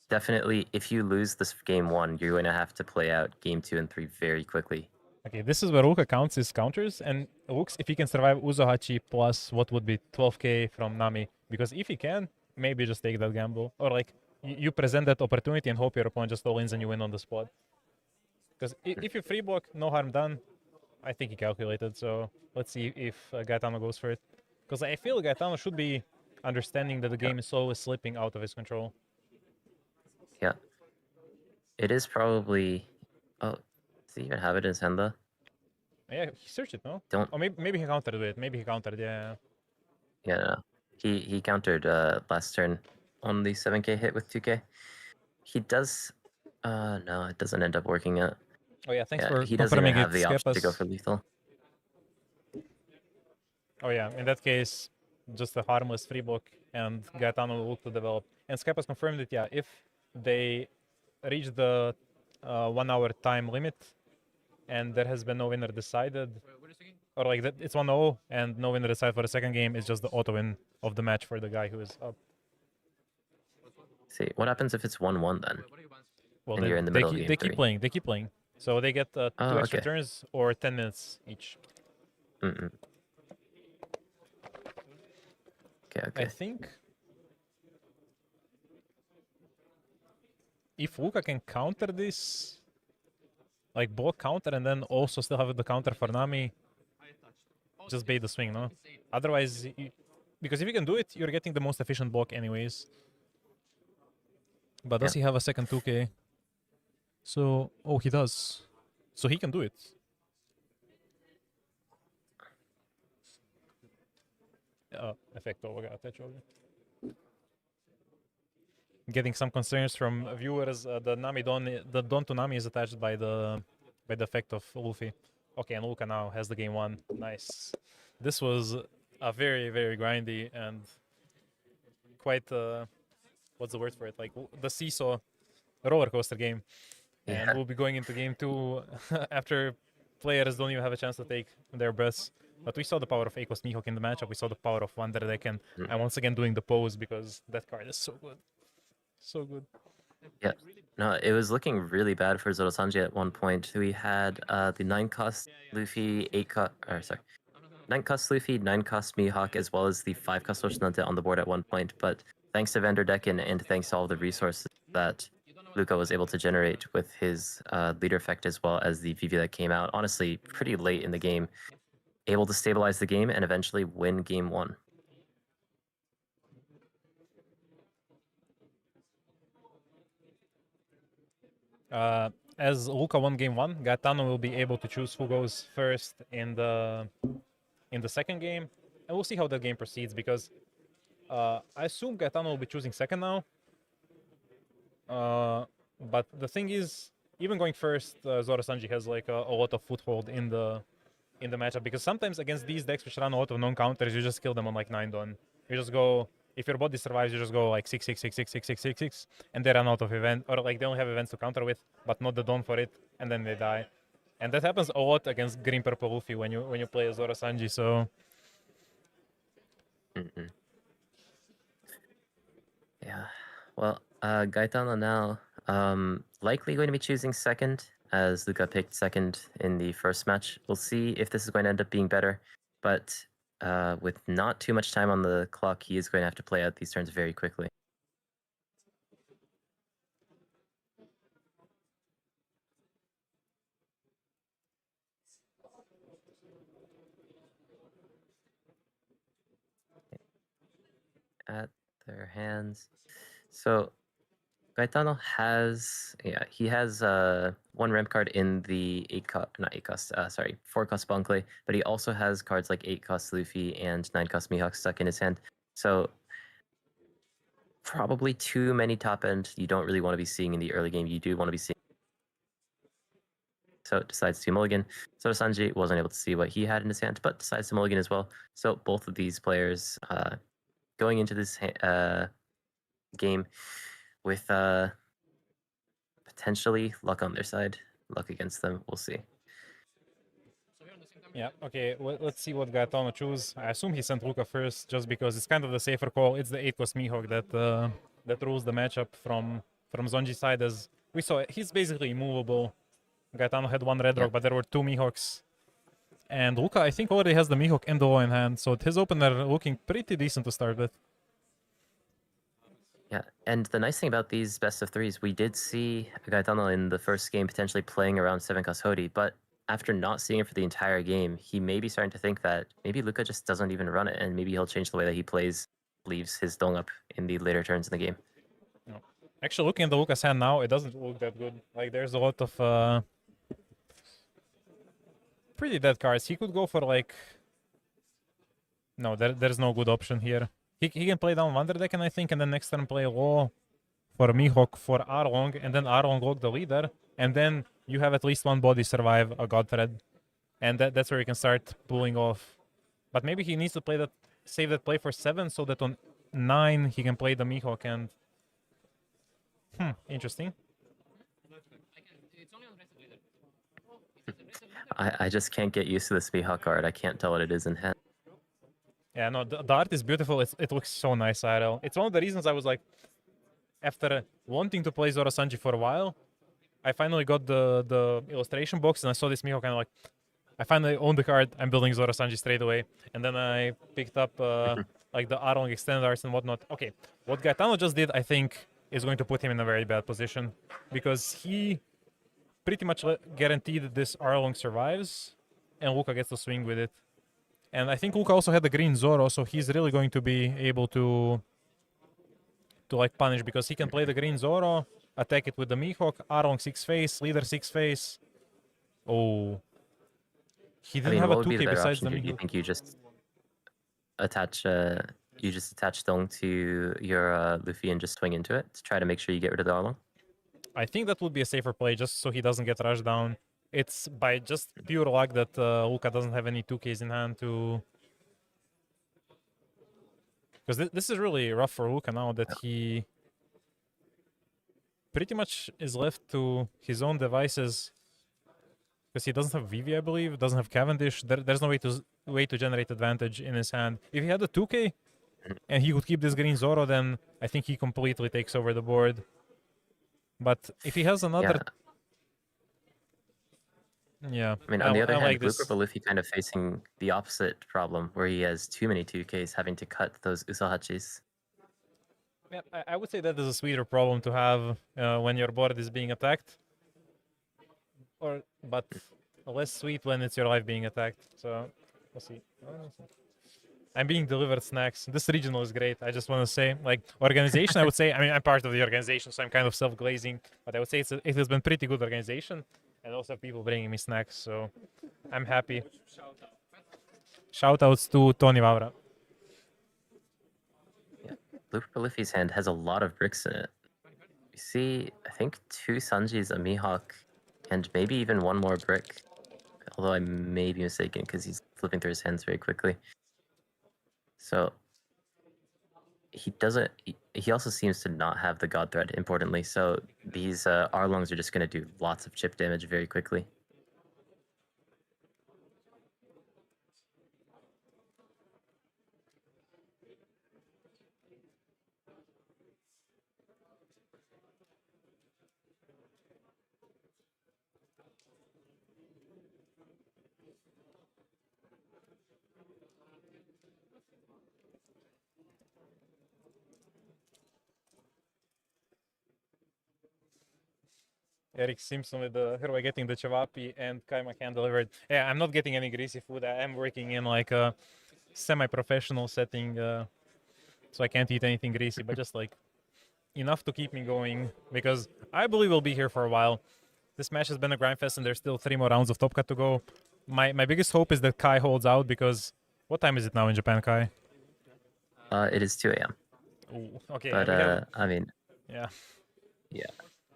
definitely, if you lose this game 1, you're going to have to play out game 2 and 3 very quickly. Okay, this is where Luca counts his counters, and looks if he can survive Uzuhachi plus what would be 12k from Nami. Because if he can, maybe just take that gamble. Or like, you present that opportunity and hope your opponent just all-ins and you win on the spot. Because if you free block, no harm done. I think he calculated, so let's see if Gaetano goes for it. Because I feel Gaetano should be understanding that the game is slowly slipping out of his control. Yeah. It is probably... Oh, does he even have it in his hand, though? Yeah, he searched it, no? Don't... Or maybe he countered with it. Maybe he countered, yeah. Yeah, no. He countered last turn on the 7k hit with 2k. He does... no, it doesn't end up working out. Oh yeah, thanks Yeah, for he doesn't even confirming it, have the option to go Skepas. for lethal. Oh yeah, in that case, just a harmless free block and Gaetano will look to develop. And Skepas confirmed it, yeah, if they reach the 1 hour time limit and there has been no winner decided, or like that, it's 1-0 and no winner decided for the second game, it's just the auto win of the match for the guy who is up. See, what happens if it's 1-1 then? Well, And you're in the middle of they game keep 3. playing, they keep playing. So they get 2 extra okay. turns or 10 minutes each. Okay, okay. I think if Luca can counter this, like block counter and then also still have the counter for Nami, just bait the swing, no? Otherwise, because if you can do it, you're getting the most efficient block anyways. But does he have a second 2k? So, oh, he does. So he can do it. Effetto, ragazzi, getting some concerns from viewers. The Don to Nami is attached by the effect of Luffy. Okay, and Luca now has the game won. Nice. This was a very, very grindy and quite what's the word for it? Like the seesaw roller coaster game. And Yeah. we'll be going into game 2 after players don't even have a chance to take their breaths. But we saw the power of A-Cost Mihawk in the matchup. We saw the power of Wanderdecken. And once again doing the pose because that card is so good. So good. Yeah. No, it was looking really bad for Zorosanji at one point. We had the 9-cost Luffy, 9-cost Luffy, 9-cost Mihawk, as well as the 5-cost Oshinante on the board at one point. But thanks to Vanderdecken and thanks to all the resources that Luca was able to generate with his leader effect as well as the VV that came out, honestly, pretty late in the game, able to stabilize the game and eventually win game 1. As Luca won game 1, Gaetano will be able to choose who goes first in the second game, and we'll see how the game proceeds because I assume Gaetano will be choosing second now. But the thing is, even going first, Zorosanji has like a lot of foothold in the matchup because sometimes against these decks which run a lot of non-counters, you just kill them on like 9 Don. You just go, if your body survives, you just go like 6, 6, 6, 6, 6, 6, 6, 6, and they run out of event, or like they only have events to counter with, but not the Don for it, and then they die. And that happens a lot against Green Purple Luffy when you play as Zorosanji, so... Yeah, well, Gaetano now likely going to be choosing second, as Luca picked second in the first match. We'll see if this is going to end up being better, but with not too much time on the clock, he is going to have to play out these turns very quickly. At their hands. So Gaetano has, he has one ramp card in the 4-cost Bankley, but he also has cards like 8-cost Luffy and 9-cost Mihawk stuck in his hand. So probably too many top end you don't really want to be seeing in the early game. You do want to be seeing. So decides to mulligan. So Sanji wasn't able to see what he had in his hand, but decides to mulligan as well. So both of these players going into this game with potentially luck on their side, luck against them. We'll see. Yeah, okay, let's see what Gaetano choose. I assume he sent Luca first just because it's kind of the safer call. It's the 8-cost Mihawk that rules the matchup from Zonji's side. As we saw, he's basically immovable. Gaetano had one red rock, but there were 2 Mihawks. And Luca, I think, already has the Mihawk and the law in hand, so his opener looking pretty decent to start with. Yeah, and the nice thing about these best of 3s, we did see Gaetano in the first game potentially playing around 7-cost Hody, but after not seeing it for the entire game, he may be starting to think that maybe Luca just doesn't even run it, and maybe he'll change the way that he plays, leaves his Dong up in the later turns in the game. No. Actually, looking at the Luca's hand now, it doesn't look that good. Like, there's a lot of pretty dead cards. He could go for, like... No, there's no good option here. He can play down Wanderdecken, I think, and then next turn play Law for Mihawk for Arlong, and then Arlong lock the leader, and then you have at least one body survive a Godthread. And that's where you can start pulling off. But maybe he needs to play that, save that play for 7, so that on 9 he can play the Mihawk and... interesting. I just can't get used to this Mihawk card. I can't tell what it is in hand. Yeah, no, the art is beautiful. It looks so nice, IRL. It's one of the reasons I was like, after wanting to play Zorosanji for a while, I finally got the illustration box and I saw this Mihawk and I'm like, I finally own the card. I'm building Zorosanji straight away. And then I picked up like the Arlong extended arts and whatnot. Okay, what Gaetano just did, I think, is going to put him in a very bad position because he pretty much guaranteed that this Arlong survives and Luca gets to swing with it. And I think Luca also had the green Zoro, so he's really going to be able to like punish because he can play the green Zoro, attack it with the Mihawk, Arlong 6 face, leader 6 face. Oh. He didn't have a 2K besides the Mihawk. Do you think you just attach you just attach Dong to your Luffy and just swing into it to try to make sure you get rid of the Arlong? I think that would be a safer play, just so he doesn't get rushed down. It's by just pure luck that Luka doesn't have any 2Ks in hand to... Because this is really rough for Luka now that he pretty much is left to his own devices. Because he doesn't have Vivi, I believe, doesn't have Cavendish. There's no way to generate advantage in his hand. If he had a 2K and he could keep this green Zoro, then I think he completely takes over the board. But if he has another... Yeah. I mean, on the other hand, like Blue Purple Luffy kind of facing the opposite problem, where he has too many 2Ks, having to cut those Usahachis. Yeah, I would say that is a sweeter problem to have when your board is being attacked. But less sweet when it's your life being attacked. So, we'll see. I'm being delivered snacks. This regional is great. I just want to say, like, organization, I would say, I mean, I'm part of the organization, so I'm kind of self-glazing. But I would say it has been pretty good organization. And also people bringing me snacks, so I'm happy. Shoutouts to Tony Vaura. Yeah. Blue Purple Luffy's hand has a lot of bricks in it. You see, I think 2 Sanjis, a Mihawk, and maybe even 1 more brick. Although I may be mistaken because he's flipping through his hands very quickly. So he doesn't. He also seems to not have the God Thread, importantly. So these Arlongs are just going to do lots of chip damage very quickly. Eric Simpson with the Herway getting the Chavapi and Kai McCann delivered. Yeah, I'm not getting any greasy food. I am working in like a semi-professional setting, so I can't eat anything greasy, but just like enough to keep me going, because I believe we'll be here for a while. This match has been a grind fest and there's still 3 more rounds of Top Cut to go. My biggest hope is that Kai holds out, because what time is it now in Japan, Kai? It is 2 a.m. Ooh, okay. But I mean, yeah.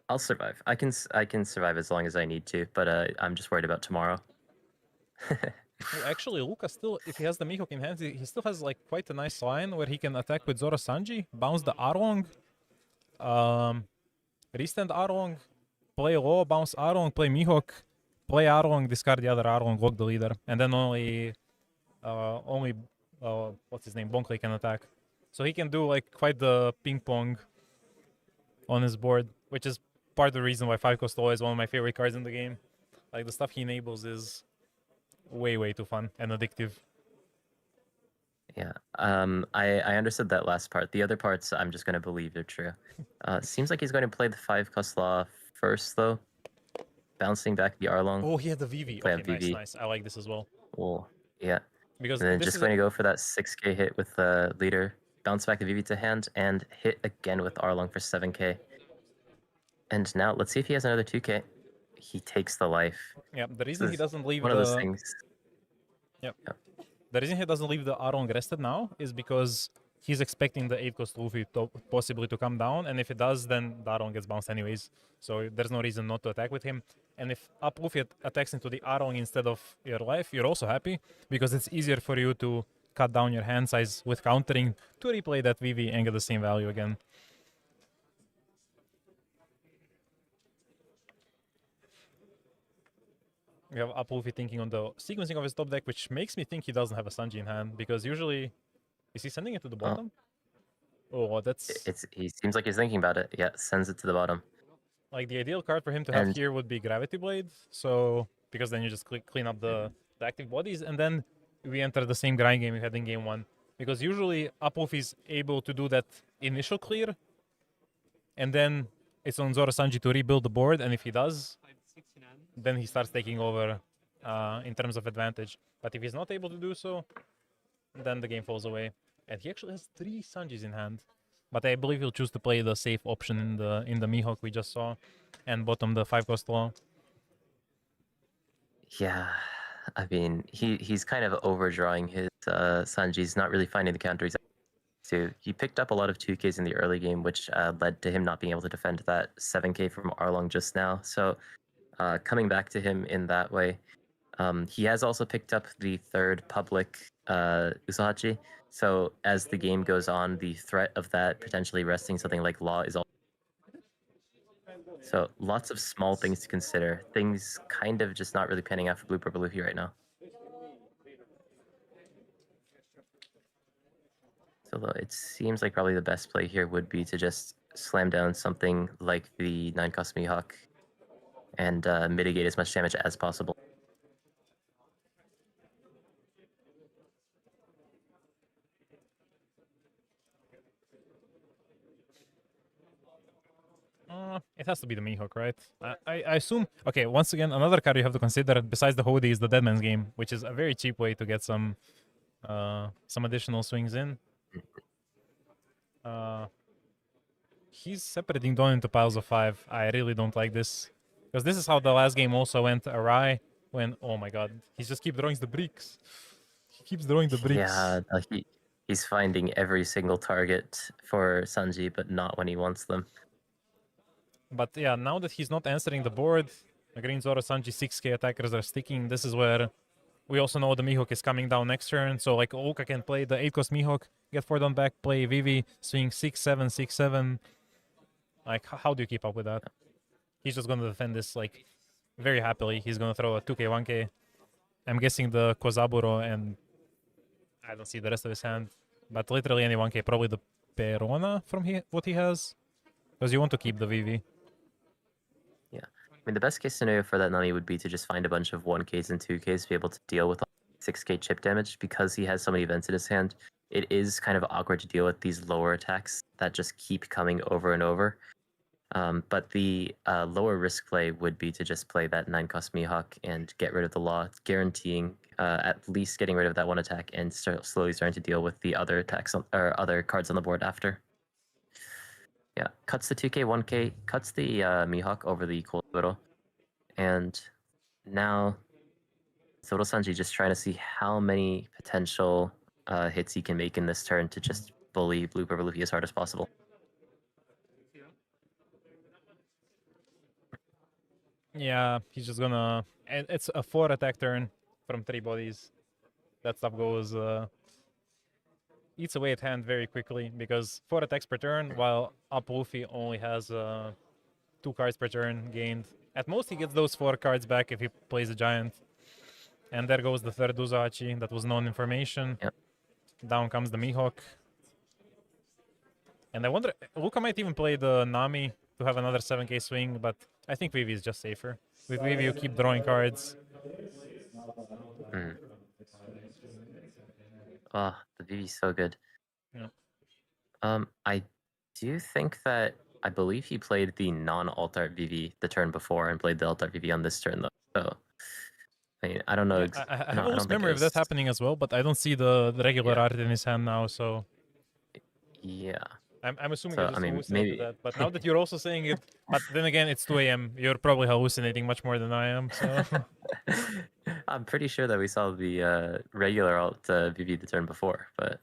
I'll survive. I can survive as long as I need to, but I'm just worried about tomorrow. Well, actually, Luka still, if he has the Mihawk in hand, he still has like quite a nice line where he can attack with Zorosanji, bounce the Arlong, restand Arlong, play low, bounce Arlong, play Mihawk, play Arlong, discard the other Arlong, lock the leader, and then only what's his name, Bonkley can attack. So he can do like quite the ping pong on his board, which is part of the reason why 5 cost is one of my favorite cards in the game. Like, the stuff he enables is way too fun and addictive. Yeah, I understood that last part. The other parts, I'm just going to believe they're true. Seems like he's going to play the 5 cost law first, though. Bouncing back the Arlong. Oh, he had the VV. Okay, nice. I like this as well. Oh, yeah. Because and then just going to go for that 6K hit with the leader. Bounce back the VV to hand, and hit again with Arlong for 7K. And now, let's see if he has another 2K. He takes the life. Yeah, the reason he doesn't leave one of those things. Yep. The reason he doesn't leave the Arlong rested now is because he's expecting the 8 cost Luffy possibly to come down, and if it does, then the Arlong gets bounced anyways. So there's no reason not to attack with him. And if up Luffy attacks into the Arlong instead of your life, you're also happy, because it's easier for you to cut down your hand size with countering to replay that VV and get the same value again. We have up Luffy thinking on the sequencing of his top deck, which makes me think he doesn't have a Sanji in hand, because usually... Is he sending it to the bottom? Oh, that's... He seems like he's thinking about it. Yeah, sends it to the bottom. Like, the ideal card for him to have here would be Gravity Blade, so... Because then you just clean up the active bodies, and then we enter the same grind game we had in game 1. Because usually up Luffy is able to do that initial clear, and then it's on Zorosanji to rebuild the board, and if he does, then he starts taking over in terms of advantage. But if he's not able to do so, then the game falls away. And he actually has 3 Sanjis in hand. But I believe he'll choose to play the safe option in the Mihawk we just saw, and bottom the 5 cost law. Yeah, I mean, he's kind of overdrawing his Sanji's, not really finding the counter. too. He picked up a lot of 2Ks in the early game, which led to him not being able to defend that 7K from Arlong just now. So coming back to him in that way, he has also picked up the third public Usohachi. So as the game goes on, the threat of that potentially wresting something like Law is also. So lots of small things to consider. Things kind of just not really panning out for Blue Purple Luffy right now. So it seems like probably the best play here would be to just slam down something like the 9-cost Mihawk and mitigate as much damage as possible. It has to be the Mihawk, right? I assume. Okay, once again, another card you have to consider besides the Hoodie is the Deadman's Game, which is a very cheap way to get some additional swings in. He's separating Dawn into piles of 5. I really don't like this. Because this is how the last game also went awry when, oh my god, he just keeps drawing the bricks. He keeps drawing the bricks. Yeah, he's finding every single target for Sanji, but not when he wants them. But yeah, now that he's not answering the board, the Green Zorosanji 6k attackers are sticking. This is where we also know the Mihawk is coming down next turn. So like Oka can play the 8-cost Mihawk, get 4 down back, play Vivi, swing 6-7, 6-7. Like, how do you keep up with that? He's just going to defend this like very happily. He's going to throw a 2k, 1k. I'm guessing the Kozaburo, and I don't see the rest of his hand. But literally any 1k, probably the Perona from what he has. Because you want to keep the Vivi. Yeah. I mean, the best case scenario for that Nani would be to just find a bunch of 1Ks and 2Ks to be able to deal with 6k chip damage. Because he has so many events in his hand, it is kind of awkward to deal with these lower attacks that just keep coming over and over. But the lower risk play would be to just play that 9-cost Mihawk and get rid of the Law, guaranteeing at least getting rid of that one attack and slowly starting to deal with the other attacks or other cards on the board after. Yeah, cuts the 2k, 1k, cuts the Mihawk over the Kozaburo. And now Zorosanji just trying to see how many potential hits he can make in this turn to just bully Blue Purple Luffy as hard as possible. Yeah, he's just gonna... And it's a 4 attack turn from 3 bodies. That stuff goes... eats away at hand very quickly, because 4 attacks per turn, while up Luffy only has 2 cards per turn gained. At most, he gets those 4 cards back if he plays a Giant. And there goes the third Usohachi. That was known information. Yep. Down comes the Mihawk. And I wonder... Luca might even play the Nami to have another 7k swing, but I think Vivi is just safer. With Vivi, you keep drawing cards. Oh, the Vivi's so good. Yeah. I do think that... I believe he played the non-alt art Vivi the turn before and played the alt art Vivi on this turn, though. So, I mean, I don't know. Yeah, I have a loose memory of that happening as well, but I don't see the regular art in his hand now, so... Yeah. I'm assuming So, you just I mean, hallucinated maybe... that. But now that you're also saying it... But then again, it's 2 a.m. You're probably hallucinating much more than I am, so... I'm pretty sure that we saw the regular alt Vivi the turn before, but...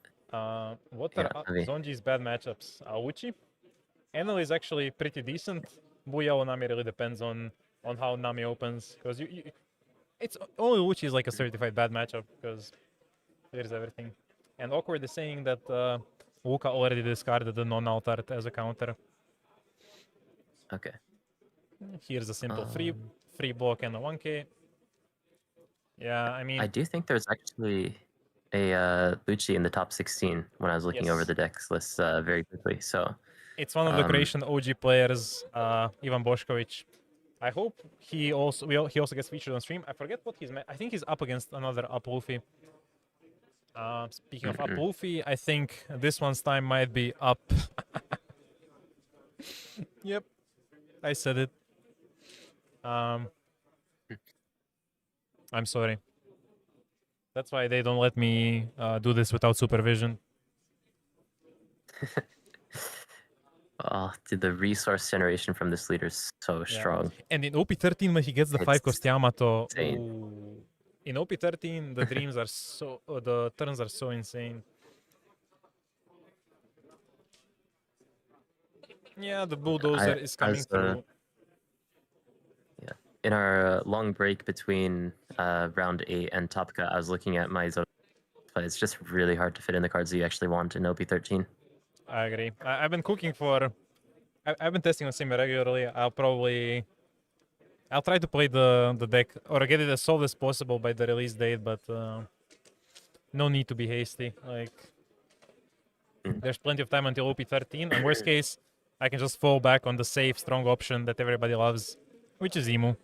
What are Zonji's bad matchups? Uchi? Enel is actually pretty decent. Booyah Nami really depends on how Nami opens. Because it's only Uchi is like a certified bad matchup, because there's everything. And Awkward is saying that Luca already discarded the non-alt art as a counter. Okay. Here's a simple free block and a 1k. Yeah, I mean... I do think there's actually a Lucci in the top 16 when I was looking over the decks list very quickly, so... It's one of the Croatian OG players, Ivan Bošković. I hope he also gets featured on stream. I forget what he's... I think he's up against another up Luffy. Speaking of up Luffy, I think this one's time might be up. Yep, I said it. I'm sorry. That's why they don't let me do this without supervision. Oh, dude, the resource generation from this leader is so strong. And in OP13, when he gets the 5-cost Yamato, insane. In OP13, the dreams are so... the turns are so insane. Yeah, the bulldozer is coming through. Yeah, in our long break between round 8 and Topka, I was looking at my Zoro, but it's just really hard to fit in the cards that you actually want in OP13. I agree. I've been cooking for. I've been testing on Sim regularly. I'll try to play the deck or get it as solved as possible by the release date, but no need to be hasty. Like, there's plenty of time until OP13. And worst case, I can just fall back on the safe, strong option that everybody loves, which is Emu.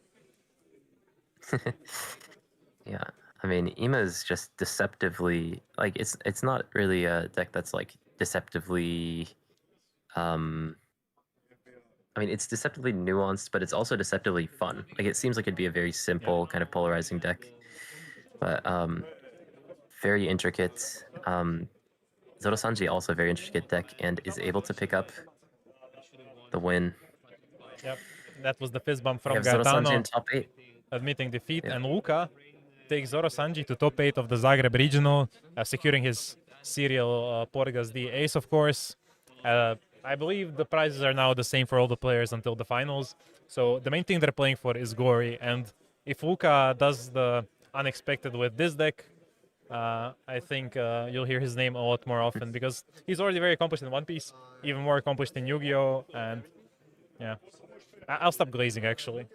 Yeah, I mean, Ema is just deceptively like it's not really a deck that's like deceptively. I mean, it's deceptively nuanced, but it's also deceptively fun. Like, it seems like it'd be a very simple kind of polarizing deck, but very intricate. Zorosanji also a very intricate deck and is able to pick up the win. Yep, that was the fist bump from Zorosanji in Gaetano, top 8. admitting defeat, Yeah. and Luca takes Zorosanji to top 8 of the Zagreb regional, securing his serial Portgas D ace, of course. I believe the prizes are now the same for all the players until the finals. So the main thing they're playing for is glory. And if Luca does the unexpected with this deck, I think you'll hear his name a lot more often because he's already very accomplished in One Piece, even more accomplished in Yu-Gi-Oh! And yeah, I'll stop glazing actually.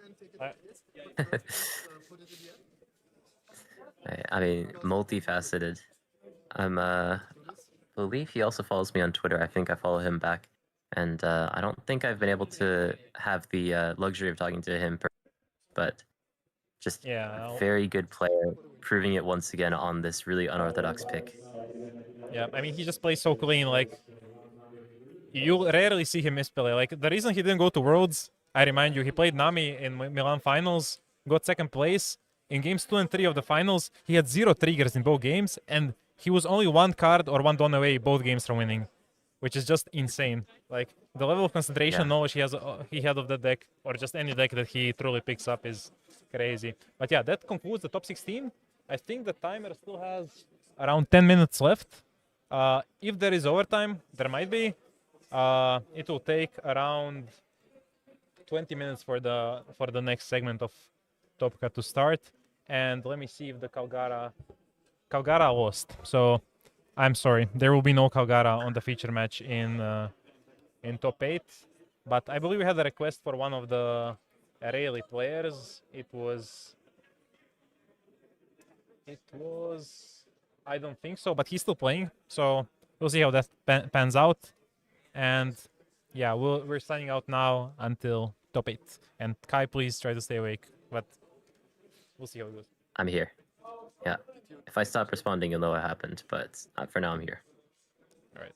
I mean, multifaceted. Believe he also follows me on Twitter. I think I follow him back. And I don't think I've been able to have the luxury of talking to him, but just a very good player, proving it once again on this really unorthodox pick. Yeah, I mean, he just plays so clean. Like, you rarely see him misplay. Like, the reason he didn't go to Worlds, I remind you, he played Nami in Milan finals, got second place. In games 2 and 3 of the finals, he had 0 triggers in both games, and he was only 1 card or 1 don away both games from winning, which is just insane. Like, the level of concentration knowledge he had of the deck, or just any deck that he truly picks up, is crazy. But yeah, that concludes the top 16. I think the timer still has around 10 minutes left. If there is overtime, there might be. It will take around 20 minutes for the next segment of Top Cut to start. And let me see if the Kalgara lost. So I'm sorry, there will be no Kalgara on the feature match in top 8. But I believe we had a request for one of the Rayleigh players. It was I don't think so, but he's still playing. So we'll see how that pans out. And yeah, we're signing out now until top 8. And Kai, please try to stay awake. But we'll see how it goes. I'm here. Yeah. If I stop responding, you'll know what happened. But for now, I'm here. All right.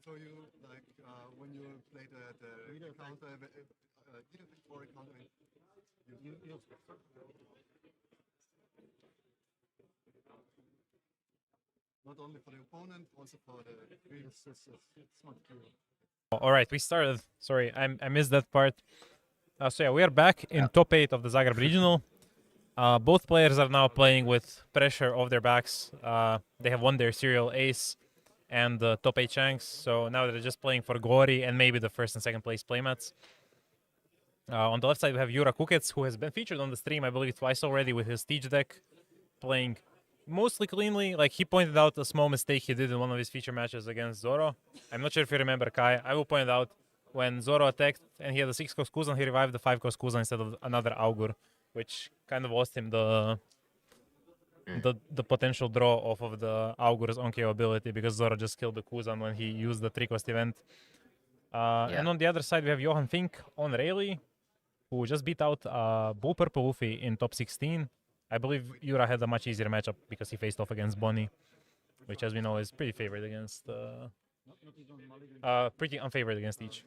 show you like when you play the counter, either before a counter. Not only for the opponent, also for the. It's not clear. All right, we started. Sorry, I missed that part. So yeah, we are back in top 8 of the Zagreb regional. Both players are now playing with pressure off their backs. They have won their serial ace and the top 8 shanks, so now they're just playing for glory and maybe the first and second place playmats. On the left side, we have Jura Kukets, who has been featured on the stream, I believe, twice already with his Teach deck, playing mostly cleanly. Like, he pointed out a small mistake he did in one of his feature matches against Zoro. I'm not sure if you remember, Kai. I will point it out. When Zoro attacked and he had a 6-cost Kuzan, he revived the 5-cost Kuzan instead of another Augur, which kind of lost him the potential draw off of the Augur's on-KO ability, because Zoro just killed the Kuzan when he used the 3-cost event. And on the other side, we have Johan Fink on Rayleigh, who just beat out Bull Purple Luffy in top 16. I believe Yura had a much easier matchup because he faced off against Bonnie, which, as we know, is pretty favored against... pretty unfavored against each.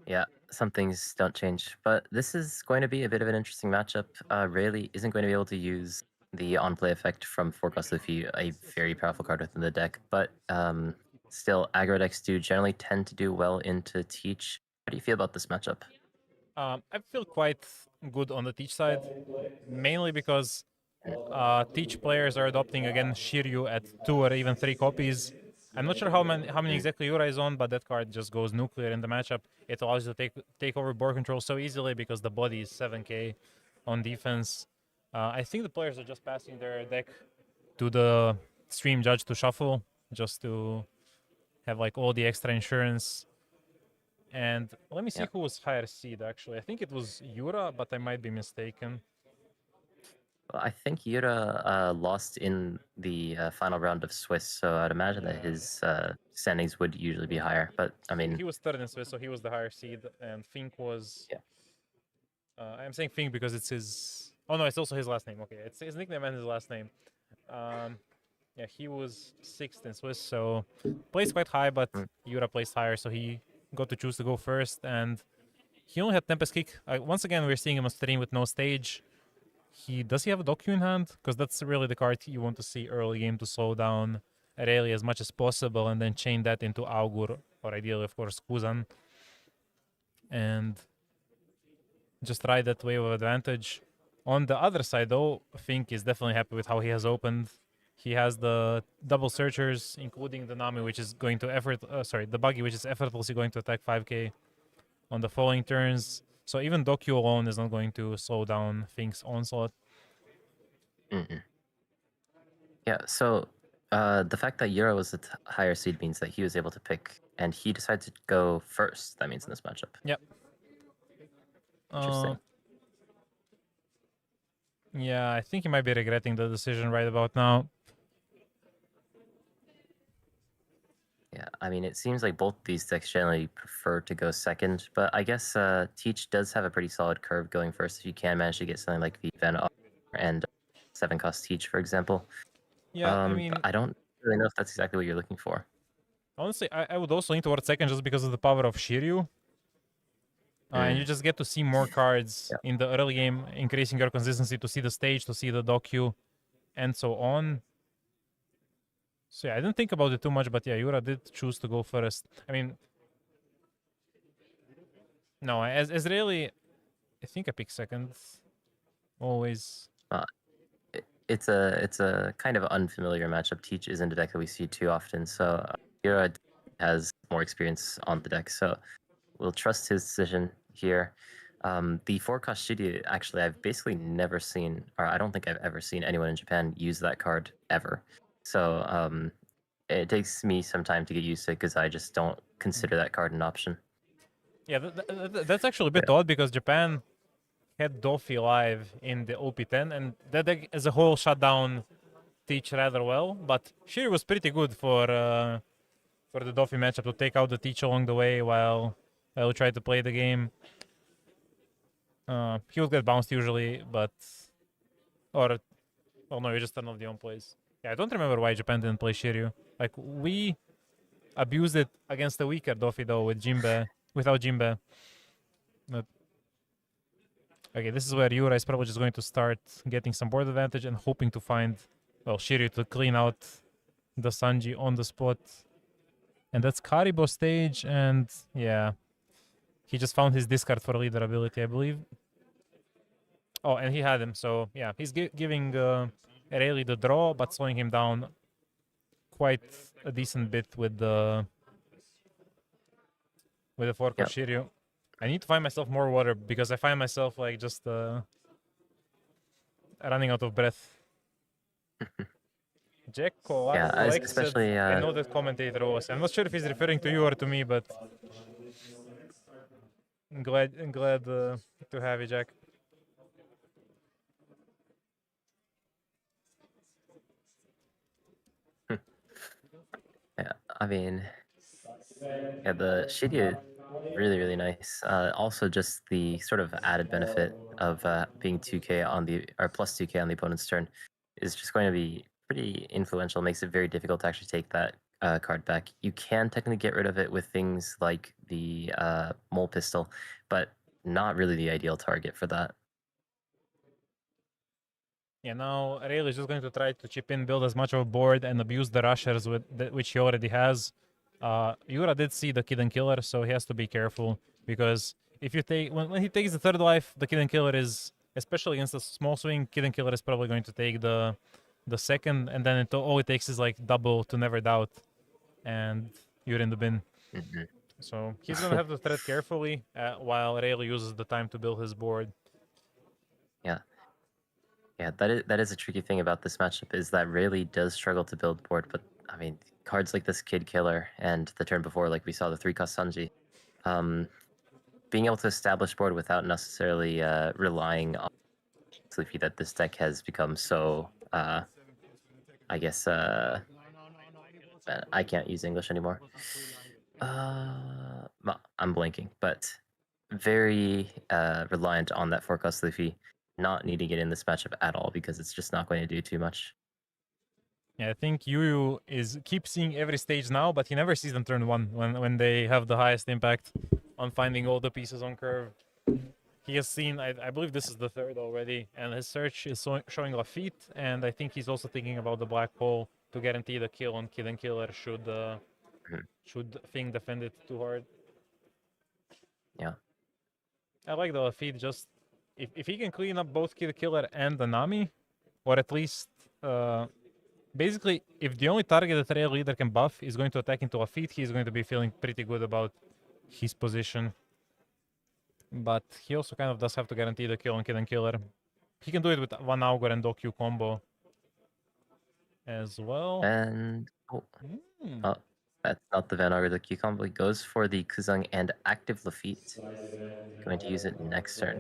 Yeah, some things don't change. But this is going to be a bit of an interesting matchup. Rayleigh isn't going to be able to use the on-play effect from Portgas D, a very powerful card within the deck. But still, aggro decks do generally tend to do well into Teach. How do you feel about this matchup? I feel quite good on the Teach side, mainly because Teach players are adopting again Shiryu at 2 or even 3 copies. I'm not sure how many exactly Yura is on, but that card just goes nuclear in the matchup. It allows you to take over board control so easily because the body is 7k on defense. I think the players are just passing their deck to the stream judge to shuffle, just to have like all the extra insurance. And let me see who was higher seed, actually. I think it was Yura, but I might be mistaken. Well, I think Yura lost in the final round of Swiss, so I'd imagine that his standings would usually be higher. But I mean, he was 3rd in Swiss, so he was the higher seed, and Fink was. I'm saying Fink because it's his. Oh no, it's also his last name. Okay, it's his nickname and his last name. Yeah, he was 6th in Swiss, so placed quite high, but Yura placed higher, so he got to choose to go first, and he only had Tempest Kick. Once again, we're seeing him on stream with no stage. Does he have a Doku in hand? Because that's really the card you want to see early game to slow down Rayleigh as much as possible, and then chain that into Augur, or ideally, of course, Kuzan. And just ride that wave of advantage. On the other side, though, Fink is definitely happy with how he has opened. He has the double searchers, including the Nami, which is going to the buggy, which is effortlessly going to attack 5k on the following turns. So even Doku alone is not going to slow down Fink's onslaught. Yeah, so the fact that Yura was a higher seed means that he was able to pick, and he decided to go first, that means, in this matchup. Yep. Interesting. Yeah, I think he might be regretting the decision right about now. Yeah, I mean, it seems like both these decks generally prefer to go second, but I guess Teach does have a pretty solid curve going first if you can manage to get something like the Van and 7-cost Teach, for example. Yeah, I mean, I don't really know if that's exactly what you're looking for. Honestly, I would also lean towards second just because of the power of Shiryu. And you just get to see more cards in the early game, increasing your consistency to see the stage, to see the Doku, and so on. So yeah, I didn't think about it too much, but yeah, Yura did choose to go first. I mean, no, as really, I think I pick second. Always. It's a kind of unfamiliar matchup. Teach isn't a deck that we see too often, so Yura has more experience on the deck, so we'll trust his decision here. The 4-cost Shiryu, actually, I've basically never seen, or I don't think I've ever seen anyone in Japan use that card ever. So it takes me some time to get used to it because I just don't consider that card an option. Yeah, that's actually a bit odd because Japan had Doffy live in the OP10, and that deck as a whole shut down Teach rather well. But Shiryu was pretty good for the Doffy matchup to take out the Teach along the way while we try to play the game. He would get bounced usually, but... Or... Oh no, you just turn off the on plays. Yeah, I don't remember why Japan didn't play Shiryu. Like, we abused it against the weaker Dofi, though, with Jinbe, without Jinbe. But... Okay, this is where Yura is probably just going to start getting some board advantage and hoping to find, well, Shiryu to clean out the Sanji on the spot. And that's Karibo stage, and yeah. He just found his discard for leader ability, I believe. Oh, and he had him, so yeah. He's giving Rayleigh the draw, but slowing him down quite a decent bit with the fork of Shiryu. I need to find myself more water because I find myself like just running out of breath. Jack especially I know that commentator was. I'm not sure if he's referring to you or to me, but I'm glad to have you, Jack. Yeah, I mean, yeah, the Shiryu, really nice. Also, just the sort of added benefit of being 2k on the or plus 2k on the opponent's turn is just going to be pretty influential. Makes it very difficult to actually take that card back. You can technically get rid of it with things like the mole pistol, but not really the ideal target for that. Yeah, now Rayleigh is just going to try to chip in, build as much of a board, and abuse the rushers which he already has. Yura did see the Kid and Killer, so he has to be careful, because if you take when he takes the third life, the Kid and Killer is, especially against the small swing, Kid and Killer is probably going to take the second, and then all it takes is like double to never doubt, and you're in the bin. So he's gonna have to tread carefully while Rayleigh uses the time to build his board. Yeah, that is a tricky thing about this matchup, is that Rayleigh does struggle to build board, but I mean, cards like this Kid Killer and the turn before, like we saw the 3-cost Sanji, being able to establish board without necessarily relying on Luffy, that this deck has become so, I guess, I can't use English anymore. I'm blanking, but very reliant on that 4-cost Luffy. Not needing it in this matchup at all, because it's just not going to do too much. Yeah, I think Yu keeps seeing every stage now, but he never sees them turn 1 when they have the highest impact on finding all the pieces on curve. He has seen, I believe this is the third already, and his search is showing Lafitte, and I think he's also thinking about the black hole to guarantee the kill on Kid and Killer should Thing defend it too hard. Yeah. I like the Lafitte, just if he can clean up both Kid Killer and the Nami, or at least basically, if the only target that Rail Leader can buff is going to attack into Lafitte, he's going to be feeling pretty good about his position. But he also kind of does have to guarantee the kill on Kid and Killer. He can do it with one Augur and Dokyu combo as well. And that's not the Van Augur Dokyu combo. He goes for the Kuzang and active Lafitte. Going to use it next turn.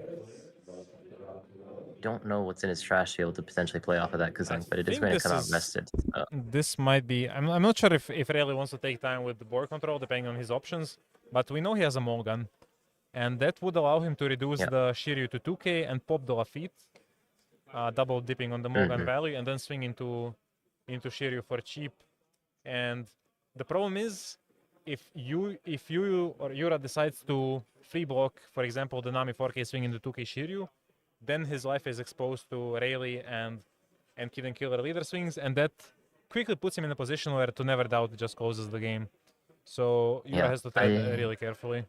Don't know what's in his trash to be able to potentially play off of that Kuzang, but it is going to come out rested. So. This might be... I'm not sure if Rayleigh wants to take time with the board control, depending on his options, but we know he has a mole gun, and that would allow him to reduce the Shiryu to 2k and pop the Lafitte, double dipping on the mole gun value, and then swing into Shiryu for cheap. And the problem is, if you or Yura decides to free block, for example, the Nami 4k swing into 2k Shiryu, then his life is exposed to Rayleigh and Kid and Killer leader swings, and that quickly puts him in a position where to never doubt just closes the game. So Yura has to tread really carefully.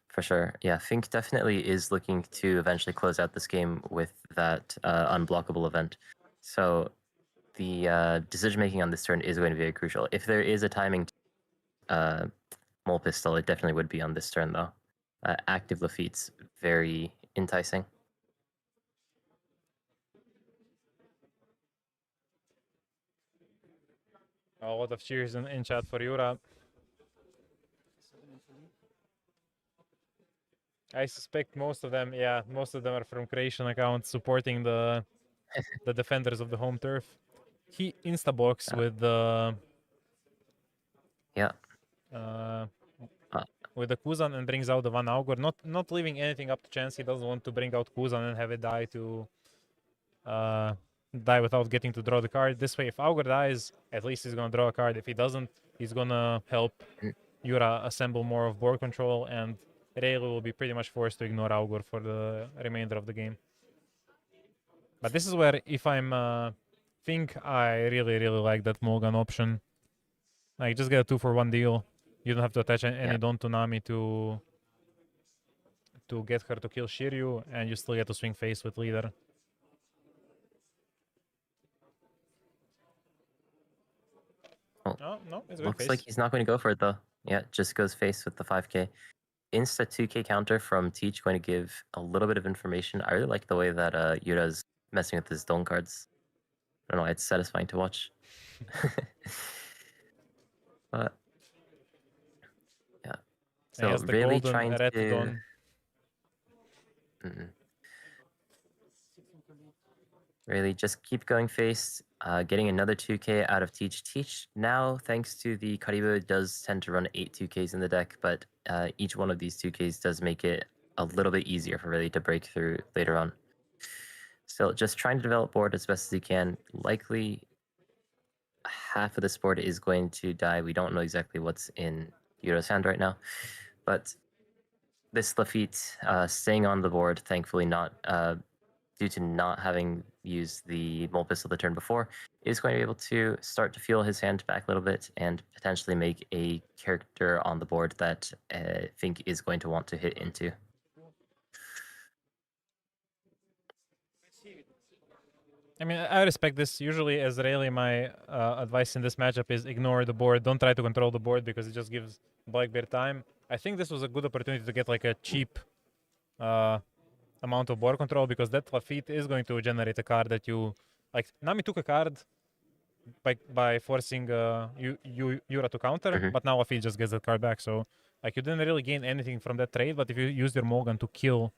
For sure. Yeah, Fink definitely is looking to eventually close out this game with that unblockable event. So the decision-making on this turn is going to be very crucial. If there is a timing mole pistol, it definitely would be on this turn, though. Active Lafitte's very enticing. A lot of cheers in chat for Yura. I suspect most of them are from Croatian accounts supporting the defenders of the home turf. He insta-blocks with the with the Kuzan and brings out the one Augur, not leaving anything up to chance. He doesn't want to bring out Kuzan and have it die to die without getting to draw the card. This way, if Augur dies, at least he's gonna draw a card. If he doesn't, he's gonna help Yura assemble more of board control, and Rayleigh will be pretty much forced to ignore Augur for the remainder of the game. But this is where, if I'm think I really like that Mulligan option. Like, just get a 2-for-1 deal. You don't have to attach any Don to Nami to get her to kill Shiryu, and you still get to swing face with leader. Oh, no, it's going Looks face. like he's not going to go for it though. Yeah, just goes face with the 5k. Insta 2k counter from Teach, going to give a little bit of information. I really like the way that Yura's messing with his Don cards. I don't know, it's satisfying to watch. But yeah, so has the really golden trying red to. Don. Really just keep going face, getting another 2k out of Teach. Teach now, thanks to the Karibu, does tend to run 8 2ks in the deck, but each one of these 2ks does make it a little bit easier for really to break through later on. Still, just trying to develop board as best as he can. Likely half of this board is going to die. We don't know exactly what's in Yura's hand right now, but this Lafitte staying on the board, thankfully not due to not having used the Mole Pistol the turn before, is going to be able to start to feel his hand back a little bit and potentially make a character on the board that Fink is going to want to hit into. I mean, I respect this. Usually, as Rayleigh, my advice in this matchup is ignore the board. Don't try to control the board because it just gives Blackbeard time. I think this was a good opportunity to get like a cheap amount of board control, because that Lafitte is going to generate a card that you... Like, Nami took a card by forcing Yura to counter, but now Lafitte just gets that card back. So, like, you didn't really gain anything from that trade, but if you use your Mulligan to kill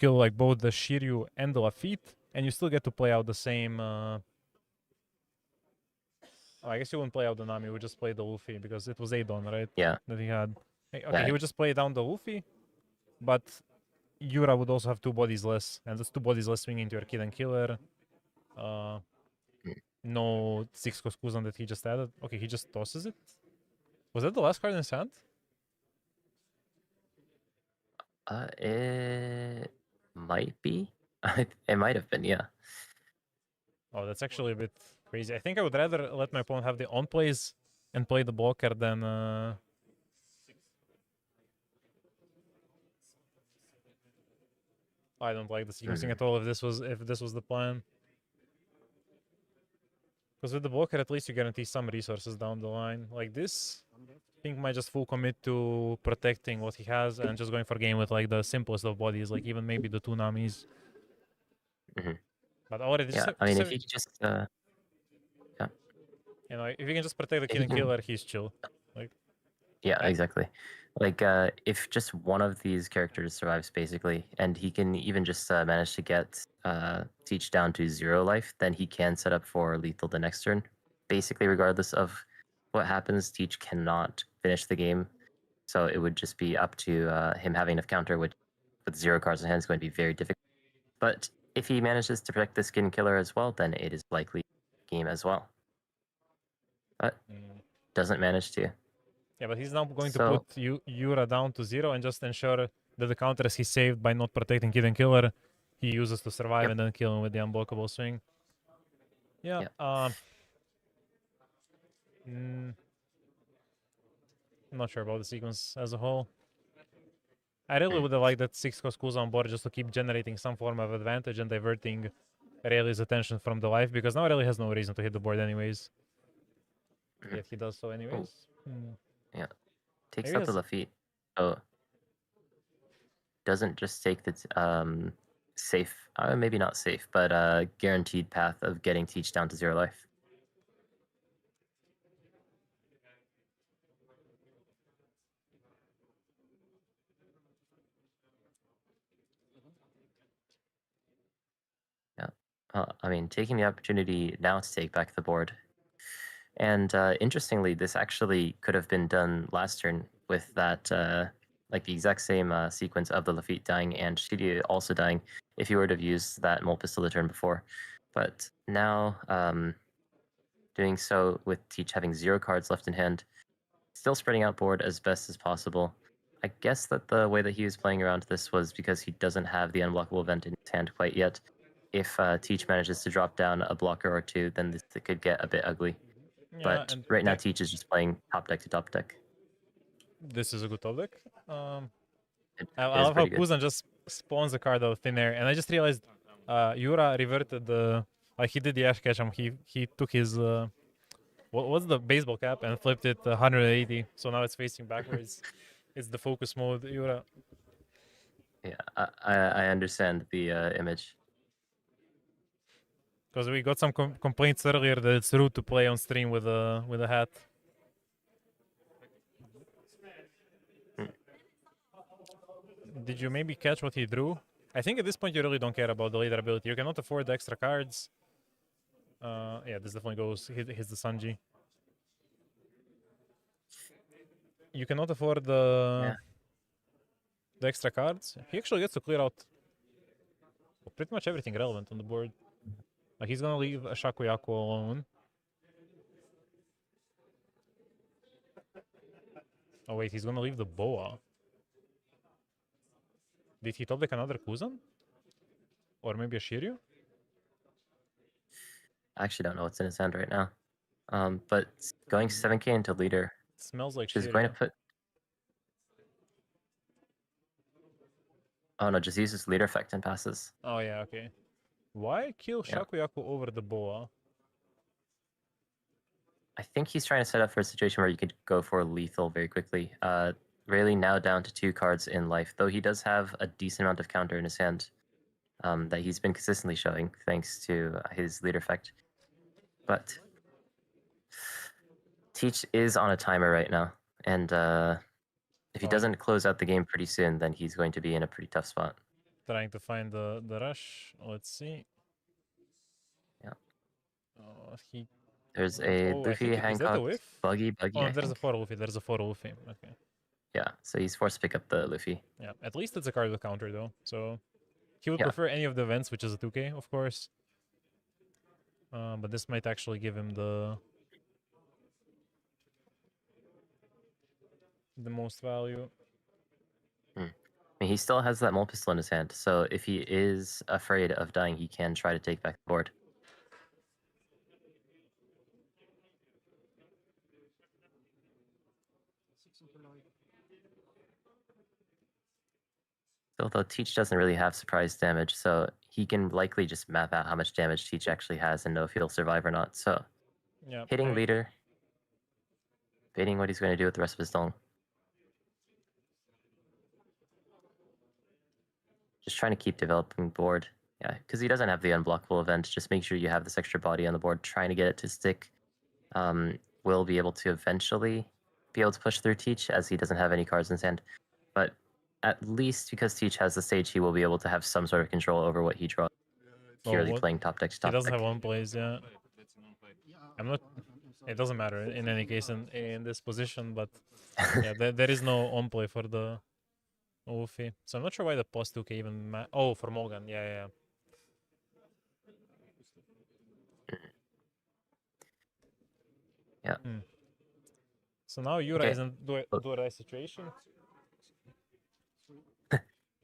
like both the Shiryu and the Lafitte, and you still get to play out the same... I guess you wouldn't play out the Nami, you would just play the Luffy, because it was Adon, right? Yeah. That he had. Okay, Yeah. he would just play down the Luffy, but Yura would also have 2 bodies less, and that's 2 bodies less swinging to your Kid and Killer. No 6 Koskuzan that he just added. Okay, he just tosses it. Was that the last card in his hand? It might be. It might have been, yeah. Oh, that's actually a bit crazy. I think I would rather let my opponent have the on plays and play the blocker than... I don't like the sequencing at all if this was the plan. Because with the blocker, at least you guarantee some resources down the line. Like this, Pink might just full commit to protecting what he has and just going for game with like the simplest of bodies, like even maybe the 2 Namis. But already, Yeah, I mean, if he could just, yeah. You know, if you can just protect the Kid and Killer, he's chill. Like, yeah, exactly. Like, if just one of these characters survives, basically, and he can even just manage to get Teach down to 0 life, then he can set up for lethal the next turn. Basically, regardless of what happens, Teach cannot finish the game. So it would just be up to him having enough counter, which with 0 cards in hand is going to be very difficult. But if he manages to protect the Skin Killer as well, then it is likely game as well. But doesn't manage to. Yeah, but he's now going to put Yura down to 0 and just ensure that the counters he saved by not protecting Kid and Killer, he uses to survive and then kill him with the unblockable swing. Yeah. I'm not sure about the sequence as a whole. I really would have liked that 6 Koskuz on board just to keep generating some form of advantage and diverting Rayleigh's attention from the life, because now Rayleigh has no reason to hit the board anyways. Yet he does so anyways. Yeah. Takes out the Lafitte. So doesn't just take the safe, maybe not safe, but guaranteed path of getting Teach down to 0 life. Yeah. I mean, taking the opportunity now to take back the board. And interestingly, this actually could have been done last turn with that like the exact same sequence of the Luffy dying and Shiryu also dying if he were to have used that mole pistol the turn before. But now, doing so with Teach having 0 cards left in hand, still spreading out board as best as possible. I guess that the way that he was playing around this was because he doesn't have the unblockable event in his hand quite yet. If Teach manages to drop down a blocker or 2, then this could get a bit ugly. Yeah, But and right now, Teach is just playing top deck to top deck. this is a good top deck. It I is love how pretty good. Kuzan just spawns a card out of thin air, and I just realized Yura reverted the like he did the Ash Ketchum. He took his what's the baseball cap and flipped it 180, so now it's facing backwards. It's the focus mode, Yura. Yeah, I understand the image. Because we got some complaints earlier that it's rude to play on stream with a hat. Did you maybe catch what he drew? I think at this point you really don't care about the later ability. You cannot afford the extra cards. Yeah, this definitely goes. Hits the Sanji. You cannot afford the extra cards. He actually gets to clear out pretty much everything relevant on the board. Like he's gonna leave a Shakuyaku alone. Oh wait, he's gonna leave the Boa. Did he top deck another Kuzan? Or maybe a Shiryu? I actually don't know what's in his hand right now. But going 7k into leader, It smells like she's Shiryu. going to put. Oh no, just uses leader effect and passes. Oh yeah, okay. Why kill Yeah. Shakuyaku over the Boa? I think he's trying to set up for a situation where you could go for lethal very quickly. Rayleigh now down to 2 cards in life, though he does have a decent amount of counter in his hand that he's been consistently showing thanks to his leader effect. But Teach is on a timer right now, and if he Oh, doesn't close out the game pretty soon, then he's going to be in a pretty tough spot. trying to find the rush. Let's see. Yeah. Oh, he. There's a Oh, I Luffy think is that a Hancock whiff? buggy, Oh, I there's a think. 4 Luffy. There's a 4 Luffy. Okay. Yeah, so he's forced to pick up the Luffy. Yeah, at least it's a card with counter though. So he would Yeah. prefer any of the events, which is a 2k, of course. But this might actually give him the most value. I mean, he still has that mole pistol in his hand, so if he is afraid of dying, he can try to take back the board. Although Teach doesn't really have surprise damage, so he can likely just map out how much damage Teach actually has and know if he'll survive or not. So, Yeah. hitting leader, baiting what he's going to do with the rest of his dong. Just trying to keep developing board. Yeah, because he doesn't have the unblockable event. Just make sure you have this extra body on the board, trying to get it to stick. Will be able to eventually be able to push through Teach as he doesn't have any cards in his hand. But at least because Teach has the stage, he will be able to have some sort of control over what he draws. Purely playing top deck to He top doesn't deck. have one plays, yeah. I'm not. It doesn't matter in any case in this position, but yeah, there is no on play for the Luffy. So I'm not sure why the plus 2k even oh, for Morgan, yeah. Yeah. So now Yura is in do or die situation.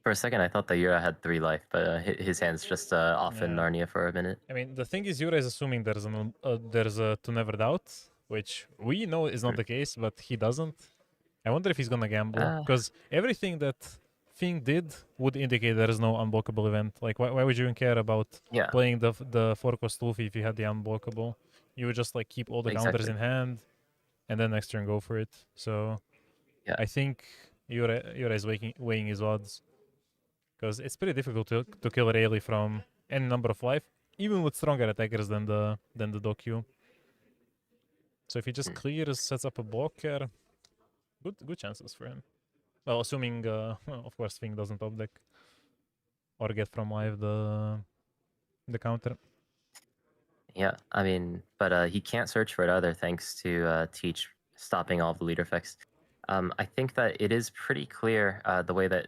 For a second, I thought that Yura had 3 life, but his hand's just off in Narnia for a minute. I mean, the thing is, Yura is assuming there's a to never doubt, which we know is not the case, but he doesn't. I wonder if he's gonna gamble, because everything that Fing did would indicate there is no unblockable event. Like, why would you even care about playing the 4-cost Luffy if you had the unblockable? You would just like keep all the counters in hand, and then next turn go for it. So, I think Yura is weighing his odds. Because it's pretty difficult to kill Rayleigh from any number of life, even with stronger attackers than the Dokyu. So if he just clears, sets up a blocker, good chances for him. Well, assuming, of course, Fing doesn't top deck or get from live the counter. Yeah, I mean, but he can't search for it either, thanks to Teach stopping all the leader effects. I think that it is pretty clear the way that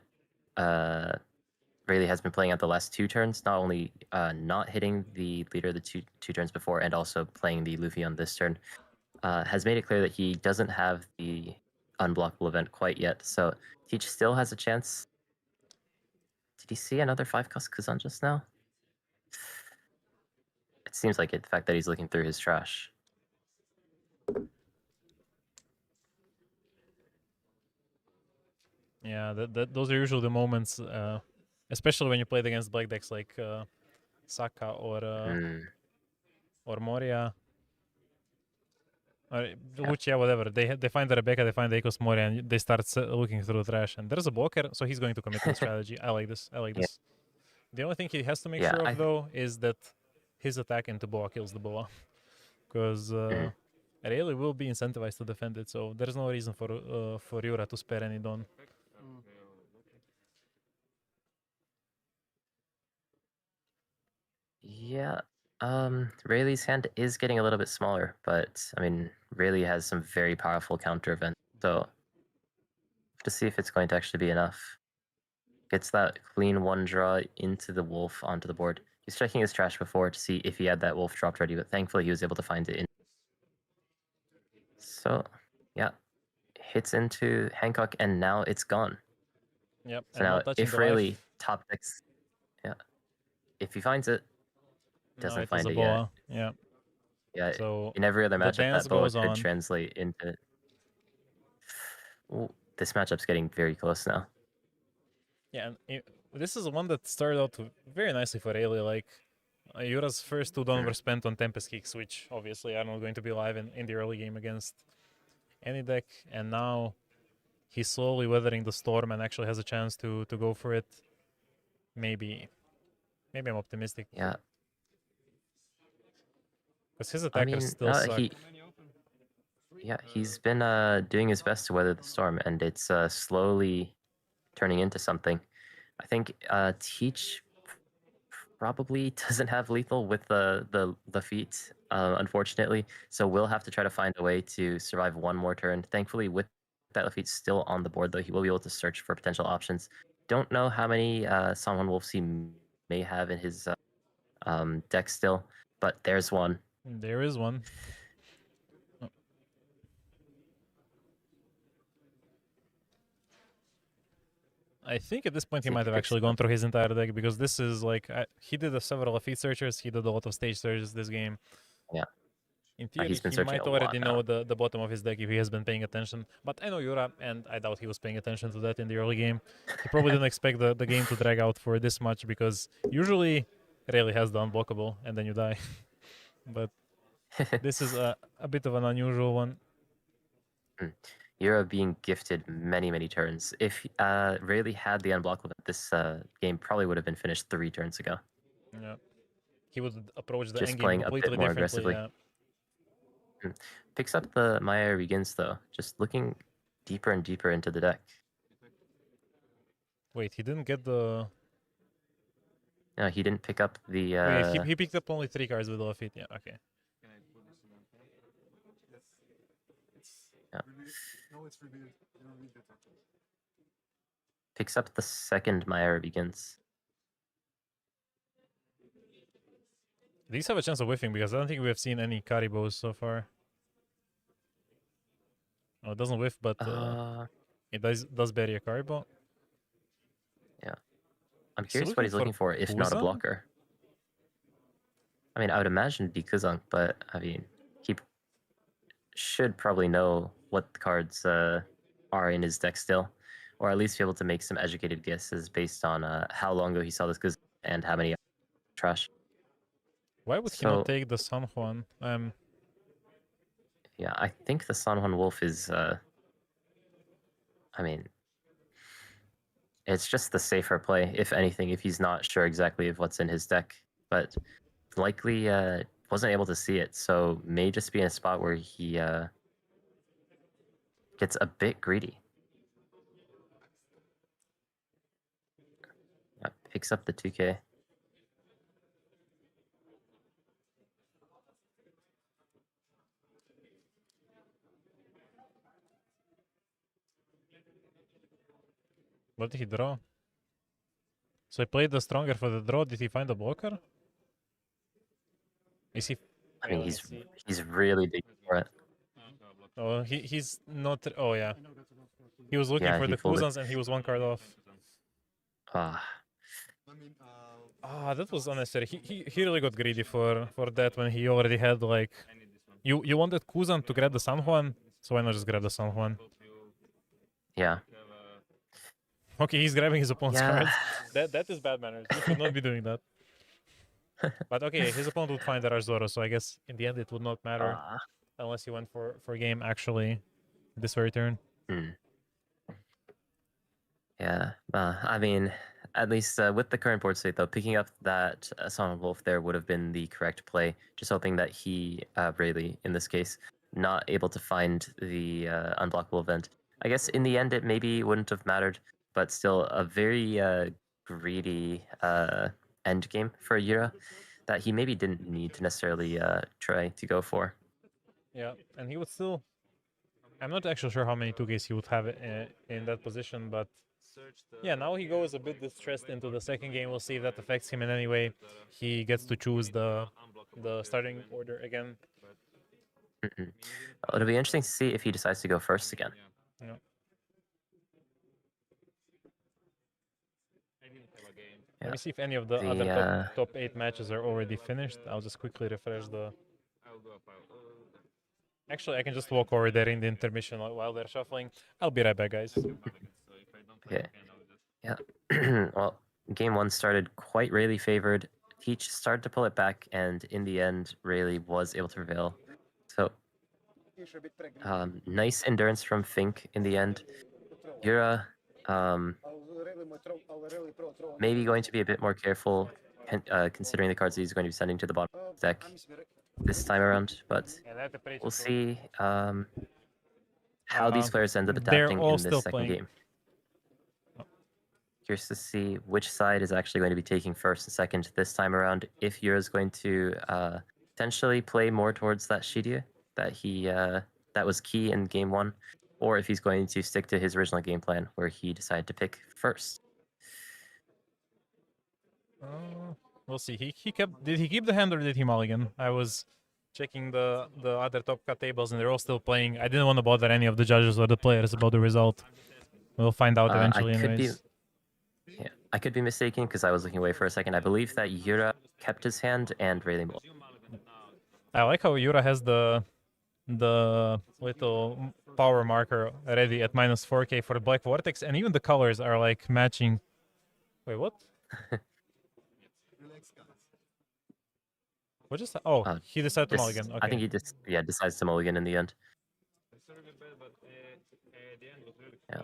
Rayleigh has been playing out the last 2 turns, not only not hitting the leader the two turns before and also playing the Luffy on this turn, has made it clear that he doesn't have the unblockable event quite yet. So Teach still has a chance. Did he see another 5-cost Kazan just now? It seems like it, the fact that he's looking through his trash. Yeah, those are usually the moments, especially when you played against black decks like Saka or Moria. Or which, yeah, whatever. They find the Rebecca, they find the Ecos Moria, and they start looking through the trash. And there's a blocker, so he's going to commit to the strategy. I like this. I like this. The only thing he has to make sure of, though, is that his attack into Boa kills the Boa. Because Rayleigh will be incentivized to defend it, so there's no reason for Yura to spare any Dawn. Yeah, Rayleigh's hand is getting a little bit smaller, but I mean, Rayleigh has some very powerful counter events, so to see if it's going to actually be enough. Gets that clean 1 draw into the wolf onto the board. He's checking his trash before to see if he had that wolf dropped ready, but thankfully he was able to find it in. So, yeah, hits into Hancock, and now it's gone. Yep. So now, if Rayleigh top decks, yeah, if he finds it, doesn't find it yet. Yeah. Yeah, so in every other matchup, that boa could on. translate into. Ooh, this matchup's getting very close now. Yeah, and this is one that started out very nicely for Rayleigh. Like, Yura's first 2 Dawn were spent on Tempest Kicks, which obviously are not going to be live in the early game against any deck. And now he's slowly weathering the storm and actually has a chance to go for it. Maybe I'm optimistic. Yeah. Because his attackers still suck. He's been doing his best to weather the storm, and it's slowly turning into something. I think Teach probably doesn't have lethal with the feat, unfortunately. So we'll have to try to find a way to survive 1 more turn. Thankfully, with that Lafitte still on the board, though, he will be able to search for potential options. Don't know how many Sanhwan Wolves he may have in his deck still, but there's one. There is one. I think at this point he might have actually gone through his entire deck, because this is like he did several feat searches, he did a lot of stage searches this game. Yeah. In theory, he might already know the bottom of his deck if he has been paying attention. But I know Yura, and I doubt he was paying attention to that in the early game. He probably didn't expect the game to drag out for this much, because usually Rayleigh has the unblockable and then you die. But this is a bit of an unusual one. Yura being gifted many turns. If Rayleigh had the unblockable, this game probably would have been finished 3 turns ago. Yeah, he would approach the just endgame playing completely a bit more differently. aggressively. Yeah. Picks up the Maya Begins, though, just looking deeper and deeper into the deck. Wait, he didn't get the... No, he didn't pick up the... Wait, he picked up only 3 cards with Luffy. Yeah, okay. Yeah. No, it's revealed. Picks up the second Maya Begins. These have a chance of whiffing, because I don't think we have seen any Karibos so far. Oh, it doesn't whiff, but it does bury a Karibo. Yeah. I'm curious what he's looking for, if not a blocker. I mean, I would imagine it'd be Kuzan, but I mean, he should probably know what the cards are in his deck still, or at least be able to make some educated guesses based on how long ago he saw this Kuzan and how many trash. Why would he not take the Sanhwan? Yeah, I think the Sanhwan Wolf is, I mean, it's just the safer play, if anything, if he's not sure exactly of what's in his deck. But likely wasn't able to see it, so may just be in a spot where he gets a bit greedy. Picks up the 2K. What did he draw? So he played the stronger for the draw. Did he find a blocker? Is he? I mean, let me he's see. really big for it. Oh, he's not. Oh yeah. He was looking Yeah, for he the pulled it. Kuzans and he was one card off. Ah, I mean, That was unnecessary. He really got greedy for that when he already had like. You wanted Kuzan to grab the San Juan, so why not just grab the San Juan? yeah. Okay, he's grabbing his opponent's Yeah. cards. That is bad manners. You should not be doing that. But okay, his opponent would find the Rush Zoro, so I guess in the end it would not matter Ah. unless he went for game actually this very turn. Yeah, I mean, at least with the current board state, though, picking up that Song of Wolf there would have been the correct play. Just hoping that he, Rayleigh, in this case, not able to find the unblockable event. I guess in the end, it maybe wouldn't have mattered, but still a very greedy end game for Yura that he maybe didn't need to necessarily try to go for. Yeah, and he would still. I'm not actually sure how many 2Ks he would have in that position, but yeah, now he goes a bit distressed into the second game. We'll see if that affects him in any way. He gets to choose the starting order again. It'll be interesting to see if he decides to go first again. Yeah. Let me see if any of the other top 8 matches are already finished. I'll just quickly refresh the. Actually, I can just walk over there in the intermission while they're shuffling. I'll be right back, guys. Okay. Yeah. Well, game 1 started quite Rayleigh favored. Teach started to pull it back, and in the end, Rayleigh was able to prevail. So, nice endurance from Fink in the end. Yura, maybe going to be a bit more careful, considering the cards he's going to be sending to the bottom of the deck this time around, but we'll see how these players end up adapting in this second game. Curious to see which side is actually going to be taking first and second this time around. If Yura is going to potentially play more towards that Shiryu that was key in game 1, or if he's going to stick to his original game plan where he decided to pick first. We'll see. Did he keep the hand or did he mulligan? I was checking the other top cut tables and they're all still playing. I didn't want to bother any of the judges or the players about the result. We'll find out eventually anyways. Yeah, I could be mistaken because I was looking away for a second. I believe that Yura kept his hand and Rayleigh mulliganed. I like how Yura has the little power marker ready at minus 4k for the Black Vortex, and even the colors are like matching. Wait, what? What just? Oh, he decided to mulligan. Okay. I think he just decides to mulligan in the end. Yeah.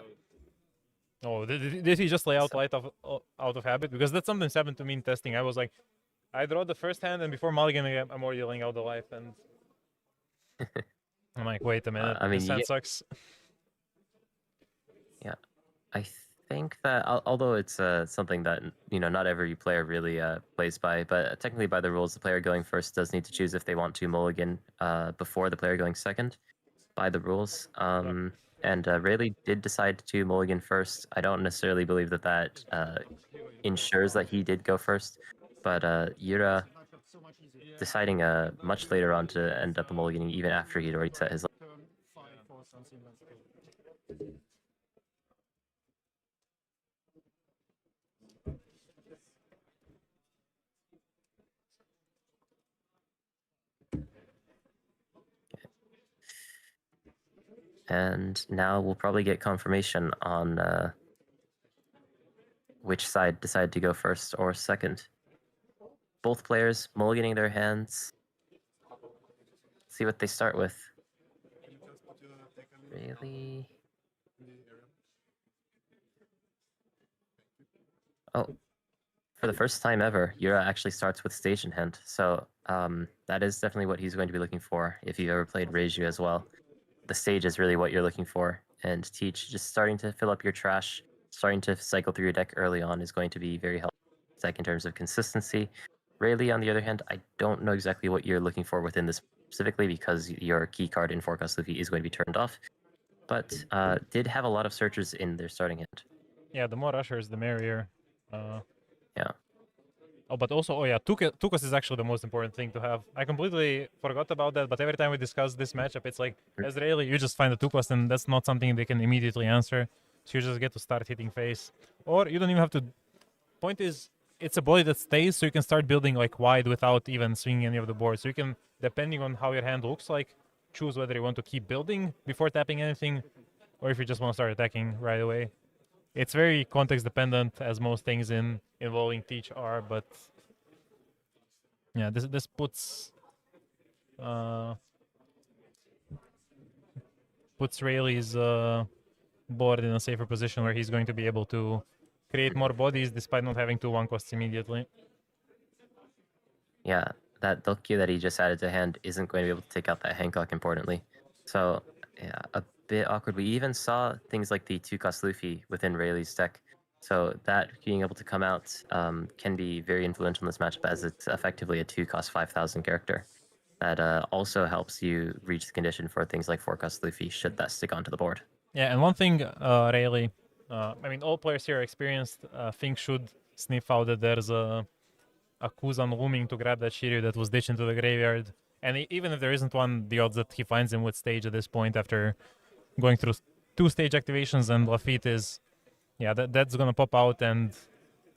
Oh, did he just lay out light out of habit? Because that's something that's happened to me in testing. I was like, I draw the first hand, and before mulliganing, I'm already laying out the life, and I'm like, wait a minute, I mean, this hand sucks. Yeah, I think that although it's something that not every player really plays by, but technically by the rules, the player going first does need to choose if they want to mulligan before the player going second, by the rules. And Rayleigh did decide to mulligan first. I don't necessarily believe that ensures that he did go first, but Yura deciding much later on to end up mulliganing even after he'd already set his. And now we'll probably get confirmation on which side decided to go first or second. Both players mulliganing their hands. See what they start with. Really? Oh, for the first time ever, Yura actually starts with stage in hand. So that is definitely what he's going to be looking for if you've ever played Reiju as well. The stage is really what you're looking for. And Teach, just starting to fill up your trash, starting to cycle through your deck early on is going to be very helpful in terms of consistency. Rayleigh, on the other hand, I don't know exactly what you're looking for within this specifically because your key card in Portgas Luffy is going to be turned off, but did have a lot of searchers in their starting hand. Yeah, the more rushers, the merrier. Yeah. Oh, but also, oh yeah, Tukos is actually the most important thing to have. I completely forgot about that, but every time we discuss this matchup, it's like, Ezreal, you just find the Tukos, and that's not something they can immediately answer. So you just get to start hitting face. Or you don't even have to... Point is, it's a body that stays, so you can start building like wide without even swinging any of the boards. So you can, depending on how your hand looks like, choose whether you want to keep building before tapping anything, or if you just want to start attacking right away. It's very context dependent, as most things involving Teach are, but yeah, this puts Rayleigh's board in a safer position where he's going to be able to create more bodies despite not having 2/1 costs immediately. Yeah, that Dokyu that he just added to hand isn't going to be able to take out that Hancock, importantly. So, yeah, a bit awkward. We even saw things like the 2-cost Luffy within Rayleigh's deck. So that being able to come out can be very influential in this matchup, as it's effectively a 2-cost 5,000 character. That also helps you reach the condition for things like 4-cost Luffy, should that stick onto the board. Yeah, and one thing, Rayleigh, I mean, all players here are experienced. Think should sniff out that there's a Kuzan looming to grab that Shiryu that was ditched into the graveyard. And even if there isn't one, the odds that he finds him with stage at this point after going through 2 stage activations and Lafitte is, yeah, that's gonna pop out and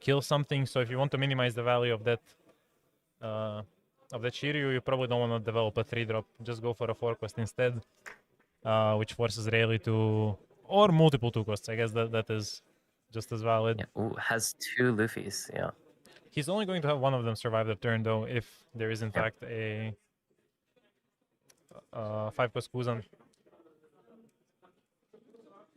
kill something. So if you want to minimize the value of that Shiryu, you probably don't want to develop a 3-drop. Just go for a 4-cost instead, which forces Rayleigh to, or multiple 2-costs. I guess that is just as valid. Yeah. Ooh, has 2 Luffys, yeah. He's only going to have one of them survive the turn, though, if there is in fact a 5-cost Kuzan.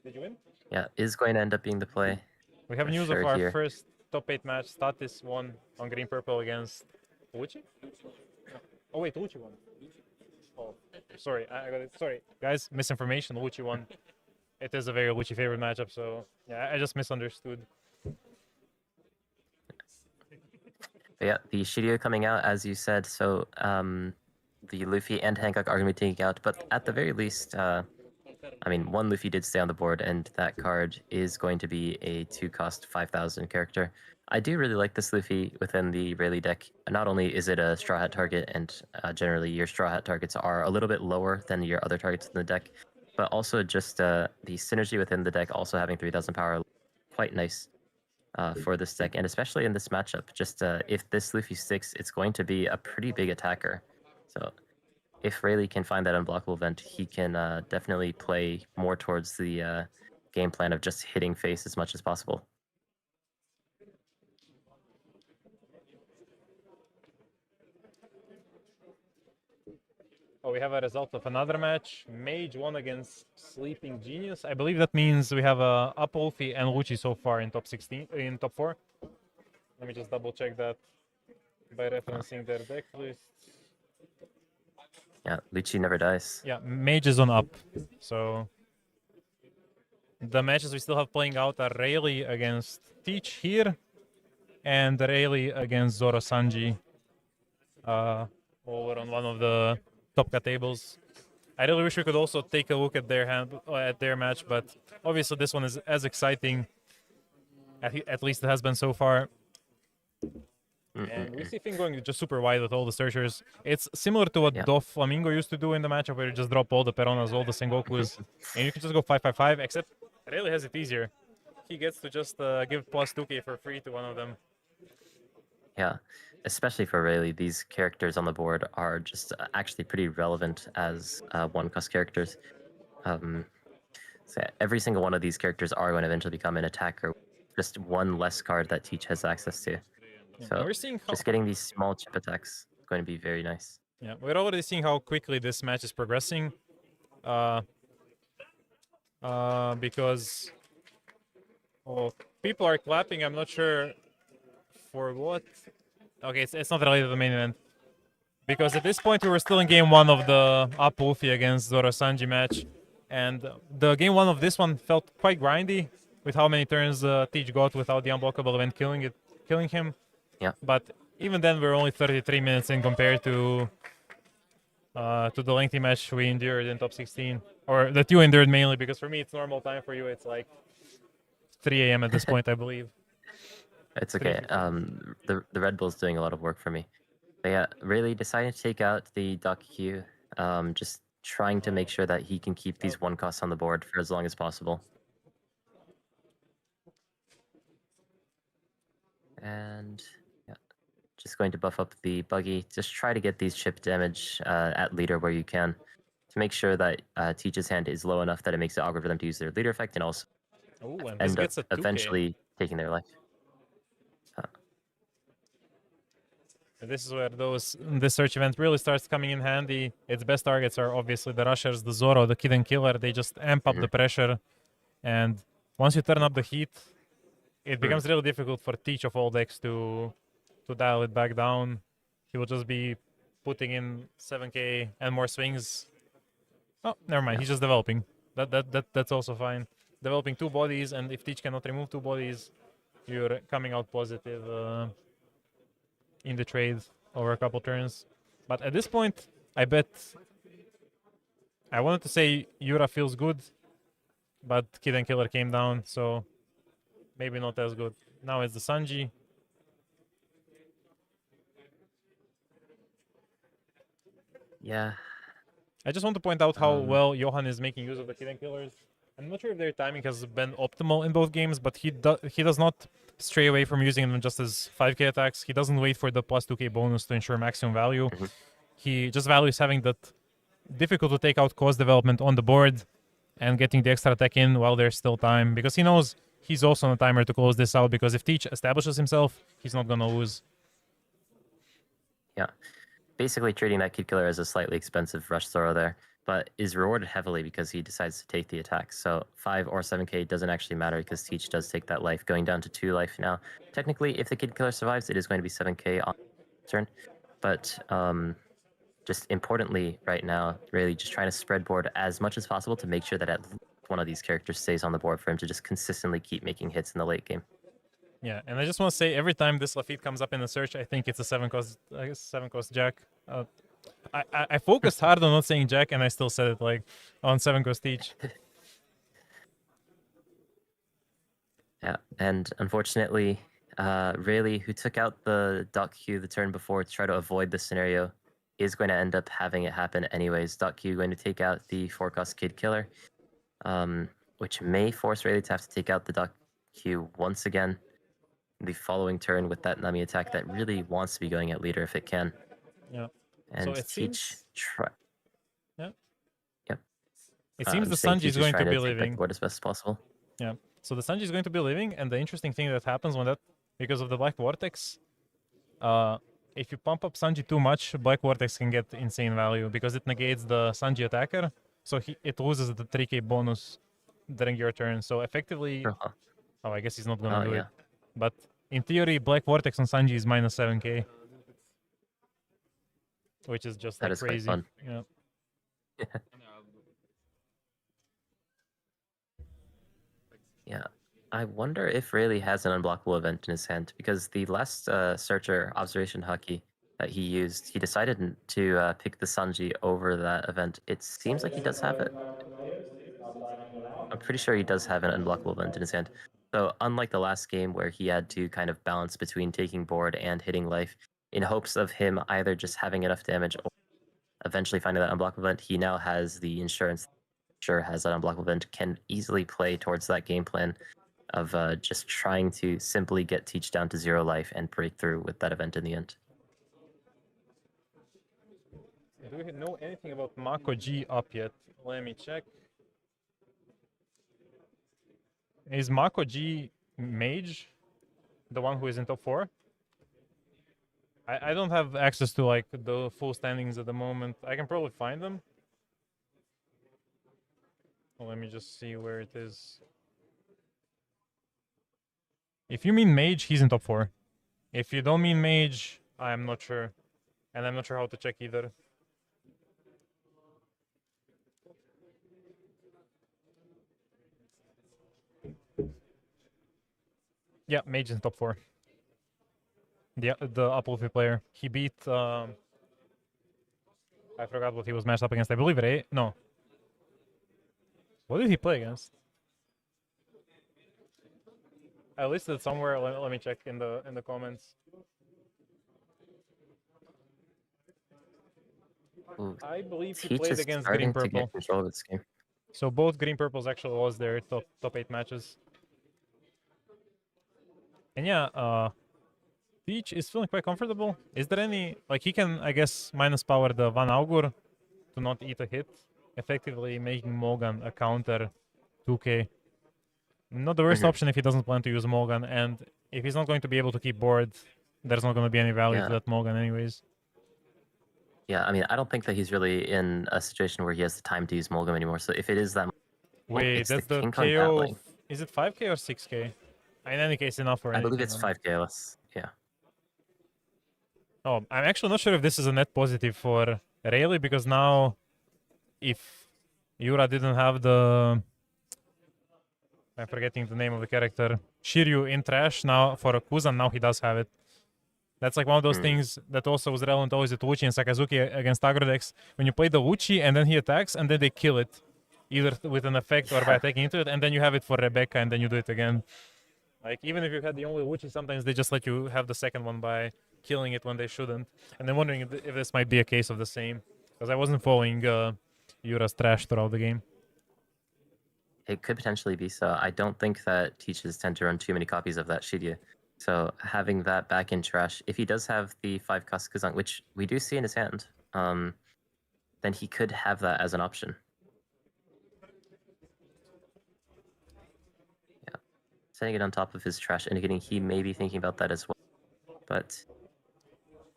Did you win? Yeah, is going to end up being the play. We have for news sure of our here. first top 8 match. Statis won on green purple against Luchi. Oh wait, Luchi won. Oh, sorry, I got it. Sorry, guys, misinformation. Luchi won. It is a very Luchi favorite matchup, so yeah, I just misunderstood. But yeah, the Shiryu coming out, as you said, so the Luffy and Hancock are going to be taking out, but at the very least, I mean, one Luffy did stay on the board, and that card is going to be a 2-cost 5,000 character. I do really like this Luffy within the Rayleigh deck. Not only is it a Straw Hat target, and generally your Straw Hat targets are a little bit lower than your other targets in the deck, but also just the synergy within the deck, also having 3,000 power, quite nice. For this deck, and especially in this matchup, just if this Luffy sticks, it's going to be a pretty big attacker. So if Rayleigh can find that unblockable event, he can definitely play more towards the game plan of just hitting face as much as possible. Oh, we have a result of another match. Mage won against Sleeping Genius. I believe that means we have Up Wolfie and Luchi so far in top 16, in top 4. Let me just double check that by referencing their deck lists. Yeah, Luchi never dies. Yeah, Mage is on Up. So the matches we still have playing out are Rayleigh against Teach here, and Rayleigh against Zorosanji over on one of the top cut tables. I really wish we could also take a look at their match, but obviously this one is as exciting, at least it has been so far. And we see things going just super wide with all the searchers. It's similar to what Doflamingo used to do in the matchup, where you just drop all the Peronas, all the Sengokus, and you can just go 5/5/5, except Rayleigh has it easier. He gets to just give plus 2k for free to one of them. Yeah, especially for Rayleigh, these characters on the board are just actually pretty relevant as 1-cost characters. So every single one of these characters are going to eventually become an attacker. Just one less card that Teach has access to. So we're seeing just getting these small chip attacks is going to be very nice. Yeah, we're already seeing how quickly this match is progressing. Because people are clapping. I'm not sure for what. Okay, it's not related to the main event. Because at this point we were still in game 1 of the Up Luffy against Zorosanji match. And the game 1 of this one felt quite grindy with how many turns Teach got without the unblockable event killing him. Yeah. But even then we're only 33 minutes in compared to the lengthy match we endured in top 16. Or that you endured mainly, because for me it's normal time, for you it's like 3 a.m. at this point, I believe. It's okay. The Red Bull's doing a lot of work for me. But yeah, really deciding to take out the Doc Q. Just trying to make sure that he can keep these one costs on the board for as long as possible. And yeah, just going to buff up the buggy. Just try to get these chip damage at leader where you can, to make sure that Teach's hand is low enough that it makes it awkward for them to use their leader effect and also Oh, and this end up gets a 2K. eventually taking their life. This is where this search event really starts coming in handy. Its best targets are obviously the rushers, the Zoro, the Kid and Killer. They just amp up the pressure, and once you turn up the heat, it becomes really difficult for Teach of all decks to dial it back down. He will just be putting in 7k and more swings. Oh, never mind. He's just developing. That's also fine. Developing 2 bodies, and if Teach cannot remove 2 bodies, you're coming out positive in the trade over a couple turns. But at this point, I bet I wanted to say Yura feels good, but Kid and Killer came down, so maybe not as good. Now it's the Sanji. Yeah. I just want to point out how well Johan is making use of the Kid and Killers. I'm not sure if their timing has been optimal in both games, but he does not stray away from using them just as 5k attacks. He doesn't wait for the plus 2k bonus to ensure maximum value. He just values having that difficult to take out cost development on the board and getting the extra attack in while there's still time, because he knows he's also on a timer to close this out, because if Teach establishes himself, he's not gonna lose. Yeah. Basically treating that Kid Killer as a slightly expensive rush Zoro there, but is rewarded heavily because he decides to take the attack. So 5 or 7k doesn't actually matter because Teach does take that life, going down to 2 life now. Technically, if the Kid Killer survives, it is going to be 7k on turn. But just importantly right now, really just trying to spread board as much as possible to make sure that at least one of these characters stays on the board for him to just consistently keep making hits in the late game. Yeah, and I just want to say, every time this Lafitte comes up in the search, I think it's a 7-cost Jack. I focused hard on not saying Jack, and I still said it like on 7-cost Teach. Yeah, and unfortunately, really, who took out the Doc Q the turn before to try to avoid this scenario is going to end up having it happen anyways. Doc Q going to take out the 4-cost Kid Killer, which may force Rayleigh to have to take out the Doc Q once again the following turn with that Nami attack that really wants to be going at leader if it can. Yeah. And So it Teach seems... Yeah. Yep. It seems the Sanji is going to be living. The board as best as possible. Yeah. So the Sanji is going to be living, and the interesting thing that happens when that, because of the Black Vortex, if you pump up Sanji too much, Black Vortex can get insane value because it negates the Sanji attacker, so it loses the 3k bonus during your turn. So effectively, oh, I guess he's not gonna do it. But in theory, Black Vortex on Sanji is minus 7k, which is just like that is crazy. Quite fun. Yeah. Yeah. I wonder if Rayleigh has an unblockable event in his hand, because the last searcher observation hockey that he used, he decided to pick the Sanji over that event. It seems like he does have it. I'm pretty sure he does have an unblockable event in his hand. So unlike the last game where he had to kind of balance between taking board and hitting life in hopes of him either just having enough damage or eventually finding that unblockable event, he now has the insurance. Sure has that unblockable event, can easily play towards that game plan of just trying to simply get Teach down to 0 life and break through with that event in the end. Do we know anything about Mako G up yet? Let me check. Is Mako G Mage the one who is in top 4? I don't have access to like the full standings at the moment. I can probably find them. Well, let me just see where it is. If you mean Mage, he's in top 4. If you don't mean Mage, I'm not sure. And I'm not sure how to check either. Yeah, Mage is in top 4. The Luffy player. He beat... I forgot what he was matched up against. I believe Ray. No. What did he play against? I listed it somewhere. Let me check in the comments. Ooh, I believe he Teach played is against green starting to purple. get control of this game. So both green purples actually lost their top 8 matches. And yeah, Peach is feeling quite comfortable. Is there any like he can I guess minus power the Van Augur to not eat a hit, effectively making Morgan a counter 2k. Not the worst option if he doesn't plan to use Morgan, and if he's not going to be able to keep board, there's not going to be any value to that Morgan anyways. Yeah, I mean, I don't think that he's really in a situation where he has the time to use Mulgam anymore. So if it is that, Wait, it's that's the King Kong KO. battling. Is it 5k or 6k? In any case, enough for I anything. believe it's 5k less. Yeah. Oh, I'm actually not sure if this is a net positive for Rayleigh, because now, if Yura didn't have the... I'm forgetting the name of the character. Shiryu in trash now for Kuzan, now he does have it. That's like one of those things that also was relevant always at Uchi and Sakazuki against aggro decks. When you play the Uchi and then he attacks and then they kill it, either with an effect or by attacking into it, and then you have it for Rebecca and then you do it again. Like, even if you had the only Uchi, sometimes they just let you have the second one by killing it when they shouldn't. And I'm wondering if this might be a case of the same, because I wasn't following Yura's trash throughout the game. It could potentially be so. I don't think that teachers tend to run too many copies of that Shiryu. So having that back in trash, if he does have the 5 Kasukazan, which we do see in his hand, then he could have that as an option. Yeah. Setting it on top of his trash, indicating he may be thinking about that as well. But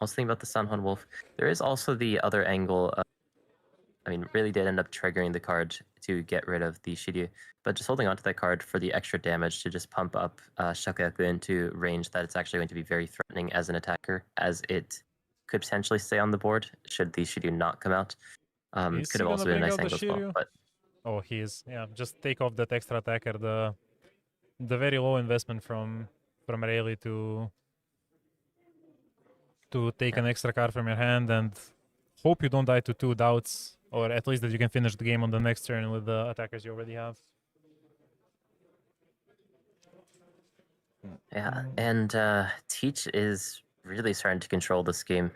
also thinking about the Sanhon Wolf, there is also the other angle. I mean, really did end up triggering the card to get rid of the Shiryu, but just holding onto that card for the extra damage to just pump up Shakuyaku into range that it's actually going to be very threatening as an attacker, as it could potentially stay on the board should the Shiryu not come out. Could have also been a nice angle as well. But... Oh, he is. Yeah, just take off that extra attacker. The very low investment from Rayleigh to take an extra card from your hand and hope you don't die to 2 doubts. Or at least that you can finish the game on the next turn with the attackers you already have. Yeah, and Teach is really starting to control this game.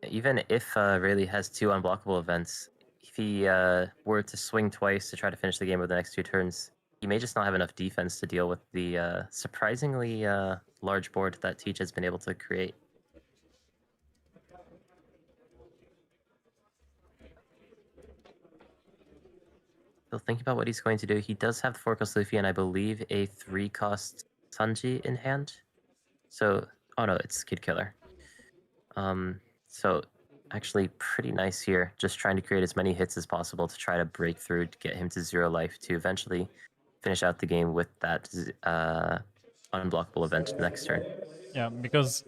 Even if Rayleigh has 2 unblockable events, if he were to swing twice to try to finish the game with the next 2 turns, he may just not have enough defense to deal with the surprisingly large board that Teach has been able to create. So think about what he's going to do. He does have the 4-cost Luffy and I believe a 3-cost Sanji in hand. So, oh no, it's Kid Killer. So actually pretty nice here. Just trying to create as many hits as possible to try to break through to get him to 0 life to eventually finish out the game with that unblockable event next turn. Yeah, because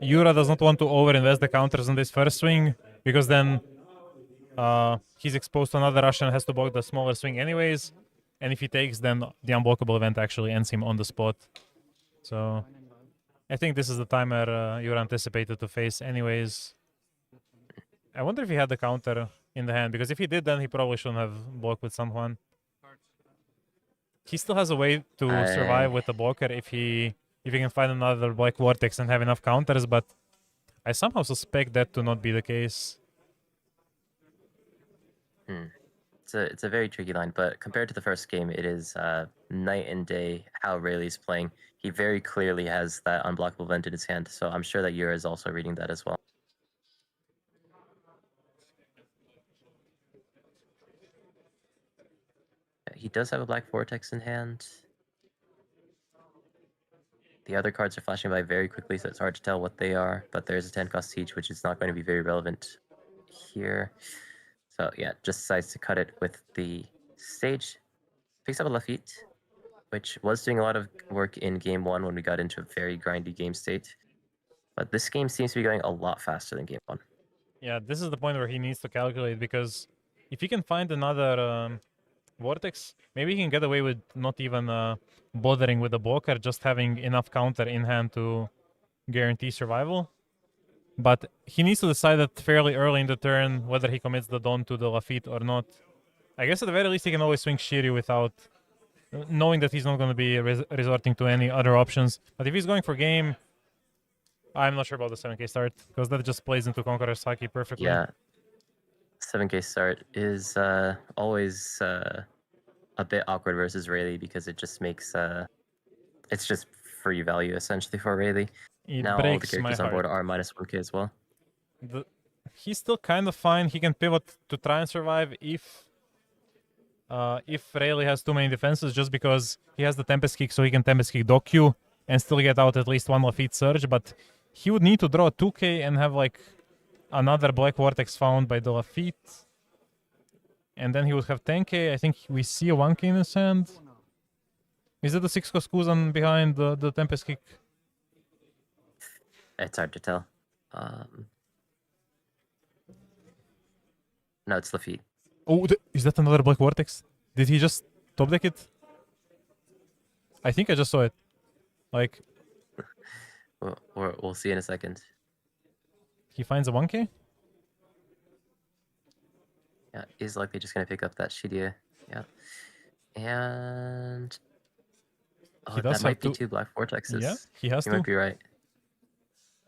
Yura does not want to overinvest the counters on this first swing, because then he's exposed to another rush and has to block the smaller swing anyways. And if he takes, then the unblockable event actually ends him on the spot. So I think this is the timer Yura anticipated to face anyways. I wonder if he had the counter in the hand, because if he did, then he probably shouldn't have blocked with San Juan. He still has a way to survive with the blocker if he can find another Black Vortex and have enough counters, but I somehow suspect that to not be the case. It's a very tricky line, but compared to the first game, it is night and day how Rayleigh's playing. He very clearly has that unblockable event in his hand, so I'm sure that Yura is also reading that as well. He does have a Black Vortex in hand. The other cards are flashing by very quickly, so it's hard to tell what they are, but there's a 10-cost Siege, which is not going to be very relevant here. So yeah, just decides to cut it with the stage. Picks up a Lafitte, which was doing a lot of work in game 1 when we got into a very grindy game state. But this game seems to be going a lot faster than game 1. Yeah, this is the point where he needs to calculate, because if he can find another Vortex, maybe he can get away with not even bothering with the blocker, just having enough counter in hand to guarantee survival. But he needs to decide that fairly early in the turn whether he commits the Dawn to the Lafitte or not. I guess at the very least he can always swing Shiryu without knowing that he's not going to be resorting to any other options. But if he's going for game, I'm not sure about the 7k start, because that just plays into Conqueror's Haki perfectly. Yeah. 7k start is always a bit awkward versus Rayleigh because it just makes it's just free value essentially for Rayleigh. It Now all the breaks my characters on board heart. are -1k as well. He's still kind of fine. He can pivot to try and survive if Rayleigh has too many defenses, just because he has the Tempest Kick, so he can Tempest Kick Dokyu and still get out at least one Lafitte Surge, but he would need to draw 2k and have like another Black Vortex found by the Lafitte. And then he would have 10k. I think we see a 1k in his hand. Is it the 6 Koskuzan behind the Tempest Kick? It's hard to tell. No, it's Lafitte. Oh, is that another Black Vortex? Did he just top deck it? I think I just saw it. Like, We'll see in a second. he finds a 1k? Yeah, he's likely just gonna pick up that Shidia. Yeah, and He does that might have be two Black Vortexes. Yeah, he has You to. might be right.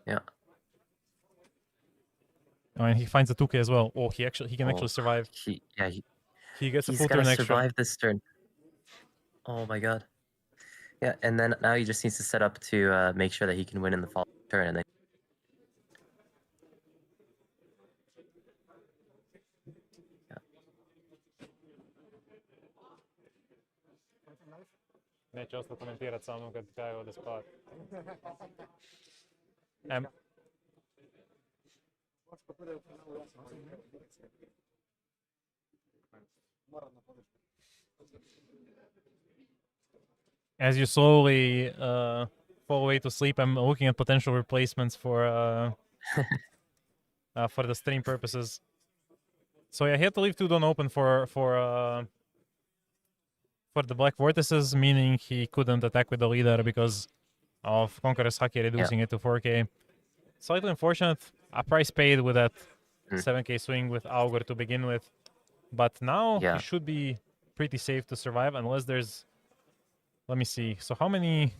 Yeah. Oh, and he finds a 2k as well. Oh, he can actually survive. He He gets a he's full gonna turn extra. survive this turn. Oh my god. Yeah, and then now he just needs to set up to make sure that he can win in the following turn, and then. Neće ostati komentirati sa mnom kad kaj ode spavat. As you slowly fall away to sleep, I'm looking at potential replacements for the stream purposes. So yeah, he had to leave 2 Dawn open for the Black Vortices, meaning he couldn't attack with the leader because of Conqueror's Haki reducing it to 4k. Slightly unfortunate. A price paid with that 7k swing with Augur to begin with. But now he should be pretty safe to survive unless there's... Let me see. So how many...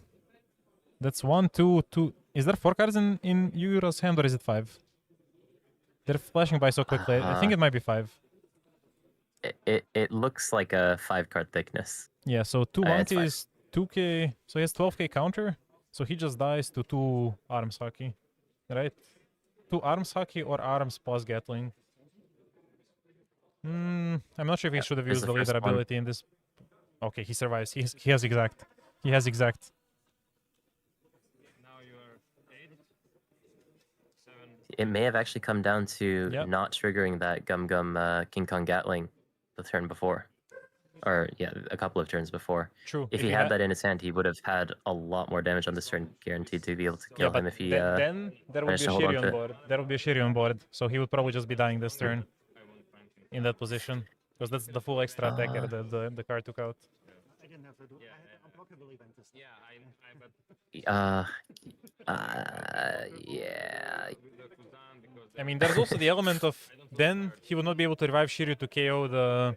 That's 1, 2, 2... Is there 4 cards in Yura's hand, or is it 5? They're flashing by so quickly. I think it might be 5. It looks like a 5-card thickness. Yeah, so 2 1k is 2k. So he has 12k counter. So he just dies to 2 arms Haki. Right? 2 arms Haki or arms plus Gatling. I'm not sure if he should have used the leader ability in this. Okay, he survives. He has exact. He has exact. Now you are 8, 7. It may have actually come down to not triggering that Gum King Kong Gatling the turn before. Or, yeah, a couple of turns before. True. If he had that in his hand, he would have had a lot more damage on this turn, guaranteed to be able to kill him if he... then there would be a Shiri on board. There would be a Shiri on board, so he would probably just be dying this turn in that position. Because that's the full extra attacker that the card took out. I didn't have to do. I had unblockable events. Yeah, yeah. I mean, there's also the element of then he would not be able to revive Shiryu to KO the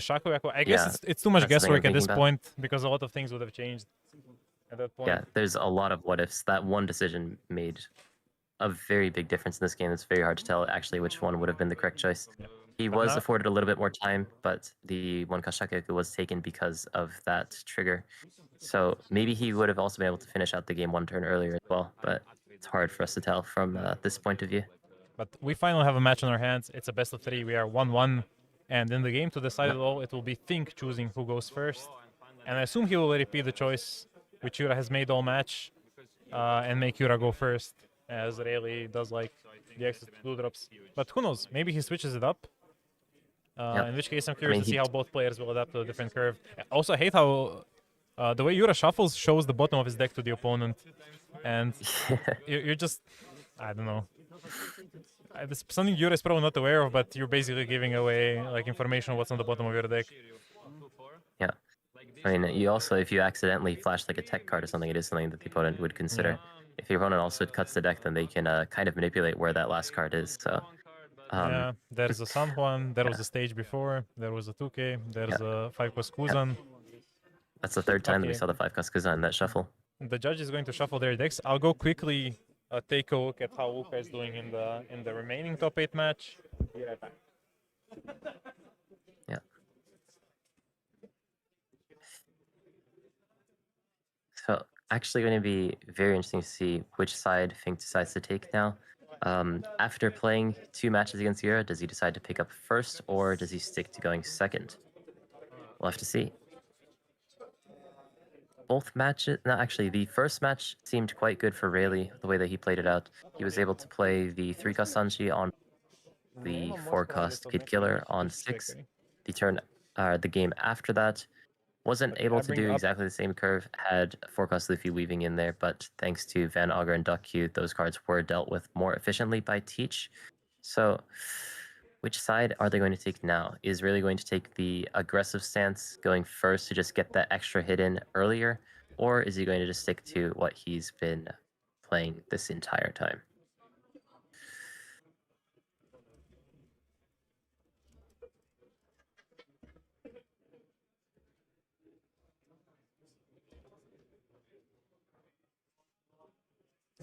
Shakuyaku. I guess it's too much guesswork at this point because a lot of things would have changed at that point. Yeah, there's a lot of what ifs. That one decision made a very big difference in this game. It's very hard to tell actually which one would have been the correct choice. Yeah. He was afforded a little bit more time, but the one Shakuyaku was taken because of that trigger. So maybe he would have also been able to finish out the game 1 turn earlier as well, but it's hard for us to tell from this point of view. But we finally have a match on our hands. It's a best of 3. We are 1-1. And in the game, to decide it all, it will be Think choosing who goes first. And I assume he will repeat the choice which Yura has made all match and make Yura go first, as Rayleigh does like the extra 2 drops. But who knows? Maybe he switches it up. In which case, I'm curious to see how both players will adapt to a different curve. Also, I hate how the way Yura shuffles shows the bottom of his deck to the opponent. And you're just... I don't know. It's something Yura is probably not aware of, but you're basically giving away like information on what's on the bottom of your deck. Yeah. I mean, you also, if you accidentally flash like a tech card or something, it is something that the opponent would consider. Yeah. If your opponent also cuts the deck, then they can kind of manipulate where that last card is. So. Yeah, there's a San Juan, there was a stage before, there was a 2K, there's a 5 Koskuzan. That's the third time that we Okay. saw the 5 Kaskazan in that shuffle. The judge is going to shuffle their decks. I'll go quickly take a look at how Luca is doing in the remaining top 8 match. Be right back. Yeah. So actually going to be very interesting to see which side Fink decides to take now. After playing 2 matches against Yura, does he decide to pick up first, or does he stick to going second? We'll have to see. Both matches, no, actually, the first match seemed quite good for Rayleigh, the way that he played it out. He was able to play the 3-cost Sanji on the 4-cost Kid Killer on 6. The game after that wasn't able to do exactly the same curve, had 4-cost Luffy weaving in there, but thanks to Van Augur and Duck Q, those cards were dealt with more efficiently by Teach. So which side are they going to take now? Is Rayleigh going to take the aggressive stance, going first to just get that extra hit in earlier, or is he going to just stick to what he's been playing this entire time?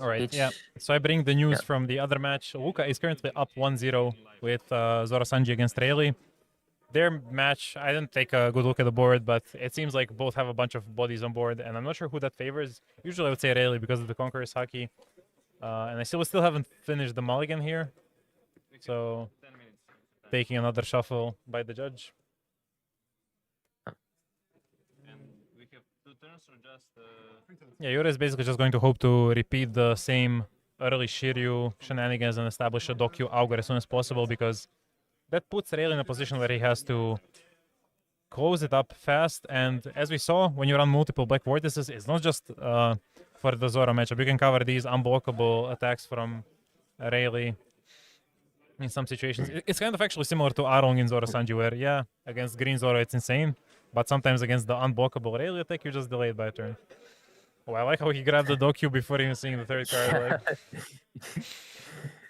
All right, yeah. So I bring the news from the other match. Luca is currently up 1-0 with Zorosanji against Rayleigh. Their match, I didn't take a good look at the board, but it seems like both have a bunch of bodies on board, and I'm not sure who that favors. Usually I would say Rayleigh because of the Conqueror's Haki. And I still haven't finished the mulligan here. So, taking another shuffle by the judge. Yeah, Yura is basically just going to hope to repeat the same early Shiryu shenanigans and establish a Dokyu Augur as soon as possible, because that puts Rayleigh in a position where he has to close it up fast. And as we saw, when you run multiple Black Vortices, it's not just for the Zoro matchup. You can cover these unblockable attacks from Rayleigh in some situations. It's kind of actually similar to Arlong in Zorosanji, where, yeah, against Green Zoro it's insane, but sometimes against the unblockable Rayleigh attack, you're just delayed by a turn. Oh, I like how he grabbed the Dokyu before even seeing the third card. Like,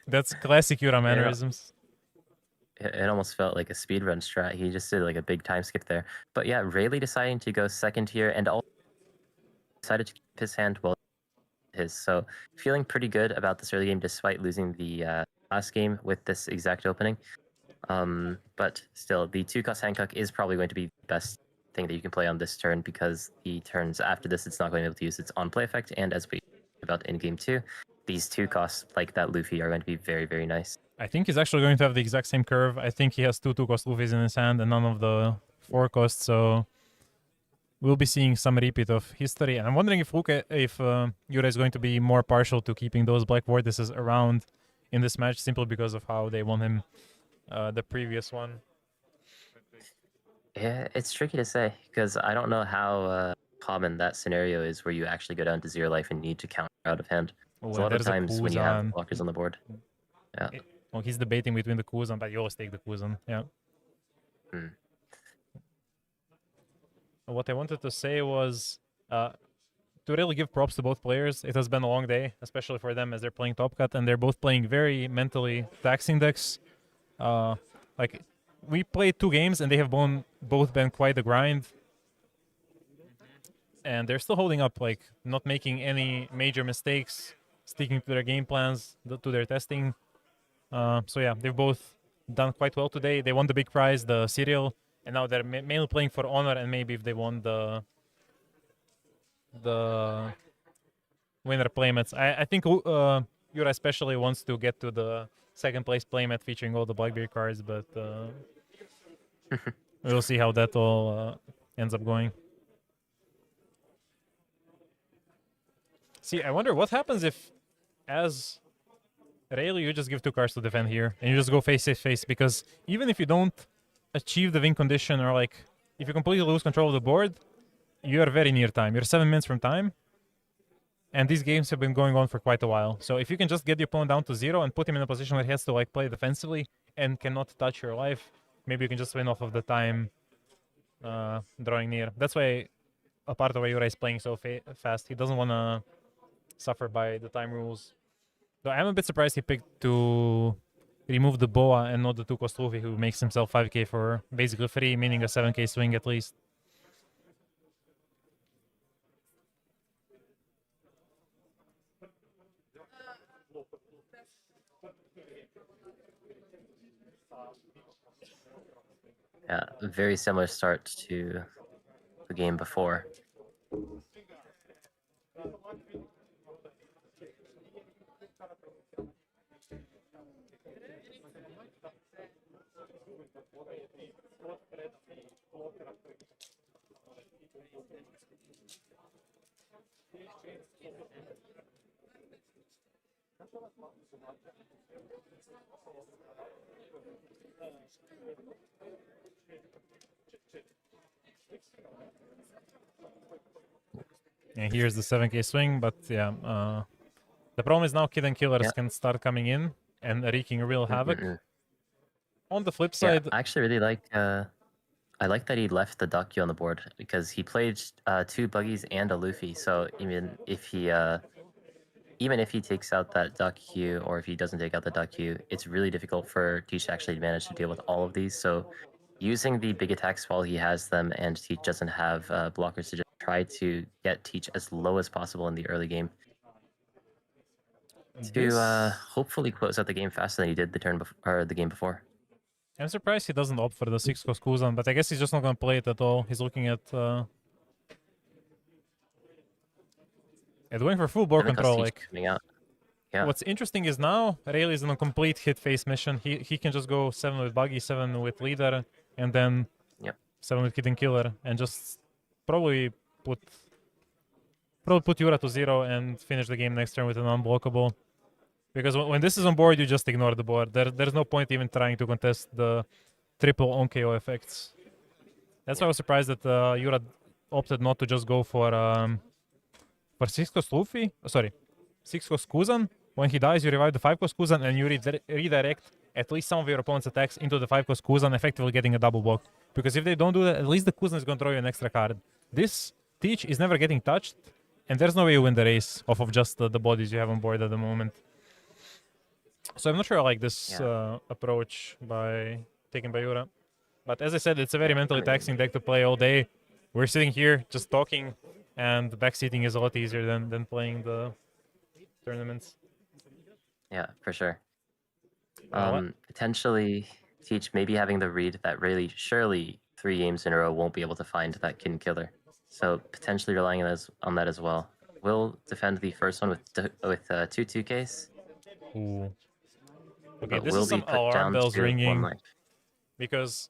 that's classic Yura mannerisms. It almost felt like a speedrun strat. He just did like a big time skip there. But yeah, Rayleigh deciding to go second here and also decided to keep his hand well his. So feeling pretty good about this early game despite losing the last game with this exact opening. But still, the 2-cost Hancock is probably going to be the best thing that you can play on this turn, because the turns after this it's not going to be able to use its on-play effect, and as we talked about in game 2, these 2 costs like that Luffy are going to be very, very nice. I think he's actually going to have the exact same curve. I think he has 2 2-cost Luffys in his hand and none of the 4 costs, so we'll be seeing some repeat of history. And I'm wondering if Yura is going to be more partial to keeping those Black Vortices around in this match, simply because of how they won him the previous one. Yeah, it's tricky to say, because I don't know how common that scenario is where you actually go down to 0 life and need to counter out of hand. Oh, a lot of times when you have blockers on the board. Yeah. Well, he's debating between the Kuzan, but you always take the Kuzan. Yeah. What I wanted to say was to really give props to both players. It has been a long day, especially for them as they're playing Top Cut, and they're both playing very mentally taxing decks. Like, we played 2 games, and they have both been quite the grind. And they're still holding up, like, not making any major mistakes, sticking to their game plans, to their testing. So yeah, they've both done quite well today. They won the big prize, the cereal, and now they're mainly playing for honor, and maybe if they won the winner playmats. I think Yura especially wants to get to the second place playmat featuring all the Blackbeard cards, but we'll see how that all ends up going. See, I wonder what happens if, as Rayleigh, you just give 2 cards to defend here, and you just go face, because even if you don't achieve the win condition, or like, if you completely lose control of the board, you are very near time. You're 7 minutes from time, and these games have been going on for quite a while. So if you can just get the opponent down to 0 and put him in a position where he has to like play defensively and cannot touch your life, maybe you can just win off of the time drawing near. That's why a part of why Yura is playing so fast. He doesn't want to suffer by the time rules. So I'm a bit surprised he picked to remove the Boa and not the 2-cost Luffy, who makes himself 5k for basically free, meaning a 7k swing at least. Yeah, a very similar start to the game before. And here's the 7k swing, but yeah, the problem is now Kid and Killers Yeah. can start coming in and wreaking real havoc. On the flip Yeah, side, I actually really like. I like that he left the duck on the board because he played 2 buggies and a Luffy. So even if he takes out that duck queue, or if he doesn't take out the duck queue, it's really difficult for Teach to actually manage to deal with all of these. So using the big attacks while he has them and Teach doesn't have blockers to just try to get Teach as low as possible in the early game to hopefully close out the game faster than he did the game before. I'm surprised he doesn't opt for the 6 cost Kuzan, but I guess he's just not going to play it at all. He's looking at going for full board control. Like, coming out. Yeah. What's interesting is now Rayleigh is on a complete hit face mission. He can just go 7 with Buggy, 7 with Leader, and then 7 with Kid and Killer, and just probably put Yura to 0 and finish the game next turn with an unblockable. Because when this is on board, you just ignore the board. There's no point even trying to contest the triple on KO effects. That's why I was surprised that Yura opted not to just go for 6 cost Luffy. 6 cost Kuzan. When he dies, you revive the 5 cost Kuzan and you redirect at least some of your opponent's attacks into the 5 cost Kuzan, effectively getting a double block. Because if they don't do that, at least the Kuzan is going to throw you an extra card. This Teach is never getting touched, and there's no way you win the race off of just the bodies you have on board at the moment. So I'm not sure I like this approach taken by Yura. But as I said, it's a very mentally taxing deck to play all day. We're sitting here just talking, and backseating is a lot easier than playing the tournaments. Yeah, for sure. Potentially Teach maybe having the read that really surely 3 games in a row won't be able to find that Kid and Killer. So potentially relying on that as well. Will defend the first one with 2 2Ks. Ooh. Okay, But this will is some be put alarm down bells to 1 ringing. life. Because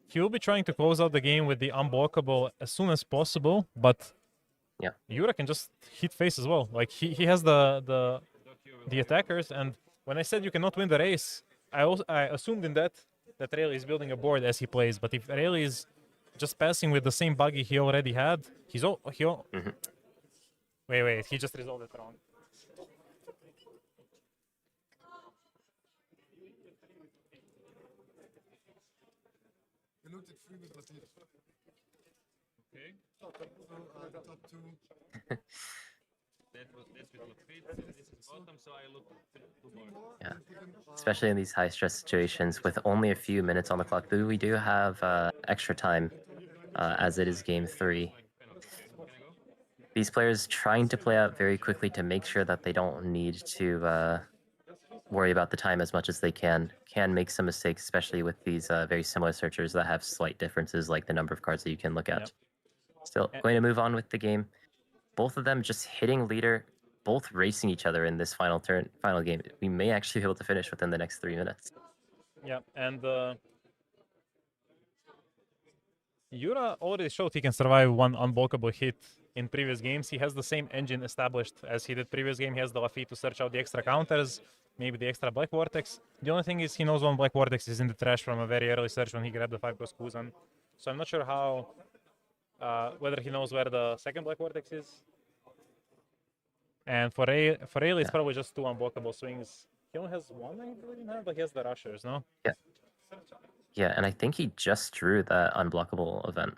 he will be trying to close out the game with the unblockable as soon as possible, but Yura can just hit face as well. Like he has the attackers, and when I said you cannot win the race, I assumed in that Rayleigh is building a board as he plays. But if Rayleigh is just passing with the same buggy he already had, wait, he just resolved it wrong. You looked at 3 with Latif. Okay. Top 2. That's with Latif. This is bottom, so I look to board. Yeah, especially in these high stress situations with only a few minutes on the clock. But we do have extra time, as it is game 3. These players trying to play out very quickly to make sure that they don't need to worry about the time as much as they can make some mistakes, especially with these very similar searchers that have slight differences, like the number of cards that you can look at. Still going to move on with the game. Both of them just hitting leader, both racing each other in this final game. We may actually be able to finish within the next 3 minutes. Yeah, and Yura already showed he can survive 1 unblockable hit in previous games. He has the same engine established as he did previous game. He has the Luffy to search out the extra counters, maybe the extra Black Vortex. The only thing is he knows one Black Vortex is in the trash from a very early search when he grabbed the 5 cost Kuzan. So I'm not sure how, whether he knows where the second Black Vortex is. And for Rayleigh, it's probably just 2 unblockable swings. He only has 1, I believe, but he has the rushers, no? Yeah. Yeah, and I think he just drew that unblockable event.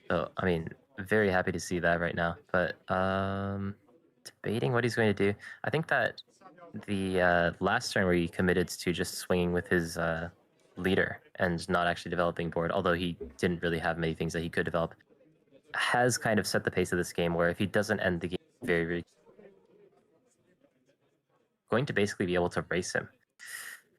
So, I mean, very happy to see that right now. But debating what he's going to do. I think that the last turn where he committed to just swinging with his leader and not actually developing board, although he didn't really have many things that he could develop, has kind of set the pace of this game, where if he doesn't end the game very, very going to basically be able to race him.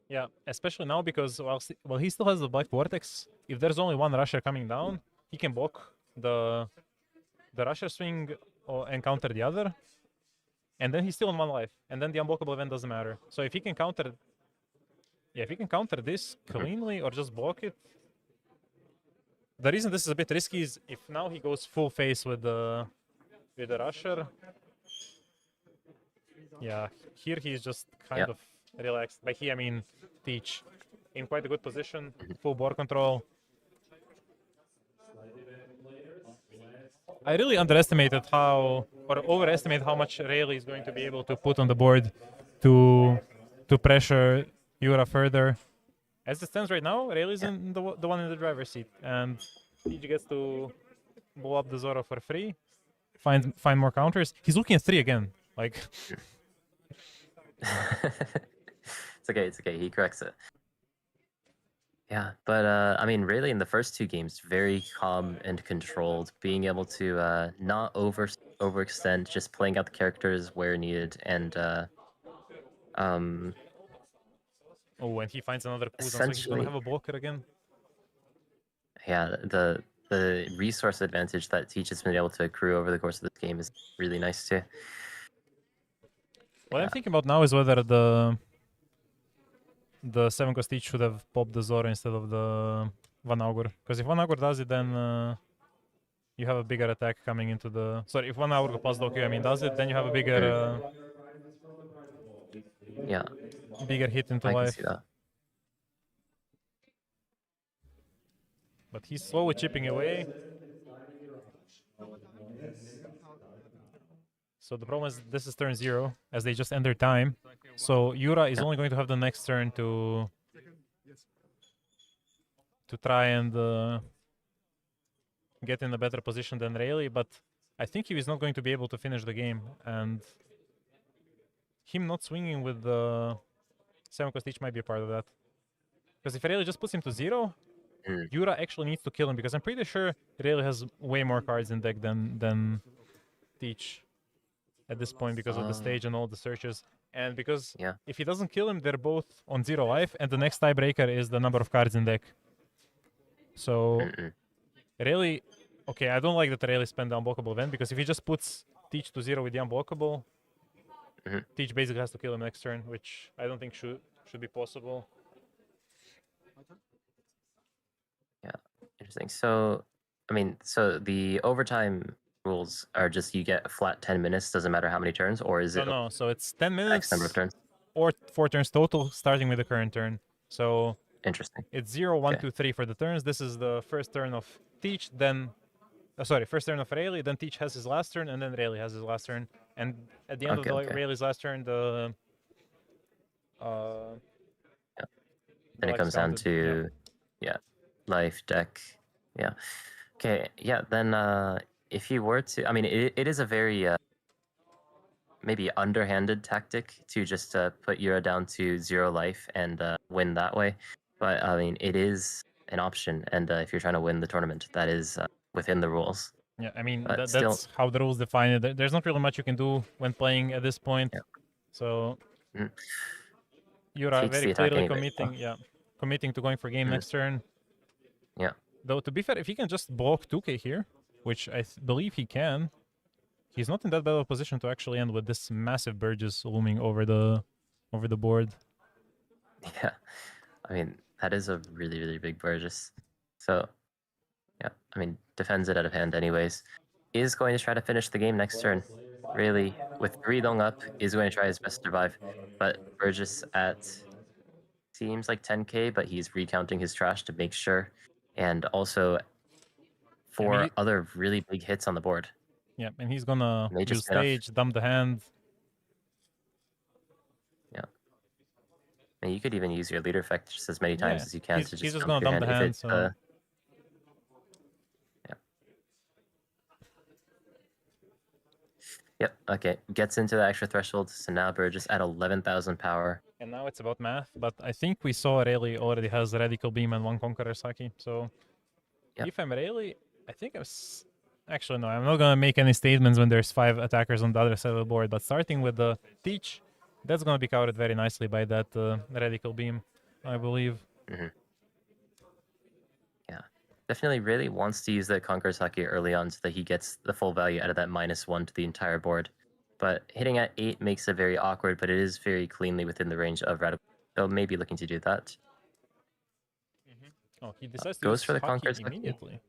Yeah, especially now because while he still has the Black Vortex, if there's only one rusher coming down, he can block the rusher swing and counter the other, and then he's still on 1 life, and then the unblockable event doesn't matter. So if he can counter, yeah, if he can counter this cleanly or just block it. The reason this is a bit risky is if now he goes full face with the rusher. Yeah, here he's just kind of relaxed. By he, I mean Teach, in quite a good position, full board control. I really underestimated overestimated how much Rayleigh is going to be able to put on the board to pressure Yura further. As it stands right now, Rayleigh's in the one in the driver's seat, and Teach gets to blow up the Zoro for free, find more counters. He's looking at 3 again, like. It's okay. He corrects it. Yeah, but I mean, really, in the first 2 games, very calm and controlled, being able to not overextend, just playing out the characters where needed, and Oh, and he finds another Kuzan, so he's gonna have a blocker again. Yeah, the resource advantage that Teach has been able to accrue over the course of this game is really nice too. What I'm thinking about now is whether the 7 cost Teach should have popped the Zoro instead of the Van Augur. Because if Van Augur does it, then you have a bigger attack coming into the... Sorry, if Van Augur plus Doku, I mean, does it, then you have a bigger... yeah. Bigger hit into life. Can see that. But he's slowly chipping away. So the problem is this is turn 0, as they just end their time. So Yura is only going to have the next turn to try and get in a better position than Rayleigh, but I think he is not going to be able to finish the game, and him not swinging with the 7 cost Teach might be a part of that. Because if Rayleigh just puts him to 0, Yura actually needs to kill him, because I'm pretty sure Rayleigh has way more cards in deck than Teach at this point because of the stage and all the searches. And because if he doesn't kill him, they're both on 0 life, and the next tiebreaker is the number of cards in deck. So Rayleigh, okay, I don't like that Rayleigh spent the unblockable event, because if he just puts Teach to 0 with the unblockable, Teach basically has to kill him next turn, which I don't think should be possible. Yeah, interesting. So, I mean, so the overtime rules are just you get a flat 10 minutes, doesn't matter how many turns, or is it? No, so it's 10 minutes X number of turns, or 4 turns total, starting with the current turn. So interesting. it's 0, 1, 2, 3 for the turns. This is the first turn of Teach, then first turn of Rayleigh, then Teach has his last turn, and then Rayleigh has his last turn. And at the end of Rayleigh's last turn, the then it comes down to life, deck. Yeah. Okay, yeah, then if you were to, I mean, it is a very maybe underhanded tactic to just put Yura down to 0 life and win that way. But I mean, it is an option, and if you're trying to win the tournament, that is within the rules. Yeah, I mean, that's how the rules define it. There's not really much you can do when playing at this point. Yeah. So Yura very clearly committing to going for game next turn. Yeah. Though, to be fair, if he can just block 2k here, which I believe he can, he's not in that bad of a position to actually end with this massive Burgess looming over the board. Yeah, I mean, that is a really, really big Burgess. So, yeah, I mean, defends it out of hand anyways. Is going to try to finish the game next turn. Really, with 3 long up, is going to try his best to survive. But Burgess at seems like 10k, but he's recounting his trash to make sure. And also 4 other really big hits on the board. Yeah, and he's gonna use stage, dump the hand. Yeah. And you could even use your leader effect just as many times as you can to just he's just gonna dump the hand. So. Yep, okay. Gets into the extra threshold, so now Burgess at 11,000 power. And now it's about math, but I think we saw Rayleigh already has Radical Beam and 1 Conqueror Saki, so if I'm Rayleigh, I think actually, no, I'm not going to make any statements when there's 5 attackers on the other side of the board, but starting with the Teach, that's going to be covered very nicely by that Radical Beam. I believe. Yeah, definitely really wants to use the Conqueror's Haki early on so that he gets the full value out of that -1 to the entire board. But hitting at 8 makes it very awkward, but it is very cleanly within the range of Radical. So maybe looking to do that. Oh, he decides to Goes use for the Haki Conqueror's Haki. immediately.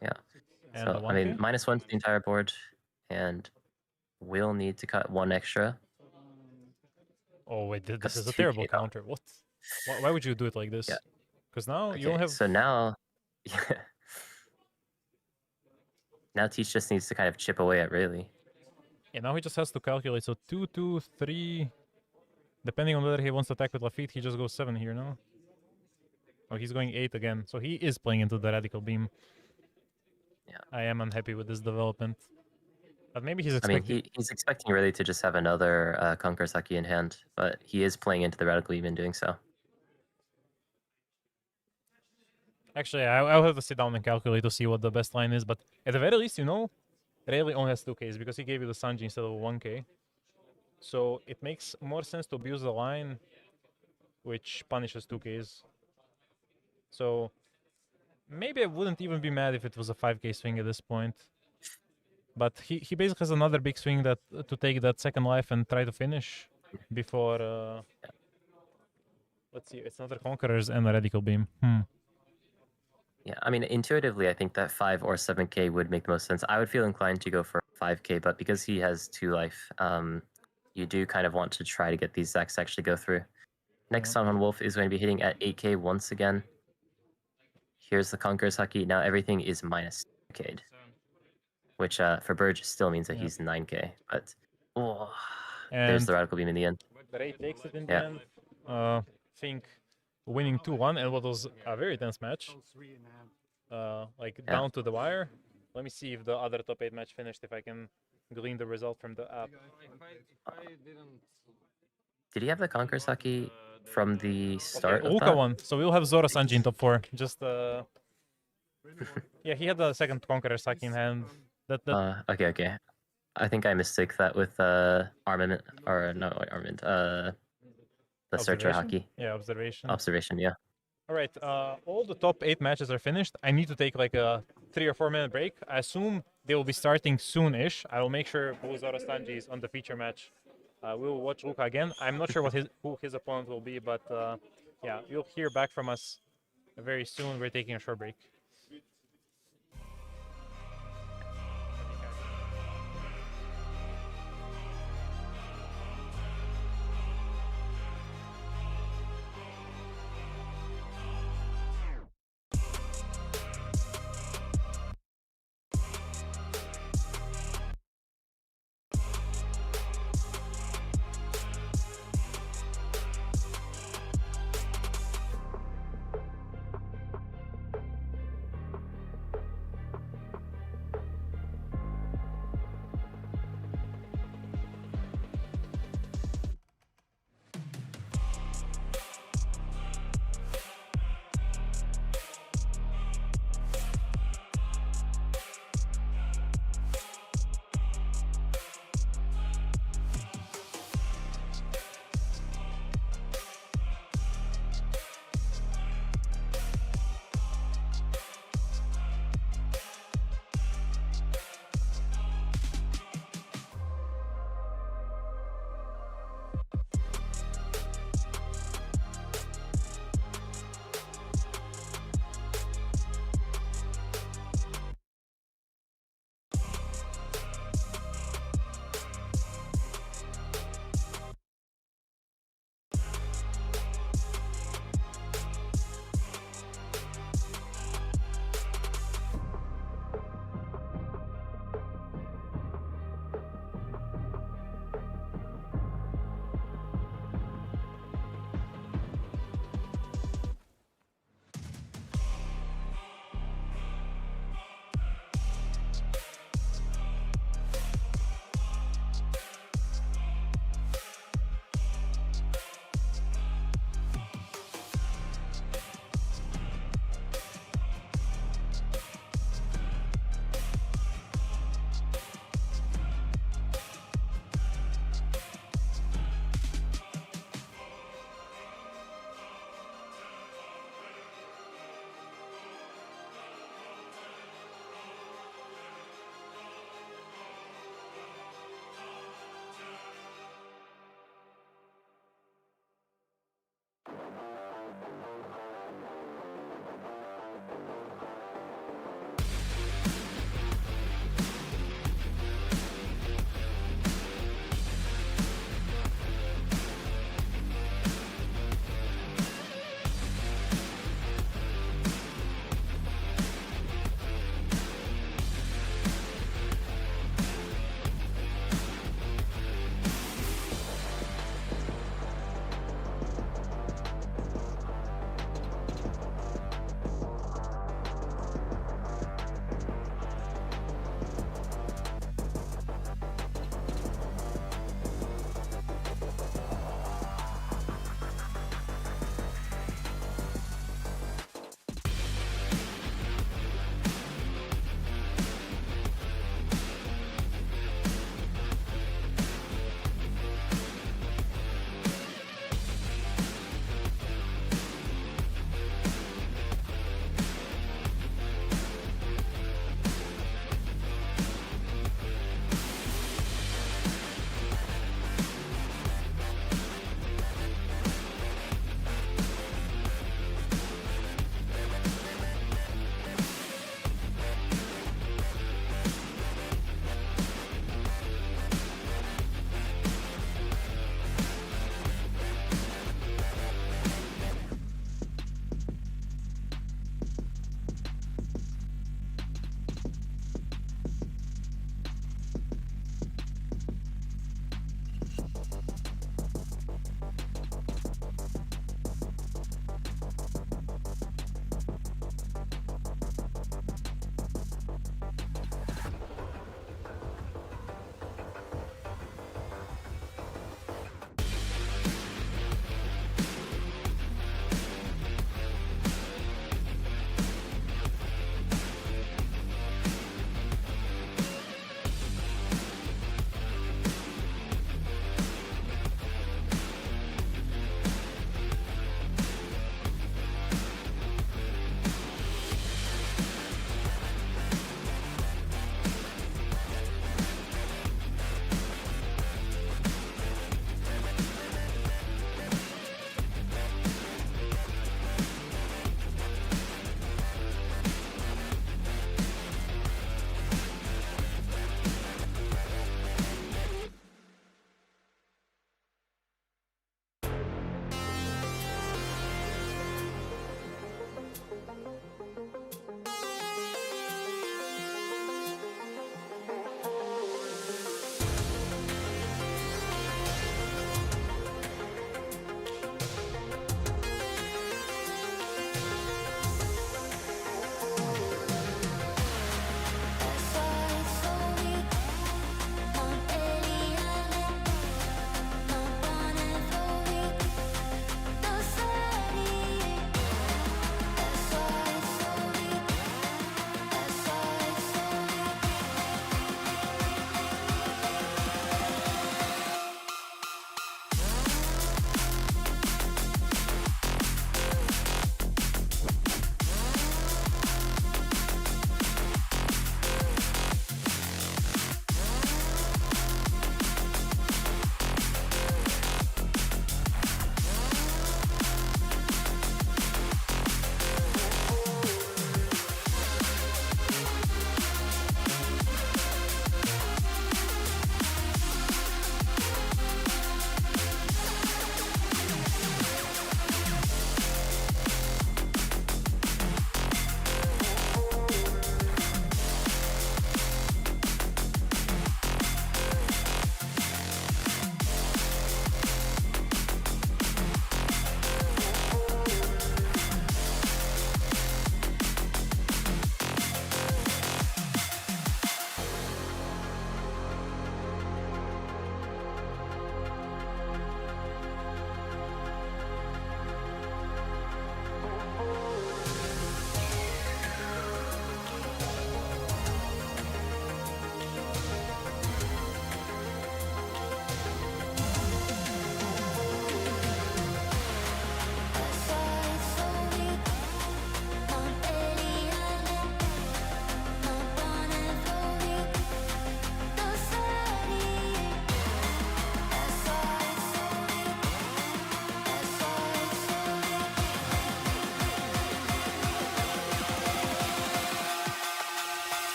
Yeah. And So, the I mean, 1K? -1 to the entire board, and will need to cut 1 extra. Oh wait, this That's is a 2K terrible now. counter. What? Why would you do it like this? Yeah. Because now you Okay, don't have. so now... now Teach just needs to kind of chip away at really. Yeah, now he just has to calculate. So 2, 2, 3. Depending on whether he wants to attack with Lafitte, he just goes 7 here, no? Oh, he's going 8 again. So he is playing into the Radical Beam. Yeah. I am unhappy with this development. But maybe he's I mean, expecting... he's expecting really to just have another Conqueror's Haki in hand, but he is playing into the Radical Beam in doing so. Actually, I'll have to sit down and calculate to see what the best line is. But at the very least, you know, Rayleigh only has 2Ks because he gave you the Sanji instead of 1K. So it makes more sense to abuse the line which punishes 2Ks. So maybe I wouldn't even be mad if it was a 5K swing at this point. But he basically has another big swing that to take that second life and try to finish before... let's see, it's another Conquerors and a Radical Beam. Yeah, I mean, intuitively, I think that 5 or 7K would make the most sense. I would feel inclined to go for 5K, but because he has 2 life, you do kind of want to try to get these Zacks to actually go through. Next Sun on Wolf is going to be hitting at 8K once again. Here's the Conqueror's Haki. Now everything is -2K'd, which for Burge still means that he's 9K. But there's the Radical Beam in the end. The Ray takes it in the end. Think winning 2-1, and what was a very tense match. Like down to the wire. Let me see if the other top 8 match finished, if I can glean the result from the app. Did he have the Conqueror's Haki from the start of Ulka that? won, so we'll have Zorosanji in top 4. Just yeah, he had the second Conqueror's Haki in hand. Okay. I think I mistook that with Armament, or no, Armament. The Searcher Haki. Yeah, observation. Observation, yeah. All right, all the top 8 matches are finished. I need to take like a 3 or 4 minute break. I assume they will be starting soon-ish. I will make sure Zorosanji is on the feature match. We will watch Luka again. I'm not sure who his opponent will be, but yeah, you'll hear back from us very soon. We're taking a short break.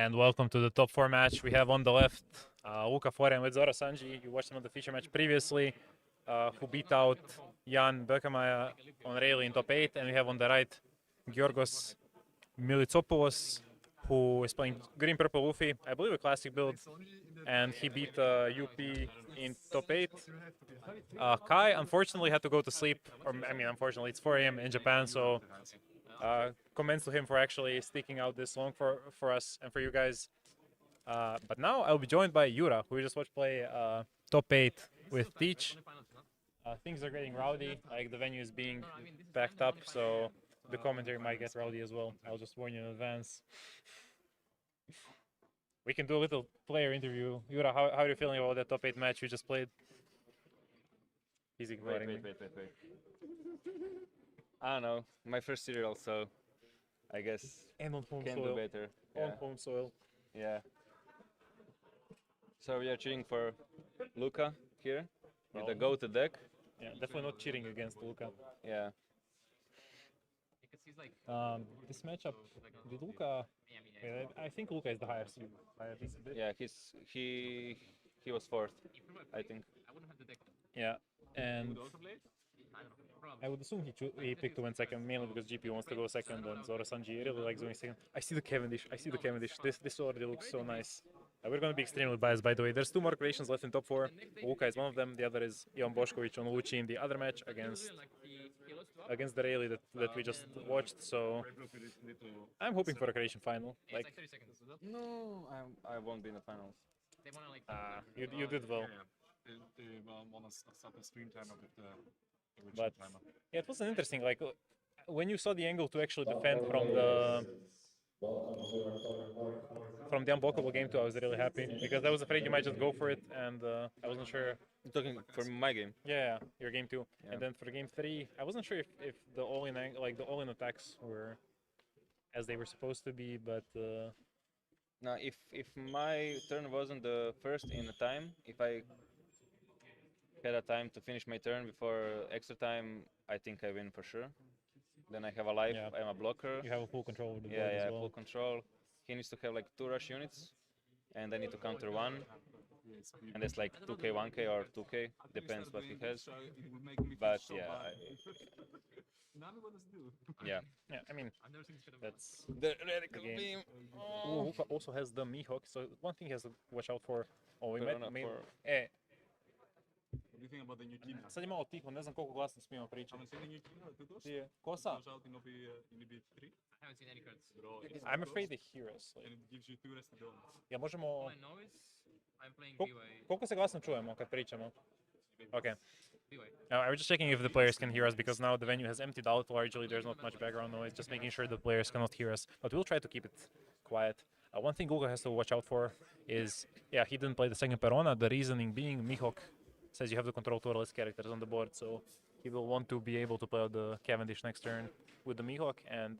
And welcome to the top 4 match. We have on the left Luka Foreign with Zorosanji. You watched him on the feature match previously, who beat out Jan Bekamaya on Rayleigh in top 8. And we have on the right Georgos Militsopoulos, who is playing green purple Luffy, I believe a classic build, and he beat UP in top 8. Kai unfortunately had to go to sleep, or I mean unfortunately it's 4 AM in Japan, so commends to him for actually sticking out this long for us and for you guys. But now I'll be joined by Yura, who we just watched play top 8 with Teach. Things are getting rowdy, like the venue is being backed up, so the commentary might get rowdy as well. I'll just warn you in advance. We can do a little player interview. Yura, how are you feeling about that top 8 match you just played? He's ignoring me. Wait. I don't know. My first serial, so I guess And on home can soil. do better. On home soil. Yeah. So we are cheering for Luka here with the go-to deck. Yeah, definitely not cheating against Luka. Yeah. This matchup, did Luka? I think Luka is the higher seed by at least a bit. Yeah. He was fourth, I think. Yeah, and I would assume he picked to win second mainly because GP wants to go second and Zorosanji really likes going second. I see the Cavendish. This already looks so nice. We're going to be extremely biased, by the way. There's 2 more creations left in top 4. Luka is one of them. The other is Ivan Bošković on Luchi in the other match against the Rayleigh that we just watched. So I'm hoping for a creation final. Like, No, I won't be in the finals. you did well. They want to start the stream timer with the original But timer. yeah, it was interesting. Like when you saw the angle to actually defend from the unblockable game 2, I was really happy because I was afraid you might just go for it, and I wasn't sure. You're talking for my game. Yeah, your game 2, Yeah. and then for game 3, I wasn't sure if the all-in attacks were as they were supposed to be, but Now, if my turn wasn't the first in the time, if I had a time to finish my turn before extra time, I think I win for sure. Then I have a life, Yeah. I'm a blocker. you have a full control over the board Yeah, as well. full control. He needs to have like 2 rush units, and I need to counter 1, and it's like 2k, 1k, or 2k, depends what he has. But yeah, yeah. Yeah, I mean that's The radical game. beam. Ooh, Luka also has the Mihawk, so one thing he has to watch out for. Oh, we Corona met. for- What do you think about the new team? Sad je malo tiho, ne znam koliko glasno smijemo pričati. Have you seen the new team? Tutos? Ti Kosa? Out in OB 3? Bro, I'm afraid they hear us. and it gives you 2 rest of Ja možemo... All I know is I'm playing Kol- VY. Koliko se glasno čujemo kad pričamo? Okay. I was just checking if the players can hear us because now the venue has emptied out largely. There's not much background noise. Just making sure the players cannot hear us. But we'll try to keep it quiet. One thing Luka has to watch out for is, yeah, he didn't play the second Perona. The reasoning being Mihawk says you have to control 2 less characters on the board, so he will want to be able to play out the Cavendish next turn with the Mihawk, and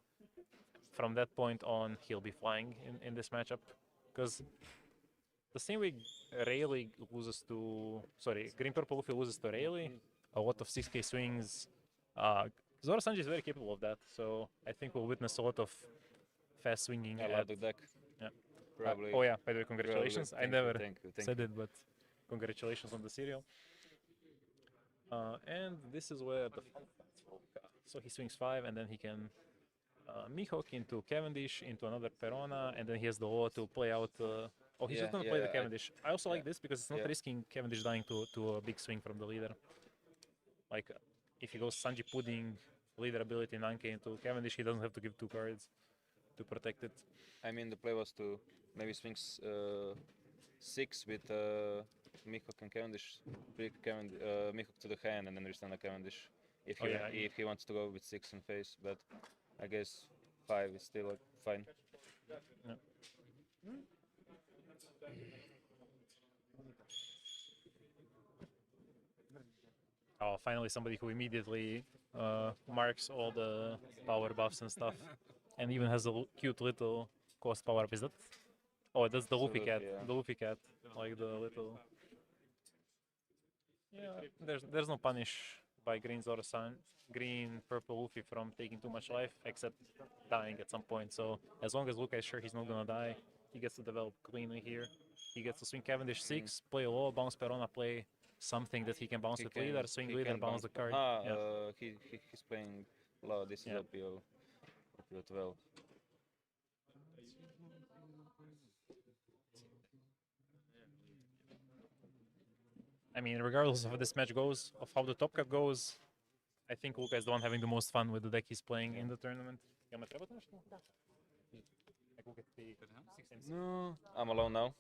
from that point on, he'll be flying in this matchup. Because the same way Rayleigh loses to... Sorry, Green Purple Luffy loses to Rayleigh, a lot of 6k swings. Zorosanji is very capable of that, so I think we'll witness a lot of fast swinging. I love the deck. Yeah. Probably. Oh yeah, by the way, congratulations. I Thank never you, thank you. said it, but congratulations on the serial. And this is where the fun starts for Luka. So he swings 5, and then he can Mihawk into Cavendish, into another Perona, and then he has the law to play out. Oh, he's just Yeah, gonna play the yeah, Cavendish. I also like yeah, this because it's not yeah. risking Cavendish dying to a big swing from the leader. Like if he goes Sanji Pudding, leader ability 9k into Cavendish, he doesn't have to give 2 cards to protect it. I mean, the play was to maybe swing 6 with Mihawk and Cavendish, bring Mihawk to the hand, and then return the Cavendish. If Oh, he yeah. if he wants to go with 6 in face, but I guess 5 is still fine. Oh, finally somebody who immediately marks all the power buffs and stuff, and even has a cute little cost power up. Is that? Oh, that's the Luffy cat. yeah. The Luffy cat, like the little. Yeah, there's no punish by Green Zoro-san, Green Purple Luffy from taking too much life, except dying at some point. So as long as Luka is sure he's not gonna die, he gets to develop cleanly here. He gets to swing Cavendish 6, play low, bounce Perona, play something that he can bounce with leader, swing he leader, can bounce the card. Ah, Yeah. he's playing low. This is Yeah. OPO 12. I mean, regardless of how this match goes, of how the top cut goes, I think Luka is the one having the most fun with the deck he's playing in the tournament. No, I'm alone now.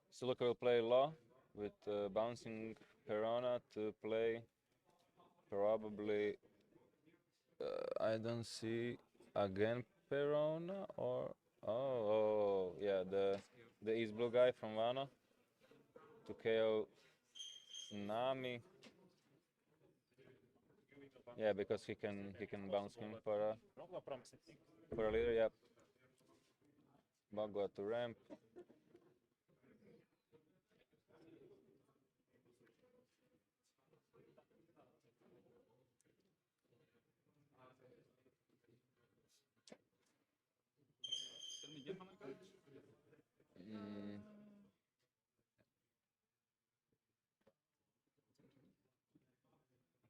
So Luka will play law with bouncing Perona to play probably. I don't see again Perona or yeah, the East Blue guy from Vana to KO Nami. Yeah, because he can bounce him for a leader. Yeah. Bagua to ramp.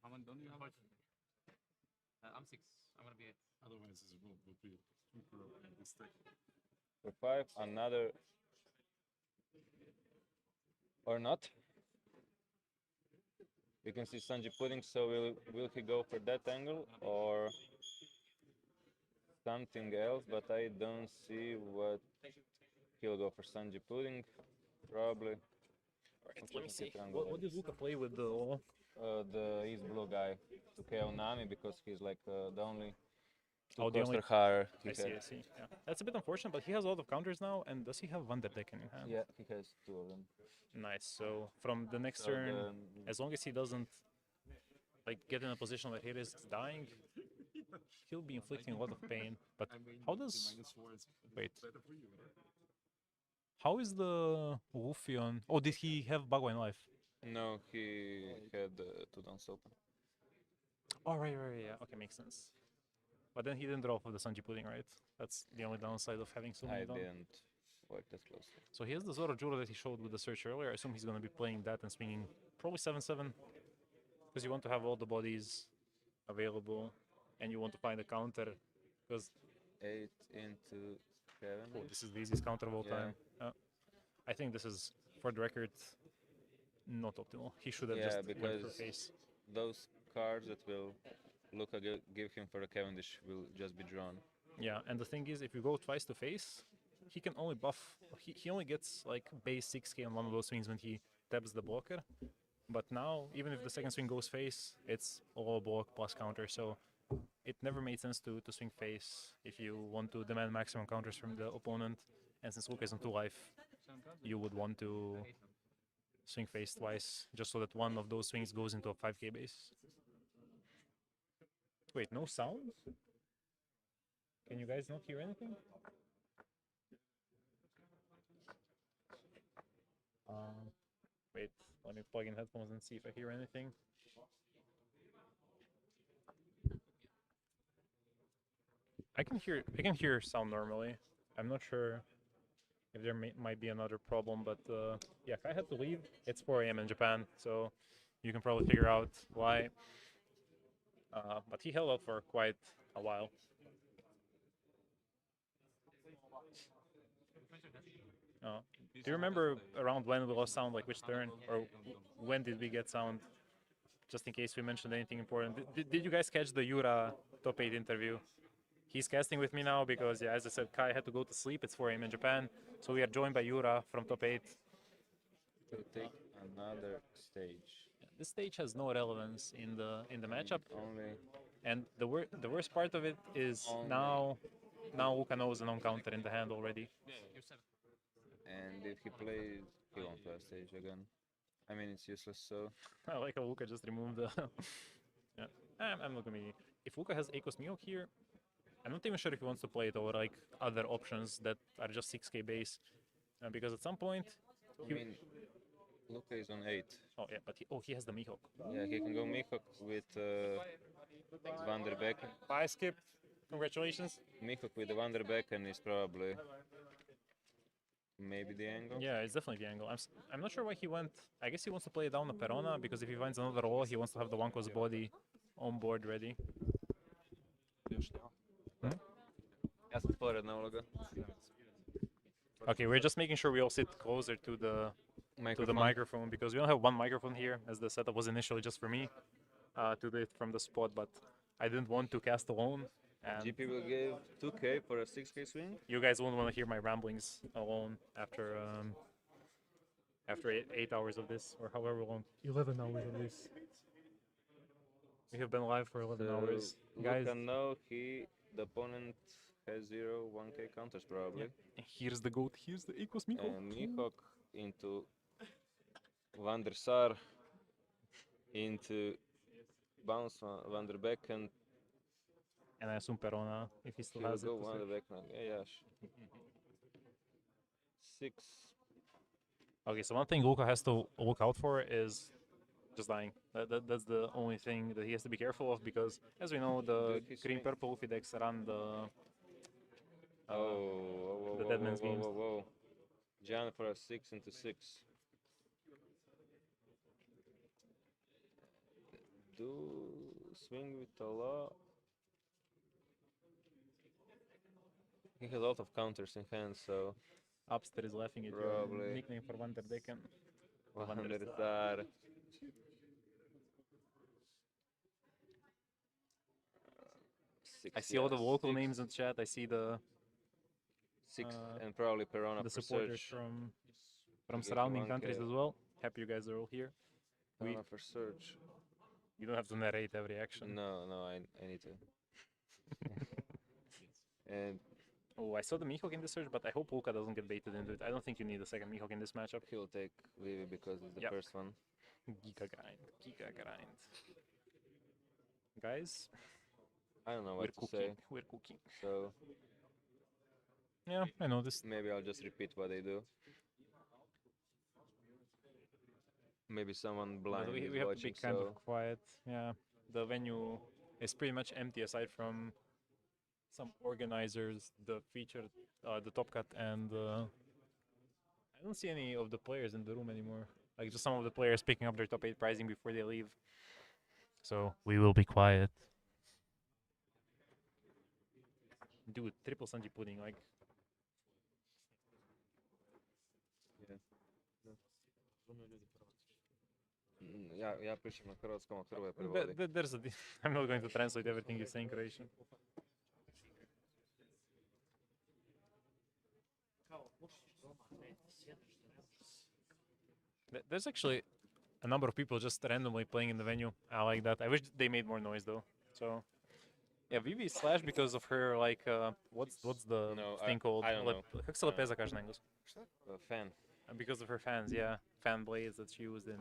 How many don't you have? I'm 6. I'm gonna be 8. Otherwise, this would be super mistake. For 5, another or not. You can see Sanji pudding, so will he go for that angle or something else? But I don't see what he'll go for. Sanji pudding, probably. Let me see. What did Luka play with The East Blue guy to KO Nami because he's like the only Oh, the only- higher he I see, had. I see. Yeah. That's a bit unfortunate, but he has a lot of counters now, and does he have Wonder Deck in hand? Yeah, he has 2 of them. Nice. So from the next So turn, the- as long as he doesn't like get in a position where he risks dying, he'll be inflicting a lot of pain. But I mean, how the does -4 is wait? better for you, right? How is the Luffy on? Oh, did he have Bagua in life? No, he had 2 downs open. Oh, right, yeah. Okay, makes sense. But then he didn't draw for the Sanji pudding, right? That's the only downside of having so many I down. didn't work that closely. So he has the Zoro Juro that he showed with the search earlier. I assume he's going to be playing that and swinging probably 7-7. Because you want to have all the bodies available and you want to find a counter. Because 8 into 7. this is the easiest counter of all Yeah. time. I think this is, for the record, not optimal. He should have Yeah, just went for because face. those cards that will Luka give him for the Cavendish will just be drawn. Yeah, and the thing is, if you go twice to face, he can only buff. He only gets like base 6k on one of those swings when he taps the blocker. But now, even if the second swing goes face, it's all block plus counter. So it never made sense to swing face if you want to demand maximum counters from the opponent. And since Luka is on 2 life, you would want to swing face twice, just so that one of those swings goes into a 5k base. Wait, no sound? Can you guys not hear anything? Wait, let me plug in headphones and see if I hear anything. I can hear sound normally. I'm not sure if there might be another problem, but yeah, I had to leave. It's 4 a.m. in Japan, so you can probably figure out why. But he held out for quite a while. Do you remember around when we lost sound, like which turn, or when did we get sound? Just in case we mentioned anything important. Did you guys catch the Yura top 8 interview? He's casting with me now because, yeah, as I said, Kai had to go to sleep. It's 4 a.m. in Japan, so we are joined by Yura from top 8. To take another stage. This stage has no relevance in the matchup, Only and the worst part of it is Only- now Luka knows an on counter in the hand already. and if he plays, he won't play a stage again. I mean, it's useless. So I like how Luka just removed the. Yeah. I'm not gonna be. If Luka has Akos Mihawk here, I'm not even sure if he wants to play it over like other options that are just 6k base, because at some point, I mean, Luka is on 8. oh yeah, but he has the Mihawk. Yeah, he can go Mihawk with Van der Beek. Bye, Skip. Congratulations. Mihawk with the Van der Beek is probably maybe the angle. Yeah, it's definitely the angle. I'm not sure why he went. I guess he wants to play down the Perona because if he finds another wall, he wants to have the Wanko's body on board ready. Ja sam sporedna uloga. Okay, we're just making sure we all sit closer to the microphone because we only have one microphone here, as the setup was initially just for me to do it from the spot, but I didn't want to cast alone. And GP will give 2k for a 6k swing. you guys won't want to hear my ramblings alone after after 8 hours of this, or however long. 11 hours of this. We have been live for 11 hours. Guys, Luka know the opponent has 1k counters probably. and here's the goat, here's the Akos Mihawk. And Mihawk into Van der Sar into bounce Van der Beek and And I assume Perona, if he still he'll has it. go to Van der search. Beek now. Yeah. 6. Okay, so one thing Luka has to look out for is just dying. That's the only thing that he has to be careful of because, as we know, the Dude, he's green swing- purple Luffy decks run the Oh, the Dead Man's games. whoa. Jan for a 6 into 6. Do swing with a lot. He has a lot of counters in hand, so Upster is laughing at your Probably. nickname for Van der Decken. Van der Sar. I see all the local names in chat. I see the 6 uh, and probably Perona the for supporters search. from Give him surrounding 1K. countries as well. Happy you guys are all here. we- Perona for search. You don't have to narrate every action. No, I need to. And Oh, I saw the Mihawk in the search, but I hope Luka doesn't get baited into it. I don't think you need a second Mihawk in this matchup. he'll take Vivi because it's the Yep. first one. Giga grind. Giga grind. Guys, I don't know we're what to say, cooking. We're cooking. so Yeah, I noticed. maybe I'll just repeat what they do. Maybe someone But blind we is have to be watching, kind so of quiet. Yeah, the venue is pretty much empty aside from some organizers, the featured, the Top Cut, and I don't see any of the players in the room anymore. Like just some of the players picking up their top 8 pricing before they leave. So we will be quiet. Dude, triple Sanji pudding, like ja pišem na hrvatskom, a Hrvoje prevodi. there's I'm not going to translate everything you say in Croatian. There's actually a number of people just randomly playing in the venue. I like that. I wish they made more noise though. So yeah, Vivi slash because of her like what's the No, thing called? I don't know. Как се лепе кажеш на английски? Fan. And because of her fans, yeah, fan blades that she used in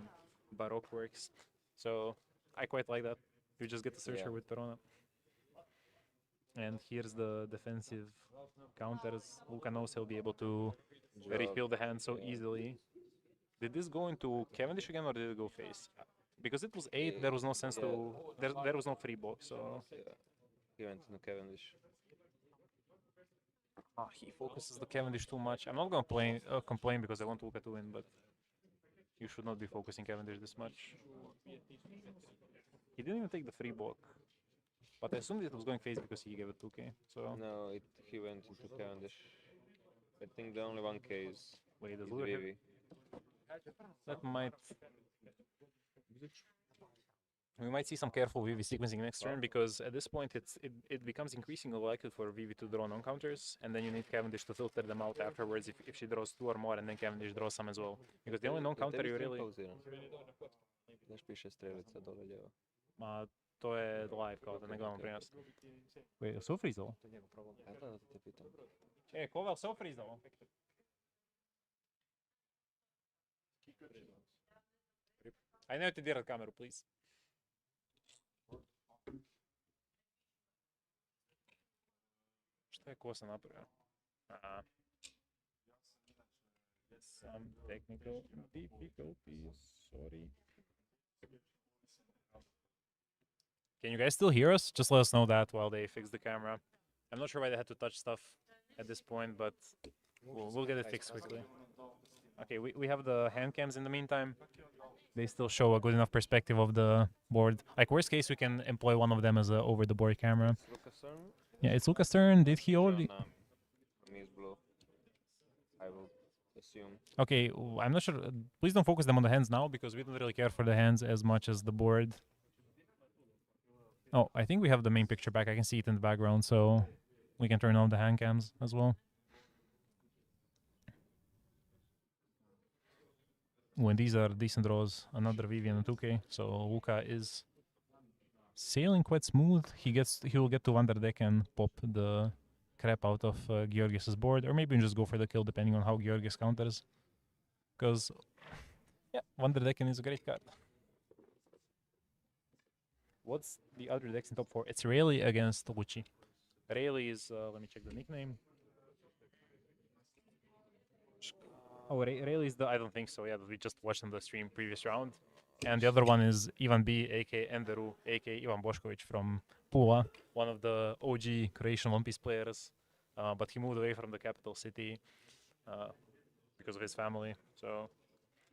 Baroque works. So I quite like that. You just get to search Yeah. her with Perona. And here's the defensive counters. Luka knows he'll be able to refill the hand so easily. Did this go into Cavendish again or did it go face? Because it was 8, there was no sense to... There was no free box, so... Yeah. He went to Cavendish. He focuses the Cavendish too much. I'm not gonna complain because I want Luka to win, but... You should not be focusing Cavendish this much. He didn't even take the free block. But I assumed it was going face because he gave it 2k, so... No, he went into Cavendish. I think the only 1k is Wait, does is Luka have... Vivi. That might... We might see some careful Vivi sequencing next turn because at this point it becomes increasingly likely for Vivi to draw non-counters and then you need Cavendish to filter them out afterwards if she draws 2 or more and then Cavendish draws some as well. Because the only non-counter you really... Znaš piše strelica dole ljevo. Ma, to je live kao da ne gledamo pri nas. Wait, se ufrizalo? Ja da te pitam. Kovel se ufrizalo? Aj nemojte dirat kameru, please. Šta je ko sam napravio? Some technical difficulties, sorry. Can you guys still hear us? Just let us know that while they fix the camera. I'm not sure why they had to touch stuff at this point, but we'll get it fixed quickly. Okay, we have the hand cams in the meantime. They still show a good enough perspective of the board. Like, worst case, we can employ one of them as a over-the-board camera. Lucas turn? Yeah, it's Lucas' turn. Did he already... No. Me is blue. I will assume. Okay, I'm not sure. Please don't focus them on the hands now, because we don't really care for the hands as much as the board. Oh, I think we have the main picture back. I can see it in the background, so we can turn on the hand cams as well. When these are decent draws, another Vivian and 2K. So Luka is sailing quite smooth. He will get to Wander deck and pop the crap out of Georgis's board, or maybe just go for the kill depending on how Georgis counters. Because yeah, Wander deck is a great card. What's the other decks in top 4? It's Rayleigh against Lucci. Rayleigh is let me check the nickname. Oh, Rayleigh is the... I don't think so. Yeah, we just watched on the stream previous round. And the other one is Ivan B, aka Enderu, aka Ivan Bošković from Pula, one of the OG Croatian One Piece players. But he moved away from the capital city because of his family. So,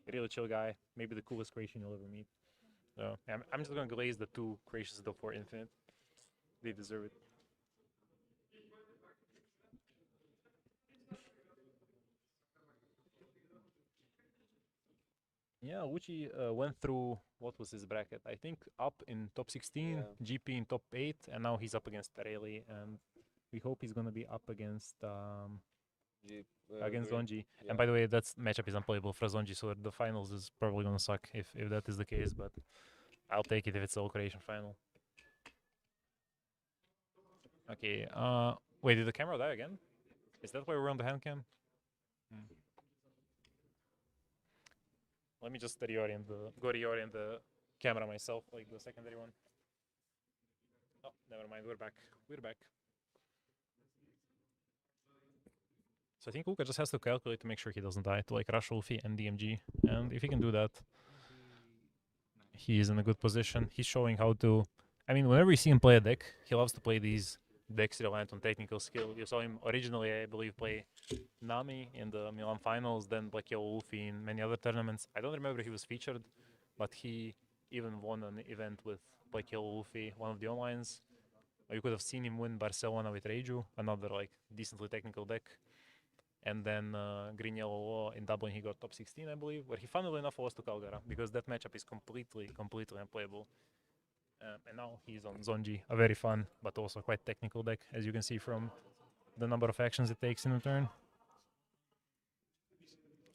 a really chill guy. Maybe the coolest Croatian you'll ever meet. So, yeah, I'm just going to glaze the 2 Croatians top 4 Infinite. They deserve it. Yeah, Lucci went through, what was his bracket? I think up in top 16, Yeah. GP in top 8, and now he's up against Rayleigh, and we hope he's going to be up against Green. Zonji. Yeah. And by the way, that matchup is unplayable for Zonji, so the finals is probably going to suck if that is the case, but I'll take it if it's a Croatian final. Okay, wait, did the camera die again? Is that why we're on the hand cam? Let me just reorient the camera myself, like the secondary one. Oh, never mind, we're back. We're back. So I think Luka just has to calculate to make sure he doesn't die, to like rush Luffy and DMG. And if he can do that, he is in a good position. He's showing how to... I mean, whenever you see him play a deck, he loves to play these decks reliant on technical skill. You saw him originally, I believe, play Nami in the Milan finals, then Black Yellow Luffy in many other tournaments. I don't remember if he was featured, but he even won an event with Black Yellow Luffy, one of the onlines. You could have seen him win Barcelona with Reiju, another like decently technical deck. And then Green Yellow Law in Dublin, he got top 16, I believe, where he funnily enough lost to Kalgara, because that matchup is completely unplayable. And now he's on Zonji, a very fun but also quite technical deck, as you can see from the number of actions it takes in a turn.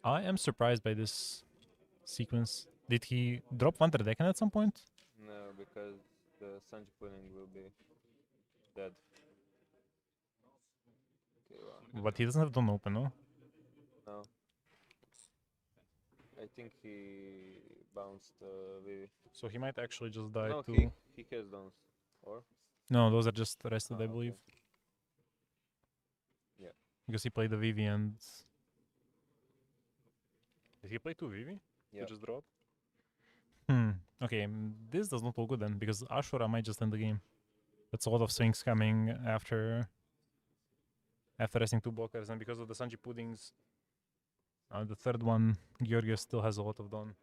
I am surprised by this sequence. Did he drop Wander Decken at some point? No, because the Sanji pudding will be dead. Okay, well, But he doesn't have Dawn open, no? no. I think he bounced Vivi. So he might actually just die No, to... he has downs. Or? No, those are just rested, I okay. believe. Yeah. Because he played the Vivi and... Did he play 2 Vivi? Yeah. To just drop? Okay, this does not look good then, because Ashura might just end the game. That's a lot of swings coming after resting 2 blockers, and because of the Sanji puddings, the third one, Georgios still has a lot of Dawn.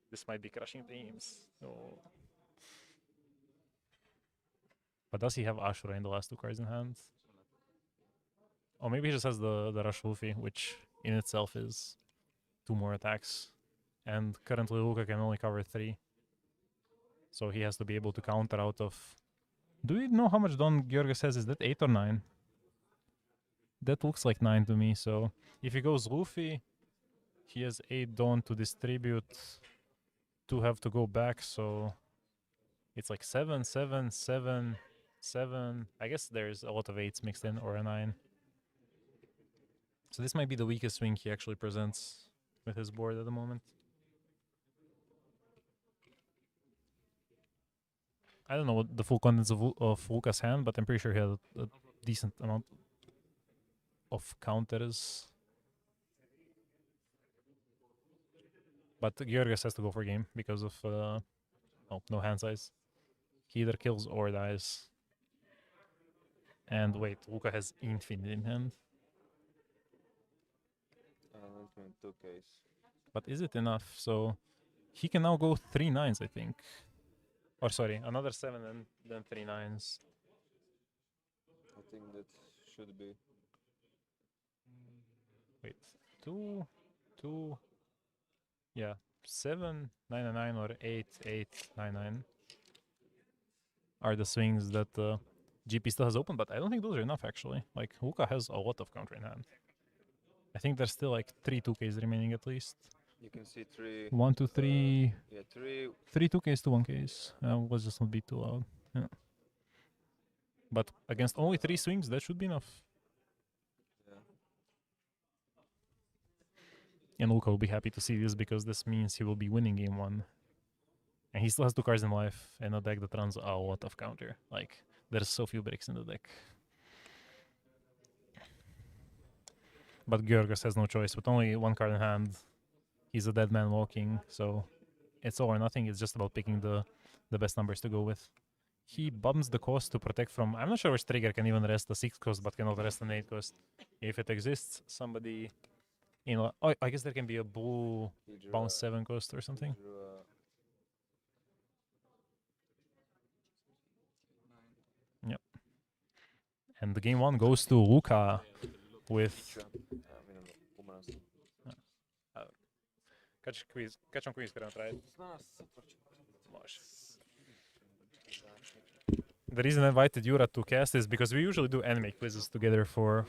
This might be crushing teams. Oh. But does he have Ashura in the last 2 cards in hand? Or maybe he just has the Rush Luffy, which in itself is 2 more attacks. And currently Luka can only cover 3. So he has to be able to counter out of... Do we know how much Dawn Georgios has? Is that 8 or 9? That looks like 9 to me, so... If he goes Luffy, he has 8 Dawn to distribute. 2 have to go back, so... It's like 7, 7, 7, 7... I guess there's a lot of 8s mixed in, or a 9. So this might be the weakest swing he actually presents with his board at the moment. I don't know what the full contents of Luka's hand, but I'm pretty sure he had decent amount of counters. But Georgas has to go for game because of no hand size. He either kills or dies. And wait, Luca has infinite in hand. Ultimate 2 case. But is it enough? So he can now go 3 9s, I think. Or sorry, another 7 and then 3 9s. I think that should be. Wait, 2, 2, yeah, 7, 9 and 9 or 8, 8, 9, 9 are the swings that GP still has open, but I don't think those are enough actually. Like, Luca has a lot of counter in hand. I think there's still like 3 2Ks remaining at least. You can see 3. 1, 2, 3. Yeah, 3. 3 2Ks to 1 case. Let's just not be too loud. Yeah. But against only 3 swings, that should be enough. Yeah. And Luca will be happy to see this because this means he will be winning game 1. And he still has 2 cards in life and a deck that runs a lot of counter. Like, there's so few breaks in the deck. But Georgas has no choice. With only 1 card in hand, he's a dead man walking. So it's all or nothing. It's just about picking the best numbers to go with. He bumps the cost to protect from... I'm not sure which trigger can even rest a 6 cost, but cannot rest an 8 cost. If it exists, somebody... Oh, I guess there can be a blue bounce 7 cost or something. Yep. And the game 1 goes to Luca with... Catch on queens, right? The reason I invited Yura to cast is because we usually do anime quizzes together for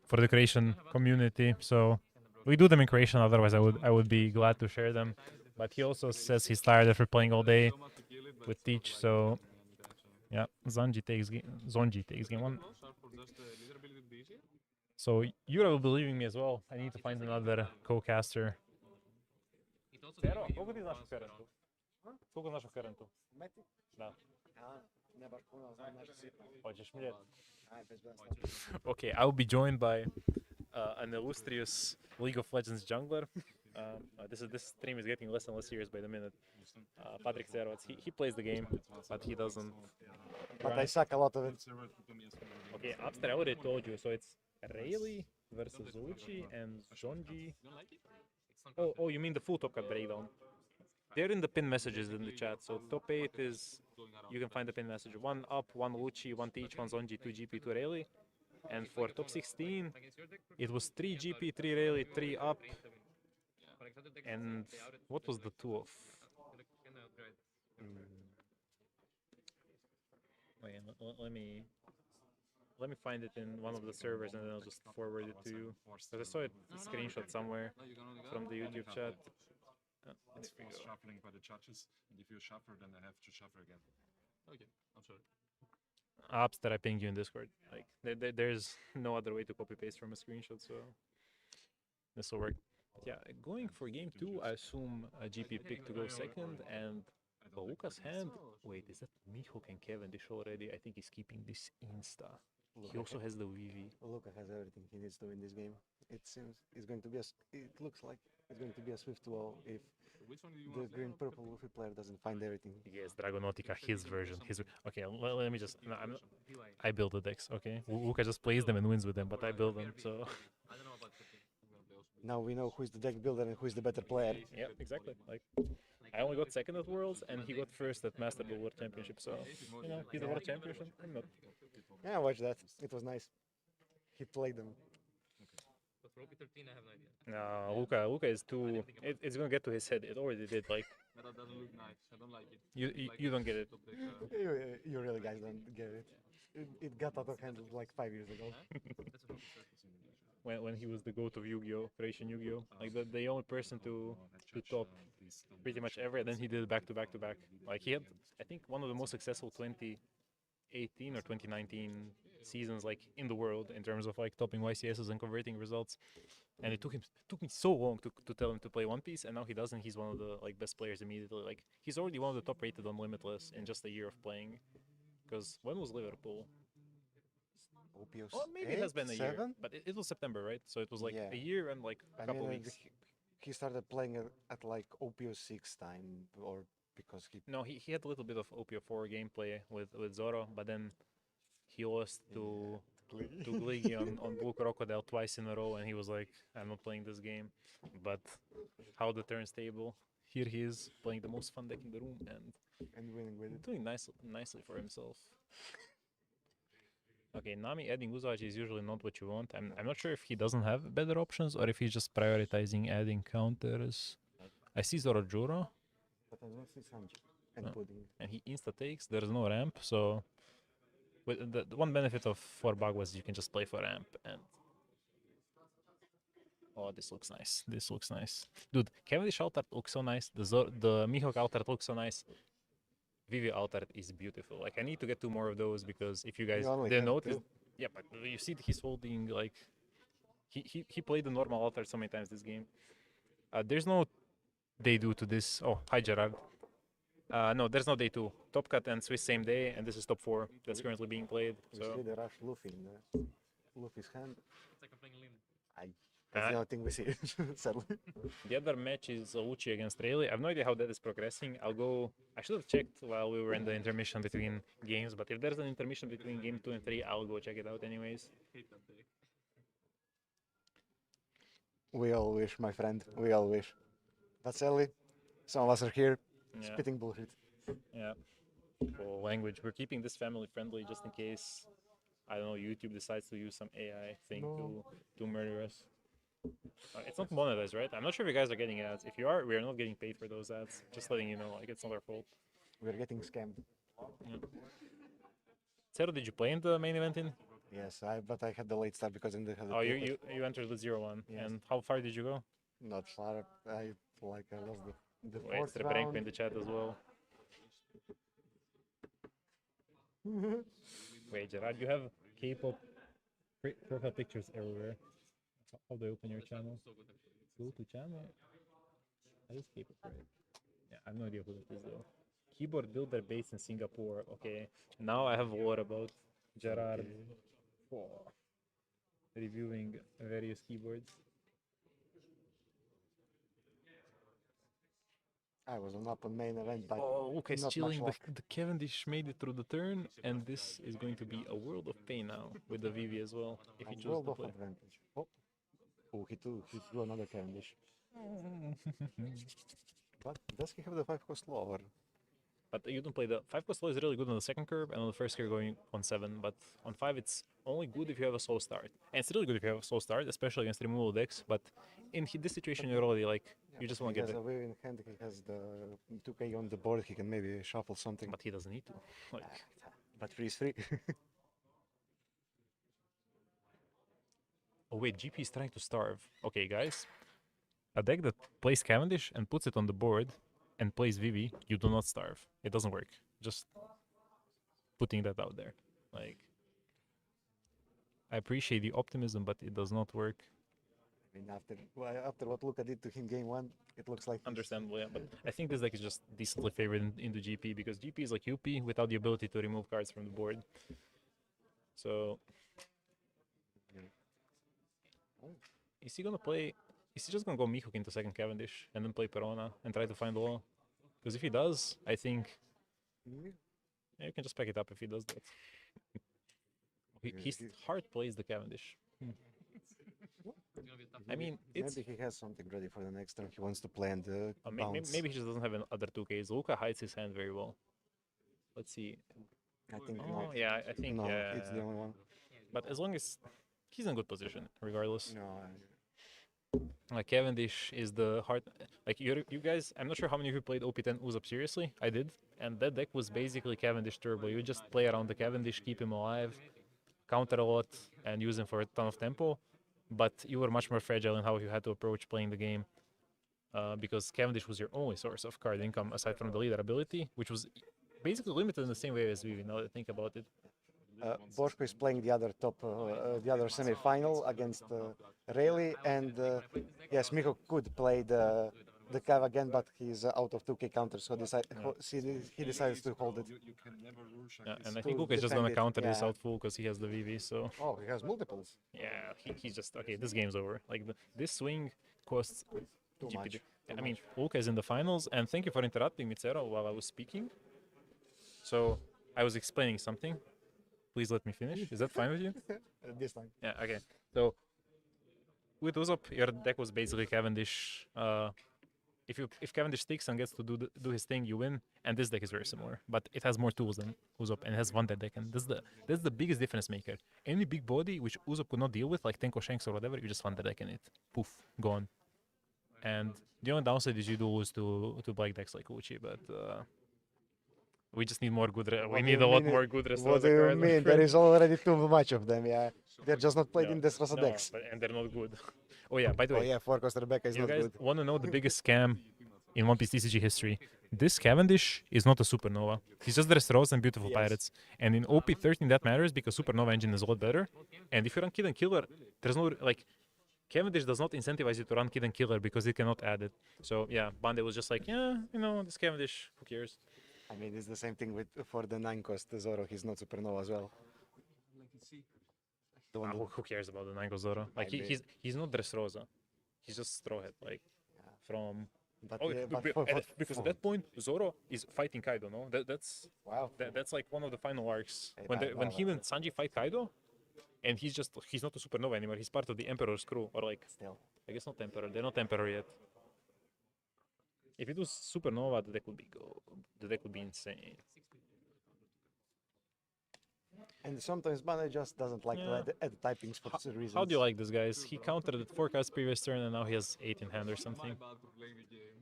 the Croatian community. So we do them in Croatian. Otherwise, I would be glad to share them. But he also says he's tired after playing all day with Teach. So yeah, Sanji takes game 1. So Yura will be leaving me as well. I need to find another co-caster. Zero, koliko ti znaš o Karentu? Koliko znaš o Karentu? Da. Ne baš puno, znam nešto sitno. Hoćeš mi reći? Aj, bez veze. Okay, I will be joined by an illustrious League of Legends jungler. This stream is getting less and less serious by the minute. Patrick Zerovac, he plays the game, but he doesn't. But I suck a lot of it. Okay, Upster, I already told you, so it's Rayleigh versus Uchi and Zonji. Oh, you mean the full top cut breakdown? They're in the pin messages in the chat. So top 8 is, you can find the pin message. 1 up, 1 Uchi, 1 Teach, 1 Zonji, 2 GP, 2 Rayleigh. And for top 16, it was 3 GP, 3 Rayleigh, 3 up. And what was the 2 of? Wait, let me find it in one of the servers and then I'll just forward it to you. Because I saw it screenshot somewhere from the YouTube chat. It's forced shuffling by the judges, and if you shuffle, then I have to shuffle again. Okay, I'm sorry. Apps that I ping you in Discord. Like there's no other way to copy paste from a screenshot, so this will work. But yeah, going for game 2, I assume a GP pick to go second, and Luca's hand. Wait, is that Mihawk and Cavendish already? I think he's keeping this insta. He also has the VV. Luca has everything he needs to win this game. It seems it's going to be it looks like it's going to be a swift wall if the green purple Luffy player doesn't find everything. Yes, Dragonautica, his version. Okay, let me just. No, I build the decks. Okay, Luca just plays them and wins with them, but I build them. So now we know who is the deck builder and who is the better player. yeah, exactly. Like I only got second at Worlds, and he got first at Master Duel World Championship. So he's the World Champion. I'm not. Yeah, watch that. It was nice. He played them. But for OP13, I have no idea. No, Luca is too. It's gonna get to his head. It already did. Like That doesn't look nice. I don't like it. you don't get it. You really guys don't get it. It got out of hand like 5 years ago. When he was the GOAT of Yu-Gi-Oh, Croatian Yu-Gi-Oh, like the only person to top pretty much ever. And then he did back to back to back. Like he had, I think, one of the most successful 2018 or 2019 seasons like in the world in terms of like topping YCSs and converting results. And it took me so long to tell him to play One Piece, and now he does, and he's one of the like best players immediately. Like he's already one of the top rated on Limitless in just a year of playing. Because when was Liverpool? OPOs. Oh, maybe it has been a year, 7? but it was September, right? So it was like Yeah. a year and like a I couple mean, weeks. he started playing at like OPO 6 time, or because he. No, he had a little bit of OPO 4 gameplay with Zoro, but then he lost to Gligi on Blue Crocodile twice in a row, and he was like, I'm not playing this game. But how the turns table, here he is playing the most fun deck in the room and winning with it. doing nicely for himself. Okay, Nami adding Uzaji is usually not what you want. I'm not sure if he doesn't have better options or if he's just prioritizing adding counters. I see Zoro Juro, But I don't see Sanji and Oh. Pudding. and he insta-takes. There's no ramp, so... With the one benefit of 4 was you can just play for ramp and... Oh, this looks nice. This looks nice. Dude, Cavendish Altart looks so nice. The Mihawk Altart looks so nice. Vivi Altart is beautiful. Like, I need to get 2 more of those because if you guys only didn't have notice... 2. Yeah, but you see he's holding, like... He played the normal Altart so many times this game. There's no day 2 to this. Oh, hi Gerard. No, there's no day 2. Top Cut and Swiss same day, and this is top 4 that's currently being played. We So... see the rush Luffy in Luffy's hand. It's like I'm playing Lin. That's Uh, the only thing we see, sadly. The other match is Lucci against Rayleigh. I have no idea how that is progressing. I should have checked while we were in the intermission between games, but if there's an intermission between game 2 and 3, I'll go check it out anyways. Hate that deck. We all wish, my friend. We all wish. But sadly, some of us are here Yeah, spitting bullshit. yeah. For language, we're keeping this family friendly just in case, I don't know, YouTube decides to use some AI thing to murder us. It's not monetized, right? I'm not sure if you guys are getting ads. If you are, we are not getting paid for those ads. Just letting you know, like, it's not our fault. We're getting scammed. Zero, did you play in the main event in? Yes, but I had the late start because I didn't have the Oh, ticket. you entered the 0-1. Yes. And how far did you go? Not far. I lost the Wait, fourth Strepenko round. in the chat as well. Wait, Gerard, you have K-pop profile pictures everywhere. How do I open your channel? So good actually. Go to channel. That is K-pop, right? Yeah, I have no idea who that is though. Keyboard builder based in Singapore. Okay, now I have lore about Gerard for reviewing various keyboards. I was on up on main event, but Oh, look, he's not much chilling. luck. The Cavendish made it through the turn, and this is going to be a world of pain now with the VV as well. If he a chooses world to of play. advantage. Oh, he drew another Cavendish. But does he have the 5 cost law? Or? But you don't play the 5 cost slow is really good on the second curve and on the first curve going on 7. But on 5 it's only good if you have a slow start. And it's really good if you have a slow start, especially against removal decks. But in this situation you're already like you just want He to get has it. a wave in hand, he has the 2k on the board, he can maybe shuffle something. But he doesn't need to. Like But freeze free. oh wait, GP is trying to starve. Okay guys. A deck that plays Cavendish and puts it on the board and plays Vivi, you do not starve. It doesn't work. Just putting that out there. Like I appreciate the optimism, but it does not work. I mean, after what Luka did to him game 1, it looks like Understandable, yeah. But I think this deck is just decently favored in the GP because GP is like UP without the ability to remove cards from the board. So is he gonna play? Is he just gonna go Mihawk into second Cavendish and then play Perona and try to find the law? Because if he does, I think yeah, you can just pack it up if he does that. His heart plays the Cavendish. It's gonna be a tough I mean, it's maybe he has something ready for the next turn he wants to play and bounce. maybe he just doesn't have other 2Ks. Luka hides his hand very well. Let's see. I think Oh not. yeah, I think No, yeah. it's the only one. But as long as he's in a good position, regardless. No, Like Cavendish is the heart. Like you guys, I'm not sure how many of you played OP10 Uzap seriously. I did, and that deck was basically Cavendish Turbo. You just play around the Cavendish, keep him alive, counter a lot, and use him for a ton of tempo. But you were much more fragile in how you had to approach playing the game, because Cavendish was your only source of card income aside from the leader ability, which was basically limited in the same way as Vivi. Now that I think about it. Boschko is playing the other semi-final against Rayleigh, and yes, Miko could play the the cav again, but he's out of 2k counters, so he decides to hold it. You can never rule shot Yeah, this. and I to think Luka is just defend gonna it, counter this yeah. out full because he has the VV. So Oh, he has multiples. yeah, he's just okay. This game's over. Like this swing costs Too GPD. much. I mean, Luka is in the finals, and thank you for interrupting me, Zero, while I was speaking. So I was explaining something. Please let me finish. Is that fine with you? This time. Yeah. Okay. So with Usopp, your deck was basically Cavendish. If Cavendish sticks and gets to do his thing, you win. And this deck is very similar, but it has more tools than Usopp, and it has one deck. And that's the biggest difference maker. Any big body which Usopp could not deal with, like Tenko Shanks or whatever, you just one deck in it. Poof, gone. And the only downside is you do lose to black decks like Uchi, but we just need more good. We need a lot more good Dressrosa What do you cards, my mean? There friend. is already too much of them, yeah. They're just not played No, in Dressrosa no, decks. and they're not good. Oh yeah, by the Oh way, yeah, 4-cost Rebecca is you not guys good. want to know the biggest scam in One Piece TCG history? This Cavendish is not a supernova. He's just Dressrosa and Beautiful Yes. Pirates. And in OP13 that matters because supernova engine is a lot better. And if you run Kid and Killer, there's no like Cavendish does not incentivize you to run Kid and Killer because it cannot add it. So yeah, Bande was just like, yeah, you know, this Cavendish, who cares? I mean, it's the same thing with for the 9-cost Zoro. He's not supernova as well. The one Who cares about the Nango Zoro? Like I mean- he's not Dressrosa. He's just Strawhead. Like from but, oh, yeah, but because at that point Zoro is fighting Kaido. No, that's wow. that's like one of the final arcs Hey, when wow, when wow, he and Sanji fight Kaido, and he's not a supernova anymore. He's part of the Emperor's crew, or like Still. I guess not Emperor. They're not Emperor yet. If it was supernova, the deck would be the deck would be insane. And sometimes Bane just doesn't like Yeah. to add typings for certain reasons. How do you like this, guys? He countered at 4 cards previous turn, and now he has 8 in hand or something.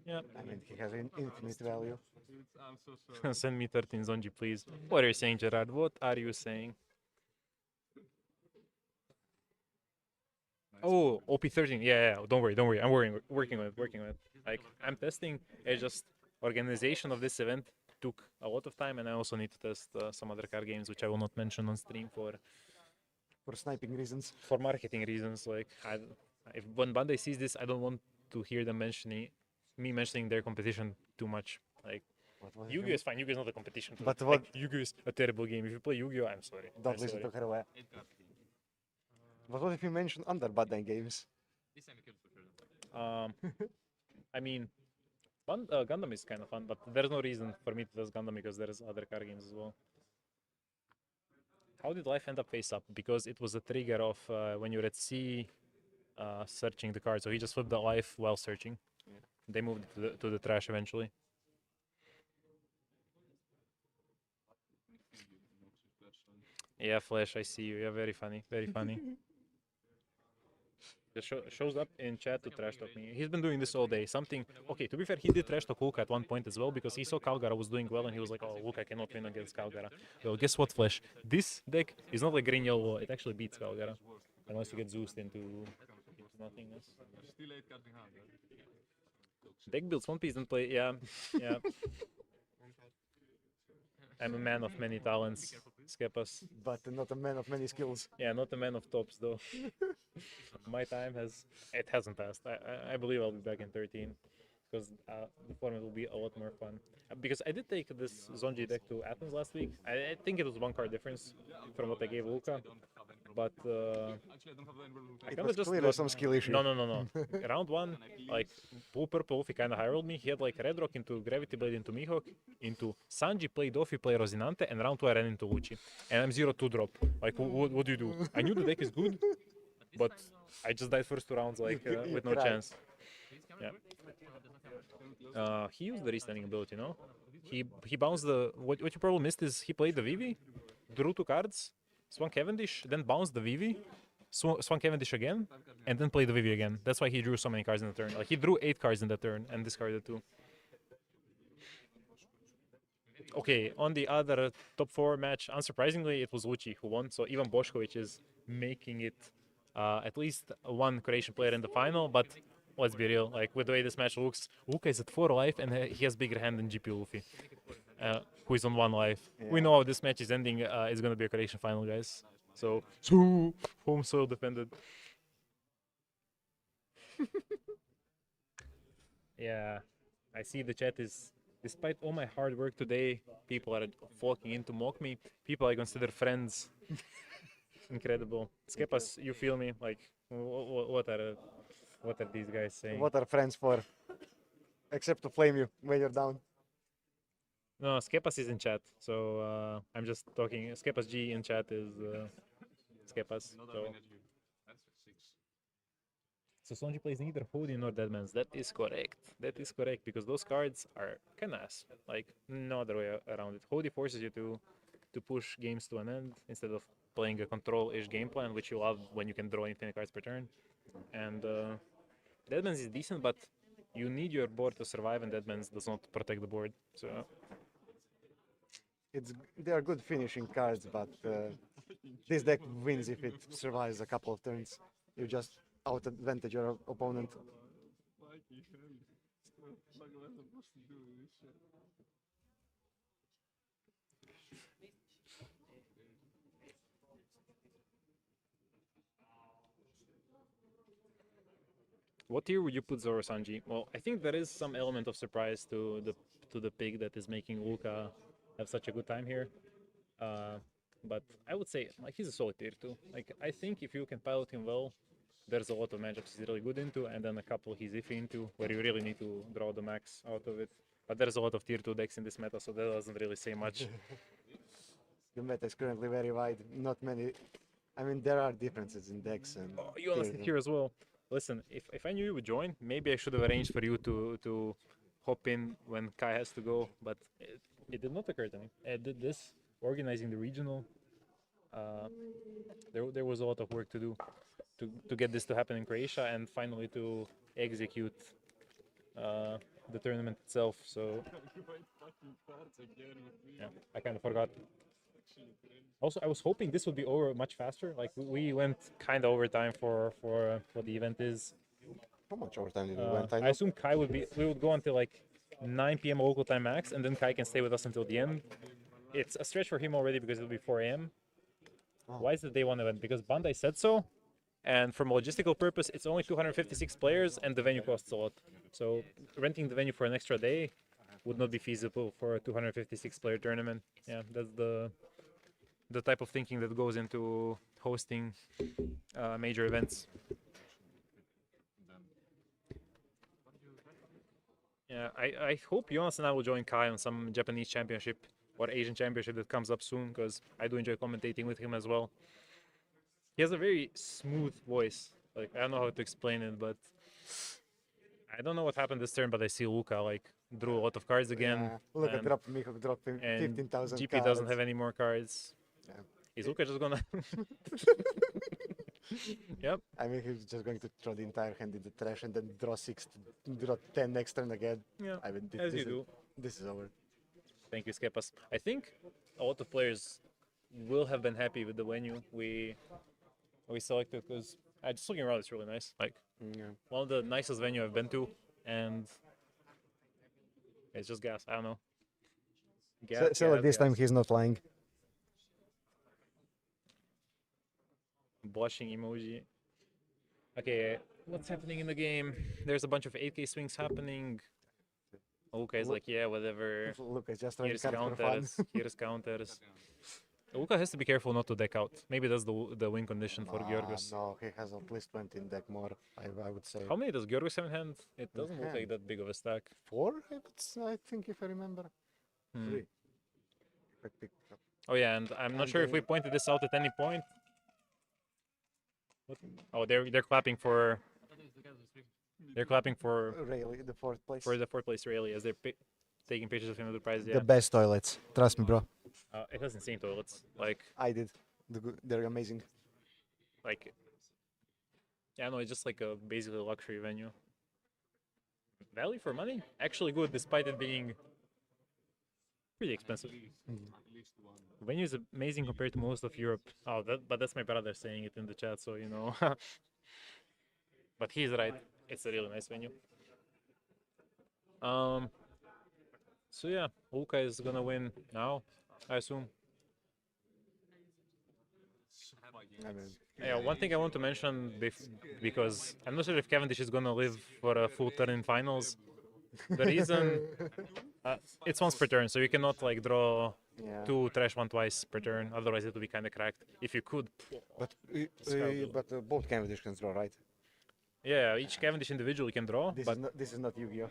Yeah. I mean, he has infinite value. I'm so sorry. Send me 13 Zonji, please. What are you saying, Gerard? What are you saying? Oh, OP13. Yeah. Don't worry. I'm working on it. Like, I'm testing. It's just organization of this event took a lot of time, and I also need to test some other card games, which I will not mention on stream for sniping reasons. marketing reasons. Like, if when Bandai sees this, I don't want to hear them mentioning their competition too much. Like, What was Yu-Gi-Oh is fine. Yu-Gi-Oh is not a competition. But like, what- Yu-Gi-Oh is a terrible game. If you play Yu-Gi-Oh, I'm sorry. Don't I'm listen sorry. to her. But what if you mention under Bane games? This time you killed for sure. I mean, Gundam is kind of fun, but there's no reason for me to test Gundam because there's other card games as well. How did life end up face up? Because it was a trigger of when you're at sea searching the card. So he just flipped the life while searching. Yeah. They moved it to the trash eventually. Yeah, Flash, I see you. Yeah, very funny. Very funny. Just shows up in chat to trash talk me. He's been doing this all day. Something. Okay, to be fair, he did trash talk Luka at one point as well because he saw Kalgara was doing well and he was like, oh, Luka cannot win against Kalgara. Well, guess what, Flash? This deck is not like green yellow. It actually beats Kalgara. Unless you get Zeused into nothingness. Still 8 cards in hand. Deck builds One Piece and play. Yeah. I'm a man of many talents. Skepas. But not a man of many skills. Yeah, not a man of tops though. My time hasn't passed. I believe I'll be back in 13 because the format will be a lot more fun. Because I did take this Zonji deck to Athens last week. I think it was 1 card difference from what I gave Luka, but Actually, I don't have the envelope. I It kinda was just clearly got- some skill issue. No. Round 1, like blue purple Luffy kind of high rolled me. He had like Red Rock into Gravity Blade into Mihawk into Sanji played Doffy play Rosinante, and round 2 I ran into Uchi. And I'm 0-2 drop. Like what do you do? I knew the deck is good, but I just died first 2 rounds like You with no tried. chance. Yeah. He used the restanding ability, no? He bounced the what you probably missed is he played the Vivi, drew 2 cards, swung Cavendish, then bounced the Vivi, swung Cavendish again, and then played the Vivi again. That's why he drew so many cards in the turn. Like he drew 8 cards in the turn and discarded 2. Okay, on the other top 4 match, unsurprisingly, it was Uchi who won. So Ivan Bošković is making it at least 1 Croatian player in the final. But let's be real, like with the way this match looks, Luka is at 4 life and he has bigger hand than GP Luffy, who is on 1 life. We Yeah. know how this match is ending. It's gonna be a Croatian final, guys. So home soil defended. Yeah, I see the chat is, despite all my hard work today, people are flocking in to mock me. People I consider friends. Incredible. Skepas, you feel me? Like, what are these guys saying? What are friends for? Except to flame you when you're down. No, Skepas is in chat, so I'm just talking. Skepas G in chat is Skepas. So Sanji plays neither Hoodie nor Deadman's. That is correct. That is correct because those cards are kind of ass. Like no other way around it. Hoodie forces you to push games to an end instead of playing a control-ish game plan, which you love when you can draw infinite cards per turn. And Deadman's is decent, but you need your board to survive, and Deadman's does not protect the board. So They are good finishing cards, but this deck wins if it survives a couple of turns. You just out advantage your opponent. what tier would you put Zorosanji? Well, I think there is some element of surprise to the pick that is making Luca have such a good time here. But I would say like he's a solid tier 2. Like I think if you can pilot him well, there's a lot of matchups he's really good into, and then a couple he's iffy into, where you really need to draw the max out of it. But there's a lot of tier 2 decks in this meta, so that doesn't really say much. The meta is currently very wide. Not many. I mean, there are differences in decks and. Oh, you honestly tiers. here as well. Listen, if I knew you would join, maybe I should have arranged for you to hop in when Kai has to go, but it did not occur to me. I did this, organizing the regional. There was a lot of work to do to get this to happen in Croatia and finally to execute the tournament itself. So yeah, I kind of forgot. Also, I was hoping this would be over much faster. Like we went kind of overtime for what the event is. How much overtime did we went? I assume Kai we would go until like 9 p.m. local time max, and then Kai can stay with us until the end. It's a stretch for him already because it'll be 4 a.m. Oh. Why is the day one event? Because Bandai said so, and from a logistical purpose, it's only 256 players, and the venue costs a lot. So renting the venue for an extra day would not be feasible for a 256 player tournament. Yeah, that's the type of thinking that goes into hosting major events. Yeah, I hope Jonas and I will join Kai on some Japanese championship or Asian championship that comes up soon, because I do enjoy commentating with him as well. He has a very smooth voice. Like, I don't know how to explain it, but I don't know what happened this turn, but I see Luca like drew a lot of cards again. Yeah. Look at drop Mikko dropping and 15,000 GP cards. doesn't have any more cards. Yeah. Is Luca just gonna? Yep. I mean, he's just going to throw the entire hand in the trash and then draw 10 next turn again. Yeah. I mean, As you do. This is over. Thank you, Skepas. I think a lot of players will have been happy with the venue we selected, because just looking around, it's really nice. Like Yeah. one of the nicest venue I've been to, and it's just gas. I don't know. So this time he's not lying. Blushing emoji. Okay, what's happening in the game? There's a bunch of 8K swings happening. Luca is like, yeah, whatever. Look, it's just trying Here's to for fun. counters. Here's counters. Luca has to be careful not to deck out. Maybe that's the win condition for Georgios. No, he has at least 20 in deck more, I would say. How many does Georgios have in hand? It doesn't look like that big of a stack. 4, I think, if I remember. 3. If I pick up. Oh yeah, and I'm not And sure if we then- pointed this out at any point. What? Oh, they're clapping for Really, the 4th place. the 4th place rally as they're taking pictures of him with the prize. Yeah, The best toilets. Trust me, bro. it has insane toilets. Like I did. They're amazing. Yeah, no, it's just like a basically luxury venue. Value for money, actually good, despite it being pretty expensive. The venue is amazing compared to most of Europe. Oh, but that's my brother saying it in the chat, so you know. But he's right. It's a really nice venue. So yeah, Luca is gonna win now, I assume. I mean, Yeah, one thing I want to mention, because I'm not sure if Cavendish is gonna live for a full turn in finals. The reason it's once per turn, so you cannot like draw Yeah. two trash one twice per turn. Otherwise, it would be kind of cracked. If you could, But Scrabble. both Cavendish can draw, right? yeah, each Cavendish individually can draw, This but is not Yu-Gi-Oh.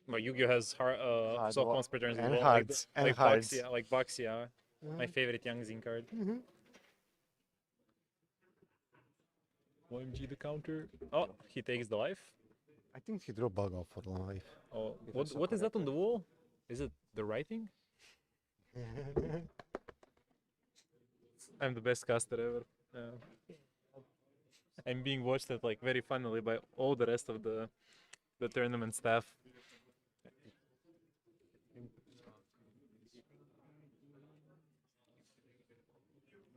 well, Yu-Gi-Oh has Hard soft wa- once per turn as and well, hards, and like hards. Baxia, like Baxia, my favorite Young Zine card. OMG the counter. Oh, he takes the life. I think he drew bug off for life. Oh, If what I'm so what is that on correct. the wall? Is it the writing? I'm the best caster ever. I'm being watched at like very funnily by all the rest of the tournament staff.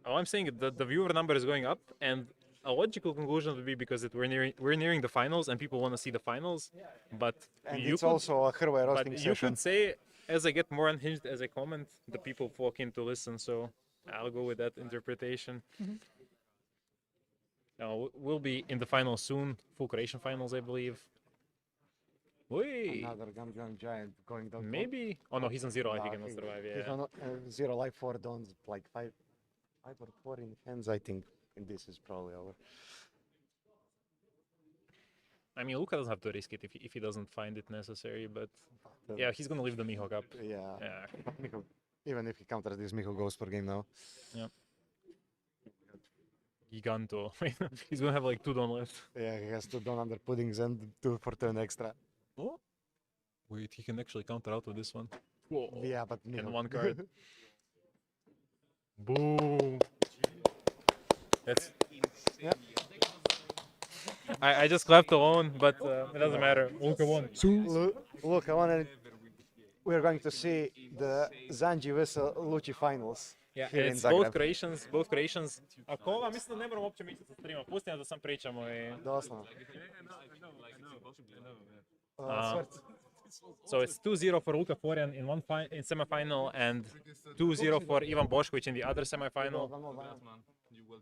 All I'm saying is that the viewer number is going up, and a logical conclusion would be because we're nearing the finals and people want to see the finals. But And you it's could, also a Herway but roasting you session. could say, as I get more unhinged as I comment, the people flock in to listen. So I'll go with that interpretation. Now we'll be in the finals soon, full Croatian finals, I believe. Wait, Another Gum Giant going down. maybe. Oh no, he's on 0 life. He Nah, cannot survive. He's Yeah. on 0 life, 4 dons, like 5 or 4 in hands, I think. And this is probably over. I mean, Luka doesn't have to risk it if he doesn't find it necessary. But The- yeah, he's gonna leave the Mihawk up. Yeah. Yeah. Miho, even if he counters this, Miho goes per game now. Giganto. He's gonna have like 2 don left. Yeah, he has 2 don under puddings and 2 for turn extra. Oh. Wait, he can actually counter out with this one. Whoa. Yeah, but And Miho. one card. Boom. That's. Yep. I just clapped alone, but it doesn't matter. Luka won. Look, I wanted. We're going to see the Zanji vs Luchi finals. Yeah, here in it's both Zagreb. Croatians. Ako ova, mislim da ne moramo uopće misliti sa streama. Pusti nas da sam pričamo i... Doslovno. Svrt. So it's 2-0 for Luka Florian in in semifinal and 2-0 for Ivan Bošković in the other semifinal.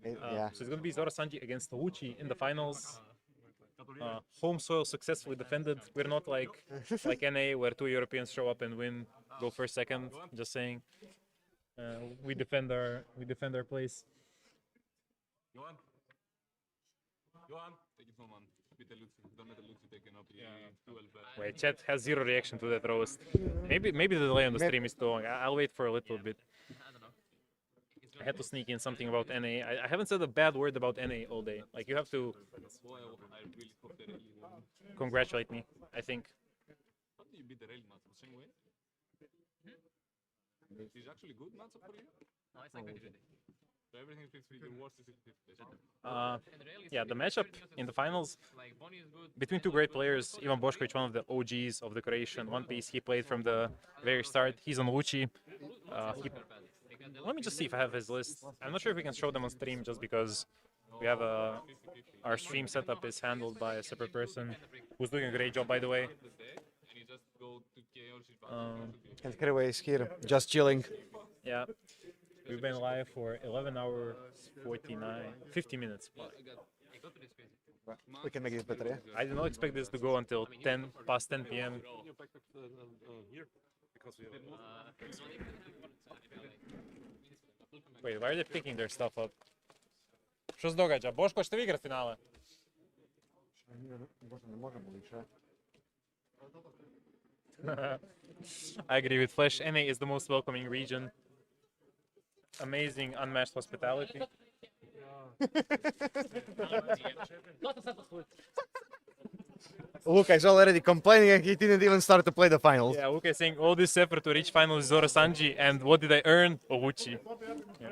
Yeah. So it's going to be Zorosanji against Luchi in the finals. Home soil successfully defended. We're not like NA where 2 Europeans show up and win, go first, second. Just saying. We defend our place. Johan? Johan? Take it from one. Bitte Lucy. Don't let the Lucy take an up. Wait, chat has 0 reaction to that roast. Maybe the delay on the stream is too long. I'll wait for a little bit. I had to sneak in something about NA. I haven't said a bad word about NA all day. Like, you have to That's why I really hope they really won. congratulate me, I think. How do you beat the rail matchup? The same way? Is actually good matchup for you? No, it's like 50-50. So everything is 50. The worst is 50. Yeah, the matchup in the finals Like Bonnie is good. between 2 great players, Ivan Bošković, one of the OGs of the Croatian One Piece. He played from the very start. He's on Luchi. Let me just see if I have his list. I'm not sure if we can show them on stream just because we have our stream setup is handled by a separate person who's doing a great job, by the way. And you just go to chaos. And Herway is here, just chilling. Yeah, we've been live for 11 hours, 50 minutes. We can make this better, yeah? I did not expect this to go until past 10 p.m. Here. Because we Wait, why are they picking their stuff up? Što se događa? Boško, ćete vi igrati finale? I agree with Flash. NA is the most welcoming region. Amazing, unmatched hospitality. Luka is already complaining and he didn't even start to play the finals. Yeah, Luka is saying all this effort to reach finals is Zorosanji, and what did I earn? Oguchi. Yeah.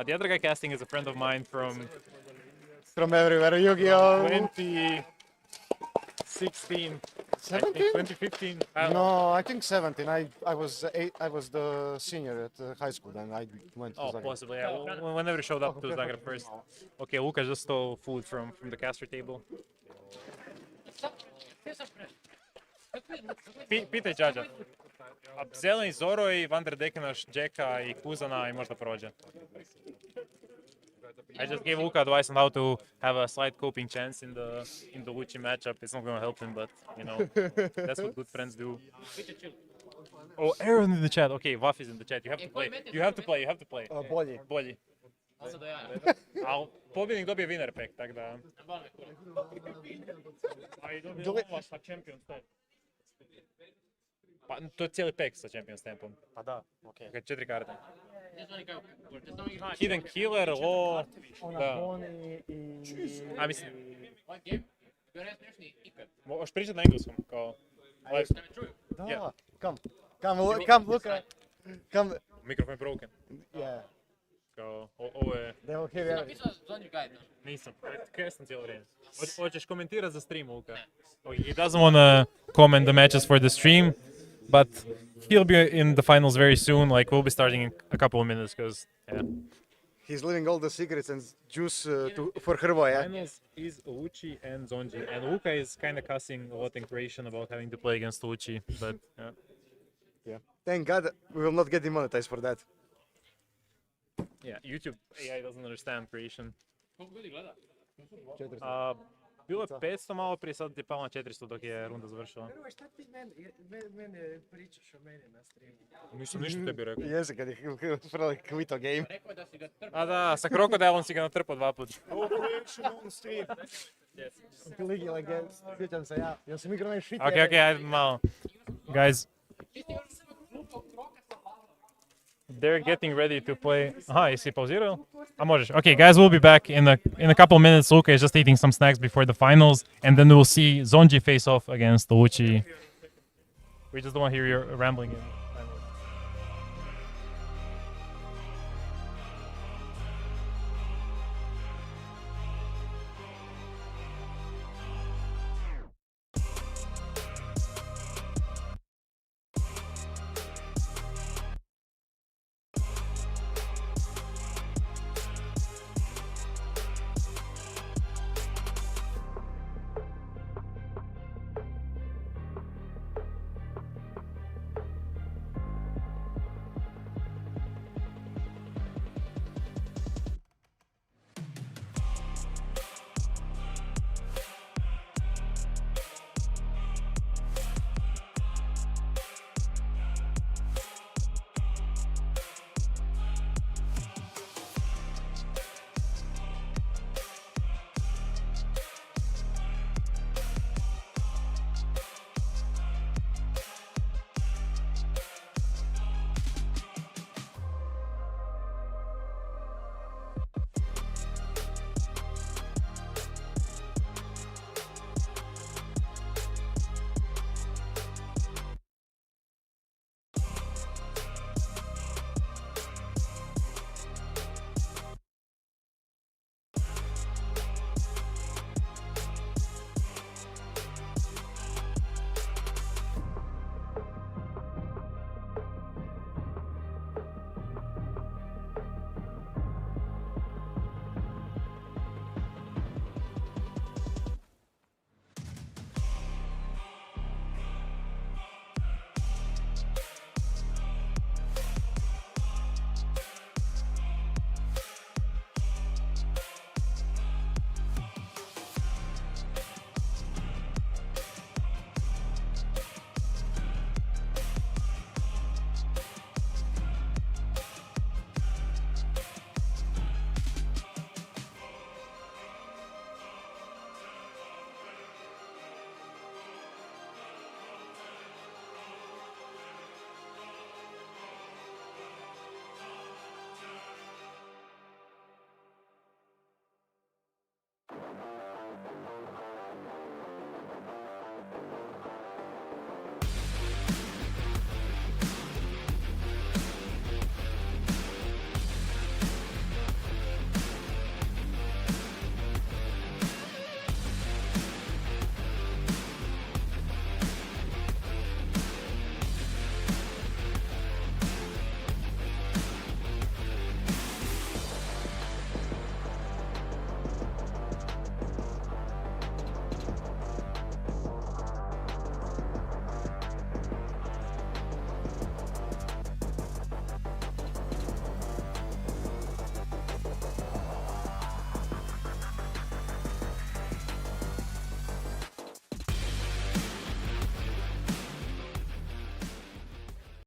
The other guy casting is a friend of mine from From everywhere, Yu-Gi-Oh! 2016, I 17? think 2015. I don't know. No, I think 17. I was the senior at high school then. I went to Oh, Zagreb. possibly. Yeah. Whenever he showed up to Zagreb first. Okay, Luka just stole food from the caster table. Pitaj Đađa. A zeleni Zoro i Vander Dekanaš, Jacka i Kuzana i možda prođe. I just gave Luka advice on how to have a slight coping chance in the Lucci matchup. It's not gonna help him, but you know that's what good friends do. Oh, Aaron in the chat. Okay, Waff is in the chat. You have to play. You have to play. You have to play. Bolji. Bolji. Al pobjednik dobije winner pack, tak da. A i dobije ova sa champion stamp. Pa to je cijeli pack sa champion stampom. Pa da, okej. Okay. 4 karte. Hidden Killer, Law, da. A mislim... Možeš pričati na engleskom, kao... Da, come, look at... Come... Mikrofon je broken. Yeah. Kao, ovo je... Nisam, kaj sam cijelo vrijeme. Hoćeš komentirati za stream, Luka? He doesn't want to comment the matches for the stream, but he'll be in the finals very soon. Like, we'll be starting in a couple of minutes, because, yeah. He's leaving all the secrets and juice for Hrvoje. Finals is Lucci and Zonji, and Luka is kind of cussing a lot in Croatian about having to play against Lucci, but yeah. Yeah. Thank God we will not get demonetized for that. Yeah, YouTube AI doesn't understand Croatian. 400. Bilo je 500 malo prije, sad je palo na 400 dok je runda završila. Prvo, šta ti mene pričaš o meni na streamu? Nisam ništa tebi rekao. Jesi, kad je quito game. Rekao da si ga trpao. A da, sa Krokodilom si ga natrpao 2 puta. on stream. Ligi legend, sjećam se ja. Ja sam igrao onaj shit. Okay, ajde malo. Guys, they're getting ready to play. Aha, jesi pauzirao? A možeš. Okay, guys, we'll be back in a couple minutes. Luka is just eating some snacks before the finals, and then we'll see Zonji face off against Lucci. We just don't want to hear your rambling.